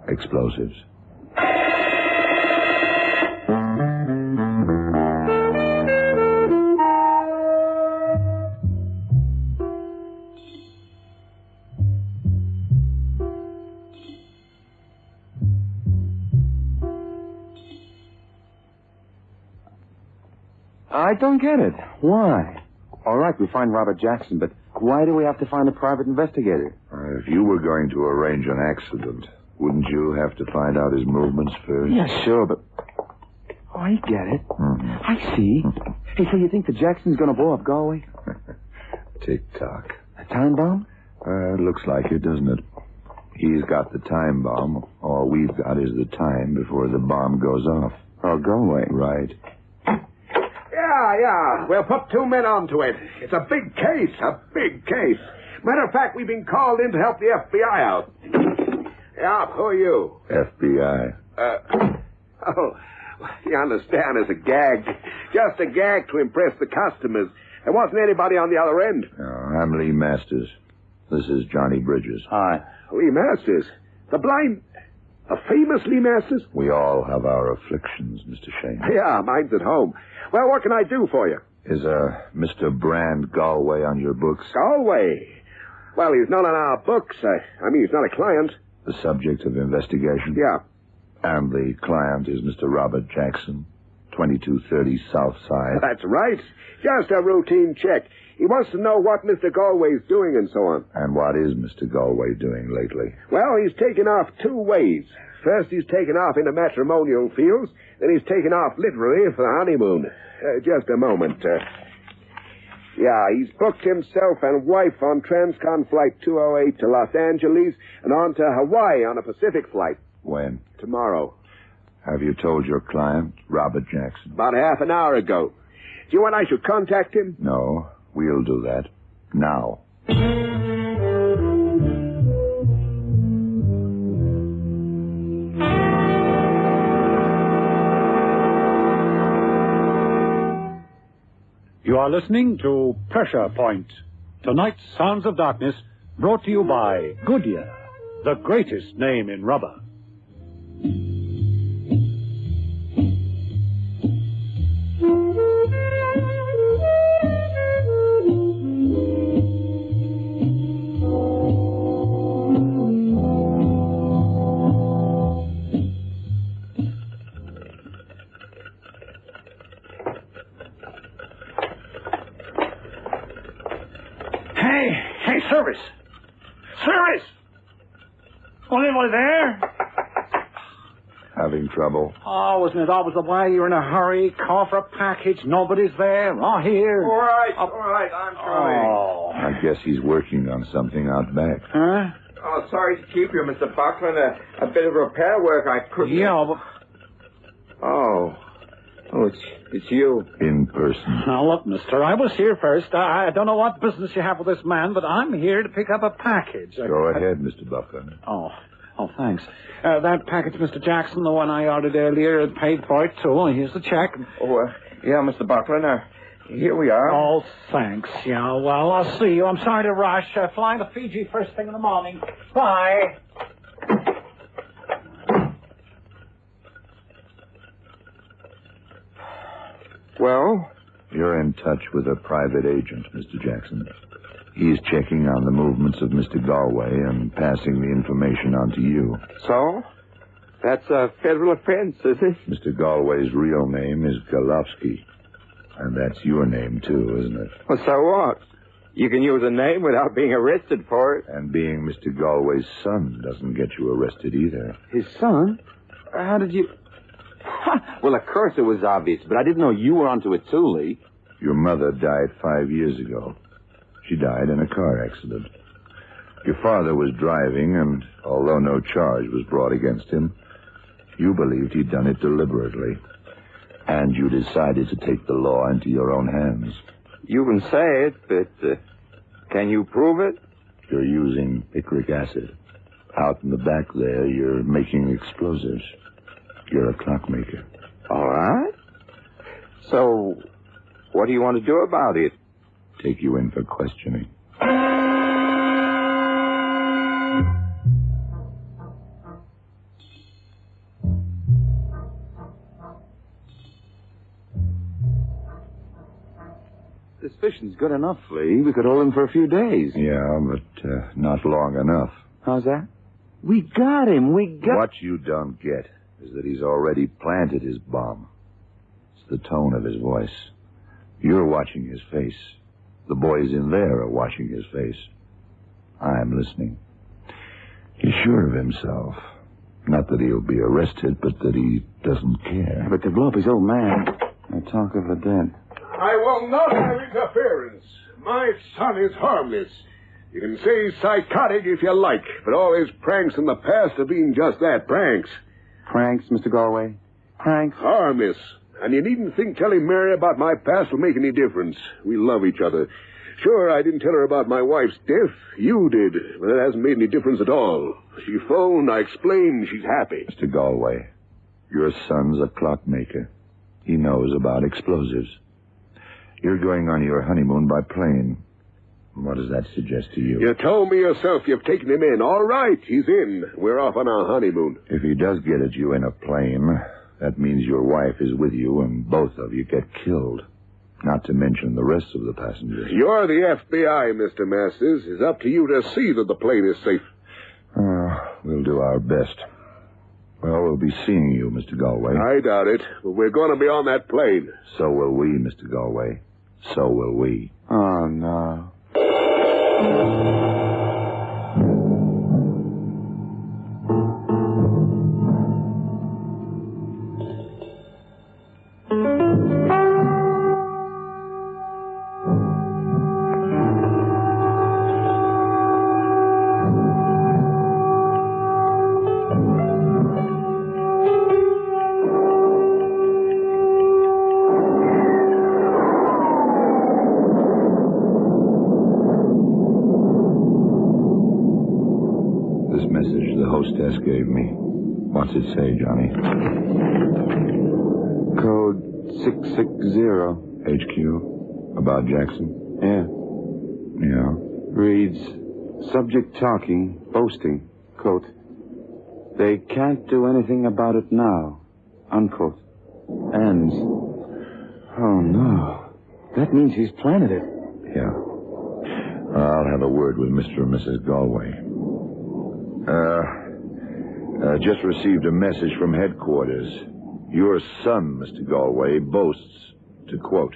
Explosives.
I don't get it. Why? All right, we find Robert Jackson, but why do we have to find a private investigator?
If you were going to arrange an accident, wouldn't you have to find out his movements first?
Yeah, sure, but... Oh, I get it. I see. Hey, so you think the Jackson's going to blow up Galway?
Tick-tock.
A time bomb?
It looks like it, doesn't it? He's got the time bomb. All we've got is the time before the bomb goes off.
Oh, go away.
Right.
Yeah. We'll put 2 men onto it. It's a big case. Matter of fact, we've been called in to help the FBI out. Yeah, who are you?
FBI.
You understand, it's a gag. Just a gag to impress the customers. There wasn't anybody on the other end.
I'm Lee Masters. This is Johnny Bridges.
Hi.
Lee Masters? The famous Lee Masters?
We all have our afflictions, Mr. Shane.
Yeah, mine's at home. Well, what can I do for you?
Is Mr. Brand Galway on your books?
Galway? Well, he's not on our books. I mean, he's not a client.
The subject of investigation?
Yeah.
And the client is Mr. Robert Jackson, 2230 South Side.
That's right. Just a routine check. He wants to know what Mr. Galway's doing and so on.
And what is Mr. Galway doing lately?
Well, he's taken off 2 ways. First, he's taken off into matrimonial fields. Then he's taken off literally for the honeymoon. Just a moment. Yeah, he's booked himself and wife on Transcon Flight 208 to Los Angeles and on to Hawaii on a Pacific flight.
When?
Tomorrow.
Have you told your client, Robert Jackson?
About half an hour ago. Do you want I should contact him?
No, we'll do that. Now.
You are listening to Pressure Point. Tonight's Sounds of Darkness, brought to you by Goodyear, the greatest name in rubber.
Hey, service! Service! Anybody there?
Having trouble?
Oh, isn't it always the way? You're in a hurry, call for a package, nobody's there. Oh, here.
All right, I'm coming.
Oh.
I guess he's working on something out back.
Huh?
Oh, sorry to keep you, Mr. Buckland. A bit of repair work I couldn't...
Yeah, but...
Oh, it's you.
In person.
Now, look, mister, I was here first. I don't know what business you have with this man, but I'm here to pick up a package.
Go ahead, Mr. Buckland.
Oh, thanks. That package, Mr. Jackson, the one I ordered earlier, paid for it, too. Here's the check.
Yeah, Mr. Buckland. Here we are.
Oh, thanks. Yeah, well, I'll see you. I'm sorry to rush. Flying to Fiji first thing in the morning. Bye.
Well?
You're in touch with a private agent, Mr. Jackson. He's checking on the movements of Mr. Galway and passing the information on to you.
So? That's a federal offense, is it?
Mr. Galway's real name is Golofsky. And that's your name, too, isn't it?
Well, so what? You can use a name without being arrested for it.
And being Mr. Galway's son doesn't get you arrested either.
His son? How did you... Well, of course it was obvious, but I didn't know you were onto it too, Lee.
Your mother died 5 years ago. She died in a car accident. Your father was driving, and although no charge was brought against him, you believed he'd done it deliberately. And you decided to take the law into your own hands.
You can say it, but can you prove it?
You're using picric acid. Out in the back there, you're making explosives. You're a clockmaker.
All right. So, what do you want to do about it?
Take you in for questioning.
Suspicion's good enough, Lee. We could hold him for a few days.
Yeah, but not long enough.
How's that? We got him.
What you don't get is that he's already planted his bomb. It's the tone of his voice. You're watching his face. The boys in there are watching his face. I'm listening. He's sure of himself. Not that he'll be arrested, but that he doesn't care.
But to blow up his old man, I talk of the dead.
I will not have interference. My son is harmless. You can say psychotic if you like, but all his pranks in the past have been just that, pranks.
Pranks, Mr. Galway? Pranks?
Harmless. And you needn't think telling Mary about my past will make any difference. We love each other. Sure, I didn't tell her about my wife's death. You did, but it hasn't made any difference at all. She phoned, I explained, she's happy.
Mr. Galway, your son's a clockmaker. He knows about explosives. You're going on your honeymoon by plane. What does that suggest to you?
You told me yourself you've taken him in. All right, he's in. We're off on our honeymoon.
If he does get at you in a plane, that means your wife is with you and both of you get killed. Not to mention the rest of the passengers.
You're the FBI, Mr. Masters. It's up to you to see that the plane is safe.
We'll do our best. Well, we'll be seeing you, Mr. Galway.
I doubt it, but we're going to be on that plane.
So will we, Mr. Galway. So will we.
Oh, no.
Hostess gave me. What's it say, Johnny?
Code 660.
HQ. About Jackson? Yeah.
Reads, subject talking, boasting, quote, they can't do anything about it now, unquote. Ends. Oh, no. That means he's planted it.
Yeah. I'll have a word with Mr. and Mrs. Galway. Just received a message from headquarters. Your son, Mr. Galway, boasts, to quote,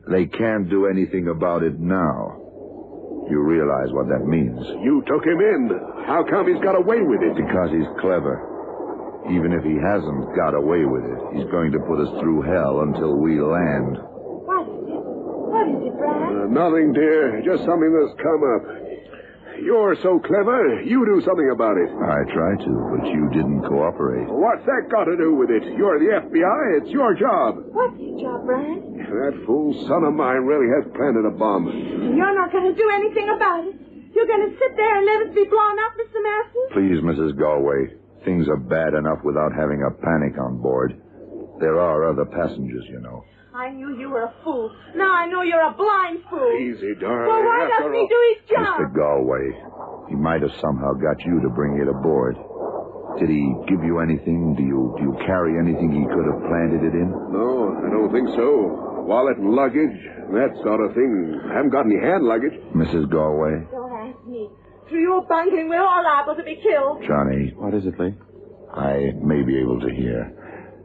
they can't do anything about it now. You realize what that means.
You took him in. How come he's got away with it?
Because he's clever. Even if he hasn't got away with it, he's going to put us through hell until we land.
What is it, Brad?
Nothing, dear. Just something that's come up. You're so clever, you do something about it.
I tried to, but you didn't cooperate.
What's that got to do with it? You're the FBI. It's your job.
What's your job, Brad?
That fool son of mine really has planted a bomb.
You're not going to do anything about it. You're going to sit there and let us be blown up, Mr. Masters?
Please, Mrs. Galway. Things are bad enough without having a panic on board. There are other passengers, you know.
I knew you were a fool. Now I know you're a blind fool.
Easy, darling.
Well, why doesn't he do his job?
Mr. Galway, he might have somehow got you to bring it aboard. Did he give you anything? Do you carry anything he could have planted it in?
No, I don't think so. Wallet and luggage, that sort of thing. I haven't got any hand luggage.
Mrs. Galway?
Don't ask me. Through your bungling, we're all liable to be killed.
Johnny.
What is it, Lee?
I may be able to hear.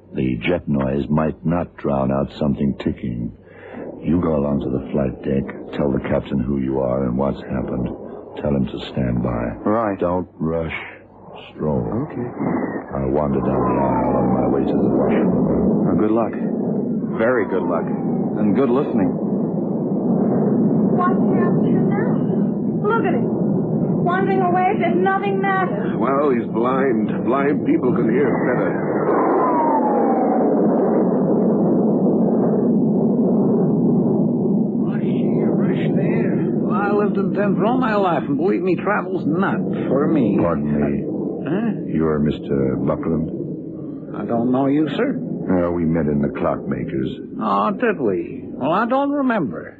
The jet noise might not drown out something ticking. You go along to the flight deck, tell the captain who you are and what's happened. Tell him to stand by.
Right.
Don't rush. Stroll.
Okay.
I'll wander down the aisle on my way to the washroom.
Well, good luck. Very good luck. And good listening.
What's happening now? Look at him. Wandering away as if nothing matters.
Well, he's blind. Blind people can hear better.
I lived in Denver all my life, and believe me, travel's not for me.
Pardon me.
Huh?
You're Mr. Buckland?
I don't know you, sir.
We met in the clockmakers.
Oh, did we? Well, I don't remember.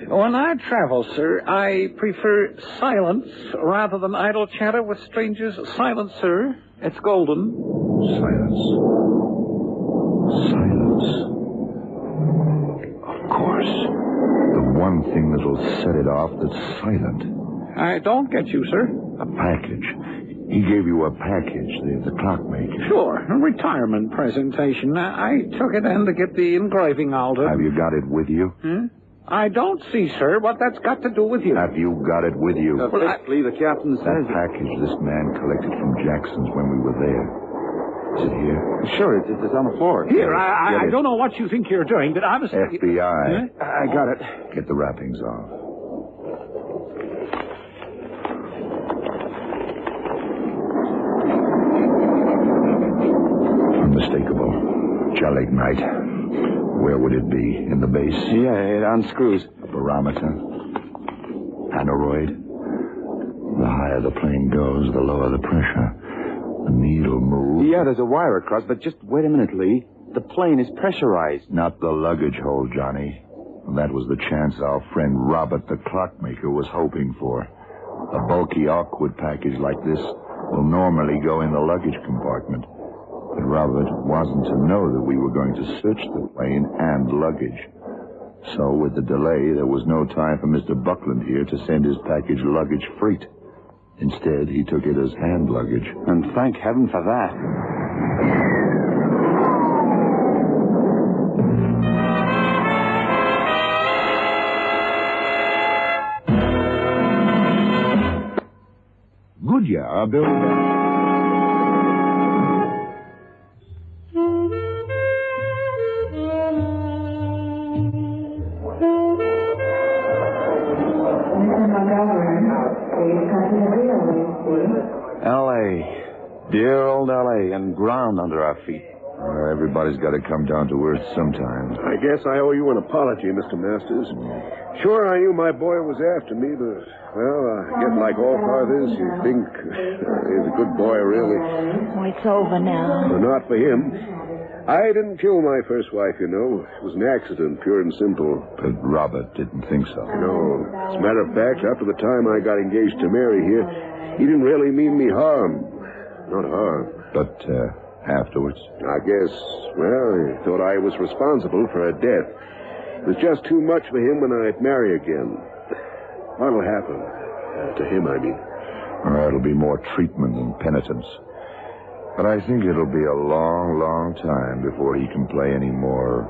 When I travel, sir, I prefer silence rather than idle chatter with strangers. Silence, sir. It's golden.
Silence. Of course. The one thing that'll set it off that's silent.
I don't get you, sir.
A package. He gave you a package, the clockmaker.
Sure, a retirement presentation. I took it in to get the engraving altered.
Have you got it with you?
I don't see, sir, what that's got to do with you.
Have you got it with you?
Officially, the captain says...
That package this man collected from Jackson's when we were there. Is it here?
Sure, it's on the floor.
Here, I don't know what you think you're doing, but I'm...
FBI.
I got it.
Get the wrappings off. gelignite. Where would it be? In the base?
Yeah, it unscrews.
A barometer. Aneroid. The higher the plane goes, the lower the pressure. The needle moves.
Yeah, there's a wire across, but just wait a minute, Lee. The plane is pressurized.
Not the luggage hold, Johnny. That was the chance our friend Robert, the clockmaker, was hoping for. A bulky, awkward package like this will normally go in the luggage compartment. But Robert wasn't to know that we were going to search the plane and luggage. So, with the delay, there was no time for Mr. Buckland here to send his package luggage freight. Instead, he took it as hand luggage.
And thank heaven for that.
Goodyear built
L.A. Dear old L.A. and ground under our feet.
Everybody's got to come down to earth sometime.
I guess I owe you an apology, Mr. Masters. Sure, I knew my boy was after me, but, well, I guess like all fathers, you think he's a good boy, really.
Oh, it's over now.
Well, not for him. I didn't kill my first wife, you know. It was an accident, pure and simple.
But Robert didn't think so.
No. As a matter of fact, after the time I got engaged to Mary here, he didn't really mean me harm. Not harm.
But, afterwards?
I guess, well, he thought I was responsible for her death. It was just too much for him when I'd marry again. What'll happen? To him, I mean.
It'll be more treatment than penitence. But I think it'll be a long, long time before he can play any more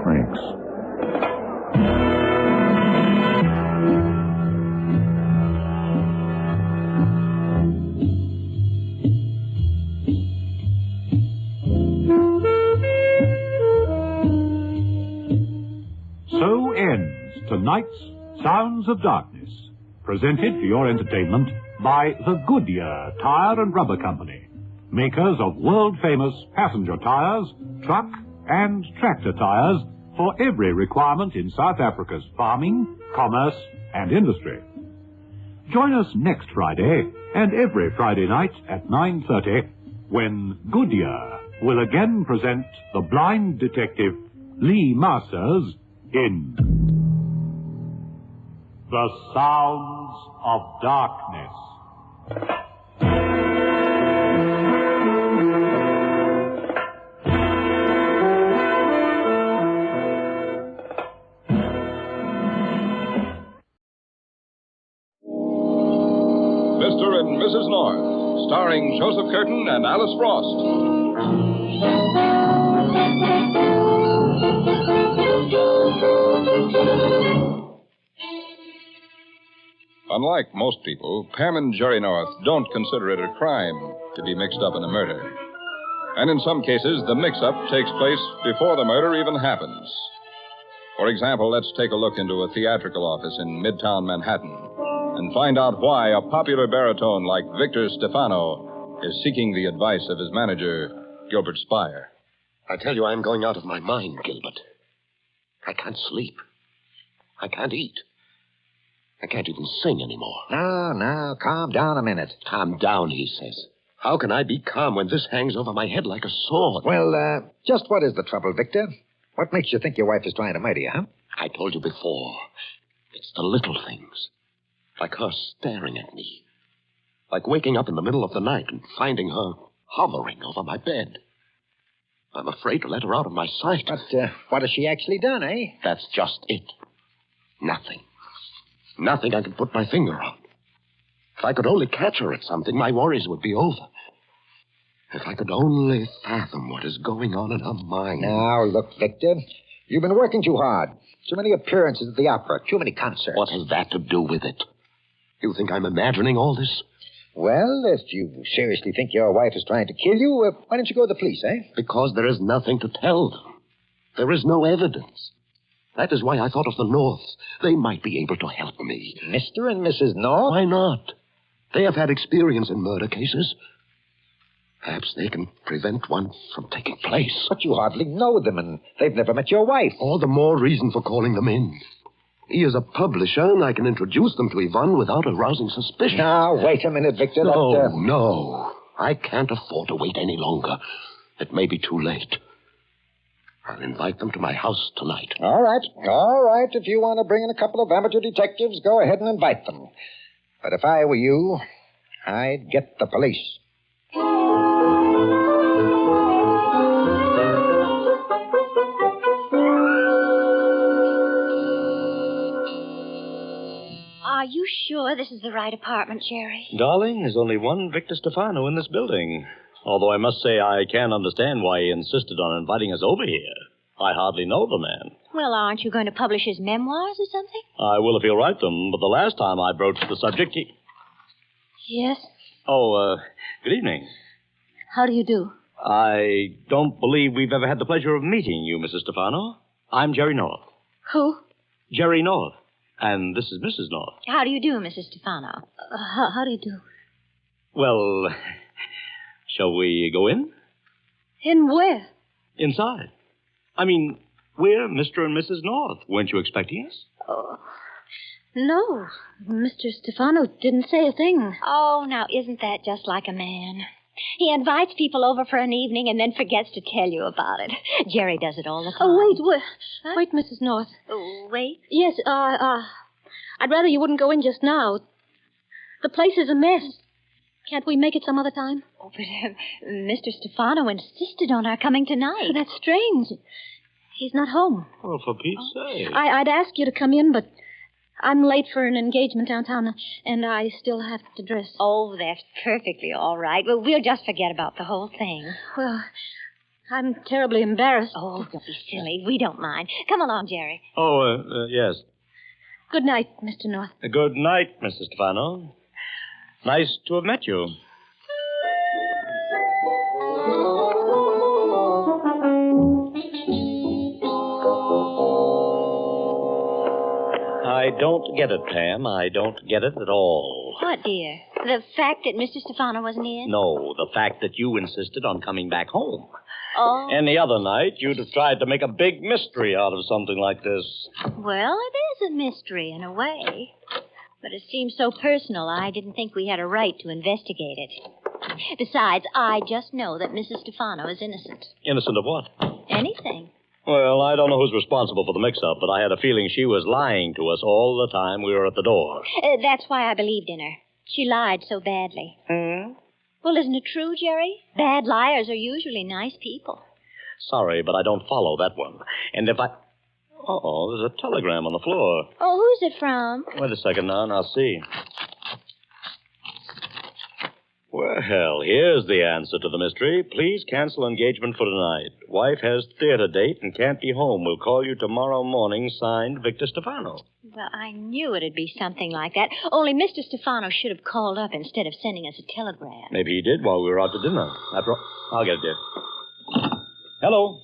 pranks.
So ends tonight's Sounds of Darkness, presented for your entertainment by the Goodyear Tire and Rubber Company, makers of world-famous passenger tires, truck and tractor tires for every requirement in South Africa's farming, commerce and industry. Join us next Friday and every Friday night at 9:30 when Goodyear will again present the blind detective Lee Masters in The Sounds of Darkness.
Mr. and Mrs. North, starring Joseph Curtin and Alice Frost. Unlike most people, Pam and Jerry North don't consider it a crime to be mixed up in a murder. And in some cases, the mix-up takes place before the murder even happens. For example, let's take a look into a theatrical office in Midtown Manhattan and find out why a popular baritone like Victor Stefano is seeking the advice of his manager, Gilbert Spire.
I tell you, I'm going out of my mind, Gilbert. I can't sleep. I can't eat. I can't even sing anymore.
No, calm down a minute.
Calm down, he says. How can I be calm when this hangs over my head like a sword?
Well, just what is the trouble, Victor? What makes you think your wife is trying to murder you, huh?
I told you before. It's the little things. Like her staring at me. Like waking up in the middle of the night and finding her hovering over my bed. I'm afraid to let her out of my sight.
But what has she actually done, eh?
That's just it. Nothing. Nothing I can put my finger on. If I could only catch her at something, my worries would be over. If I could only fathom what is going on in her mind.
Now, look, Victor, you've been working too hard. Too many appearances at the opera, too many concerts.
What has that to do with it? You think I'm imagining all this?
Well, if you seriously think your wife is trying to kill you, why don't you go to the police, eh?
Because there is nothing to tell them. There is no evidence. That is why I thought of the Norths. They might be able to help me.
Mr. and Mrs. North?
Why not? They have had experience in murder cases. Perhaps they can prevent one from taking place.
But you hardly know them, and they've never met your wife.
All the more reason for calling them in. He is a publisher, and I can introduce them to Yvonne without arousing suspicion.
Now, wait a minute, Victor.
No. I can't afford to wait any longer. It may be too late. I'll invite them to my house tonight.
All right. If you want to bring in a couple of amateur detectives, go ahead and invite them. But if I were you, I'd get the police.
Are you sure this is the right apartment, Jerry?
Darling, there's only one Victor Stefano in this building. Although I must say I can't understand why he insisted on inviting us over here. I hardly know the man.
Well, aren't you going to publish his memoirs or something?
I will if he'll write them, but the last time I broached the subject, he...
Yes?
Oh, good evening.
How do you do?
I don't believe we've ever had the pleasure of meeting you, Mrs. Stefano. I'm Jerry North.
Who?
Jerry North. And this is Mrs. North.
How do you do, Mrs. Stefano? How do you do?
Well, shall we go in?
In where?
Inside. I mean, we're Mr. and Mrs. North. Weren't you expecting us?
Oh, no. Mr. Stefano didn't say a thing. Oh, now, isn't that just like a man? He invites people over for an evening and then forgets to tell you about it. Jerry does it all the time.
Oh, wait, Mrs. North.
Oh, wait?
Yes, I'd rather you wouldn't go in just now. The place is a mess. Can't we make it some other time?
Oh, but Mr. Stefano insisted on our coming tonight.
That's strange. He's not home.
Well, for Pete's sake.
I'd ask you to come in, but I'm late for an engagement downtown, and I still have to dress.
Oh, that's perfectly all right. Well, we'll just forget about the whole thing.
Well, I'm terribly embarrassed.
Oh, don't be silly. We don't mind. Come along, Jerry.
Oh, yes.
Good night, Mr. North.
Good night, Mrs. Stefano. Nice to have met you. I don't get it, Pam. I don't get it at all.
What, dear? The fact that Mr. Stefano wasn't in?
No, the fact that you insisted on coming back home.
Oh.
Any other night, you'd have tried to make a big mystery out of something like this.
Well, it is a mystery in a way. But it seems so personal, I didn't think we had a right to investigate it. Besides, I just know that Mrs. Stefano is innocent.
Innocent of what?
Anything.
Well, I don't know who's responsible for the mix-up, but I had a feeling she was lying to us all the time we were at the door.
That's why I believed in her. She lied so badly.
Hmm?
Well, isn't it true, Jerry? Bad liars are usually nice people.
Sorry, but I don't follow that one. And if I... Uh-oh, there's a telegram on the floor.
Oh, who's it from?
Wait a second now, and I'll see. Well, here's the answer to the mystery. Please cancel engagement for tonight. Wife has theater date and can't be home. We'll call you tomorrow morning. Signed, Victor Stefano.
Well, I knew it'd be something like that. Only Mr. Stefano should have called up instead of sending us a telegram.
Maybe he did while we were out to dinner. I'll get it, dear. Hello.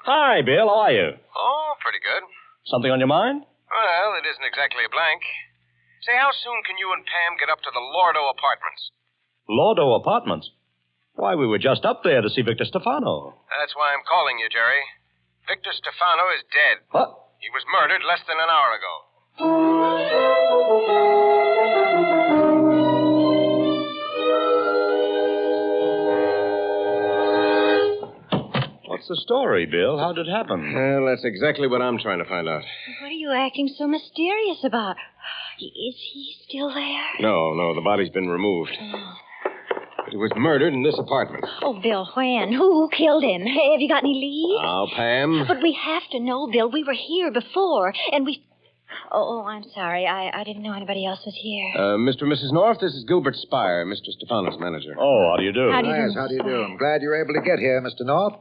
Hi, Bill. How are you?
Oh, pretty good.
Something on your mind?
Well, it isn't exactly a blank. Say, how soon can you and Pam get up to the Lordo Apartments?
Lordo Apartments? Why, we were just up there to see Victor Stefano.
That's why I'm calling you, Jerry. Victor Stefano is dead.
What?
He was murdered less than an hour ago.
What's the story, Bill? How did it happen?
Well, that's exactly what I'm trying to find out.
What are you acting so mysterious about? Is he still there?
No, the body's been removed. But he was murdered in this apartment.
Oh, Bill, when? Who killed him? Have you got any leads?
Now, Pam.
But we have to know, Bill. We were here before, and we... Oh, I'm sorry. I didn't know anybody else was here.
Mr. and Mrs. North, this is Gilbert Spire, Mr. Stefano's manager.
Oh, how do you do?
How do you do? I'm glad you were able to get here, Mr. North.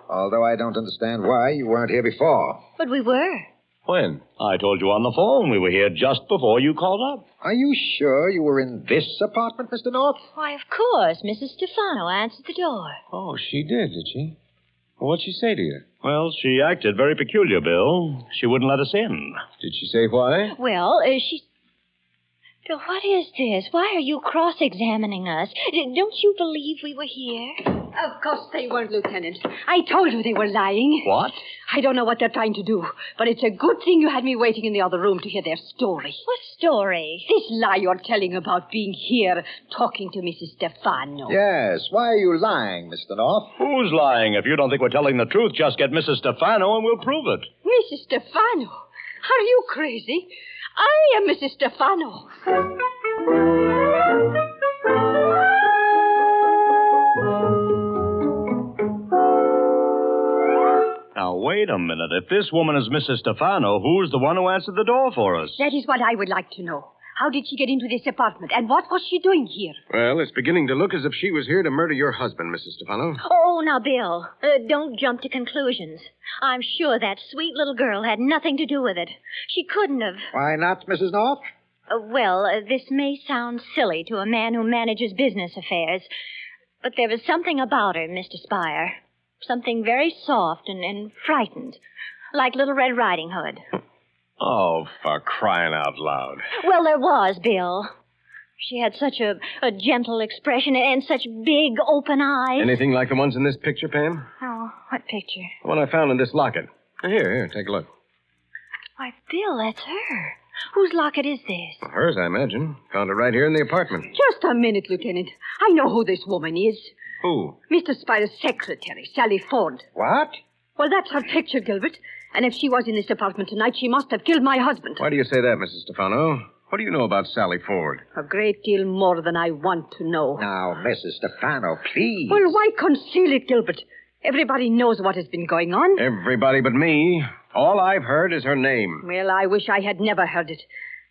Although I don't understand why you weren't here before.
But we were.
When? I told you on the phone. We were here just before you called up.
Are you sure you were in this apartment, Mr. North?
Why, of course. Mrs. Stefano answered the door.
Oh, she did she? Well, what'd she say to you?
Well, she acted very peculiar, Bill. She wouldn't let us in.
Did she say why?
Well, Bill, what is this? Why are you cross-examining us? Don't you believe we were here?
Of course they weren't, Lieutenant. I told you they were lying.
What?
I don't know what they're trying to do, but it's a good thing you had me waiting in the other room to hear their story.
What story?
This lie you're telling about being here talking to Mrs. Stefano.
Yes. Why are you lying, Mr. North?
Who's lying? If you don't think we're telling the truth, just get Mrs. Stefano and we'll prove it.
Mrs. Stefano? Are you crazy? I am Mrs. Stefano.
Now, wait a minute. If this woman is Mrs. Stefano, who's the one who answered the door for us?
That is what I would like to know. How did she get into this apartment, and what was she doing here?
Well, it's beginning to look as if she was here to murder your husband, Mrs. Stefano.
Oh, now, Bill, don't jump to conclusions. I'm sure that sweet little girl had nothing to do with it. She couldn't have.
Why not, Mrs. North?
This may sound silly to a man who manages business affairs, but there was something about her, Mr. Spire. Something very soft and frightened, like Little Red Riding Hood.
Oh, for crying out loud.
Well, there was, Bill. She had such a gentle expression and such big, open eyes.
Anything like the ones in this picture, Pam?
Oh, what picture?
The one I found in this locket. Here, take a look.
Why, Bill, that's her. Whose locket is this?
Well, hers, I imagine. Found it right here in the apartment.
Just a minute, Lieutenant. I know who this woman is.
Who?
Mr. Spider's secretary, Sally Ford.
What?
Well, that's her picture, Gilbert. And if she was in this apartment tonight, she must have killed my husband.
Why do you say that, Mrs. Stefano? What do you know about Sally Ford?
A great deal more than I want to know.
Now, Mrs. Stefano, please.
Well, why conceal it, Gilbert? Everybody knows what has been going on.
Everybody but me. All I've heard is her name.
Well, I wish I had never heard it.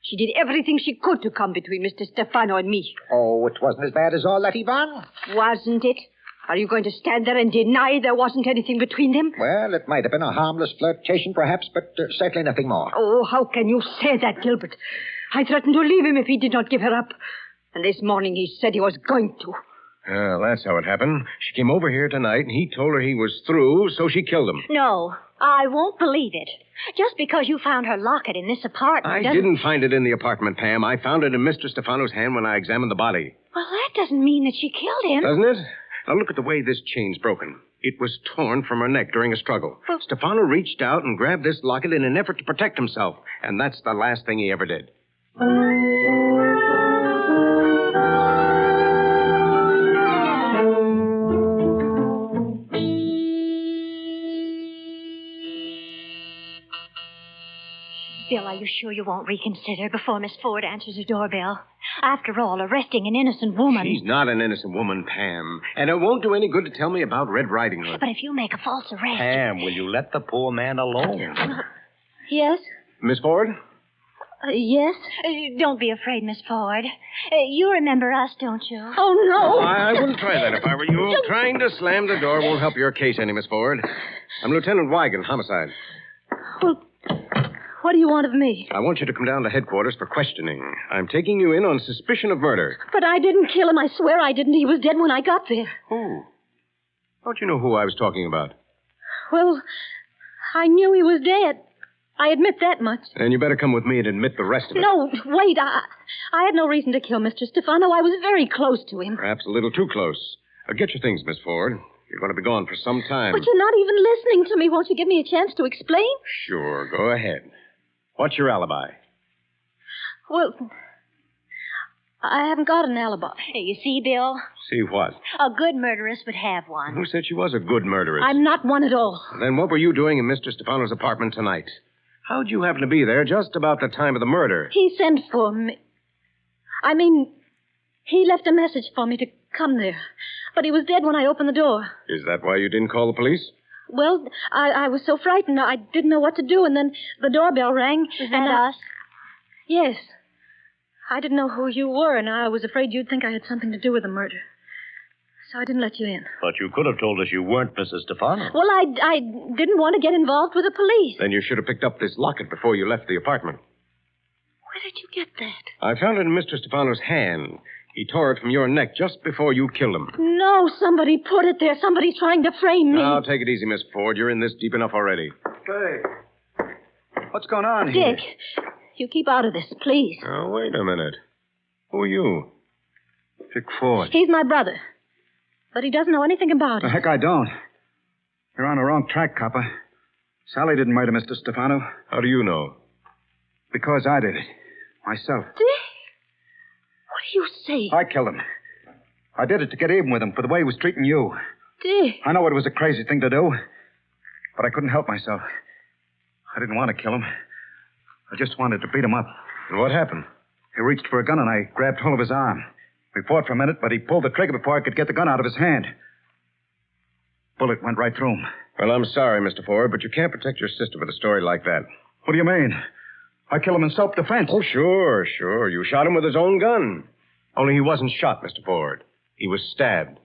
She did everything she could to come between Mr. Stefano and me.
Oh, it wasn't as bad as all that, Ivan?
Wasn't it? Are you going to stand there and deny there wasn't anything between them?
Well, it might have been a harmless flirtation, perhaps, but certainly nothing more.
Oh, how can you say that, Gilbert? I threatened to leave him if he did not give her up. And this morning he said he was going to.
Well, that's how it happened. She came over here tonight, and he told her he was through, so she killed him.
No, I won't believe it. Just because you found her locket in this apartment
I didn't find it in the apartment, Pam. I found it in Mr. Stefano's hand when I examined the body.
Well, that doesn't mean that she killed him.
Doesn't it? Now, look at the way this chain's broken. It was torn from her neck during a struggle. Stefano reached out and grabbed this locket in an effort to protect himself, and that's the last thing he ever did.
Bill, are you sure you won't reconsider before Miss Ford answers her doorbell? After all, arresting an innocent woman...
She's not an innocent woman, Pam. And it won't do any good to tell me about Red Riding Hood.
But if you make a false arrest...
Pam, will you let the poor man alone?
Yes?
Miss Ford?
Yes?
Don't be afraid, Miss Ford. You remember us, don't you?
Oh, no.
I wouldn't try that if I were you. Trying to slam the door won't help your case any, Miss Ford. I'm Lieutenant Wigan, homicide.
Well, what do you want of me?
I want you to come down to headquarters for questioning. I'm taking you in on suspicion of murder.
But I didn't kill him. I swear I didn't. He was dead when I got there.
Who? Don't you know who I was talking about?
Well, I knew he was dead. I admit that much.
Then you better come with me and admit the rest of it.
No, wait. I had no reason to kill Mr. Stefano. I was very close to him.
Perhaps a little too close. Get your things, Miss Ford. You're going to be gone for some time.
But you're not even listening to me. Won't you give me a chance to explain?
Sure, go ahead. What's your alibi?
Well, I haven't got an alibi.
Hey, you see, Bill?
See what?
A good murderess would have one.
Who said she was a good murderess?
I'm not one at all.
Then what were you doing in Mr. Stefano's apartment tonight? How'd you happen to be there just about the time of the murder?
He sent for me. I mean, he left a message for me to come there. But he was dead when I opened the door.
Is that why you didn't call the police?
Well, I was so frightened, I didn't know what to do, and then the doorbell rang.
Is that us?
Yes. I didn't know who you were, and I was afraid you'd think I had something to do with the murder. So I didn't let you in.
But you could have told us you weren't Mrs. Stefano.
Well, I didn't want to get involved with the police.
Then you should have picked up this locket before you left the apartment.
Where did you get that?
I found it in Mr. Stefano's hand. He tore it from your neck just before you killed him.
No, somebody put it there. Somebody's trying to frame me.
Now, take it easy, Miss Ford. You're in this deep enough already.
Hey, what's going on here?
Dick, you keep out of this, please.
Now, wait a minute. Who are you?
Vic Ford.
He's my brother. But he doesn't know anything about
The
it.
heck I don't. You're on the wrong track, copper. Sally didn't murder Mr. Stefano.
How do you know?
Because I did it. Myself.
Dick! What do you say?
I killed him. I did it to get even with him for the way he was treating you.
Dick!
I know it was a crazy thing to do, but I couldn't help myself. I didn't want to kill him. I just wanted to beat him up.
And what happened?
He reached for a gun and I grabbed hold of his arm. We fought for a minute, but he pulled the trigger before I could get the gun out of his hand. Bullet went right through him.
Well, I'm sorry, Mr. Ford, but you can't protect your sister with a story like that.
What do you mean? I killed him in self-defense.
Oh, sure. You shot him with his own gun. Only he wasn't shot, Mr. Ford. He was stabbed.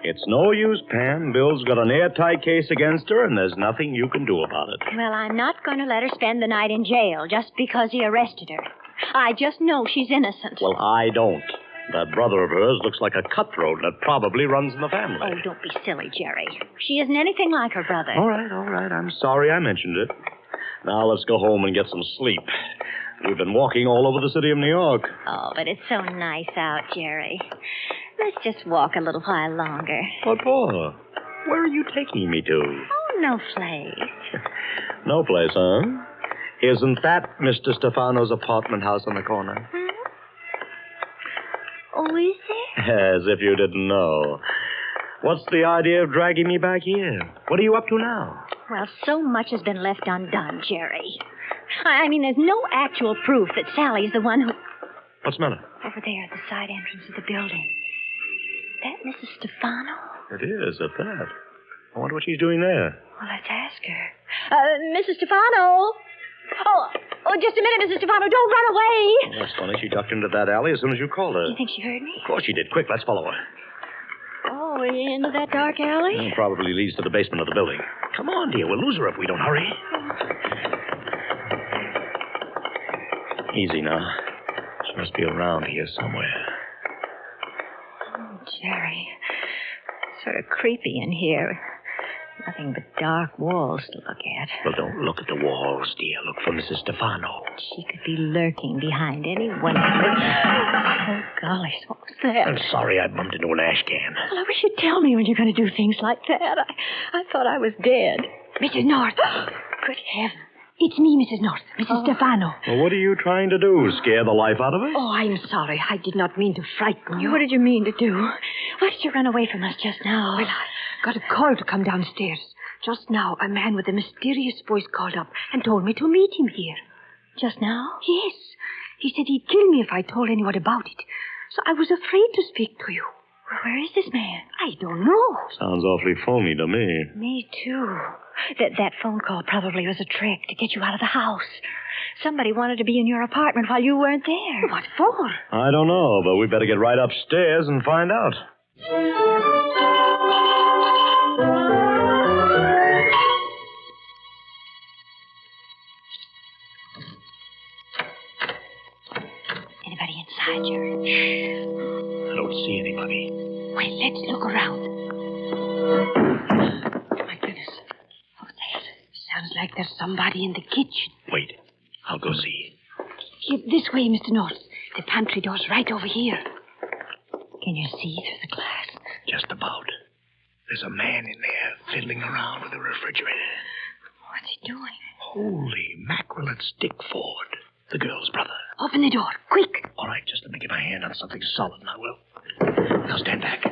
It's no use, Pam. Bill's got an airtight case against her, and there's nothing you can do about it.
Well, I'm not going to let her spend the night in jail just because he arrested her. I just know she's innocent.
Well, I don't. That brother of hers looks like a cutthroat that probably runs in the family.
Oh, don't be silly, Jerry. She isn't anything like her brother.
All right. I'm sorry I mentioned it. Now let's go home and get some sleep. We've been walking all over the city of New York.
Oh, but it's so nice out, Jerry. Let's just walk a little while longer.
What for? Where are you taking me to?
Oh, no place.
No place, huh? Isn't that Mr. Stefano's apartment house on the corner?
Oh, is it?
As if you didn't know. What's the idea of dragging me back here? What are you up to now?
Well, so much has been left undone, Jerry. I mean, there's no actual proof that Sally's the one who...
What's the matter?
Over there at the side entrance of the building. That Mrs. Stefano?
It is, at that. I wonder what she's doing there.
Well, let's ask her. Mrs. Stefano? Oh, just a minute, Mrs. Stefano. Don't run away.
Oh, that's funny. She ducked into that alley as soon as you called her.
You think she heard me?
Of course she did. Quick, let's follow her.
Oh, into that dark alley?
It probably leads to the basement of the building. Come on, dear. We'll lose her if we don't hurry. Easy now. She must be around here somewhere.
Oh, Jerry. Sort of creepy in here. Nothing but dark walls to look at.
Well, don't look at the walls, dear. Look for Mrs. Stefano.
She could be lurking behind any one of them. Oh, golly, what was that?
I'm sorry I bumped into an ash can.
Well, I wish you'd tell me when you're going to do things like that. I thought I was dead. Mrs. North. Good heaven. It's me, Mrs. North. Mrs. Stefano.
Well, what are you trying to do? Scare the life out of her?
Oh, I'm sorry. I did not mean to frighten you.
What did you mean to do? Why did you run away from us just now?
Well, I got a call to come downstairs. Just now, a man with a mysterious voice called up and told me to meet him here.
Just now?
Yes. He said he'd kill me if I told anyone about it. So I was afraid to speak to you.
Well, where is this man?
I don't know.
Sounds awfully phony to me.
Me, too. That phone call probably was a trick to get you out of the house. Somebody wanted to be in your apartment while you weren't there.
What for?
I don't know, but we better get right upstairs and find out.
Anybody inside, Jerry?
I don't see anybody.
Well, let's look around. My goodness. What's that? Sounds like there's somebody in the kitchen.
Wait. I'll go see.
Here, this way, Mr. North. The pantry door's right over here.
Can you see through the glass?
Just about. There's a man in there fiddling around with the refrigerator.
What's he doing?
Holy mackerel, it's Dick Ford, the girl's brother.
Open the door, quick.
All right, just let me get my hand on something solid, and I will. Now stand back.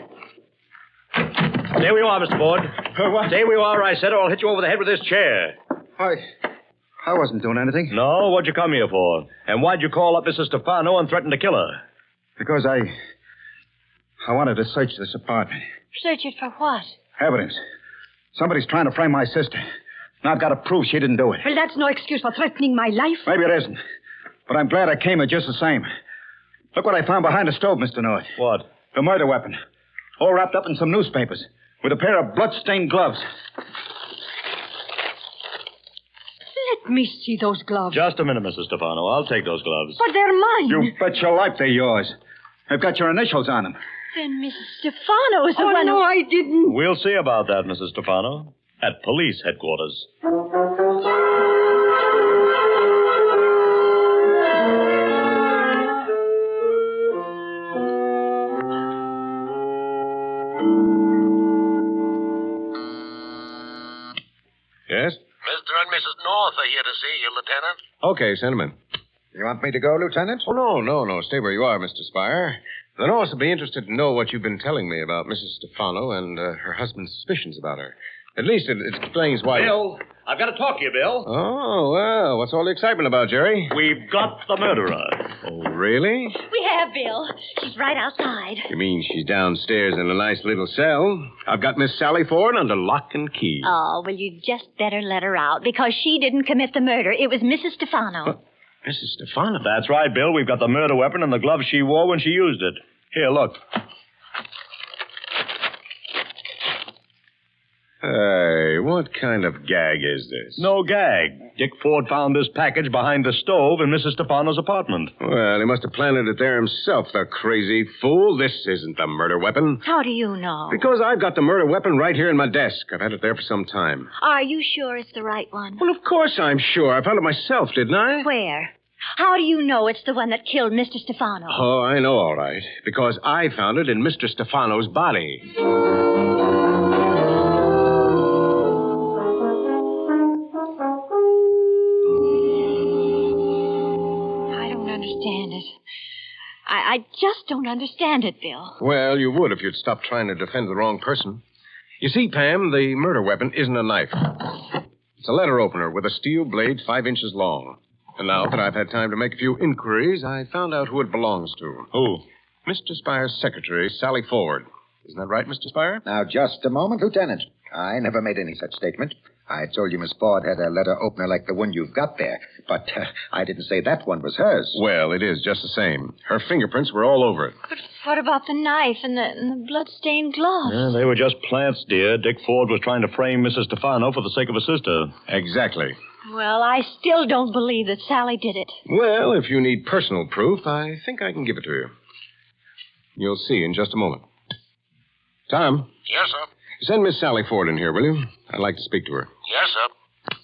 Stay where you are, Mr. Ford.
What?
Stay where you are, I said, or I'll hit you over the head with this chair.
I wasn't doing anything.
No? What'd you come here for? And why'd you call up Mrs. Stefano and threaten to kill her?
Because I wanted to search this apartment.
Search it for what?
Evidence. Somebody's trying to frame my sister. Now I've got to prove she didn't do it.
Well, that's no excuse for threatening my life.
Maybe it isn't. But I'm glad I came here just the same. Look what I found behind the stove, Mr. North.
What?
The murder weapon. All wrapped up in some newspapers. With a pair of blood-stained gloves.
Let me see those gloves.
Just a minute, Mrs. Stefano. I'll take those gloves.
But they're mine.
You bet your life they're yours. They've got your initials on them.
Then Mrs. Stefano is the one
no, I didn't.
We'll see about that, Mrs. Stefano. At police headquarters.
Yes?
Mr. and Mrs. North are here to see you, Lieutenant.
Okay, send him in.
You want me to go, Lieutenant?
Oh, no. Stay where you are, Mr. Spire. The Norths will be interested to know what you've been telling me about Mrs. Stefano and her husband's suspicions about her. At least it explains why...
Bill, I've got to talk to you, Bill.
Oh, well, what's all the excitement about, Jerry?
We've got the murderer.
Oh, really?
We have, Bill. She's right outside.
You mean she's downstairs in a nice little cell? I've got Miss Sally Ford under lock and key.
Oh, well, you just better let her out, because she didn't commit the murder. It was Mrs. Stefano.
What? Mrs. Stefano?
That's right, Bill. We've got the murder weapon and the gloves she wore when she used it. Here, look.
Hey, what kind of gag is this?
No gag. Dick Ford found this package behind the stove in Mrs. Stefano's apartment.
Well, he must have planted it there himself, the crazy fool. This isn't the murder weapon.
How do you know?
Because I've got the murder weapon right here in my desk. I've had it there for some time.
Are you sure it's the right one?
Well, of course I'm sure. I found it myself, didn't I?
Where? How do you know it's the one that killed Mr. Stefano?
Oh, I know all right. Because I found it in Mr. Stefano's body.
Understand it. I just don't understand it, Bill.
Well, you would if you'd stop trying to defend the wrong person. You see, Pam, the murder weapon isn't a knife. It's a letter opener with a steel blade 5 inches long. And now that I've had time to make a few inquiries, I found out who it belongs to.
Who?
Mr. Spire's secretary, Sally Ford. Isn't that right, Mr. Spire?
Now, just a moment, Lieutenant. I never made any such statement. I told you Miss Ford had a letter opener like the one you've got there, but I didn't say that one was hers.
Well, it is just the same. Her fingerprints were all over it.
But what about the knife and the blood-stained gloves?
Yeah, they were just plants, dear. Dick Ford was trying to frame Mrs. Stefano for the sake of her sister.
Exactly.
Well, I still don't believe that Sally did it.
Well, if you need personal proof, I think I can give it to you. You'll see in just a moment. Tom?
Yes, sir.
Send Miss Sally Ford in here, will you? I'd like to speak to her.
Yes, sir.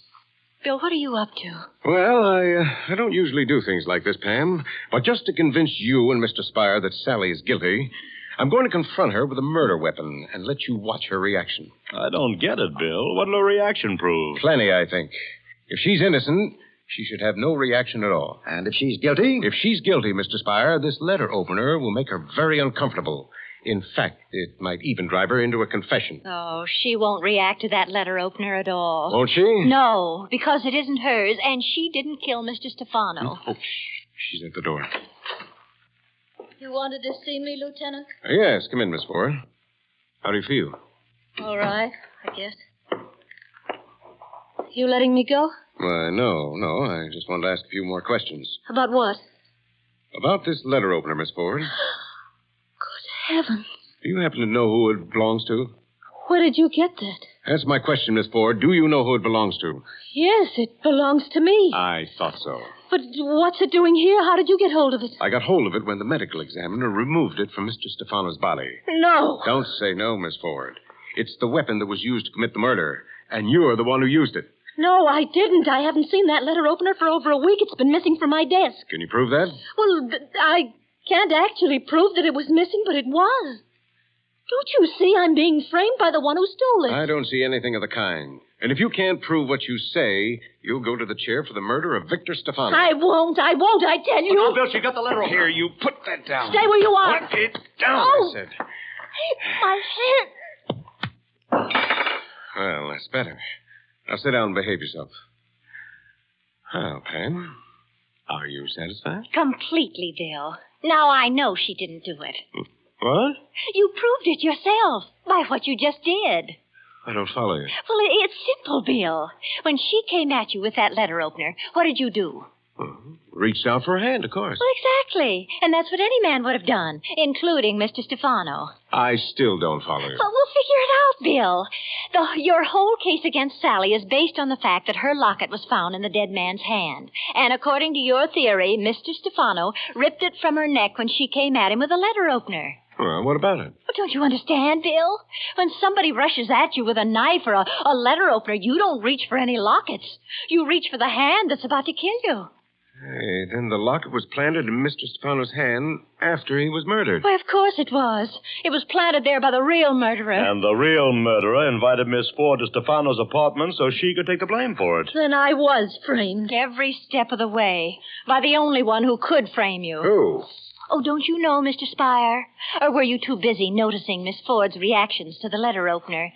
Bill, what are you up to?
Well, I don't usually do things like this, Pam. But just to convince you and Mr. Spire that Sally is guilty, I'm going to confront her with a murder weapon and let you watch her reaction.
I don't get it, Bill. What'll her reaction prove?
Plenty, I think. If she's innocent, she should have no reaction at all.
And if she's guilty?
If she's guilty, Mr. Spire, this letter opener will make her very uncomfortable. In fact, it might even drive her into a confession.
Oh, she won't react to that letter opener at all.
Won't she?
No, because it isn't hers, and she didn't kill Mr. Stefano.
Oh, she's at the door.
You wanted to see me, Lieutenant?
Yes, come in, Miss Ford. How do you feel?
All right, I guess. You letting me go?
Why, no. I just wanted to ask a few more questions.
About what?
About this letter opener, Miss Ford.
Heavens.
Do you happen to know who it belongs to?
Where did you get that?
That's my question, Miss Ford. Do you know who it belongs to?
Yes, it belongs to me.
I thought so.
But what's it doing here? How did you get hold of it?
I got hold of it when the medical examiner removed it from Mr. Stefano's body.
No.
Don't say no, Miss Ford. It's the weapon that was used to commit the murder, and you're the one who used it.
No, I didn't. I haven't seen that letter opener for over a week. It's been missing from my desk.
Can you prove that?
Well, I can't actually prove that it was missing, but it was. Don't you see I'm being framed by the one who stole it?
I don't see anything of the kind. And if you can't prove what you say, you'll go to the chair for the murder of Victor Stefano.
I won't, I tell you.
Oh, Bill, she got the letter opener.
Here, you put that down.
Stay where you are.
Put it down,
Oh.
I said.
My head.
Well, that's better. Now sit down and behave yourself. Well, Pam, are you satisfied?
Completely, Bill. Now I know she didn't do it.
What?
You proved it yourself by what you just did.
I don't follow you.
Well, it's simple, Bill. When she came at you with that letter opener, what did you do?
Reached out for a hand, of course.
Well, exactly. And that's what any man would have done, including Mr. Stefano.
I still don't follow you.
But we'll figure it out, Bill. Your whole case against Sally is based on the fact that her locket was found in the dead man's hand. And according to your theory, Mr. Stefano ripped it from her neck when she came at him with a letter opener.
Well, what about it?
Well, don't you understand, Bill? When somebody rushes at you with a knife or a letter opener, you don't reach for any lockets. You reach for the hand that's about to kill you.
Hey, then the locket was planted in Mr. Stefano's hand after he was murdered.
Why, of course it was. It was planted there by the real murderer.
And the real murderer invited Miss Ford to Stefano's apartment so she could take the blame for it.
Then I was framed.
Every step of the way. By the only one who could frame you.
Who?
Oh, don't you know, Mr. Spire? Or were you too busy noticing Miss Ford's reactions to the letter opener?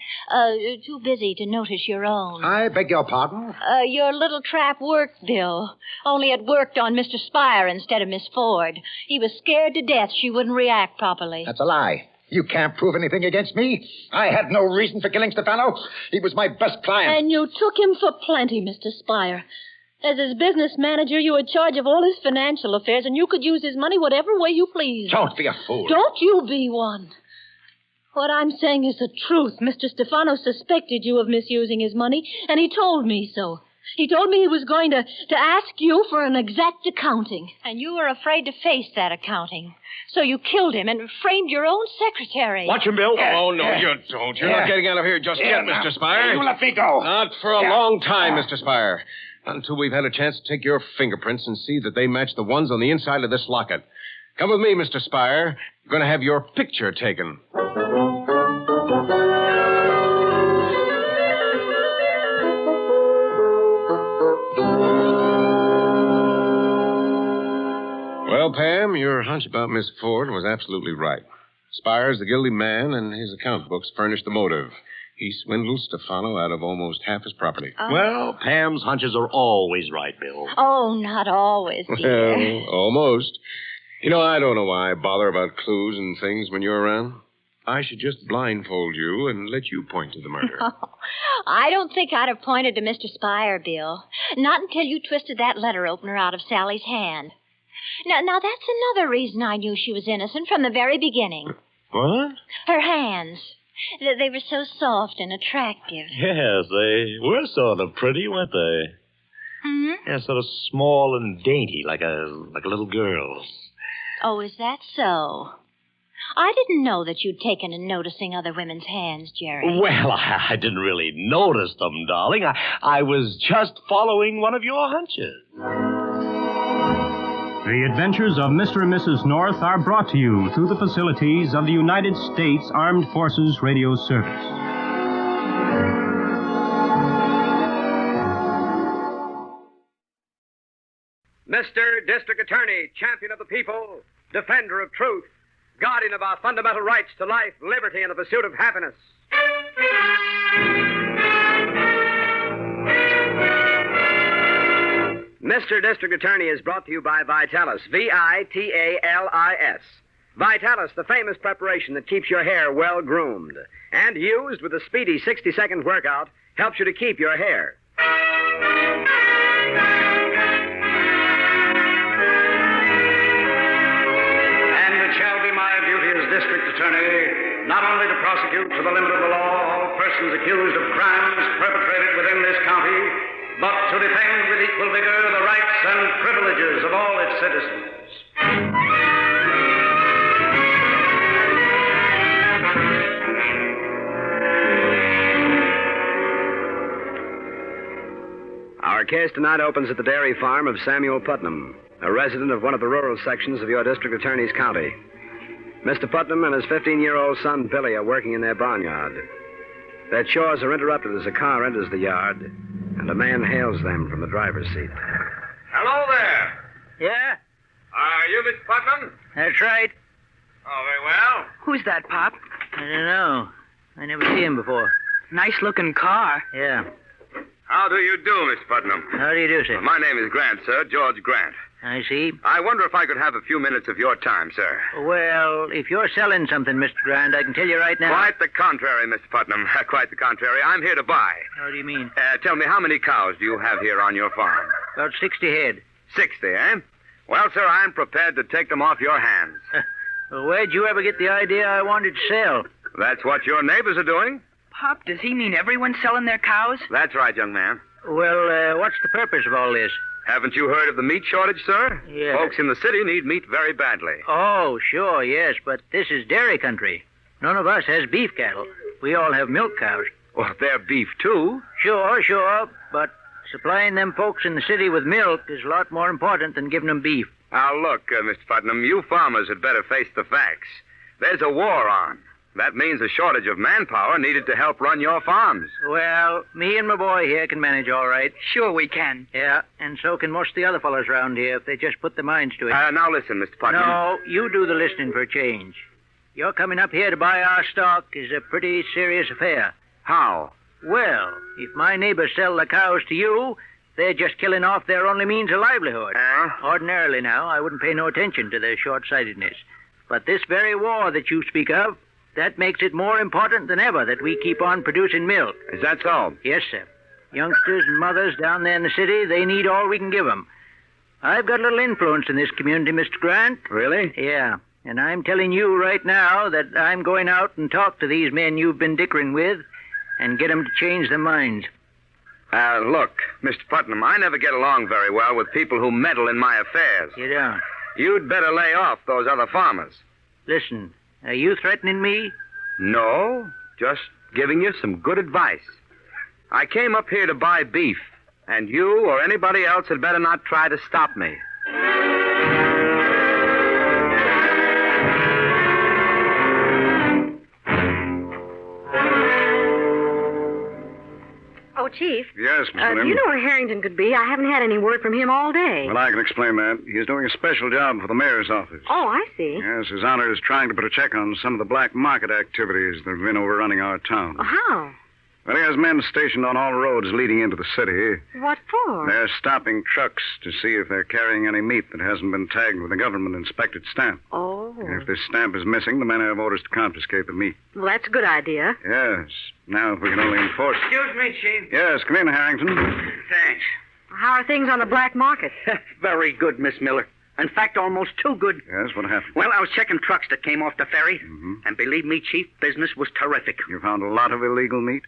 Too busy to notice your own?
I beg your pardon?
Your little trap worked, Bill. Only it worked on Mr. Spire instead of Miss Ford. He was scared to death she wouldn't react properly.
That's a lie. You can't prove anything against me. I had no reason for killing Stefano. He was my best client.
And you took him for plenty, Mr. Spire. As his business manager, you were in charge of all his financial affairs, and you could use his money whatever way you pleased.
Don't be a fool.
Don't you be one. What I'm saying is the truth. Mr. Stefano suspected you of misusing his money, and he told me so. He told me he was going to ask you for an exact accounting.
And you were afraid to face that accounting. So you killed him and framed your own secretary.
Watch him, Bill.
Oh, no, you don't. You're not getting out of here just yet, Mr. Spire.
You let me go.
Not for a long time, Mr. Spire. Until we've had a chance to take your fingerprints and see that they match the ones on the inside of this locket. Come with me, Mr. Spire. You're going to have your picture taken. Well, Pam, your hunch about Miss Ford was absolutely right. Spire's the guilty man, and his account books furnish the motive. He swindled Stefano out of almost half his property.
Well, Pam's hunches are always right, Bill.
Oh, not always, dear.
Well, almost. You know, I don't know why I bother about clues and things when you're around. I should just blindfold you and let you point to the murder.
Oh, I don't think I'd have pointed to Mr. Spire, Bill. Not until you twisted that letter opener out of Sally's hand. Now that's another reason I knew she was innocent from the very beginning.
What?
Her hands. They were so soft and attractive.
Yes, they were sort of pretty, weren't they?
Hmm?
Yeah, sort of small and dainty, like a little girl's.
Oh, is that so? I didn't know that you'd taken to noticing other women's hands, Jerry.
Well, I didn't really notice them, darling. I was just following one of your hunches.
The adventures of Mr. and Mrs. North are brought to you through the facilities of the United States Armed Forces Radio Service.
Mr. District Attorney, champion of the people, defender of truth, guardian of our fundamental rights to life, liberty, and the pursuit of happiness. Mr. District Attorney is brought to you by Vitalis, Vitalis. Vitalis, the famous preparation that keeps your hair well groomed. And used with a speedy 60-second workout, helps you to keep your hair. And it shall be my duty as District Attorney not only to prosecute to the limit of the law all persons accused of crimes perpetrated within this county, but to defend with equal vigor the rights and privileges of all its citizens. Our case tonight opens at the dairy farm of Samuel Putnam, a resident of one of the rural sections of your district attorney's county. Mr. Putnam and his 15-year-old son, Billy, are working in their barnyard. Their chores are interrupted as a car enters the yard, and a man hails them from the driver's seat.
Hello there.
Yeah?
Are you Miss Putnam?
That's right.
Oh, very well.
Who's that, Pop? I don't know. I never see him before. Nice-looking car. Yeah.
How do you do, Miss Putnam?
How do you do, sir?
My name is Grant, sir. George Grant.
I see.
I wonder if I could have a few minutes of your time, sir.
Well, if you're selling something, Mr. Grant, I can tell you right now.
Quite the contrary, Mr. Putnam. Quite the contrary. I'm here to buy.
How do you mean?
Tell me, how many cows do you have here on your farm?
About 60 head.
60, eh? Well, sir, I'm prepared to take them off your hands.
Well, where'd you ever get the idea I wanted to sell?
That's what your neighbors are doing.
Pop, does he mean everyone's selling their cows?
That's right, young man.
Well, what's the purpose of all this?
Haven't you heard of the meat shortage, sir?
Yeah.
Folks in the city need meat very badly.
Oh, sure, yes, but this is dairy country. None of us has beef cattle. We all have milk cows.
Well, they're beef, too.
Sure, but supplying them folks in the city with milk is a lot more important than giving them beef.
Now, look, Mr. Putnam, you farmers had better face the facts. There's a war on. That means a shortage of manpower needed to help run your farms.
Well, me and my boy here can manage all right. Sure we can. Yeah, and so can most of the other fellows around here if they just put their minds to it.
Now listen, Mr. Putnam.
No, you do the listening for a change. Your coming up here to buy our stock is a pretty serious affair.
How?
Well, if my neighbors sell the cows to you, they're just killing off their only means of livelihood. Ordinarily now, I wouldn't pay no attention to their short-sightedness. But this very war that you speak of, that makes it more important than ever that we keep on producing milk.
Is that so?
Yes, sir. Youngsters and mothers down there in the city, they need all we can give them. I've got a little influence in this community, Mr. Grant.
Really?
Yeah. And I'm telling you right now that I'm going out and talk to these men you've been dickering with and get them to change their minds.
Look, Mr. Putnam, I never get along very well with people who meddle in my affairs.
You don't?
You'd better lay off those other farmers.
Listen, are you threatening me?
No, just giving you some good advice. I came up here to buy beef, and you or anybody else had better not try to stop me.
Oh, Chief.
Yes, Miss
Do
Lynn.
you know where Harrington could be? I haven't had any word from him all day.
Well, I can explain that. He's doing a special job for the mayor's office.
Oh, I see.
Yes, His Honor is trying to put a check on some of the black market activities that have been overrunning our town.
Oh, how?
Well, he has men stationed on all roads leading into the city.
What for?
They're stopping trucks to see if they're carrying any meat that hasn't been tagged with a government-inspected stamp.
Oh.
And if this stamp is missing, the men have orders to confiscate the meat.
Well, that's a good idea.
Yes. Now, if we can only enforce...
Excuse me, Chief.
Yes, come in, Harrington.
Thanks.
How are things on the black market?
Very good, Miss Miller. In fact, almost too good.
Yes, what happened?
Well, I was checking trucks that came off the ferry, and believe me, Chief, business was terrific.
You found a lot of illegal meat?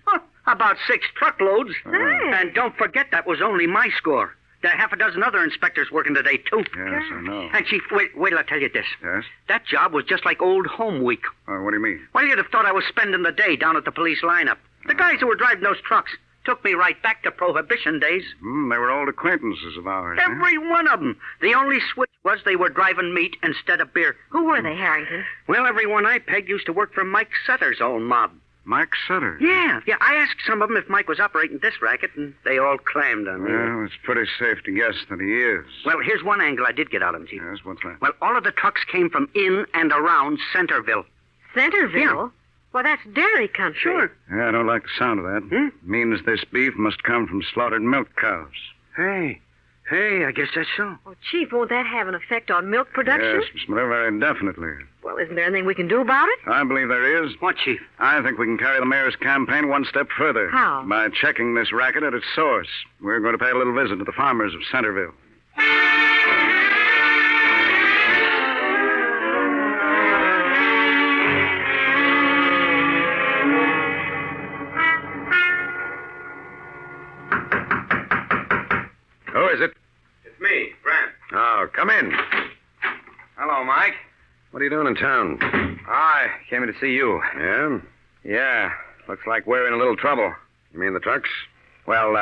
About 6 truckloads.
Hey.
And don't forget, that was only my score. There are half a dozen other inspectors working today, too.
Yes, I know.
And, Chief, wait till I tell you this.
Yes?
That job was just like old home week.
What do you mean?
Well, you'd have thought I was spending the day down at the police lineup. The guys who were driving those trucks took me right back to Prohibition days.
They were old acquaintances of ours.
Every one of them. The only switch was they were driving meat instead of beer.
Who were they, Harrington?
Well, everyone I pegged used to work for Mike Sutter's old mob.
Mike Sutter?
Yeah. I asked some of them if Mike was operating this racket, and they all claimed on me.
Well, it's pretty safe to guess that he is.
Well, here's one angle I did get out of him, Chief.
Yes, what's that?
Well, all of the trucks came from in and around Centerville.
Centerville?
Yeah.
Well, that's dairy country.
Sure.
Yeah, I don't like the sound of that. Means this beef must come from slaughtered milk cows.
Hey, I guess that's so.
Oh, Chief, won't that have an effect on milk production?
Yes, Miss Miller, very definitely.
Well, isn't there anything we can do about it?
I believe there is.
What, Chief?
I think we can carry the mayor's campaign one step further.
How?
By checking this racket at its source. We're going to pay a little visit to the farmers of Centerville.
Who is it? It's me, Grant. Oh, come in. Hello, Mike. What are you doing in town? I came in to see you. Yeah? Yeah. Looks like we're in a little trouble. You mean the trucks? Well,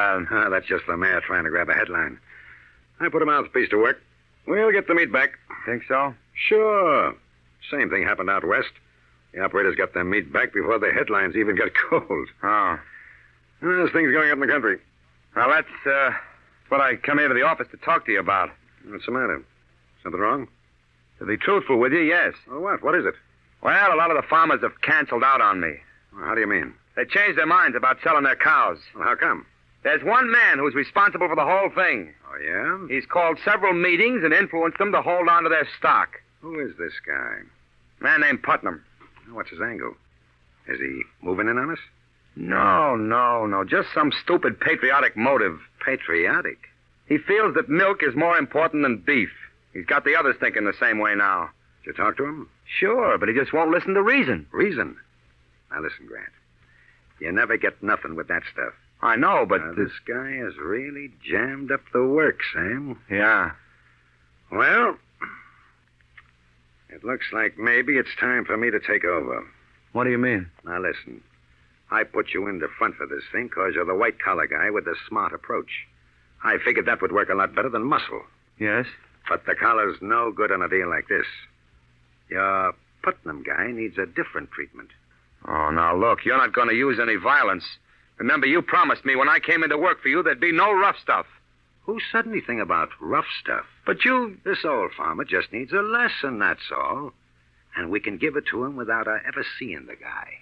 that's just the mayor trying to grab a headline. I put a mouthpiece to work. We'll get the meat back. Think so? Sure. Same thing happened out west. The operators got their meat back before the headlines even got cold. Oh. There's things going up in the country. Well, that's what I come here to the office to talk to you about. What's the matter? Something wrong? To be truthful with you, yes. Oh, what? What is it? Well, a lot of the farmers have canceled out on me. How do you mean? They changed their minds about selling their cows. Well, how come? There's one man who's responsible for the whole thing. Oh, yeah? He's called several meetings and influenced them to hold on to their stock. Who is this guy? Man named Putnam. What's his angle? Is he moving in on us? No. Just some stupid patriotic motive. Patriotic? He feels that milk is more important than beef. He's got the others thinking the same way now. Did you talk to him? Sure, but he just won't listen to reason. Reason? Now listen, Grant. You never get nothing with that stuff. I know, but... this guy has really jammed up the works, Sam.
Yeah.
Well, it looks like maybe it's time for me to take over.
What do you mean?
Now, listen. I put you in the front for this thing because you're the white-collar guy with the smart approach. I figured that would work a lot better than muscle.
Yes?
But the collar's no good on a deal like this. Your Putnam guy needs a different treatment.
Oh, now, look, you're not going to use any violence. Remember, you promised me when I came in to work for you there'd be no rough stuff.
Who said anything about rough stuff?
But you...
This old farmer just needs a lesson, that's all. And we can give it to him without our ever seeing the guy.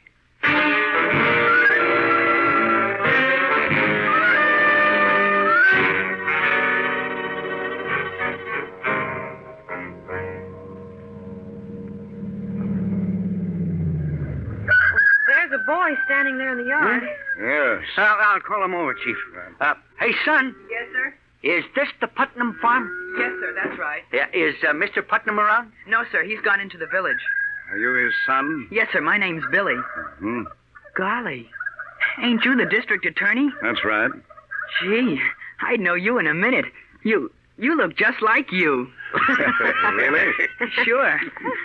There's a boy standing there in the yard.
Yes.
I'll call him over, Chief. Hey, son.
Yes, sir?
Is this the Putnam farm?
Yes, sir, that's right.
Yeah, is Mr. Putnam around?
No, sir, he's gone into the village.
Are you his son?
Yes, sir, my name's Billy.
Hmm.
Golly. Ain't you the district attorney?
That's right.
Gee, I'd know you in a minute. You look just like you.
Really?
Sure.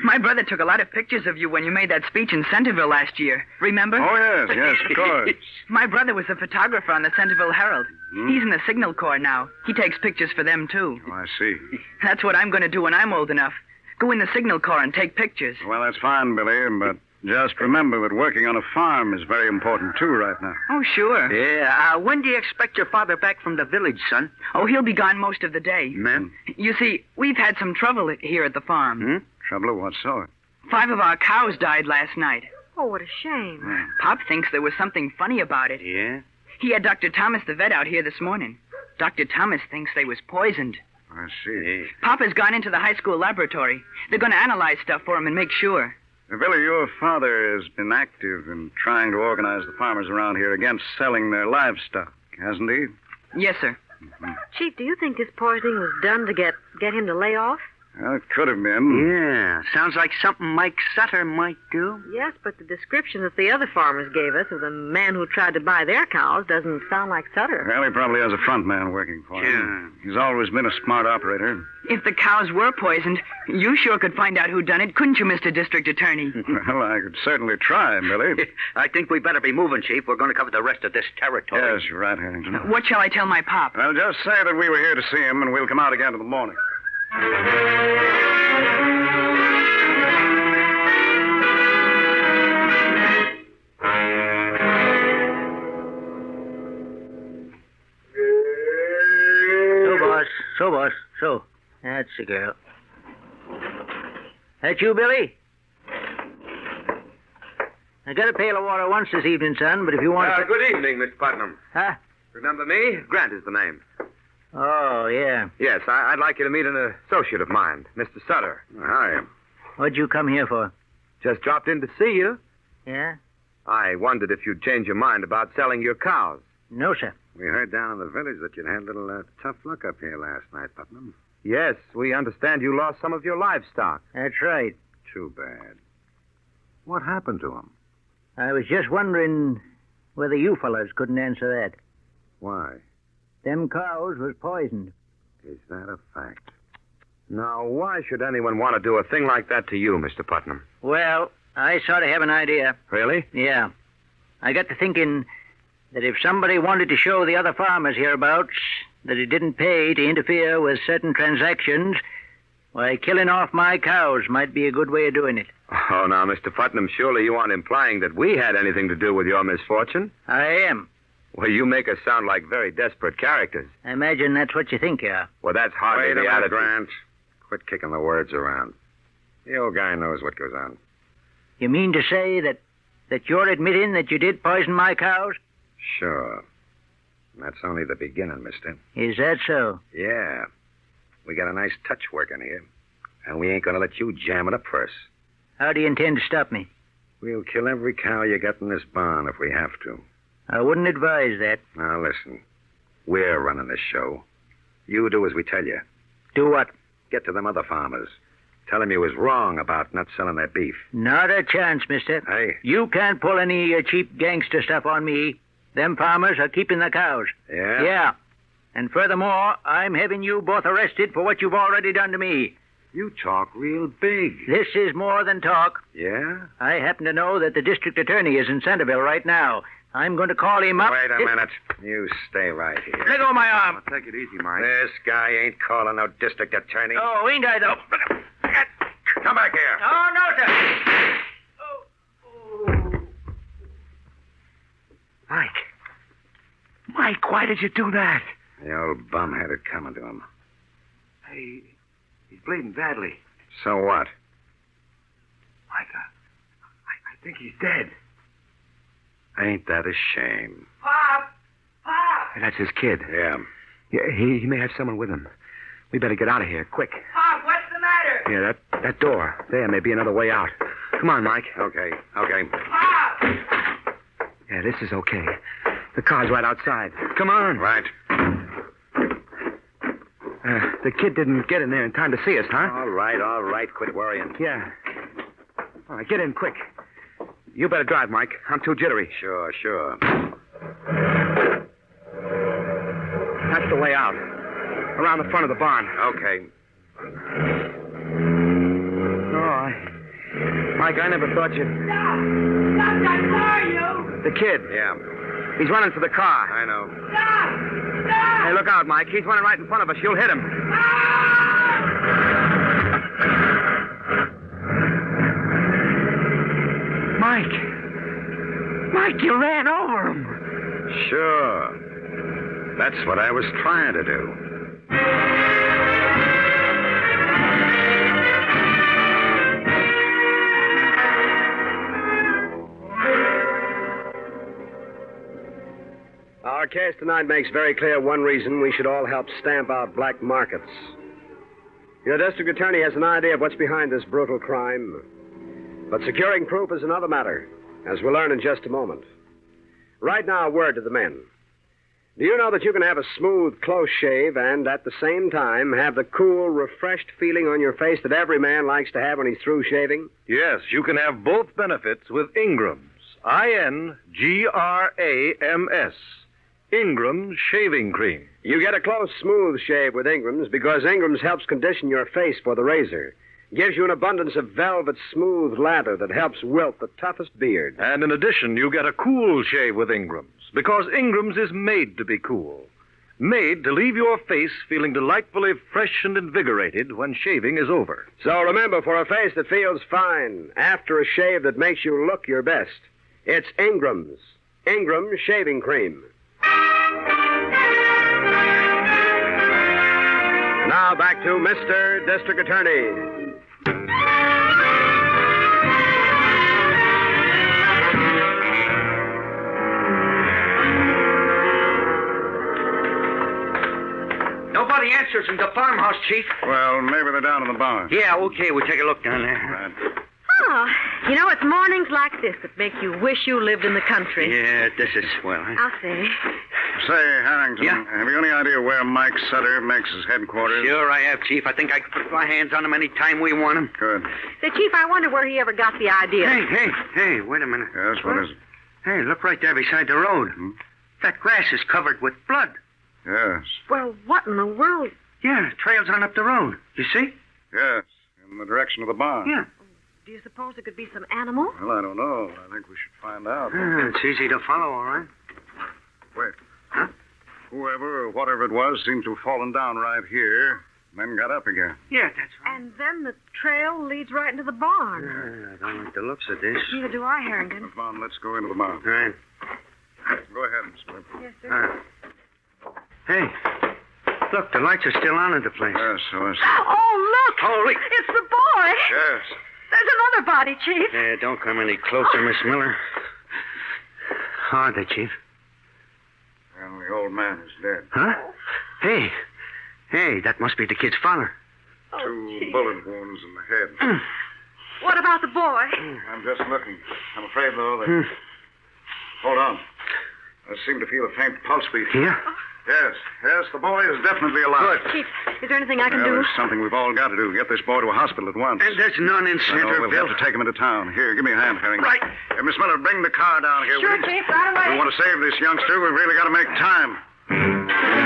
My brother took a lot of pictures of you when you made that speech in Centerville last year. Remember?
Oh, yes, of course.
My brother was a photographer on the Centerville Herald. He's in the Signal Corps now. He takes pictures for them, too.
Oh, I see.
That's what I'm going to do when I'm old enough. Go in the Signal Corps and take pictures.
Well, that's fine, Billy, but just remember that working on a farm is very important, too, right now.
Oh, sure.
Yeah, when do you expect your father back from the village, son?
Oh, he'll be gone most of the day.
Man?
You see, we've had some trouble here at the farm.
Trouble of what sort?
5 of our cows died last night.
Oh, what a shame.
Pop thinks there was something funny about it.
Yeah?
He had Dr. Thomas the vet out here this morning. Dr. Thomas thinks they was poisoned.
I see.
Pop has gone into the high school laboratory. They're going to analyze stuff for him and make sure.
Billy, your father has been active in trying to organize the farmers around here against selling their livestock, hasn't he?
Yes, sir.
Chief, do you think this poisoning was done to get him to lay off?
Well, it could have been.
Yeah, sounds like something Mike Sutter might do.
Yes, but the description that the other farmers gave us of the man who tried to buy their cows doesn't sound like Sutter.
Well, he probably has a front man working for him. He's always been a smart operator.
If the cows were poisoned, you sure could find out who done it, couldn't you, Mr. District Attorney?
Well, I could certainly try, Billy.
I think we better be moving, Chief. We're going to cover the rest of this territory.
Yes, you're right, Harrington.
What shall I tell my pop?
Well, just say that we were here to see him, and we'll come out again in the morning.
So, boss. So. That's the girl. That you, Billy? I got a pail of water once this evening, son, but if you want to...
Good evening, Miss Putnam.
Huh?
Remember me? Grant is the name.
Oh, yeah.
Yes, I'd like you to meet an associate of mine, Mr. Sutter.
Hi.
What'd you come here for?
Just dropped in to see you.
Yeah?
I wondered if you'd change your mind about selling your cows.
No, sir.
We heard down in the village that you'd had a little tough luck up here last night, Putnam.
Yes, we understand you lost some of your livestock.
That's right.
Too bad. What happened to him?
I was just wondering whether you fellas couldn't answer that.
Why?
Them cows was poisoned.
Is that a fact?
Now, why should anyone want to do a thing like that to you, Mr. Putnam?
Well, I sort of have an idea.
Really?
Yeah. I got to thinking that if somebody wanted to show the other farmers hereabouts that it didn't pay to interfere with certain transactions, why, killing off my cows might be a good way of doing it.
Oh, now, Mr. Putnam, surely you aren't implying that we had anything to do with your misfortune?
I am.
Well, you make us sound like very desperate characters.
I imagine that's what you think you are.
Well, that's hardly
Wait a
the
minute,
attitude.
Grant. Quit kicking the words around. The old guy knows what goes on.
You mean to say that you're admitting that you did poison my cows?
Sure. That's only the beginning, mister.
Is that so?
Yeah. We got a nice touch working here. And we ain't gonna let you jam it up first.
How do you intend to stop me?
We'll kill every cow you got in this barn if we have to.
I wouldn't advise that.
Now, listen. We're running this show. You do as we tell you.
Do what?
Get to them other farmers. Tell them you was wrong about not selling their beef.
Not a chance, mister.
Hey.
You can't pull any cheap gangster stuff on me. Them farmers are keeping the cows.
Yeah?
Yeah. And furthermore, I'm having you both arrested for what you've already done to me.
You talk real big.
This is more than talk.
Yeah?
I happen to know that the district attorney is in Centerville right now. I'm going to call him up.
Wait a minute. You stay right here.
Let go of my arm.
Now, take it easy, Mike. This guy ain't calling no district attorney.
Oh, ain't I, though?
Come back here.
Oh, no, sir.
Mike, why did you do that? The old bum had it coming to him.
Hey, he's bleeding badly.
So what?
Mike, I think he's dead.
Ain't that a shame?
Pop! Pop!
That's his kid. Yeah. He may have someone with him. We better get out of here, quick.
Pop, what's the matter?
Yeah, that door. There may be another way out. Come on, Mike. Okay.
Pop!
Yeah, this is okay. The car's right outside. Come on. Right. The kid didn't get in there in time to see us, huh? All right. Quit worrying. Yeah. All right, get in quick. You better drive, Mike. I'm too jittery. Sure. That's the way out. Around the front of the barn. Okay. Mike, I never thought you'd...
Stop that car, you!
The kid. Yeah. He's running for the car. I know.
Stop!
Hey, look out, Mike. He's running right in front of us. You'll hit him. Mike, you ran over him. Sure. That's what I was trying to do. Our case tonight makes very clear one reason we should all help stamp out black markets. Your district attorney has an idea of what's behind this brutal crime. But securing proof is another matter, as we'll learn in just a moment. Right now, a word to the men. Do you know that you can have a smooth, close shave and, at the same time, have the cool, refreshed feeling on your face that every man likes to have when he's through shaving?
Yes, you can have both benefits with Ingram's. Ingrams. Ingram's shaving cream.
You get a close, smooth shave with Ingram's because Ingram's helps condition your face for the razor. Gives you an abundance of velvet, smooth lather that helps wilt the toughest beard.
And in addition, you get a cool shave with Ingram's because Ingram's is made to be cool. Made to leave your face feeling delightfully fresh and invigorated when shaving is over.
So remember, for a face that feels fine after a shave that makes you look your best, it's Ingram's. Ingram's shaving cream. Now back to Mr. District Attorney.
Nobody answers in the farmhouse, Chief.
Well, maybe they're down in the barn.
Yeah, okay, we'll take a look down there.
Right.
Oh, you know, it's mornings like this that make you wish you lived in the country.
Yeah, this is swell.
I'll say.
Say, Harrington,
Yeah?
have you any idea where Mike Sutter makes his headquarters?
Sure I have, Chief. I think I can put my hands on him any time we want him.
Good.
Say, Chief, I wonder where he ever got the idea.
Hey, wait a minute.
Yes, what is it?
Hey, look right there beside the road. That grass is covered with blood.
Yes.
Well, what in the world?
Yeah, trails on up the road. You see?
Yes, in the direction of the barn.
Yeah.
Do you suppose it could be some animal?
Well, I don't know. I think we should find out.
It's easy to follow, all right.
Wait. Huh? Whoever or whatever it was seemed to have fallen down right here, then got up again.
Yeah, that's right.
And then the trail leads right into the barn.
I don't like the looks of this.
Neither do I, Harrington.
Come on, let's go into the barn.
All right.
Go ahead, Miss Webb.
Yes, sir.
Hey, look, the lights are still on in the place.
Yes, so is...
Oh, look!
Holy...
It's the boy!
Yes.
There's another body, Chief.
Yeah, don't come any closer, Miss Miller. How are they, Chief?
And the old man is dead.
Huh? Hey, that must be the kid's father.
Two bullet wounds in the head.
What about the boy?
I'm just looking. I'm afraid, though, that... Hold on. I seem to feel a faint pulse beat.
Yeah?
Yes, the boy is definitely alive.
Good. Chief, is there anything I can
Well,
do?
there's something we've all got to do. Get this boy to a hospital at once.
And there's none in
I know,
Centerville.
we'll have to take him into town. Here, give me a hand, Harrington.
Right.
Miss Miller, bring the car down here.
Sure,
will you?
Chief, right away.
We want to save this youngster. We've really got to make time.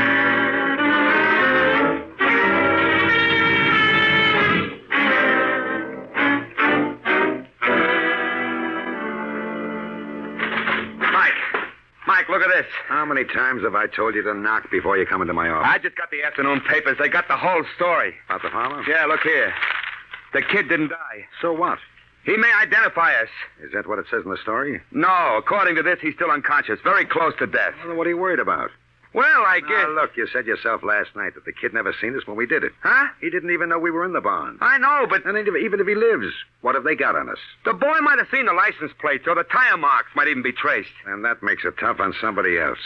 Mike, look at this.
How many times have I told you to knock before you come into my office?
I just got the afternoon papers. They got the whole story.
About the farmer?
Yeah, look here. The kid didn't die.
So what?
He may identify us.
Is that what it says in the story?
No, according to this, he's still unconscious, very close to death.
Well, then what are you worried about?
Well, I guess...
Now, look, you said yourself last night that the kid never seen us when we did it.
Huh?
He didn't even know we were in the barn.
I know, but...
And even if he lives, what have they got on us?
The boy might have seen the license plates, or the tire marks might even be traced.
And that makes it tough on somebody else,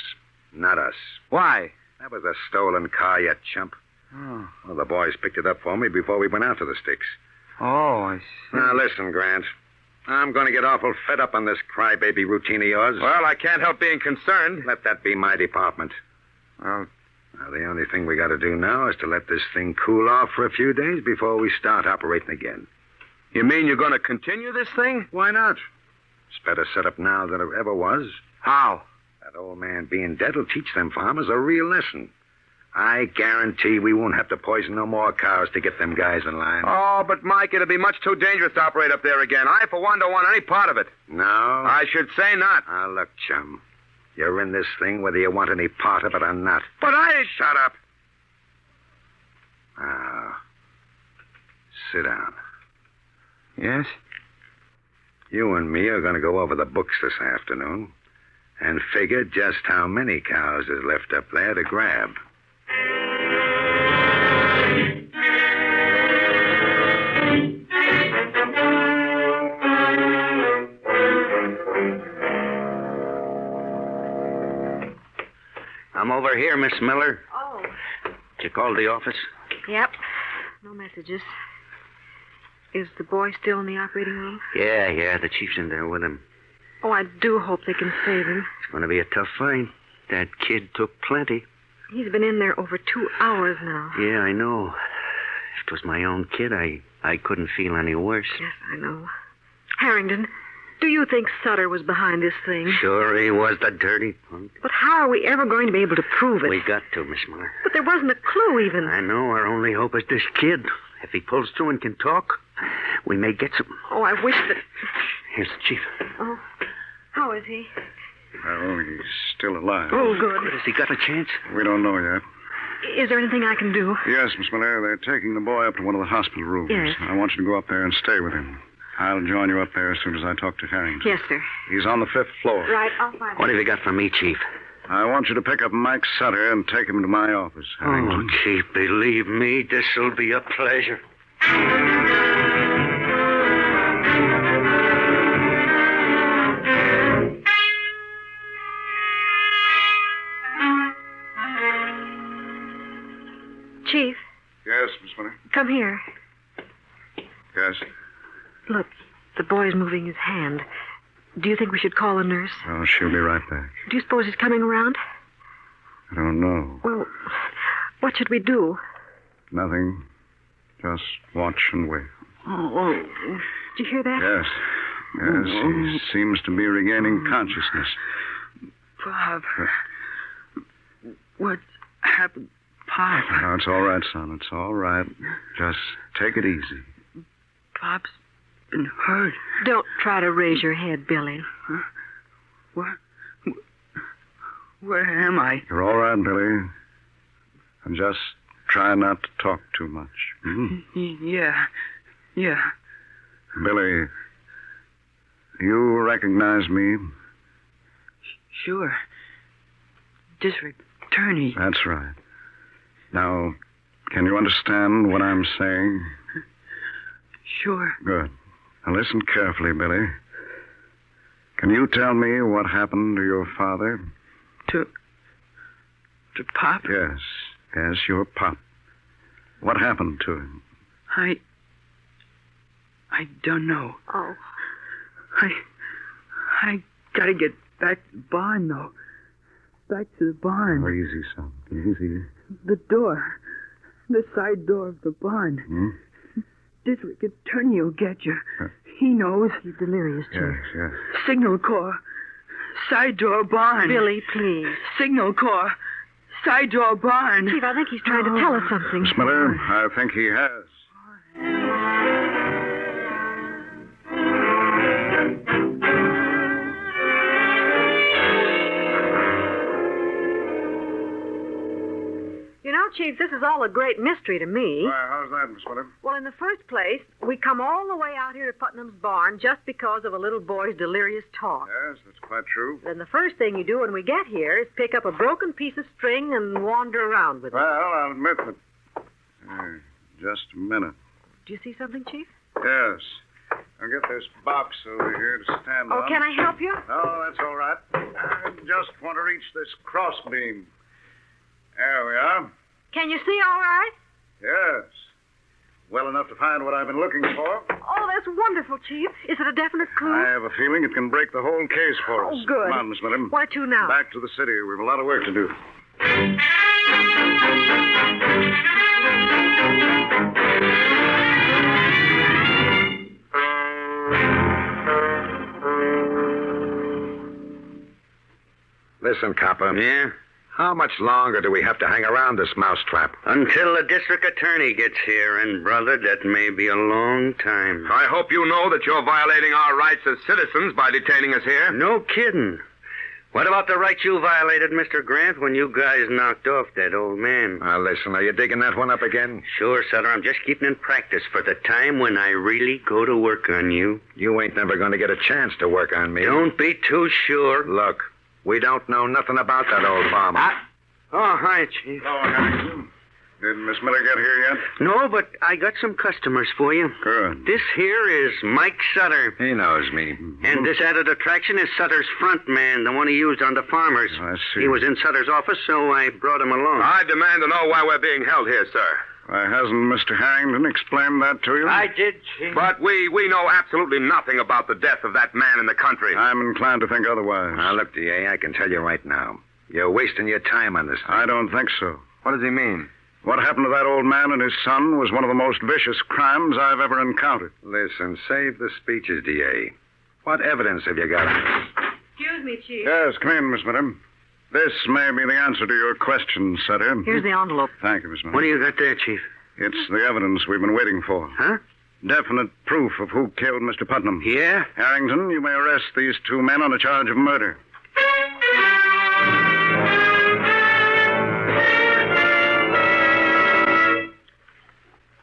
not us.
Why?
That was a stolen car, you chump.
Oh,
Well, the boys picked it up for me before we went out to the sticks.
I see.
Now, listen, Grant. I'm going to get awful fed up on this crybaby routine of yours.
Well, I can't help being concerned.
Let that be my department.
Well,
Now, the only thing we got to do now is to let this thing cool off for a few days before we start operating again.
you mean you're going to continue this thing?
Why not? It's better set up now than it ever was.
How?
That old man being dead will teach them farmers a real lesson. I guarantee we won't have to poison no more cows to get them guys in line.
Oh, but Mike, it'd be much too dangerous to operate up there again. I, for one, don't want any part of it.
No?
I should say not.
Now, look, chum. You're in this thing whether you want any part of it or not.
But I...
Shut up. Now, sit down.
Yes?
You and me are going to go over the books this afternoon and figure just how many cows is left up there to grab.
I'm over here, Miss Miller.
Oh.
Did you call the office?
Yep. No messages. Is the boy still in the operating room?
Yeah, the chief's in there with him.
Oh, I do hope they can save him.
It's going to be a tough fight. That kid took plenty.
He's been in there over 2 hours now.
Yeah, I know. If it was my own kid, I couldn't feel any worse.
Yes, I know. Harrington, do you think Sutter was behind this thing?
Sure he was, the dirty punk.
But how are we ever going to be able to prove it?
We got to, Miss Miller.
But there wasn't a clue even.
I know. Our only hope is this kid. If he pulls through and can talk, we may get some.
Oh, I wish that...
Here's the chief.
Oh, how is he?
Well, he's still alive.
Oh, good.
Has he got a chance?
We don't know yet.
Is there anything I can do?
Yes, Miss Miller, they're taking the boy up to one of the hospital rooms.
Yes.
I want you to go up there and stay with him. I'll join you up there as soon as I talk to Harrington.
Yes, sir.
He's on the 5th floor.
Right, I'll find him.
What have you got for me, Chief?
I want you to pick up Mike Sutter and take him to my office, Harrington.
Oh, Chief, believe me, this'll be a pleasure.
Chief,
Yes, Miss Miller.
come here.
Yes.
Look, the boy's moving his hand. Do you think we should call a nurse?
Oh, she'll be right back.
Do you suppose he's coming around?
I don't know.
Well, what should we do?
Nothing. Just watch and wait.
Oh. Did you hear that?
Yes. Yes, he seems to be regaining consciousness.
Bob. What happened, Pop?
No, it's all right, son. It's all right. Just take it easy.
Pop's been hurt.
Don't try to raise your head, Billy.
Huh? What? Where am I?
You're all right, Billy. And just try not to talk too much. Mm-hmm.
Yeah.
Billy, you recognize me?
Sure. District Attorney.
That's right. Now, can you understand what I'm saying?
Sure.
Good. Now listen carefully, Billy. Can you tell me what happened to your father?
To Pop?
Yes, your pop. What happened to him?
I don't know.
Oh.
I gotta get back to the barn, though. back to the barn.
Oh, easy, son. Easy.
The door. The side door of the barn.
Hmm?
District Attorney will get you. He knows.
He's delirious, Chief.
Yes.
Signal Corps. Side door barn.
Billy, please.
Signal Corps. Side door barn.
Chief, I think he's trying to tell us something.
Miss Miller, I think he has.
You know, Chief, this is all a great mystery to me.
Why, how's that, Miss Miller?
Well, in the first place, we come all the way out here to Putnam's barn just because of a little boy's delirious talk.
Yes, that's quite true.
Then the first thing you do when we get here is pick up a broken piece of string and wander around with it.
Well, I'll admit that. Just a minute.
Do you see something, Chief?
Yes. I'll get this box over here to stand on.
Oh, can I help you?
No, that's all right. I just want to reach this crossbeam. There we are.
Can you see all right?
Yes. Well enough to find what I've been looking for.
Oh, that's wonderful, Chief. Is it a definite clue?
I have a feeling it can break the whole case for us.
Oh, good.
Come on, Miss Miller.
Where to now?
Back to the city. We've a lot of work to do.
Listen, Copper.
Yeah?
How much longer do we have to hang around this mousetrap?
Until the district attorney gets here, and, brother, that may be a long time.
I hope you know that you're violating our rights as citizens by detaining us here.
No kidding. What about the rights you violated, Mr. Grant, when you guys knocked off that old man?
Now, listen, are you digging that one up again?
Sure, Sutter. I'm just keeping in practice for the time when I really go to work on you.
You ain't never going to get a chance to work on me.
Don't be too sure.
Look, we don't know nothing about that old farmer.
Oh, hi, Chief.
Hello, Harrington. Did Miss Miller get here yet?
No, but I got some customers for you.
Good.
This here is Mike Sutter.
He knows me.
And this added attraction is Sutter's front man, the one he used on the farmers.
I see.
He was in Sutter's office, so I brought him along.
I demand to know why we're being held here, sir.
Why, hasn't Mr. Harrington explained that to you?
I did, Chief.
But we know absolutely nothing about the death of that man in the country.
I'm inclined to think otherwise.
Now, look, DA, I can tell you right now. You're wasting your time on this thing.
I don't think so.
What does he mean?
What happened to that old man and his son was one of the most vicious crimes I've ever encountered.
Listen, save the speeches, DA. What evidence have you got?
Excuse me, Chief.
Yes, come in, Miss Miller. This may be the answer to your question, Sutter.
Here's the envelope.
Thank you, Miss Miller.
What do you got there, Chief?
It's the evidence we've been waiting for.
Huh?
Definite proof of who killed Mr. Putnam.
Yeah?
Harrington, you may arrest these two men on a charge of murder.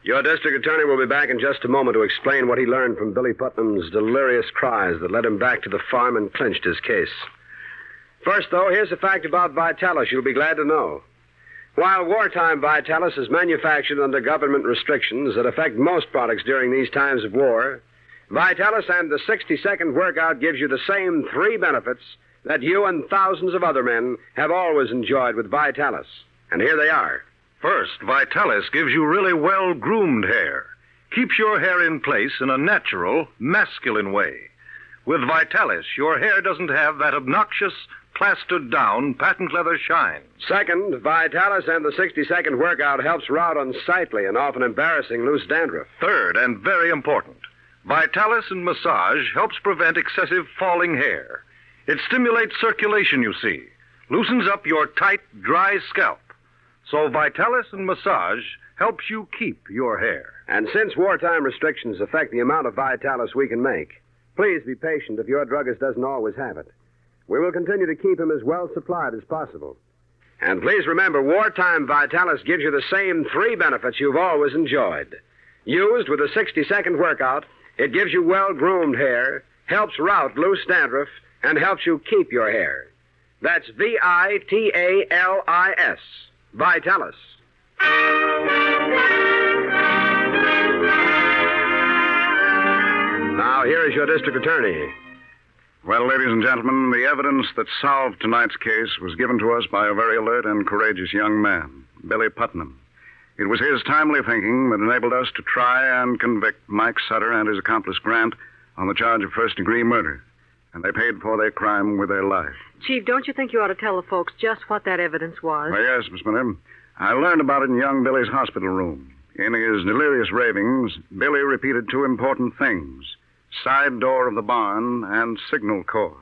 Your district attorney will be back in just a moment to explain what he learned from Billy Putnam's delirious cries that led him back to the farm and clinched his case. First, though, here's a fact about Vitalis you'll be glad to know. While wartime Vitalis is manufactured under government restrictions that affect most products during these times of war, Vitalis and the 60-second workout gives you the same three benefits that you and thousands of other men have always enjoyed with Vitalis. And here they are.
First, Vitalis gives you really well-groomed hair. Keeps your hair in place in a natural, masculine way. With Vitalis, your hair doesn't have that obnoxious, plastered-down, patent leather shine.
Second, Vitalis and the 60-second workout helps rout unsightly and often embarrassing loose dandruff.
Third, and very important, Vitalis and massage helps prevent excessive falling hair. It stimulates circulation, you see. Loosens up your tight, dry scalp. So Vitalis and massage helps you keep your hair.
And since wartime restrictions affect the amount of Vitalis we can make, please be patient if your druggist doesn't always have it. We will continue to keep him as well supplied as possible. And please remember, wartime Vitalis gives you the same three benefits you've always enjoyed. Used with a 60-second workout, it gives you well-groomed hair, helps rout loose dandruff, and helps you keep your hair. That's Vitalis. Vitalis. Now, here is your district attorney.
Well, ladies and gentlemen, the evidence that solved tonight's case was given to us by a very alert and courageous young man, Billy Putnam. It was his timely thinking that enabled us to try and convict Mike Sutter and his accomplice Grant on the charge of first-degree murder. and they paid for their crime with their life.
Chief, don't you think you ought to tell the folks just what that evidence was?
Well, yes, Miss Miller. I learned about it in young Billy's hospital room. In his delirious ravings, Billy repeated two important things: side door of the barn and signal corps.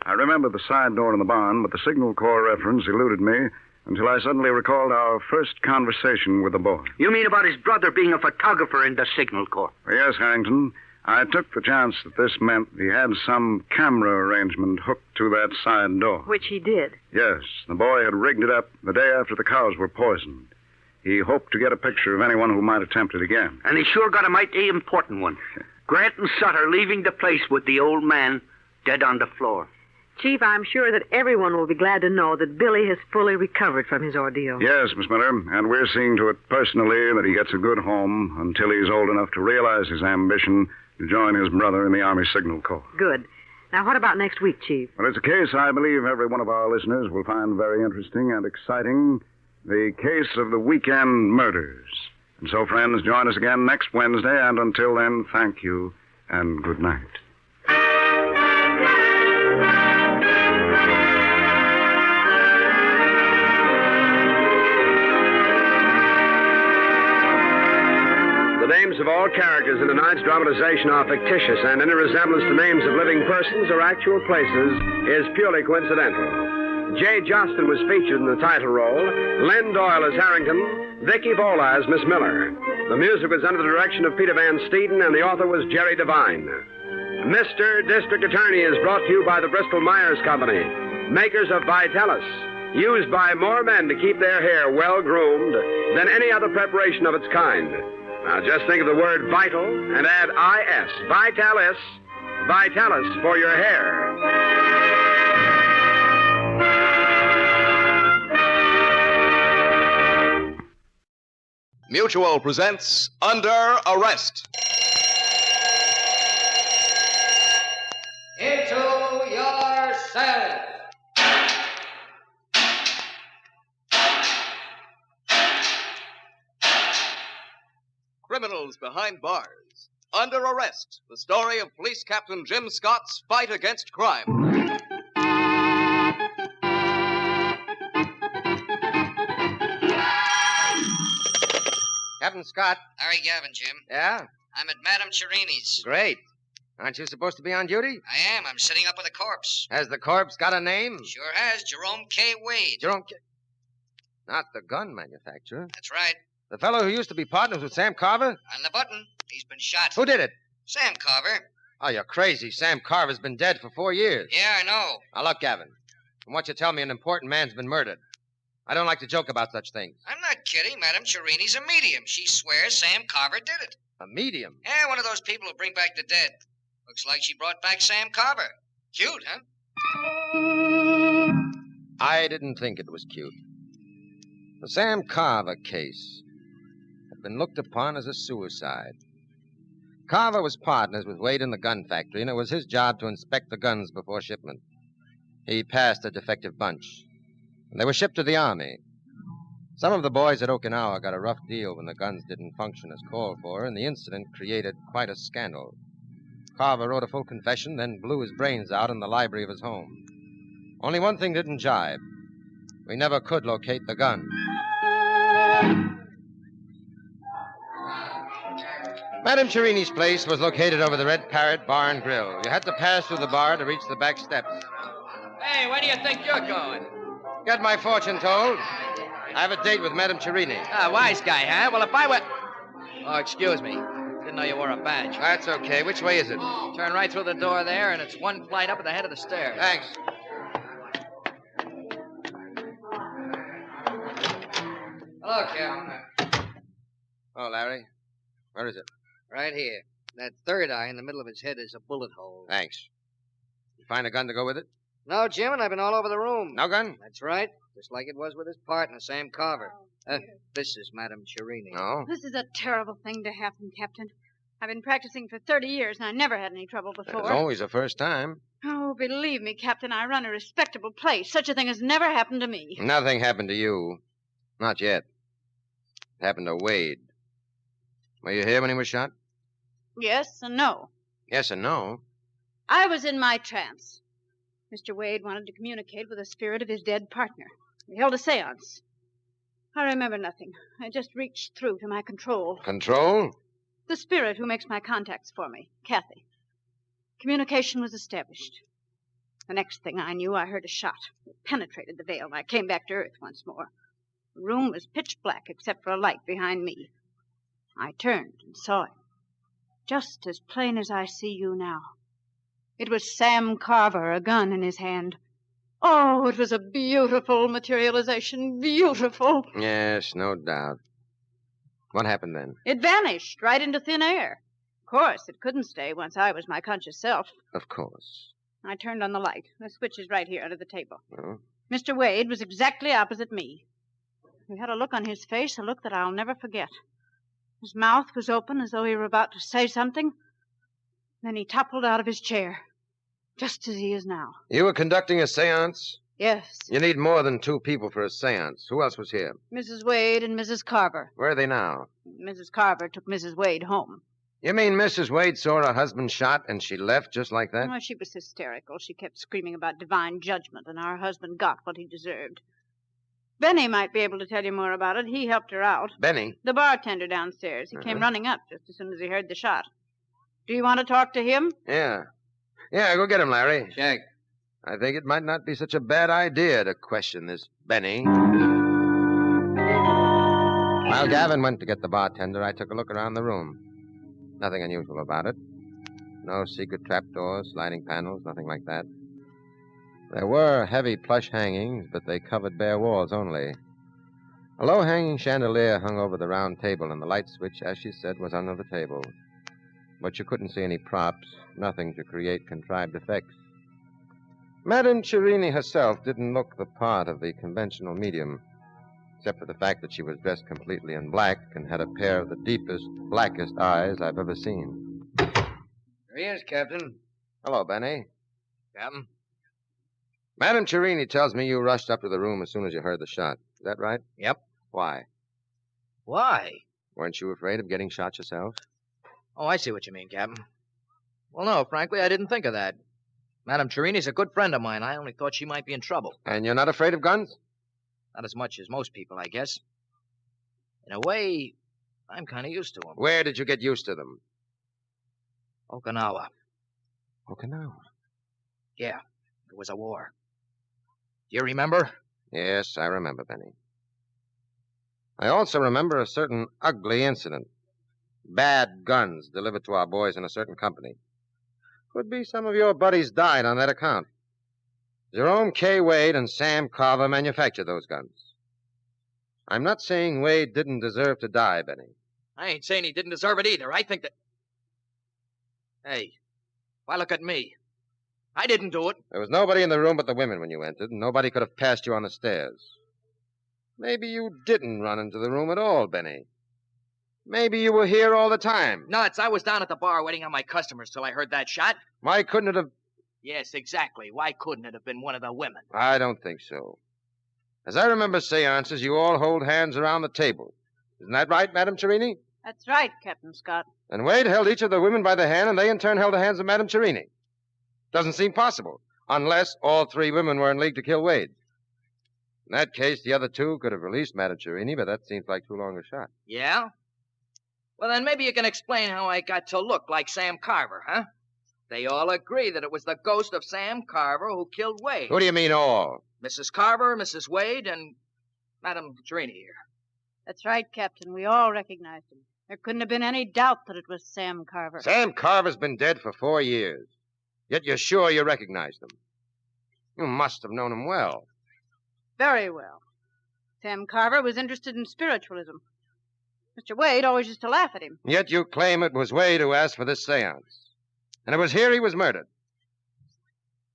I remember the side door in the barn, but the signal corps reference eluded me until I suddenly recalled our first conversation with the boy.
You mean about his brother being a photographer in the Signal Corps?
Yes, Harrington. I took the chance that this meant he had some camera arrangement hooked to that side door.
Which he did.
Yes, the boy had rigged it up the day after the cows were poisoned. He hoped to get a picture of anyone who might attempt it again.
And he sure got a mighty important one. Grant and Sutter leaving the place with the old man dead on the floor.
Chief, I'm sure that everyone will be glad to know that Billy has fully recovered from his ordeal.
Yes, Miss Miller, and we're seeing to it personally that he gets a good home until he's old enough to realize his ambition to join his brother in the Army Signal Corps.
Good. Now, what about next week, Chief?
Well, it's a case I believe every one of our listeners will find very interesting and exciting. The case of the weekend murders. And so, friends, join us again next Wednesday, and until then, thank you and good night.
The names of all characters in tonight's dramatization are fictitious, and any resemblance to names of living persons or actual places is purely coincidental. Jay Johnston was featured in the title role, Len Doyle as Harrington, Vicky Vola as Miss Miller. The music was under the direction of Peter Van Steeden, and the author was Jerry Devine. Mr. District Attorney is brought to you by the Bristol Myers Company, makers of Vitalis, used by more men to keep their hair well-groomed than any other preparation of its kind. Now, just think of the word vital and add I-S. Vitalis. Vitalis for your hair.
Mutual presents Under Arrest.
Into your cell.
Criminals behind bars. Under Arrest, the story of Police Captain Jim Scott's fight against crime.
Captain Scott.
Harry Gavin, Jim.
Yeah?
I'm at Madame Cherini's.
Great. Aren't you supposed to be on duty?
I am. I'm sitting up with a corpse.
Has the corpse got a name?
Sure has. Jerome K. Wade.
Jerome K. Not the gun manufacturer.
That's right.
The fellow who used to be partners with Sam Carver?
On the button. He's been shot.
Who did it?
Sam Carver.
Oh, you're crazy. Sam Carver's been dead for 4 years.
Yeah, I know.
Now, look, Gavin. From what you tell me, an important man's been murdered. I don't like to joke about such things.
I'm not kidding. Madame Cherini's a medium. She swears Sam Carver did it.
A medium?
Yeah, one of those people who bring back the dead. Looks like she brought back Sam Carver. Cute, huh?
I didn't think it was cute. The Sam Carver case had been looked upon as a suicide. Carver was partners with Wade in the gun factory, and it was his job to inspect the guns before shipment. He passed a defective bunch, and they were shipped to the Army. Some of the boys at Okinawa got a rough deal when the guns didn't function as called for, and the incident created quite a scandal. Carver wrote a full confession, then blew his brains out in the library of his home. Only one thing didn't jibe. We never could locate the gun. Madame Cherini's place was located over the Red Parrot Bar and Grill. You had to pass through the bar to reach the back steps.
Hey, where do you think you're going?
Get my fortune told. I have a date with Madame Cherini.
Ah, wise guy, huh? Well, if I were... Oh, excuse me. Didn't know you wore a badge.
That's okay. Which way is it?
Turn right through the door there, and it's one flight up at the head of the stairs.
Thanks.
Hello, Captain.
Oh, Larry. Where is it?
Right here. That third eye in the middle of his head is a bullet hole.
Thanks. You find a gun to go with it?
No, Jim, and I've been all over the room.
No gun?
That's right. Just like it was with his partner, Sam Carver. This is Madame Cherini.
Oh?
This is a terrible thing to happen, Captain. I've been practicing for 30 years, and I never had any trouble before.
There's always a first time.
Oh, believe me, Captain, I run a respectable place. Such a thing has never happened to me.
Nothing happened to you. Not yet. It happened to Wade. Were you here when he was shot?
Yes and no.
Yes and no.
I was in my trance. Mr. Wade wanted to communicate with the spirit of his dead partner. We held a seance. I remember nothing. I just reached through to my control.
Control?
The spirit who makes my contacts for me, Kathy. Communication was established. The next thing I knew, I heard a shot. It penetrated the veil, and I came back to Earth once more. The room was pitch black except for a light behind me. I turned and saw him, just as plain as I see you now. It was Sam Carver, a gun in his hand. Oh, it was a beautiful materialization. Beautiful.
Yes, no doubt. What happened then?
It vanished right into thin air. Of course, it couldn't stay once I was my conscious self.
Of course.
I turned on the light. The switch is right here under the table.
Oh?
Mr. Wade was exactly opposite me. He had a look on his face, a look that I'll never forget. His mouth was open as though he were about to say something. Then he toppled out of his chair, just as he is now.
You were conducting a seance?
Yes.
You need more than 2 people for a seance. Who else was here?
Mrs. Wade and Mrs. Carver.
Where are they now?
Mrs. Carver took Mrs. Wade home.
You mean Mrs. Wade saw her husband shot and she left just like that?
Oh, she was hysterical. She kept screaming about divine judgment, and our husband got what he deserved. Benny might be able to tell you more about it. He helped her out.
Benny?
The bartender downstairs. He came running up just as soon as he heard the shot. Do you want to talk to him?
Yeah. Yeah, go get him, Larry.
Check.
I think it might not be such a bad idea to question this Benny. While Gavin went to get the bartender, I took a look around the room. Nothing unusual about it. No secret trapdoors, sliding panels, nothing like that. There were heavy plush hangings, but they covered bare walls only. A low-hanging chandelier hung over the round table, and the light switch, as she said, was under the table. But you couldn't see any props, nothing to create contrived effects. Madame Cherini herself didn't look the part of the conventional medium, except for the fact that she was dressed completely in black and had a pair of the deepest, blackest eyes I've ever seen.
Here he is, Captain.
Hello, Benny.
Captain?
Madame Cherini tells me you rushed up to the room as soon as you heard the shot. Is that right?
Yep.
Why?
Why?
Weren't you afraid of getting shot yourself?
Oh, I see what you mean, Captain. Well, no, frankly, I didn't think of that. Madame Cherini's a good friend of mine. I only thought she might be in trouble.
And you're not afraid of guns?
Not as much as most people, I guess. In a way, I'm kind of used to them.
Where did you get used to them?
Okinawa.
Okinawa?
Yeah, it was a war. Do you remember?
Yes, I remember, Benny. I also remember a certain ugly incident. Bad guns delivered to our boys in a certain company. Could be some of your buddies died on that account. Jerome K. Wade and Sam Carver manufactured those guns. I'm not saying Wade didn't deserve to die, Benny.
I ain't saying he didn't deserve it either. I think that... Hey, why look at me? I didn't do it.
There was nobody in the room but the women when you entered, and nobody could have passed you on the stairs. Maybe you didn't run into the room at all, Benny. Maybe you were here all the time.
Nuts, I was down at the bar waiting on my customers till I heard that shot.
Why couldn't it have...
Yes, exactly. Why couldn't it have been one of the women?
I don't think so. As I remember seances, you all hold hands around the table. Isn't that right, Madame Cherini?
That's right, Captain Scott.
And Wade held each of the women by the hand, and they in turn held the hands of Madame Cherini. Doesn't seem possible, unless all 3 women were in league to kill Wade. In that case, the other 2 could have released Madame Cherini, but that seems like too long a shot.
Yeah? Well, then maybe you can explain how I got to look like Sam Carver, huh? They all agree that it was the ghost of Sam Carver who killed Wade.
Who do you mean all?
Mrs. Carver, Mrs. Wade, and Madame Cherini here.
That's right, Captain. We all recognized him. There couldn't have been any doubt that it was Sam Carver.
Sam Carver's been dead for 4 years. Yet you're sure you recognized him. You must have known him well.
Very well. Sam Carver was interested in spiritualism. Mr. Wade always used to laugh at him.
Yet you claim it was Wade who asked for this seance. And it was here he was murdered.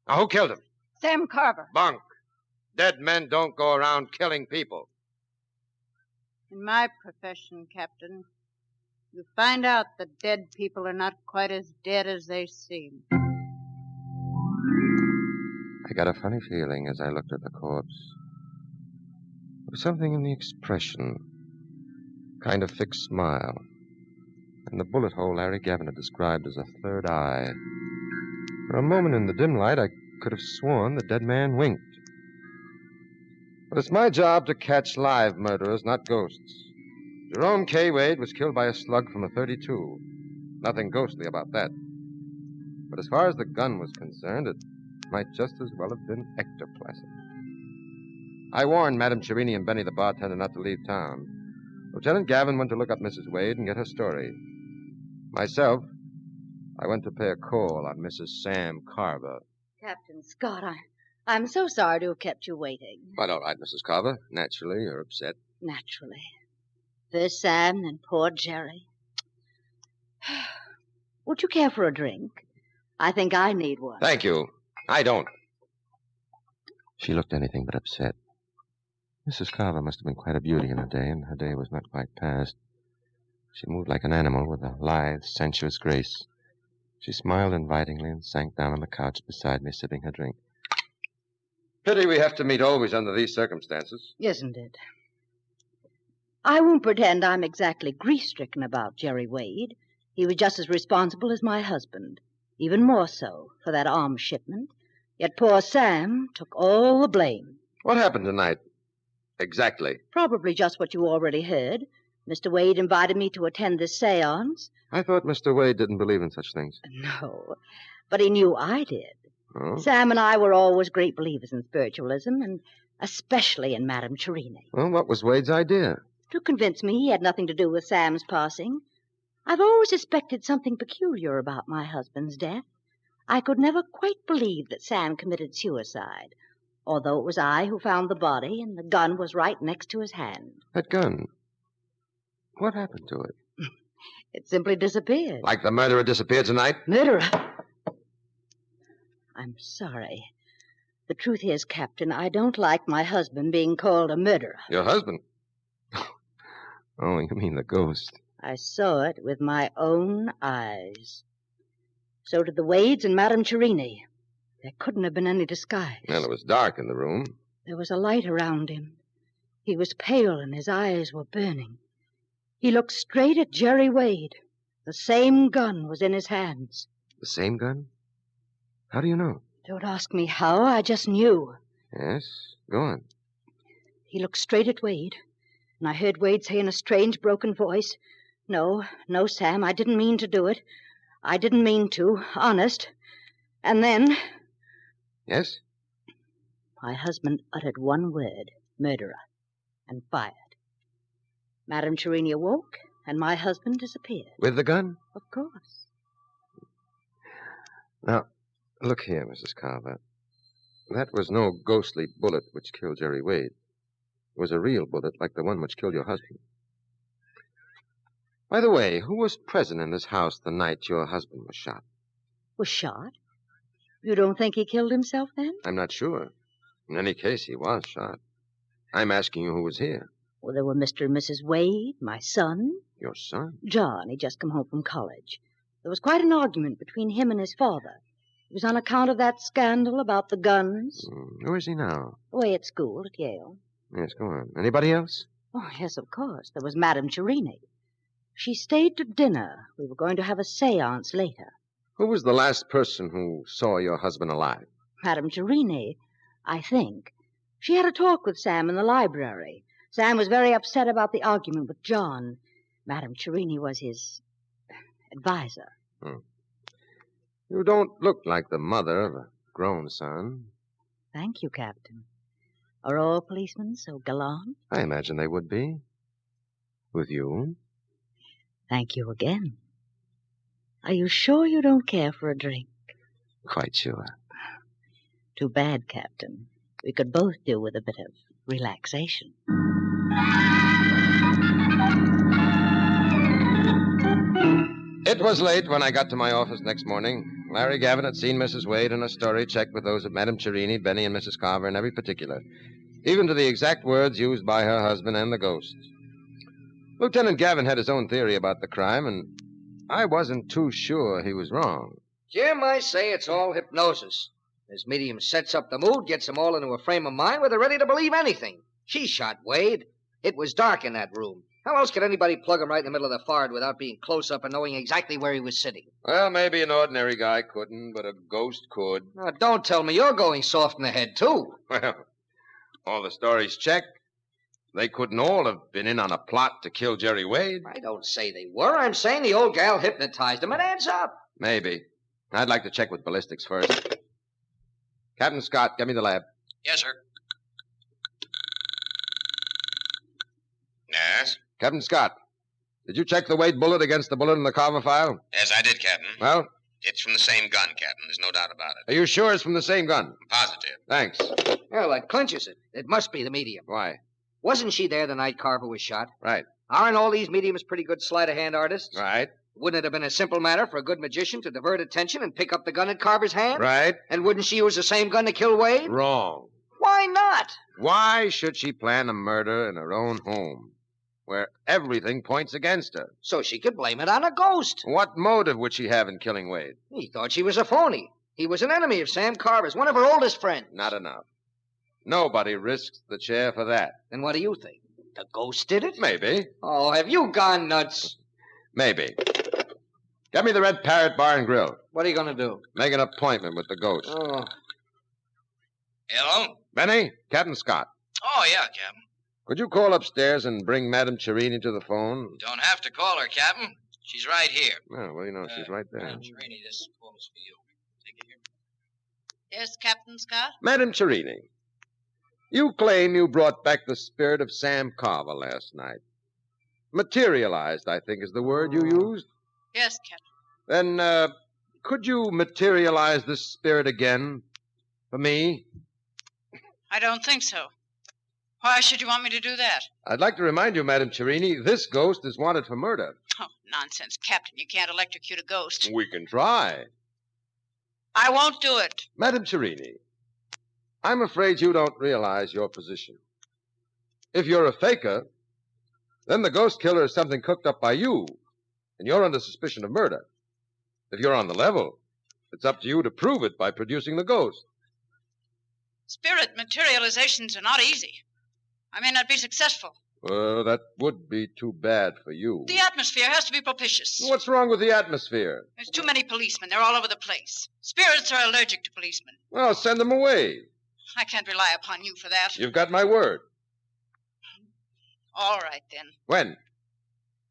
Now, who killed him?
Sam Carver.
Bunk. Dead men don't go around killing people.
In my profession, Captain, you find out that dead people are not quite as dead as they seem.
I got a funny feeling as I looked at the corpse. There was something in the expression. Kind of fixed smile. And the bullet hole Larry Gavin had described as a third eye. For a moment in the dim light, I could have sworn the dead man winked. But it's my job to catch live murderers, not ghosts. Jerome K. Wade was killed by a slug from a .32. Nothing ghostly about that. But as far as the gun was concerned, it might just as well have been ectoplasm. I warned Madame Cherini and Benny, the bartender, not to leave town. Lieutenant Gavin went to look up Mrs. Wade and get her story. Myself, I went to pay a call on Mrs. Sam Carver.
Captain Scott, I'm so sorry to have kept you waiting.
Quite all right, Mrs. Carver. Naturally, you're upset.
Naturally. First Sam, then poor Jerry. Would you care for a drink? I think I need one.
Thank you. I don't. She looked anything but upset. Mrs. Carver must have been quite a beauty in her day, and her day was not quite past. She moved like an animal with a lithe, sensuous grace. She smiled invitingly and sank down on the couch beside me, sipping her drink. Pity we have to meet always under these circumstances.
Isn't it? I won't pretend I'm exactly grief-stricken about Jerry Wade. He was just as responsible as my husband, even more so, for that arms shipment. Yet poor Sam took all the blame.
What happened tonight? Exactly.
Probably just what you already heard. Mr. Wade invited me to attend this seance.
I thought Mr. Wade didn't believe in such things.
No, but he knew I did.
Oh?
Sam and I were always great believers in spiritualism, and especially in Madame Cherini.
Well, what was Wade's idea?
To convince me he had nothing to do with Sam's passing. I've always suspected something peculiar about my husband's death. I could never quite believe that Sam committed suicide, although it was I who found the body and the gun was right next to his hand.
That gun? What happened to it?
It simply disappeared.
Like the murderer disappeared tonight?
Murderer? I'm sorry. The truth is, Captain, I don't like my husband being called a murderer.
Your husband? Oh, you mean the ghost.
I saw it with my own eyes. So did the Wades and Madame Cherini. There couldn't have been any disguise.
Well, it was dark in the room.
There was a light around him. He was pale and his eyes were burning. He looked straight at Jerry Wade. The same gun was in his hands.
The same gun? How do you know?
Don't ask me how. I just knew.
Yes? Go on.
He looked straight at Wade, and I heard Wade say in a strange, broken voice, No, Sam, I didn't mean to do it. I didn't mean to, honest. And then...
Yes?
My husband uttered one word, murderer, and fired. Madame Cherini awoke, and my husband disappeared.
With the gun?
Of course.
Now, look here, Mrs. Carver. That was no ghostly bullet which killed Jerry Wade. It was a real bullet like the one which killed your husband. By the way, who was present in this house the night your husband was shot?
Was shot? You don't think he killed himself, then?
I'm not sure. In any case, he was shot. I'm asking you who was here.
Well, there were Mr. and Mrs. Wade, my son.
Your son?
John. He'd just come home from college. There was quite an argument between him and his father. It was on account of that scandal about the guns.
Where is he now?
Away at school at Yale.
Yes, go on. Anybody else?
Oh, yes, of course. There was Madame Cherini. She stayed to dinner. We were going to have a seance later.
Who was the last person who saw your husband alive?
Madame Cherini, I think. She had a talk with Sam in the library. Sam was very upset about the argument with John. Madame Cherini was his advisor.
You don't look like the mother of a grown son.
Thank you, Captain. Are all policemen so gallant?
I imagine they would be. With you.
Thank you again. Are you sure you don't care for a drink?
Quite sure.
Too bad, Captain. We could both do with a bit of relaxation.
It was late when I got to my office next morning. Larry Gavin had seen Mrs. Wade, and her story checked with those of Madame Cherini, Benny, and Mrs. Carver in every particular, even to the exact words used by her husband and the ghost. Lieutenant Gavin had his own theory about the crime, and I wasn't too sure he was wrong.
Jim, I say it's all hypnosis. This medium sets up the mood, gets them all into a frame of mind where they're ready to believe anything. She shot Wade. It was dark in that room. How else could anybody plug him right in the middle of the forehead without being close up and knowing exactly where he was sitting?
Well, maybe an ordinary guy couldn't, but a ghost could.
Now, don't tell me you're going soft in the head, too.
Well, all the stories check. They couldn't all have been in on a plot to kill Jerry Wade.
I don't say they were. I'm saying the old gal hypnotized him. It adds up.
Maybe. I'd like to check with ballistics first. Captain Scott, get me the lab.
Yes, sir. Yes?
Captain Scott, did you check the Wade bullet against the bullet in the Carver file?
Yes, I did, Captain.
Well?
It's from the same gun, Captain. There's no doubt about it.
Are you sure it's from the same gun?
Positive.
Thanks.
Well, that clinches it. It must be the medium.
Why?
Wasn't she there the night Carver was shot?
Right.
Aren't all these mediums pretty good sleight-of-hand artists?
Right.
Wouldn't it have been a simple matter for a good magician to divert attention and pick up the gun in Carver's hand?
Right.
And wouldn't she use the same gun to kill Wade?
Wrong.
Why not?
Why should she plan a murder in her own home, where everything points against her?
So she could blame it on a ghost.
What motive would she have in killing Wade?
He thought she was a phony. He was an enemy of Sam Carver's, one of her oldest friends.
Not enough. Nobody risks the chair for that.
Then what do you think? The ghost did it?
Maybe.
Oh, have you gone nuts?
Maybe. Get me the Red Parrot Bar and Grill.
What are you going to do?
Make an appointment with the ghost.
Oh.
Hello?
Benny, Captain Scott.
Oh, yeah, Captain.
Could you call upstairs and bring Madame Cherini to the phone?
Don't have to call her, Captain. She's right here.
Oh, well, you know, she's right there.
Madam Cherini, this call is for you. Take it here.
Yes, Captain Scott?
Madame Cherini, you claim you brought back the spirit of Sam Carver last night. Materialized, I think, is the word you used.
Yes, Captain.
Then, could you materialize this spirit again for me?
I don't think so. Why should you want me to do that?
I'd like to remind you, Madame Cherini, this ghost is wanted for murder.
Oh, nonsense, Captain. You can't electrocute a ghost.
We can try.
I won't do it.
Madame Cherini, I'm afraid you don't realize your position. If you're a faker, then the ghost killer is something cooked up by you, and you're under suspicion of murder. If you're on the level, it's up to you to prove it by producing the ghost.
Spirit materializations are not easy. I may not be successful.
Well, that would be too bad for you.
The atmosphere has to be propitious.
What's wrong with the atmosphere?
There's too many policemen. They're all over the place. Spirits are allergic to policemen.
Well, send them away.
I can't rely upon you for that.
You've got my word.
All right, then.
When?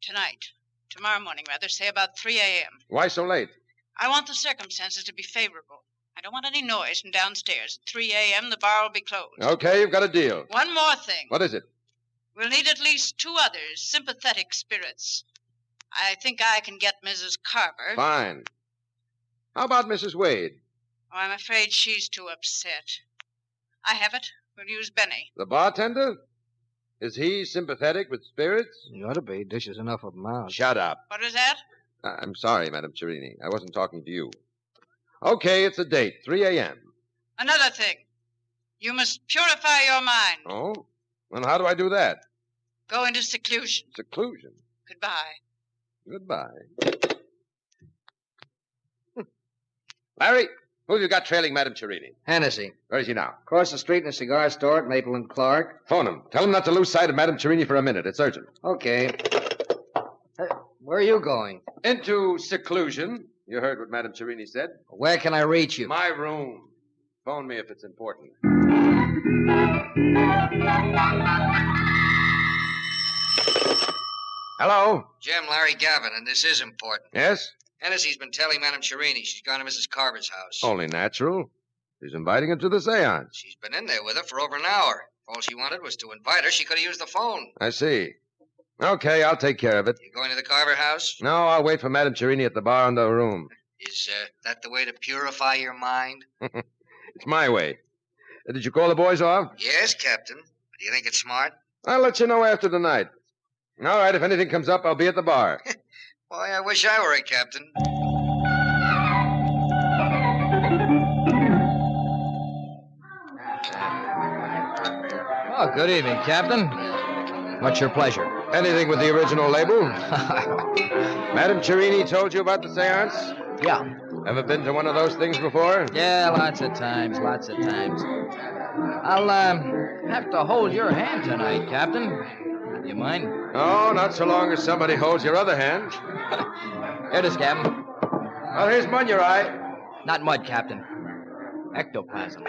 Tonight. Tomorrow morning, rather. Say about 3 a.m.
Why so late?
I want the circumstances to be favorable. I don't want any noise from downstairs. At 3 a.m., the bar will be closed.
Okay, you've got a deal.
One more thing.
What is it?
We'll need at least 2 others, sympathetic spirits. I think I can get Mrs. Carver.
Fine. How about Mrs. Wade?
Oh, I'm afraid she's too upset. I have it. We'll use Benny.
The bartender? Is he sympathetic with spirits?
You ought to be. Dishes enough of them out.
Shut up.
What is that?
I'm sorry, Madame Cherini. I wasn't talking to you. Okay, it's a date, 3 a.m.
Another thing. You must purify your mind.
Oh? Well, how do I do that?
Go into seclusion.
Seclusion?
Goodbye.
Goodbye. Larry, who have you got trailing Madame Cherini?
Hennessy.
Where is he now?
Across the street in a cigar store at Maple and Clark.
Phone him. Tell him not to lose sight of Madame Cherini for a minute. It's urgent.
Okay. Where are you going?
Into seclusion. You heard what Madame Cherini said.
Where can I reach you?
My room. Phone me if it's important. Hello?
Jim, Larry Gavin, and this is important.
Yes?
Hennessy's been telling Madame Cherini she's gone to Mrs. Carver's house.
Only natural. She's inviting her to the seance.
She's been in there with her for over an hour. All she wanted was to invite her. She could have used the phone.
I see. Okay, I'll take care of it.
You going to the Carver house?
No, I'll wait for Madame Cherini at the bar in the room.
Is that the way to purify your mind?
It's my way. Did you call the boys off?
Yes, Captain. Do you think it's smart?
I'll let you know after tonight. All right, if anything comes up, I'll be at the bar.
Boy, I wish I were a captain.
Oh, good evening, Captain. What's your pleasure?
Anything with the original label? Madame Cherini told you about the seance?
Yeah.
Ever been to one of those things before?
Yeah, lots of times. I'll have to hold your hand tonight, Captain. You mind?
No, not so long as somebody holds your other hand.
Here it is, Captain.
Well, here's mud in your eye.
Not mud, Captain. Ectoplasm.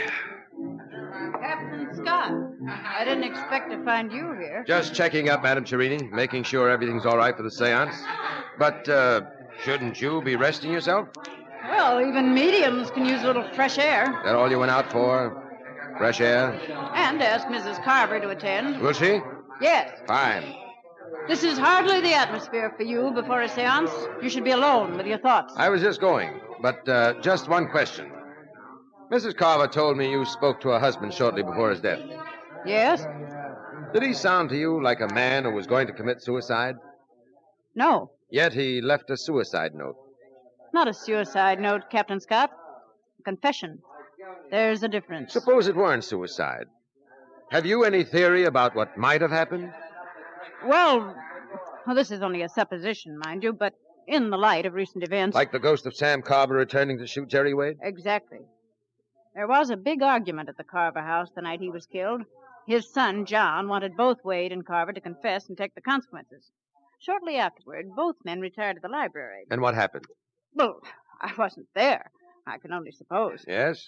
Captain Scott, I didn't expect to find you here.
Just checking up, Madame Cherini, making sure everything's all right for the seance. But, shouldn't you be resting yourself?
Well, even mediums can use a little fresh air.
That all you went out for? Fresh air?
And ask Mrs. Carver to attend.
Will she?
Yes.
Fine.
This is hardly the atmosphere for you before a seance. You should be alone with your thoughts.
I was just going, but just one question. Mrs. Carver told me you spoke to her husband shortly before his death.
Yes?
Did he sound to you like a man who was going to commit suicide?
No.
Yet he left a suicide note.
Not a suicide note, Captain Scott. A confession. There's a difference.
Suppose it weren't suicide. Have you any theory about what might have happened?
Well, this is only a supposition, mind you, but in the light of recent events...
Like the ghost of Sam Carver returning to shoot Jerry Wade?
Exactly. There was a big argument at the Carver house the night he was killed. His son, John, wanted both Wade and Carver to confess and take the consequences. Shortly afterward, both men retired to the library.
And what happened?
Well, I wasn't there. I can only suppose.
Yes?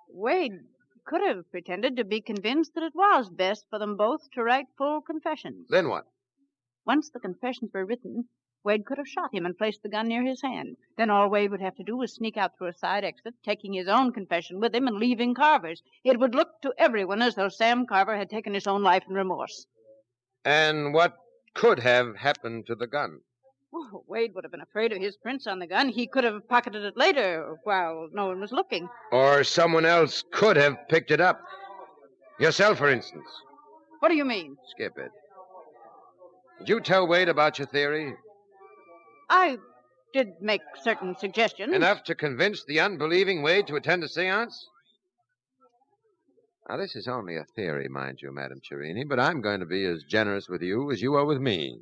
Wade could have pretended to be convinced that it was best for them both to write full confessions.
Then what?
Once the confessions were written, Wade could have shot him and placed the gun near his hand. Then all Wade would have to do was sneak out through a side exit, taking his own confession with him and leaving Carver's. It would look to everyone as though Sam Carver had taken his own life in remorse.
And what could have happened to the gun?
Oh, Wade would have been afraid of his prints on the gun. He could have pocketed it later while no one was looking.
Or someone else could have picked it up. Yourself, for instance.
What do you mean?
Skip it. Did you tell Wade about your theory?
I did make certain suggestions.
Enough to convince the unbelieving Wade to attend a seance? Now, this is only a theory, mind you, Madame Cherini, but I'm going to be as generous with you as you are with me.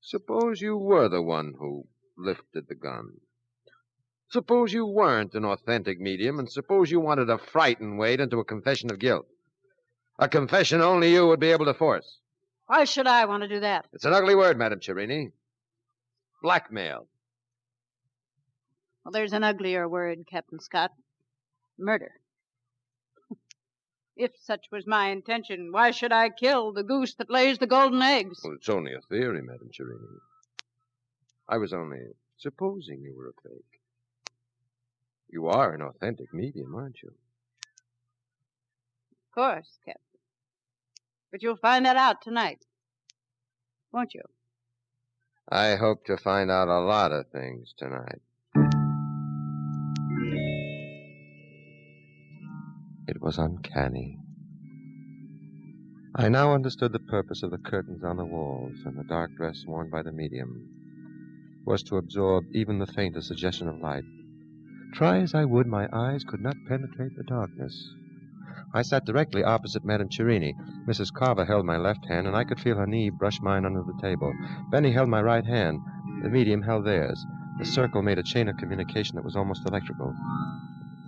Suppose you were the one who lifted the gun. Suppose you weren't an authentic medium, and suppose you wanted to frighten Wade into a confession of guilt. A confession only you would be able to force.
Why should I want to do that?
It's an ugly word, Madame Cherini. Blackmail.
Well, there's an uglier word, Captain Scott. Murder. If such was my intention, why should I kill the goose that lays the golden eggs?
Well, it's only a theory, Madame Cherini. I was only supposing you were a fake. You are an authentic medium, aren't you?
Of course, Captain. But you'll find that out tonight, won't you?
I hope to find out a lot of things tonight. It was uncanny. I now understood the purpose of the curtains on the walls and the dark dress worn by the medium was to absorb even the faintest suggestion of light. Try as I would, my eyes could not penetrate the darkness. I sat directly opposite Madame Cherini. Mrs. Carver held my left hand, and I could feel her knee brush mine under the table. Benny held my right hand. The medium held theirs. The circle made a chain of communication that was almost electrical.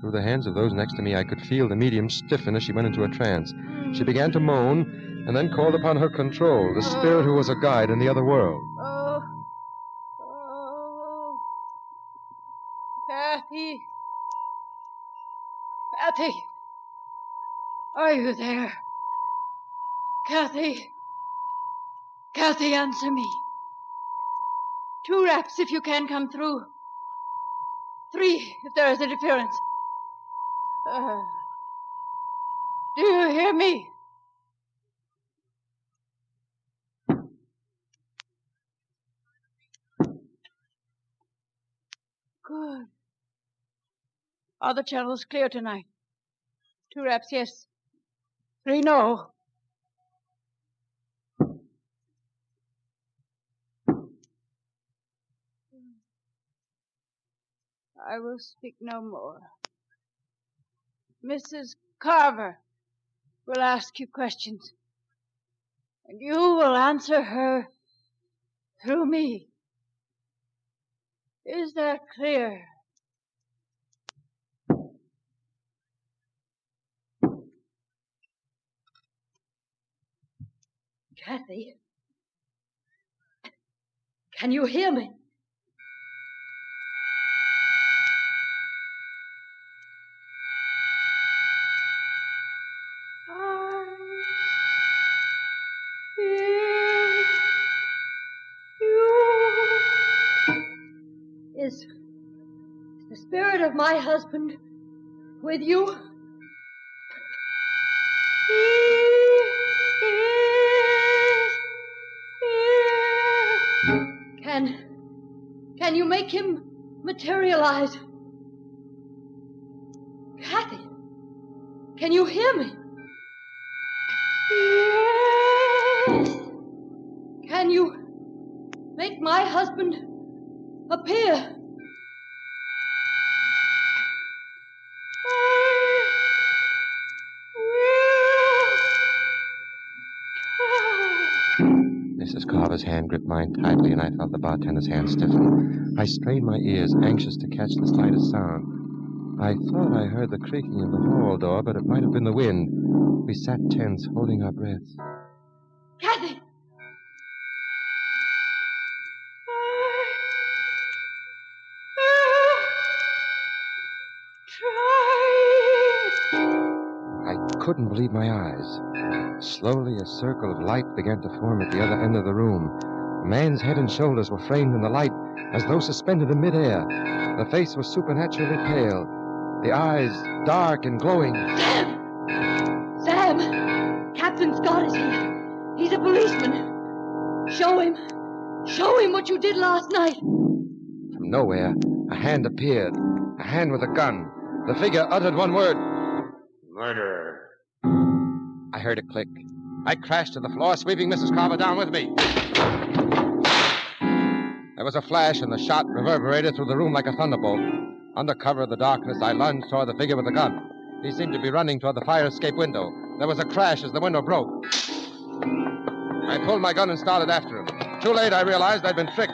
Through the hands of those next to me, I could feel the medium stiffen as she went into a trance. She began to moan, and then called upon her control, the spirit who was a guide in the other world.
Kathy. Kathy. Are you there? Kathy. Kathy, answer me. 2 raps if you can come through. 3 if there is interference. Do you hear me? Good. Are the channels clear tonight? 2 raps, yes. 3, no. I will speak no more. Mrs. Carver will ask you questions, and you will answer her through me. Is that clear?
Kathy? Can you hear me? Is the spirit of my husband with you? Can you make him materialize? Kathy, can you hear me? Can you make my husband appear?
Mrs. Carver's hand gripped mine tightly, and I felt the bartender's hand stiffen. I strained my ears, anxious to catch the slightest sound. I thought I heard the creaking of the hall door, but it might have been the wind. We sat tense, holding our breaths.
Kathy!
I couldn't believe my eyes. Slowly, a circle of light began to form at the other end of the room. A man's head and shoulders were framed in the light, as though suspended in midair. The face was supernaturally pale, the eyes dark and glowing.
Sam! Sam! Captain Scott is here. He's a policeman. Show him what you did last night.
From nowhere, a hand appeared, a hand with a gun. The figure uttered one word. Murderer. I heard a click. I crashed to the floor, sweeping Mrs. Carver down with me. There was a flash, and the shot reverberated through the room like a thunderbolt. Under cover of the darkness, I lunged toward the figure with the gun. He seemed to be running toward the fire escape window. There was a crash as the window broke. I pulled my gun and started after him. Too late, I realized I'd been tricked.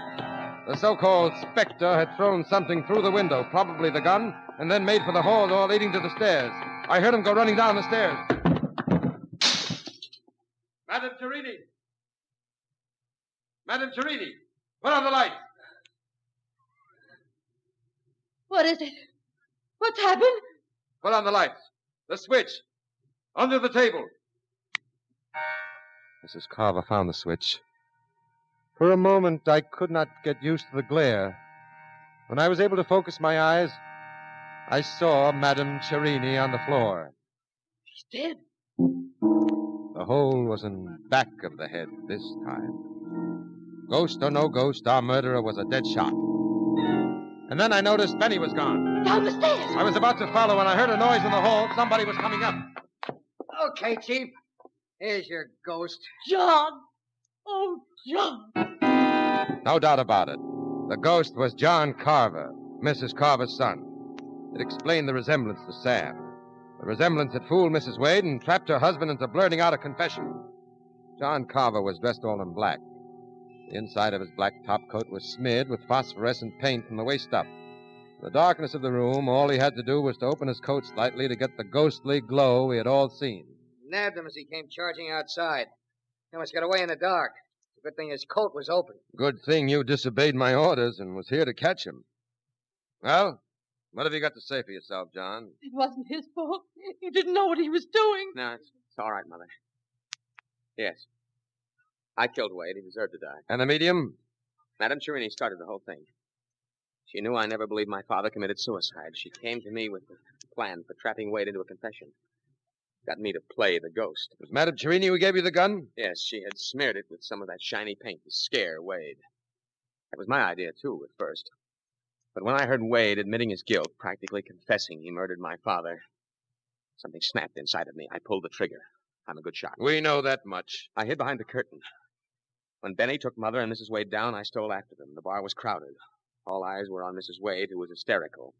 The so-called Spectre had thrown something through the window, probably the gun, and then made for the hall door leading to the stairs. I heard him go running down the stairs. Madame Cherini! Madame Cherini! Put on the light!
What is it? What's happened?
Put on the lights. The switch. Under the table. Mrs. Carver found the switch. For a moment, I could not get used to the glare. When I was able to focus my eyes, I saw Madame Cherini on the floor.
She's dead.
The hole was in back of the head this time. Ghost or no ghost, our murderer was a dead shot. And then I noticed Benny was gone.
Down the stairs.
I was about to follow when I heard a noise in the hall. Somebody was coming up.
Okay, Chief. Here's your ghost.
John! Oh, John!
No doubt about it. The ghost was John Carver, Mrs. Carver's son. It explained the resemblance to Sam. The resemblance had fooled Mrs. Wade and trapped her husband into blurting out a confession. John Carver was dressed all in black. The inside of his black topcoat was smeared with phosphorescent paint from the waist up. In the darkness of the room, all he had to do was to open his coat slightly to get the ghostly glow we had all seen.
Nabbed him as he came charging outside. He almost got away in the dark. It's a good thing his coat was open.
Good thing you disobeyed my orders and was here to catch him. Well, what have you got to say for yourself, John?
It wasn't his fault. He didn't know what he was doing.
No, it's all right, Mother. Yes. I killed Wade. He deserved to die.
And the medium?
Madame Cherini started the whole thing. She knew I never believed my father committed suicide. She came to me with a plan for trapping Wade into a confession. Got me to play the ghost.
Was Madame Cherini who gave you the gun?
Yes, she had smeared it with some of that shiny paint to scare Wade. That was my idea, too, at first. But when I heard Wade admitting his guilt, practically confessing he murdered my father, something snapped inside of me. I pulled the trigger. I'm a good shot.
We know that much.
I hid behind the curtain. When Benny took Mother and Mrs. Wade down, I stole after them. The bar was crowded. All eyes were on Mrs. Wade, who was hysterical.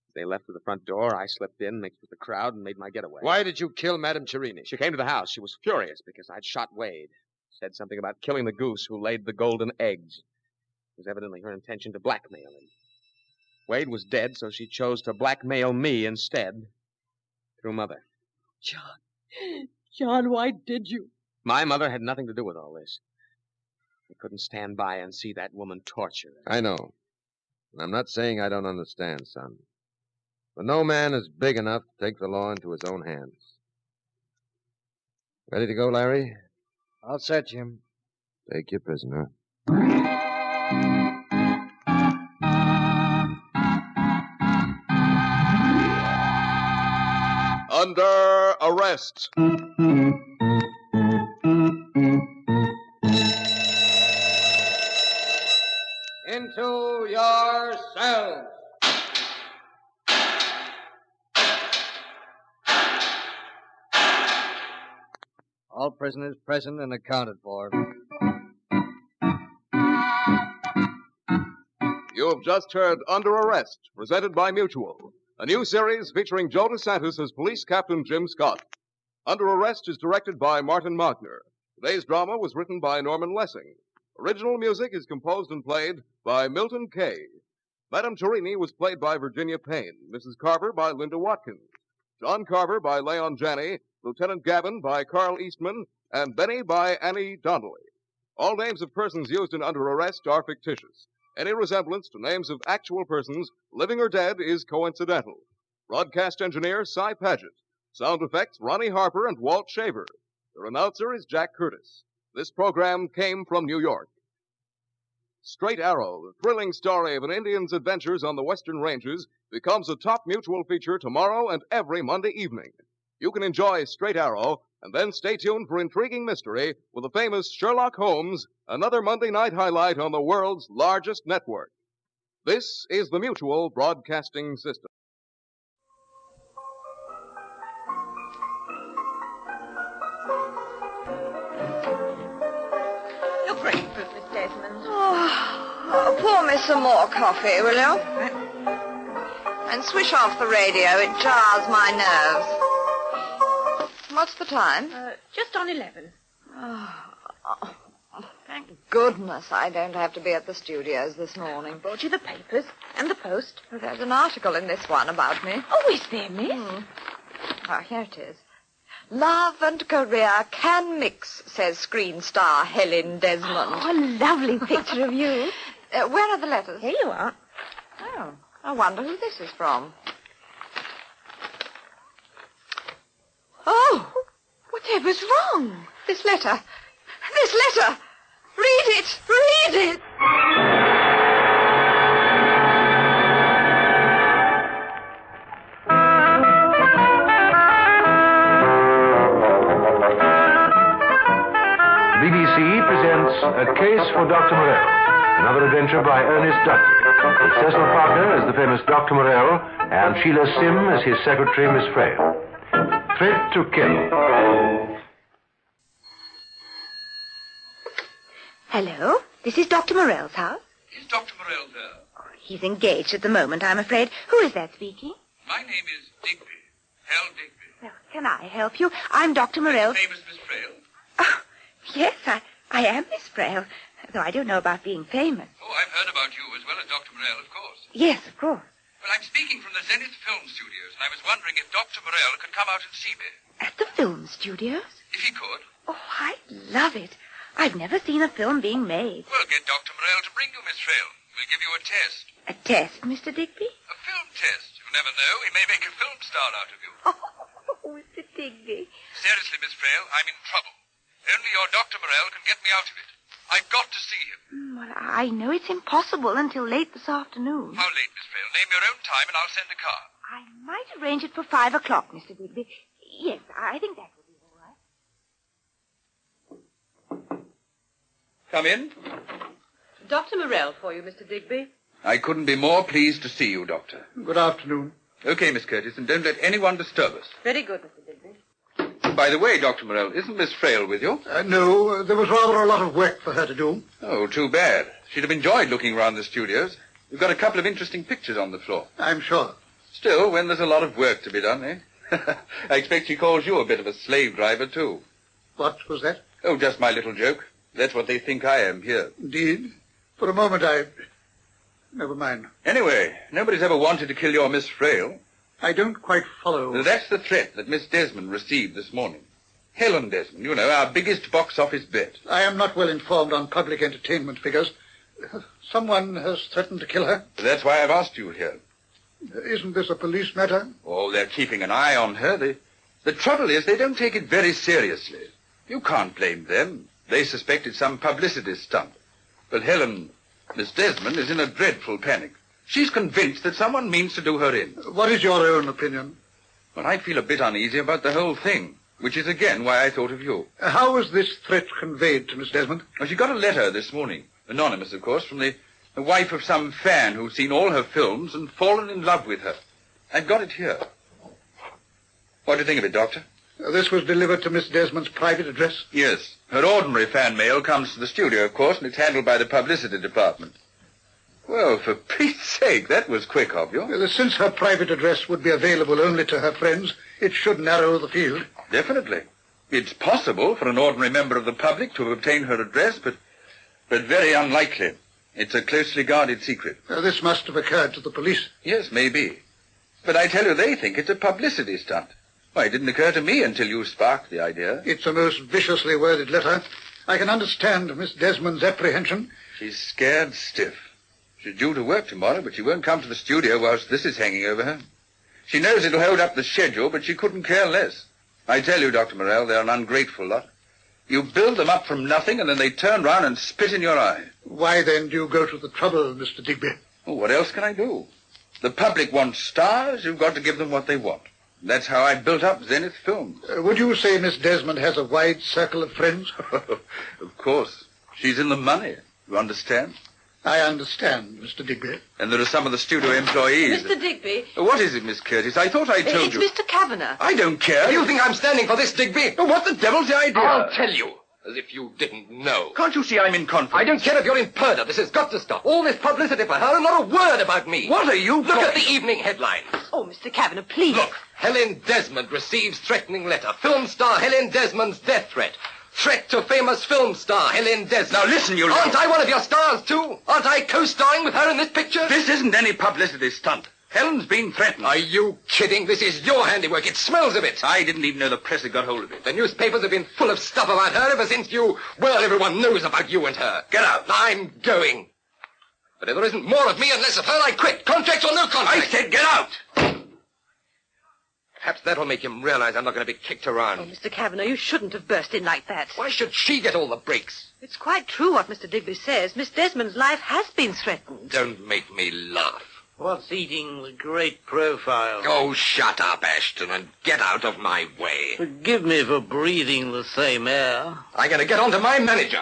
As they left through the front door, I slipped in, mixed with the crowd, and made my getaway.
Why did you kill Madame Cherini?
She came to the house. She was furious because I'd shot Wade. Said something about killing the goose who laid the golden eggs. It was evidently her intention to blackmail him. Wade was dead, so she chose to blackmail me instead. Through Mother.
John, why did you?
My mother had nothing to do with all this. I couldn't stand by and see that woman tortured.
I know. And I'm not saying I don't understand, son. But no man is big enough to take the law into his own hands. Ready to go, Larry?
All set, Jim.
Take your prisoner.
Under arrest.
Into your cells.
All prisoners present and accounted for.
You have just heard Under Arrest, presented by Mutual, a new series featuring Joe DeSantis as Police Captain Jim Scott. Under Arrest is directed by Martin Magner. Today's drama was written by Norman Lessing. Original music is composed and played by Milton Kay. Madame Torini was played by Virginia Payne, Mrs. Carver by Linda Watkins, John Carver by Leon Janney, Lieutenant Gavin by Carl Eastman, and Benny by Annie Donnelly. All names of persons used in Under Arrest are fictitious. Any resemblance to names of actual persons, living or dead, is coincidental. Broadcast engineer, Cy Paget. Sound effects, Ronnie Harper and Walt Shaver. Their announcer is Jack Curtis. This program came from New York. Straight Arrow, the thrilling story of an Indian's adventures on the Western Ranges, becomes a top Mutual feature tomorrow and every Monday evening. You can enjoy Straight Arrow, and then stay tuned for intriguing mystery with the famous Sherlock Holmes, another Monday night highlight on the world's largest network. This is the Mutual Broadcasting System.
Your breakfast, Miss Desmond. Oh, pour me some more coffee, will you? And switch off the radio. It jars my nerves. What's the time?
Just on 11.
Oh, thank goodness I don't have to be at the studios this morning.
Brought you the papers and the post.
Well, there's an article in this one about me.
Oh, is there, miss?
Oh, here it is. Love and career can mix, says screen star Helen Desmond.
Oh, a lovely picture of you.
Where are the letters?
Here you are.
Oh, I wonder who this is from. Oh, whatever's wrong? This letter. This letter. Read it. Read it.
The BBC presents A Case for Dr. Morell, another adventure by Ernest Dudley, with Cecil Parker as the famous Dr. Morell and Sheila Sim as his secretary, Miss Frail. Threat to Kill.
Hello, this is Dr. Morell's house.
Is Dr. Morell there?
Oh, he's engaged at the moment, I'm afraid. Who is that speaking?
My name is Digby. Hal Digby.
Well, can I help you? I'm Dr. Morell.
Famous Miss Frail?
Oh, yes, I am Miss Frail, though I don't know about being famous.
Oh, I've heard about you as well as Dr. Morell, of course.
Yes, of course.
Well, I'm speaking from the Zenith Film Studios, and I was wondering if Dr. Morell could come out and see me.
At the film studios?
If he could.
Oh, I'd love it. I've never seen a film being made.
Well, get Dr. Morell to bring you, Miss Frail. We'll give you a test.
A test, Mr. Digby?
A film test. You never know. He may make a film star out of you.
Oh, Mr. Digby.
Seriously, Miss Frail, I'm in trouble. Only your Dr. Morell can get me out of it. I've got to see him.
Well, I know it's impossible until late this afternoon.
How late, Miss Frail? Name your own time and I'll send a car.
I might arrange it for 5 o'clock, Mr. Digby. Yes, I think that will be all right.
Come in.
Dr. Morell for you, Mr. Digby.
I couldn't be more pleased to see you, Doctor.
Good afternoon.
Okay, Miss Curtis, and don't let anyone disturb us.
Very good, Mr. Digby.
By the way, Dr. Morell, isn't Miss Frail with you?
No, there was rather a lot of work for her to do.
Oh, too bad. She'd have enjoyed looking around the studios. We've got a couple of interesting pictures on the floor.
I'm sure.
Still, when there's a lot of work to be done, eh? I expect she calls you a bit of a slave driver, too.
What was that?
Oh, just my little joke. That's what they think I am here.
Indeed. For a moment, Never mind.
Anyway, nobody's ever wanted to kill your Miss Frail.
I don't quite follow.
That's the threat that Miss Desmond received this morning. Helen Desmond, you know, our biggest box office bet.
I am not well informed on public entertainment figures. Someone has threatened to kill her.
That's why I've asked you here.
Isn't this a police matter?
Oh, they're keeping an eye on her. The trouble is they don't take it very seriously. You can't blame them. They suspected some publicity stunt. But Helen, Miss Desmond, is in a dreadful panic. She's convinced that someone means to do her in.
What is your own opinion?
Well, I feel a bit uneasy about the whole thing, which is again why I thought of you.
How was this threat conveyed to Miss Desmond?
Well, she got a letter this morning, anonymous, of course, from the wife of some fan who's seen all her films and fallen in love with her. I've got it here. What do you think of it, Doctor?
This was delivered to Miss Desmond's private address?
Yes. Her ordinary fan mail comes to the studio, of course, and it's handled by the publicity department. Well, for Pete's sake, that was quick of you.
Well, since her private address would be available only to her friends, it should narrow the field.
Definitely. It's possible for an ordinary member of the public to obtain her address, but very unlikely. It's a closely guarded secret.
This must have occurred to the police.
Yes, maybe. But I tell you, they think it's a publicity stunt. Why, it didn't occur to me until you sparked the idea.
It's a most viciously worded letter. I can understand Miss Desmond's apprehension.
She's scared stiff. She's due to work tomorrow, but she won't come to the studio whilst this is hanging over her. She knows it'll hold up the schedule, but she couldn't care less. I tell you, Dr. Morell, they're an ungrateful lot. You build them up from nothing, and then they turn round and spit in your eye.
Why, then, do you go to the trouble, Mr. Digby?
Well, what else can I do? The public wants stars. You've got to give them what they want. That's how I built up Zenith Films.
Would you say Miss Desmond has a wide circle of friends?
Of course. She's in the money. You understand?
I understand, Mr. Digby.
And there are some of the studio employees.
Mr. Digby.
What is it, Miss Curtis? I thought I told you.
It's Mr. Kavanagh.
I don't care.
You think I'm standing for this, Digby?
Oh, what the devil's the idea?
I'll tell you. As if you didn't know.
Can't you see I'm in conflict?
I don't care if you're in purdah. This has got to stop. All this publicity for her and not a word about me.
What are you
Look at the evening headlines.
Oh, Mr. Kavanagh, please.
Look, Helen Desmond receives threatening letter. Film star Helen Desmond's death threat. Threat to famous film star Helen Desmond.
Now listen, you
Aren't I one of your stars, too? Aren't I co-starring with her in this picture?
This isn't any publicity stunt. Helen's been threatened.
Are you kidding? This is your handiwork. It smells of it.
I didn't even know the press had got hold of it.
The newspapers have been full of stuff about her ever since you... Well, everyone knows about you and her. Get out. I'm going. But if there isn't more of me and less of her, I quit. Contract or no contract.
I said get out.
Perhaps that'll make him realize I'm not going to be kicked around.
Oh, Mr. Kavanagh, you shouldn't have burst in like that.
Why should she get all the breaks?
It's quite true what Mr. Digby says. Miss Desmond's life has been threatened.
Don't make me laugh.
What's eating the great profile?
Oh, shut up, Ashton, and get out of my way.
Forgive me for breathing the same air.
I'm going to get on to my manager.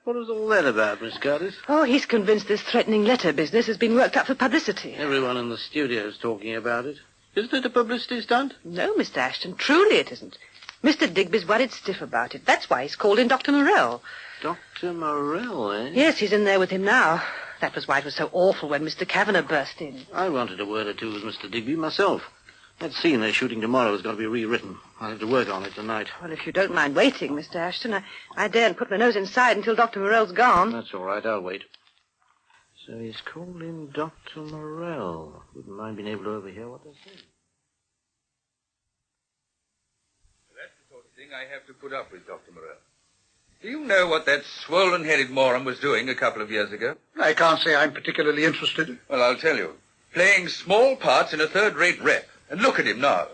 What was all that about, Miss Curtis?
Oh, he's convinced this threatening letter business has been worked up for publicity.
Everyone in the studio's talking about it. Isn't it a publicity stunt?
No, Mr. Ashton, truly it isn't. Mr. Digby's worried stiff about it. That's why he's called in Dr. Morell.
Dr. Morell, eh?
Yes, he's in there with him now. That was why it was so awful when Mr. Kavanagh burst in.
I wanted a word or two with Mr. Digby myself. That scene they're shooting tomorrow has got to be rewritten. I'll have to work on it tonight.
Well, if you don't mind waiting, Mr. Ashton, I daren't put my nose inside until Dr. Morell's gone.
That's all right, I'll wait. So he's called in Dr. Morell. Wouldn't mind being able to overhear what they're saying.
That's the sort of thing I have to put up with, Dr. Morell. Do you know what that swollen-headed moron was doing a couple of years ago?
I can't say I'm particularly interested.
Well, I'll tell you. Playing small parts in a third-rate rep. And look at him now.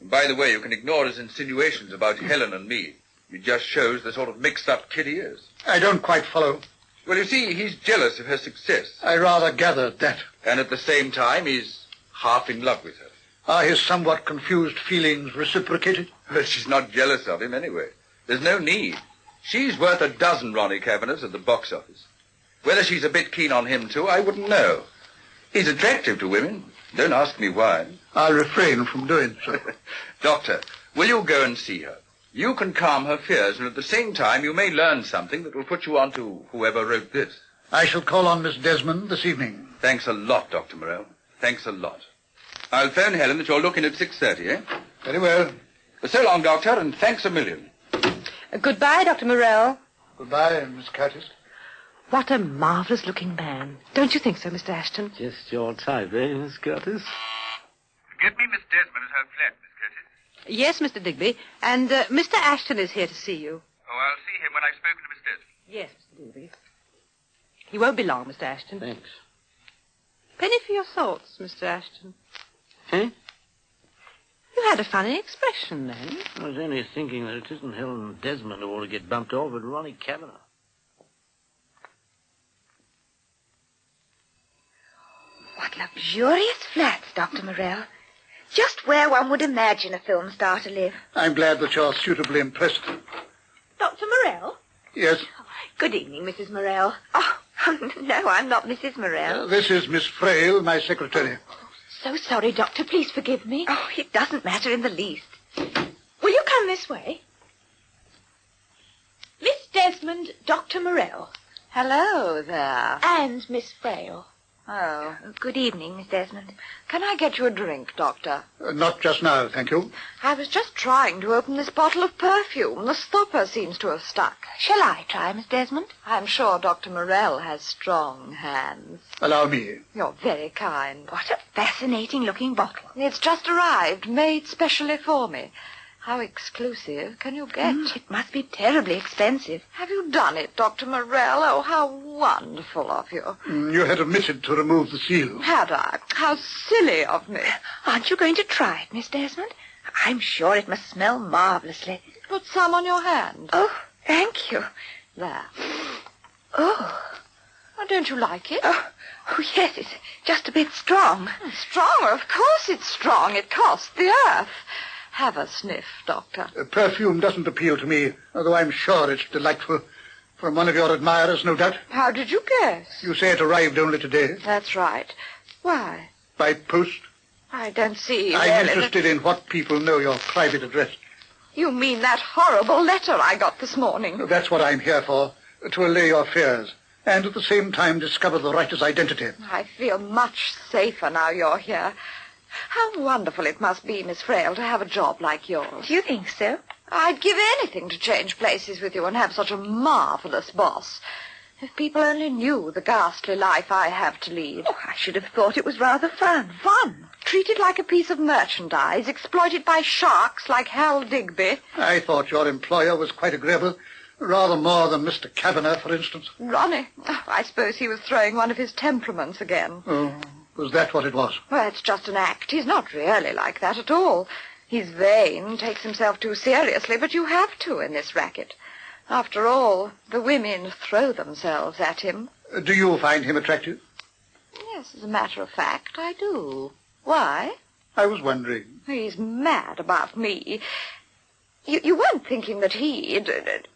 And by the way, you can ignore his insinuations about Helen and me. It just shows the sort of mixed-up kid he is.
I don't quite follow.
Well, you see, he's jealous of her success.
I rather gathered that.
And at the same time, he's half in love with her.
Are his somewhat confused feelings reciprocated?
Well, she's not jealous of him anyway. There's no need. She's worth a dozen Ronnie Kavanaghs at the box office. Whether she's a bit keen on him, too, I wouldn't know. He's attractive to women. Don't ask me why.
I'll refrain from doing so.
Doctor, will you go and see her? You can calm her fears, and at the same time you may learn something that will put you on to whoever wrote this.
I shall call on Miss Desmond this evening.
Thanks a lot, Dr. Morell. Thanks a lot. I'll phone Helen that you're looking at 6:30, eh?
Very well.
So long, Doctor, and thanks a million.
Goodbye, Dr. Morell.
Goodbye, Miss Curtis.
What a marvellous-looking man. Don't you think so, Mr. Ashton?
Just your type, eh, Miss Curtis?
Get me Miss Desmond at her flat, Miss Curtis.
Yes, Mr. Digby. And Mr. Ashton is here to see you.
Oh, I'll see him when I've spoken to Miss Desmond.
Yes, Mr. Digby. He won't be long, Mr. Ashton.
Thanks.
Penny for your thoughts, Mr. Ashton.
Huh?
You had a funny expression then.
I was only thinking that it isn't Helen Desmond who ought to get bumped off, but Ronnie Kavanagh.
What luxurious flats, Dr. Morell. Just where one would imagine a film star to live.
I'm glad that you're suitably impressed.
Dr. Morell?
Yes?
Good evening, Mrs. Morell. Oh, no, I'm not Mrs. Morell.
This is Miss Frail, my secretary.
So sorry, Doctor. Please forgive me. Oh, it doesn't matter in the least. Will you come this way? Miss Desmond, Dr. Morell.
Hello there.
And Miss Frail.
Oh.
Good evening, Miss Desmond.
Can I get you a drink, Doctor?
Not just now, thank you.
I was just trying to open this bottle of perfume. The stopper seems to have stuck.
Shall I try, Miss Desmond?
I'm sure Dr. Morell has strong hands.
Allow me.
You're very kind.
What a fascinating-looking bottle.
It's just arrived, made specially for me. How exclusive can you get?
It must be terribly expensive.
Have you done it, Dr. Morell? Oh, how wonderful of you.
You had omitted to remove the seal.
Had I? How silly of me.
Aren't you going to try it, Miss Desmond? I'm sure it must smell marvelously.
Put some on your hand.
Oh, thank you.
There.
Oh.
Don't you like it?
Oh, yes, it's just a bit strong.
Strong? Of course it's strong. It costs the earth. Have a sniff, Doctor.
Perfume doesn't appeal to me, although I'm sure it's delightful. From one of your admirers, no doubt.
How did you guess?
You say it arrived only today.
That's right. Why?
By post.
I don't see.
I'm
really
interested in what people know your private address.
You mean that horrible letter I got this morning?
That's what I'm here for, to allay your fears, and at the same time discover the writer's identity.
I feel much safer now you're here. How wonderful it must be, Miss Frail, to have a job like yours.
Do you think so?
I'd give anything to change places with you and have such a marvelous boss. If people only knew the ghastly life I have to lead.
Oh, I should have thought it was rather fun.
Fun? Treated like a piece of merchandise, exploited by sharks like Hal Digby.
I thought your employer was quite agreeable. Rather more than Mr. Kavanagh, for instance.
Ronnie? Oh, I suppose he was throwing one of his temperaments again.
Oh. Was that what it was?
Well, it's just an act. He's not really like that at all. He's vain, takes himself too seriously, but you have to in this racket. After all, the women throw themselves at him.
Do you find him attractive?
Yes, as a matter of fact, I do. Why?
I was wondering.
He's mad about me. You weren't thinking that he'd...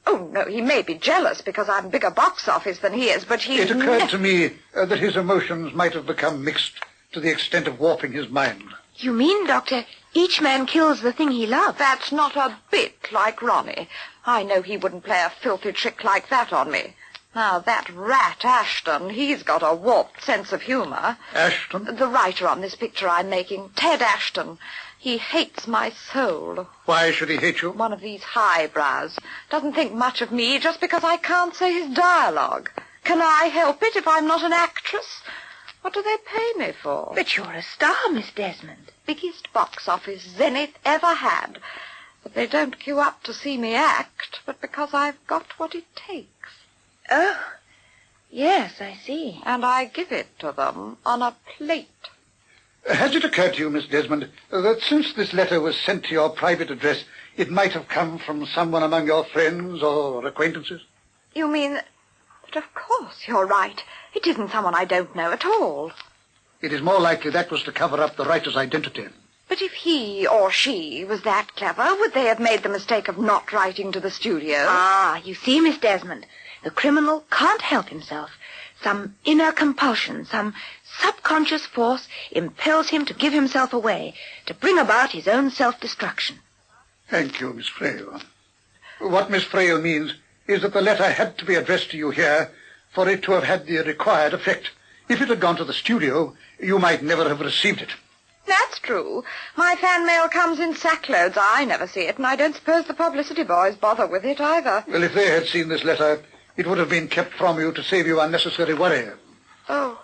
Oh, no, he may be jealous because I'm bigger box office than he is, but he...
It occurred to me that his emotions might have become mixed to the extent of warping his mind.
You mean, Doctor, each man kills the thing he loves?
That's not a bit like Ronnie. I know he wouldn't play a filthy trick like that on me. Now, that rat Ashton, he's got a warped sense of humor.
Ashton?
The writer on this picture I'm making, Ted Ashton. He hates my soul.
Why should he hate you?
One of these highbrows. Doesn't think much of me just because I can't say his dialogue. Can I help it if I'm not an actress? What do they pay me for?
But you're a star, Miss Desmond.
Biggest box office Zenith ever had. But they don't queue up to see me act, but because I've got what it takes.
Oh, yes, I see.
And I give it to them on a plate.
Has it occurred to you, Miss Desmond, that since this letter was sent to your private address, it might have come from someone among your friends or acquaintances?
You mean... But of course you're right. It isn't someone I don't know at all.
It is more likely that was to cover up the writer's identity.
But if he or she was that clever, would they have made the mistake of not writing to the studio?
Ah, you see, Miss Desmond, the criminal can't help himself. Some inner compulsion, some subconscious force impels him to give himself away, to bring about his own self-destruction.
Thank you, Miss Frail. What Miss Frail means is that the letter had to be addressed to you here for it to have had the required effect. If it had gone to the studio, you might never have received it.
That's true. My fan mail comes in sackloads. I never see it, and I don't suppose the publicity boys bother with it either.
Well, if they had seen this letter, it would have been kept from you to save you unnecessary worry.
Oh,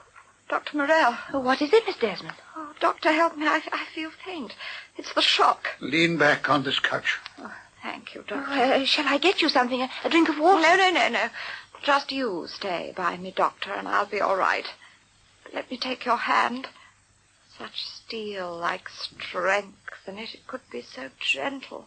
Dr. Morell.
Oh, what is it, Miss Desmond?
Oh, Doctor, help me. I feel faint. It's the shock.
Lean back on this couch.
Oh, thank you, Doctor.
Shall I get you something? A drink of water?
No. Just you stay by me, Doctor, and I'll be all right. Let me take your hand. Such steel-like strength in it. It could be so gentle.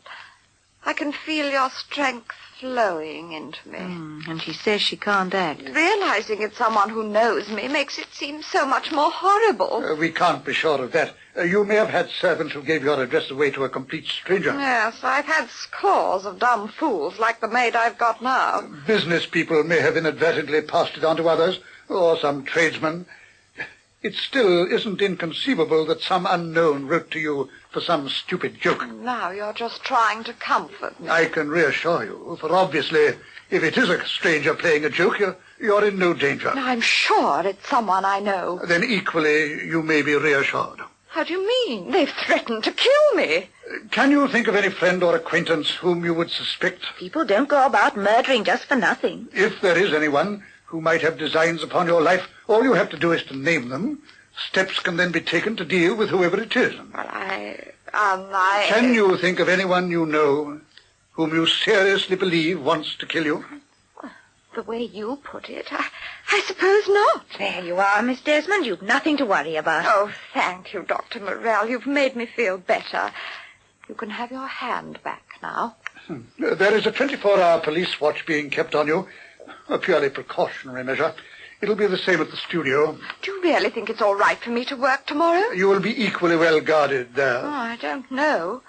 I can feel your strength flowing into me.
And she says she can't act.
Realizing it's someone who knows me makes it seem so much more horrible.
We can't be sure of that. You may have had servants who gave your address away to a complete stranger.
Yes, I've had scores of dumb fools like the maid I've got now.
Business people may have inadvertently passed it on to others, or some tradesman. It still isn't inconceivable that some unknown wrote to you for some stupid joke.
Now you're just trying to comfort me.
I can reassure you, for obviously, if it is a stranger playing a joke, you're in no danger.
I'm sure it's someone I know.
Then equally, you may be reassured.
How do you mean? They've threatened to kill me.
Can you think of any friend or acquaintance whom you would suspect?
People don't go about murdering just for nothing.
If there is anyone who might have designs upon your life, all you have to do is to name them. Steps can then be taken to deal with whoever it is.
Well,
Can you think of anyone you know whom you seriously believe wants to kill you?
The way you put it, I suppose not.
There you are, Miss Desmond. You've nothing to worry about.
Oh, thank you, Dr. Morell. You've made me feel better. You can have your hand back now.
There is a 24-hour police watch being kept on you. A purely precautionary measure. It'll be the same at the studio.
Do you really think it's all right for me to work tomorrow?
You will be equally well guarded there.
Oh, I don't know.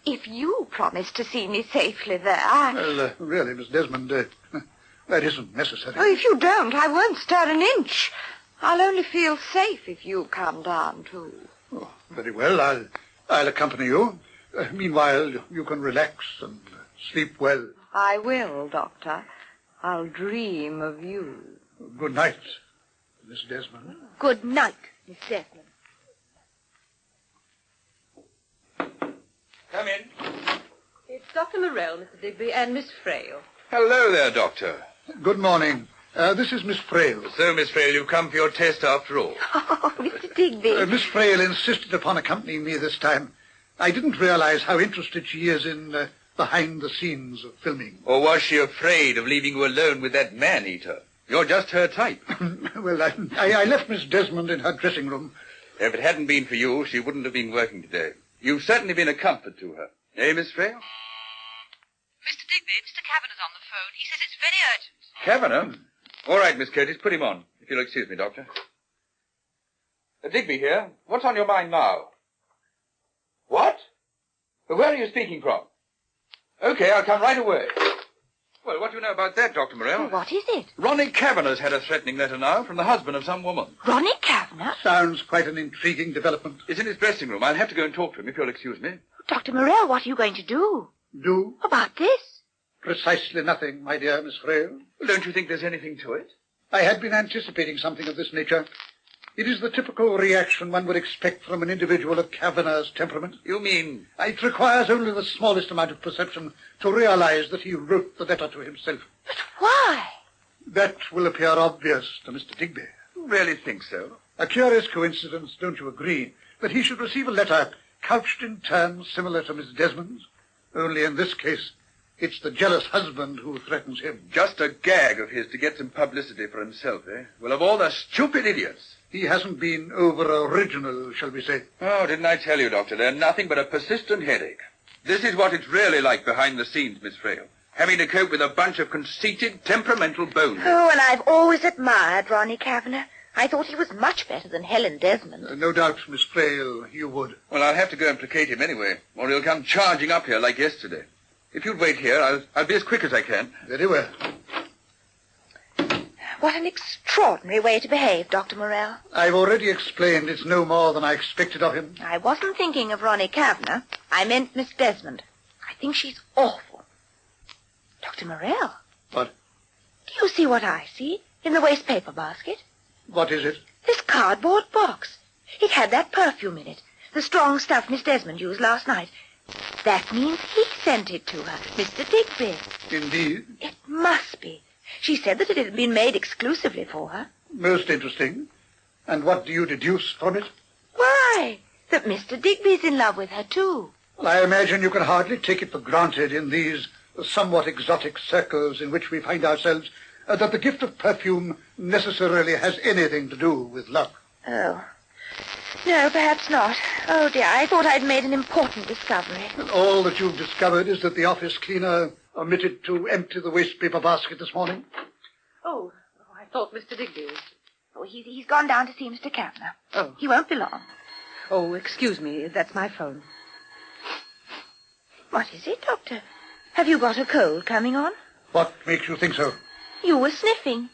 If you promise to see me safely there,
Well, really, Miss Desmond, that isn't necessary.
Oh, if you don't, I won't stir an inch. I'll only feel safe if you come down, too.
Oh, very well. I'll accompany you. Meanwhile, you can relax and sleep well.
I will, Doctor. I'll dream of you.
Good night, Miss Desmond.
Good night, Miss Desmond.
Come in.
It's Dr. Morell, Mr. Digby, and Miss Frail.
Hello there, Doctor.
Good morning. This is Miss Frail.
So, Miss Frail, you've come for your test after all.
Oh, Mr. Digby.
Miss Frail insisted upon accompanying me this time. I didn't realize how interested she is in behind the scenes of filming.
Or was she afraid of leaving you alone with that man-eater? You're just her type.
Well, I left Miss Desmond in her dressing room.
If it hadn't been for you, she wouldn't have been working today. You've certainly been a comfort to her. Eh, Miss Frail?
Mr. Digby, Mr. Kavanagh's on the phone. He says it's very urgent.
Kavanagh? All right, Miss Curtis, put him on. If you'll excuse me, Doctor. Digby here. What's on your mind now? What? Where are you speaking from? Okay, I'll come right away. Well, what do you know about that, Dr. Morell?
What is it?
Ronnie Kavanagh's had a threatening letter now from the husband of some woman.
Ronnie Kavanagh?
Sounds quite an intriguing development.
It's in his dressing room. I'll have to go and talk to him, if you'll excuse me.
Dr. Morell, what are you going to do?
Do?
About this?
Precisely nothing, my dear Miss Frail.
Well, don't you think there's anything to it?
I had been anticipating something of this nature. It is the typical reaction one would expect from an individual of Kavanagh's temperament.
You mean?
It requires only the smallest amount of perception to realize that he wrote the letter to himself.
But why?
That will appear obvious to Mr. Digby.
You really think so?
A curious coincidence, don't you agree, that he should receive a letter couched in terms similar to Miss Desmond's? Only in this case, it's the jealous husband who threatens him.
Just a gag of his to get some publicity for himself, eh? Well, of all the stupid idiots.
He hasn't been over-original, shall we say.
Oh, didn't I tell you, Doctor? They're nothing but a persistent headache. This is what it's really like behind the scenes, Miss Frail. Having to cope with a bunch of conceited, temperamental boneheads.
Oh, and I've always admired Ronnie Kavanagh. I thought he was much better than Helen Desmond.
No doubt, Miss Frail, you would.
Well, I'll have to go and placate him anyway, or he'll come charging up here like yesterday. If you'd wait here, I'll be as quick as I can.
Very well.
What an extraordinary way to behave, Dr. Morell.
I've already explained it's no more than I expected of him.
I wasn't thinking of Ronnie Kavanagh. I meant Miss Desmond. I think she's awful. Dr. Morell.
What?
Do you see what I see in the waste paper basket?
What is it?
This cardboard box. It had that perfume in it. The strong stuff Miss Desmond used last night. That means he sent it to her, Mr. Digby.
Indeed.
It must be. She said that it had been made exclusively for her.
Most interesting. And what do you deduce from it?
Why? That Mr. Digby's in love with her, too.
Well, I imagine you can hardly take it for granted in these somewhat exotic circles in which we find ourselves that the gift of perfume necessarily has anything to do with luck.
Oh. No, perhaps not. Oh, dear, I thought I'd made an important discovery.
And all that you've discovered is that the office cleaner omitted to empty the waste paper basket this morning?
Oh, I thought Mr. Digby was... Oh, he's gone down to see Mr. Kavanagh. Oh. He won't be long.
Oh, excuse me. That's my phone.
What is it, Doctor? Have you got a cold coming on?
What makes you think so?
You were sniffing.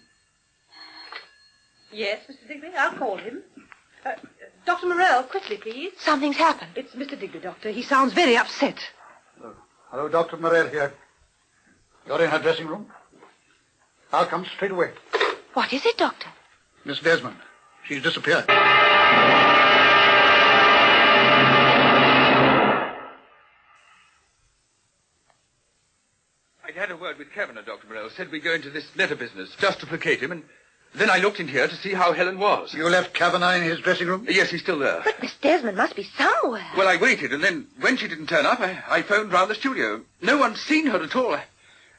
Yes, Mr. Digby, I'll call him. Dr. Morell, quickly, please.
Something's happened.
It's Mr. Digby, Doctor. He sounds very upset.
Hello, Dr. Morell here. You're in her dressing room? I'll come straight away.
What is it, Doctor?
Miss Desmond. She's disappeared.
I'd had a word with Kavanagh, Dr. Morell. Said we'd go into this letter business just to placate him, and then I looked in here to see how Helen was.
You left Kavanagh in his dressing room?
Yes, he's still there.
But Miss Desmond must be somewhere.
Well, I waited, and then when she didn't turn up, I phoned round the studio. No one's seen her at all.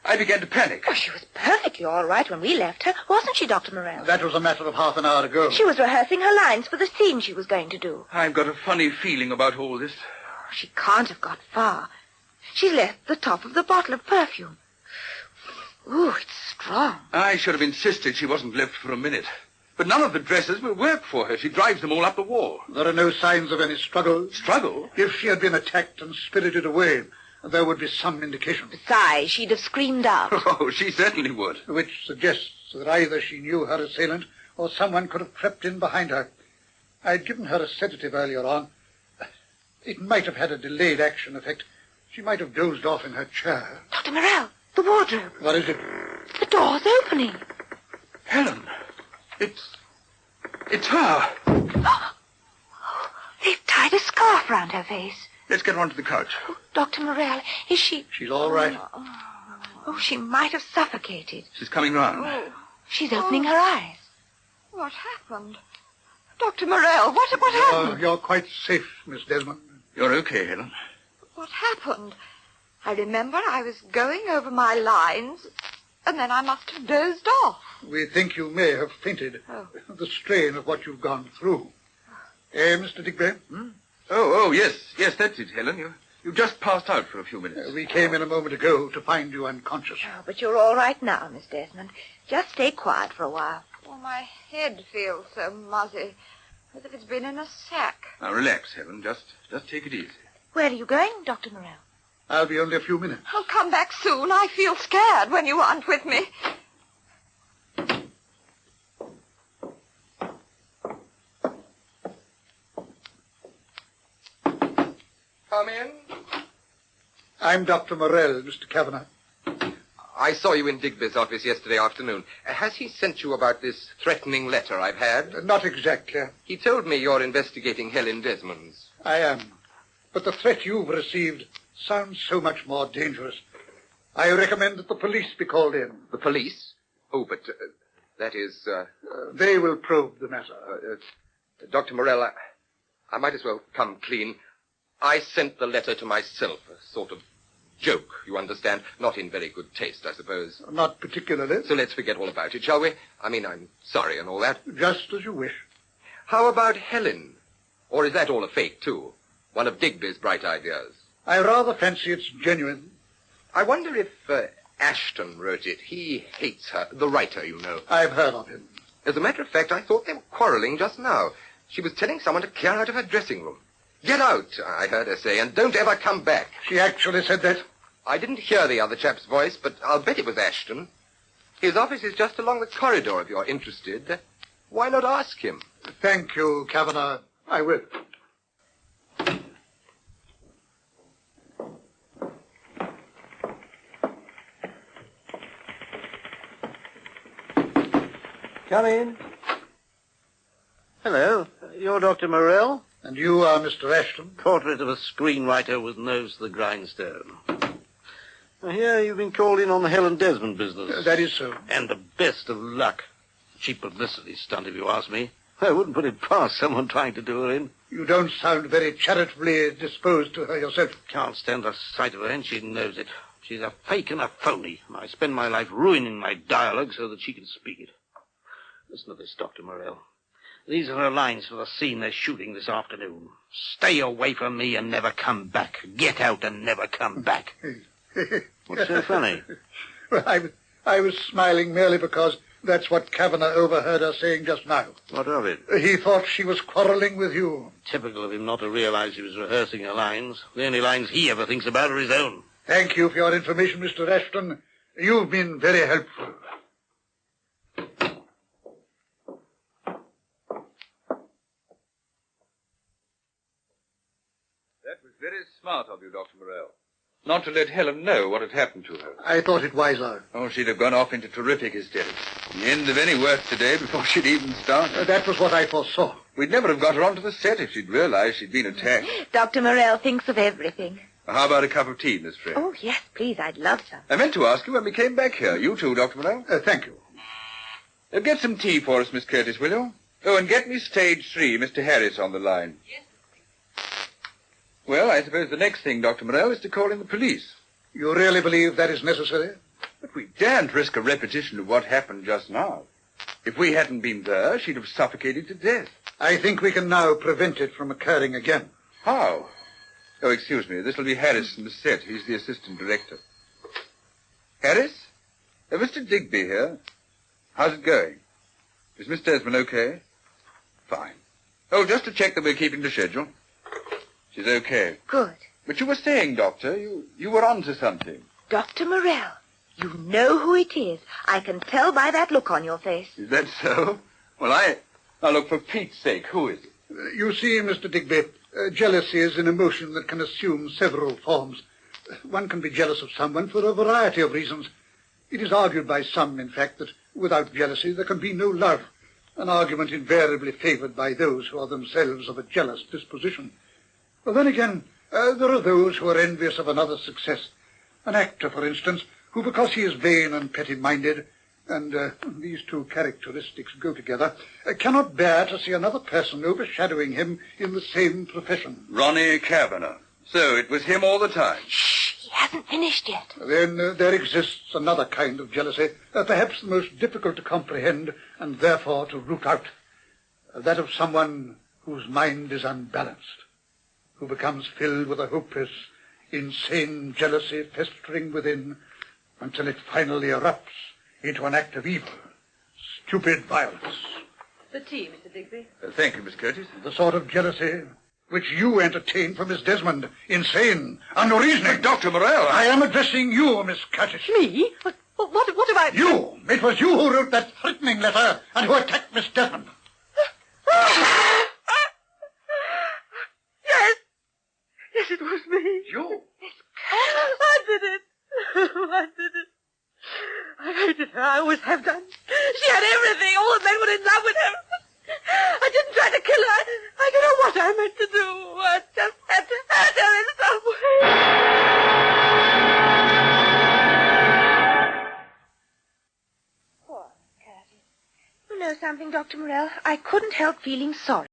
I began to panic.
Oh, she was perfectly all right when we left her, wasn't she, Dr. Morell?
That was a matter of half an hour ago.
She was rehearsing her lines for the scene she was going to do.
I've got a funny feeling about all this.
Oh, she can't have got far. She left the top of the bottle of perfume. Ooh, it's strong.
I should have insisted she wasn't left for a minute. But none of the dresses will work for her. She drives them all up the wall.
There are no signs of any struggle.
Struggle?
If she had been attacked and spirited away, there would be some indication.
Besides, she'd have screamed out.
Oh, she certainly would.
Which suggests that either she knew her assailant or someone could have crept in behind her. I'd given her a sedative earlier on. It might have had a delayed action effect. She might have dozed off in her chair.
Dr. Morell, the wardrobe.
What is it?
The door's opening.
Helen, it's her.
They've tied a scarf round her face.
Let's get her onto the couch.
Oh, Dr. Morell, is she...
She's all right.
Oh, she might have suffocated.
She's coming round.
Oh, she's opening her eyes.
What happened? Dr. Morell, what happened?
You're quite safe, Miss Desmond.
You're okay, Helen.
What happened? I remember I was going over my lines, and then I must have dozed off.
We think you may have fainted.
Oh.
The strain of what you've gone through. Mr. Digby?
Oh, yes, that's it, Helen. You just passed out for a few minutes.
We came in a moment ago to find you unconscious.
Oh, but you're all right now, Miss Desmond. Just stay quiet for a while.
Oh, my head feels so muzzy, as if it's been in a sack.
Now, relax, Helen. Just take it easy.
Where are you going, Dr. Morell?
I'll be only a few minutes.
I'll come back soon. I feel scared when you aren't with me.
Come in.
I'm Dr. Morell, Mr. Kavanagh.
I saw you in Digby's office yesterday afternoon. Has he sent you about this threatening letter I've had?
Not exactly.
He told me you're investigating Helen Desmond's.
I am. But the threat you've received sounds so much more dangerous. I recommend that the police be called in.
The police? Oh, but that is...
They will probe the matter.
Dr. Morell, I might as well come clean. I sent the letter to myself, a sort of joke, you understand? Not in very good taste, I suppose.
Not particularly.
So let's forget all about it, shall we? I mean, I'm sorry and all that.
Just as you wish.
How about Helen? Or is that all a fake, too? One of Digby's bright ideas.
I rather fancy it's genuine.
I wonder if Ashton wrote it. He hates her. The writer, you know.
I've heard of him.
As a matter of fact, I thought they were quarreling just now. She was telling someone to clear out of her dressing room. Get out, I heard her say, and don't ever come back.
She actually said that?
I didn't hear the other chap's voice, but I'll bet it was Ashton. His office is just along the corridor, if you're interested. Why not ask him?
Thank you, Kavanagh. I will.
Come in. Hello. You're Dr. Morell?
And you are Mr. Ashton?
Portrait of a screenwriter with nose to the grindstone. I hear you've been called in on the Helen Desmond business.
That is so.
And the best of luck. Cheap publicity stunt, if you ask me.
I wouldn't put it past someone trying to do her in.
You don't sound very charitably disposed to her yourself.
Can't stand the sight of her, and she knows it. She's a fake and a phony. I spend my life ruining my dialogue so that she can speak it. Listen to this, Dr. Morell. These are her lines for the scene they're shooting this afternoon. Stay away from me and never come back. Get out and never come back. What's so funny?
Well, I was smiling merely because that's what Kavanagh overheard her saying just now.
What of it?
He thought she was quarreling with you.
Typical of him not to realize he was rehearsing her lines. The only lines he ever thinks about are his own.
Thank you for your information, Mr. Ashton. You've been very helpful.
That was very smart of you, Dr. Morell. Not to let Helen know what had happened to her.
I thought it wiser.
Oh, she'd have gone off into terrific hysterics. The end of any work today before she'd even started.
That was what I foresaw.
We'd never have got her onto the set if she'd realized she'd been attacked.
Dr. Morell thinks of everything.
How about a cup of tea, Miss Frey?
Oh, yes, please. I'd love some.
I meant to ask you when we came back here. You too, Dr. Morell.
Thank you.
Get some tea for us, Miss Curtis, will you? Oh, and get me stage 3, Mr. Harris on the line.
Yes.
Well, I suppose the next thing, Dr. Morell, is to call in the police.
You really believe that is necessary?
But we daren't risk a repetition of what happened just now. If we hadn't been there, she'd have suffocated to death.
I think we can now prevent it from occurring again.
How? Oh, excuse me. This will be Harris from the set. He's the assistant director. Harris? Mr. Digby here. How's it going? Is Miss Desmond okay? Fine. Oh, just to check that we're keeping the schedule. She's okay.
Good.
But you were saying, Doctor, you were on to something.
Dr. Morell, you know who it is. I can tell by that look on your face.
Is that so? Well, now look, for Pete's sake, who is it?
You see, Mr. Digby, jealousy is an emotion that can assume several forms. One can be jealous of someone for a variety of reasons. It is argued by some, in fact, that without jealousy there can be no love, an argument invariably favored by those who are themselves of a jealous disposition. Well, then again, there are those who are envious of another's success. An actor, for instance, who, because he is vain and petty-minded, and these two characteristics go together, cannot bear to see another person overshadowing him in the same profession.
Ronnie Kavanagh. So it was him all the time.
Shh, he hasn't finished yet.
Then there exists another kind of jealousy, perhaps the most difficult to comprehend and therefore to root out. That of someone whose mind is unbalanced, who becomes filled with a hopeless, insane jealousy festering within until it finally erupts into an act of evil, stupid violence.
The tea, Mr. Digby.
Thank you, Miss Curtis.
The sort of jealousy which you entertain for Miss Desmond. Insane, unreasoning.
Dr. Morell,
I am addressing you, Miss Curtis.
Me? What have I...
You! It was you who wrote that threatening letter and who attacked Miss Desmond.
Yes, it was me.
You?
I did it. I did it. I hated her. I always have done. She had everything. All the men were in love with her. I didn't try to kill her. I don't know what I meant to do. I just had to hurt her in some way.
Poor Curtis. You know something, Dr. Morell? I couldn't help feeling sorry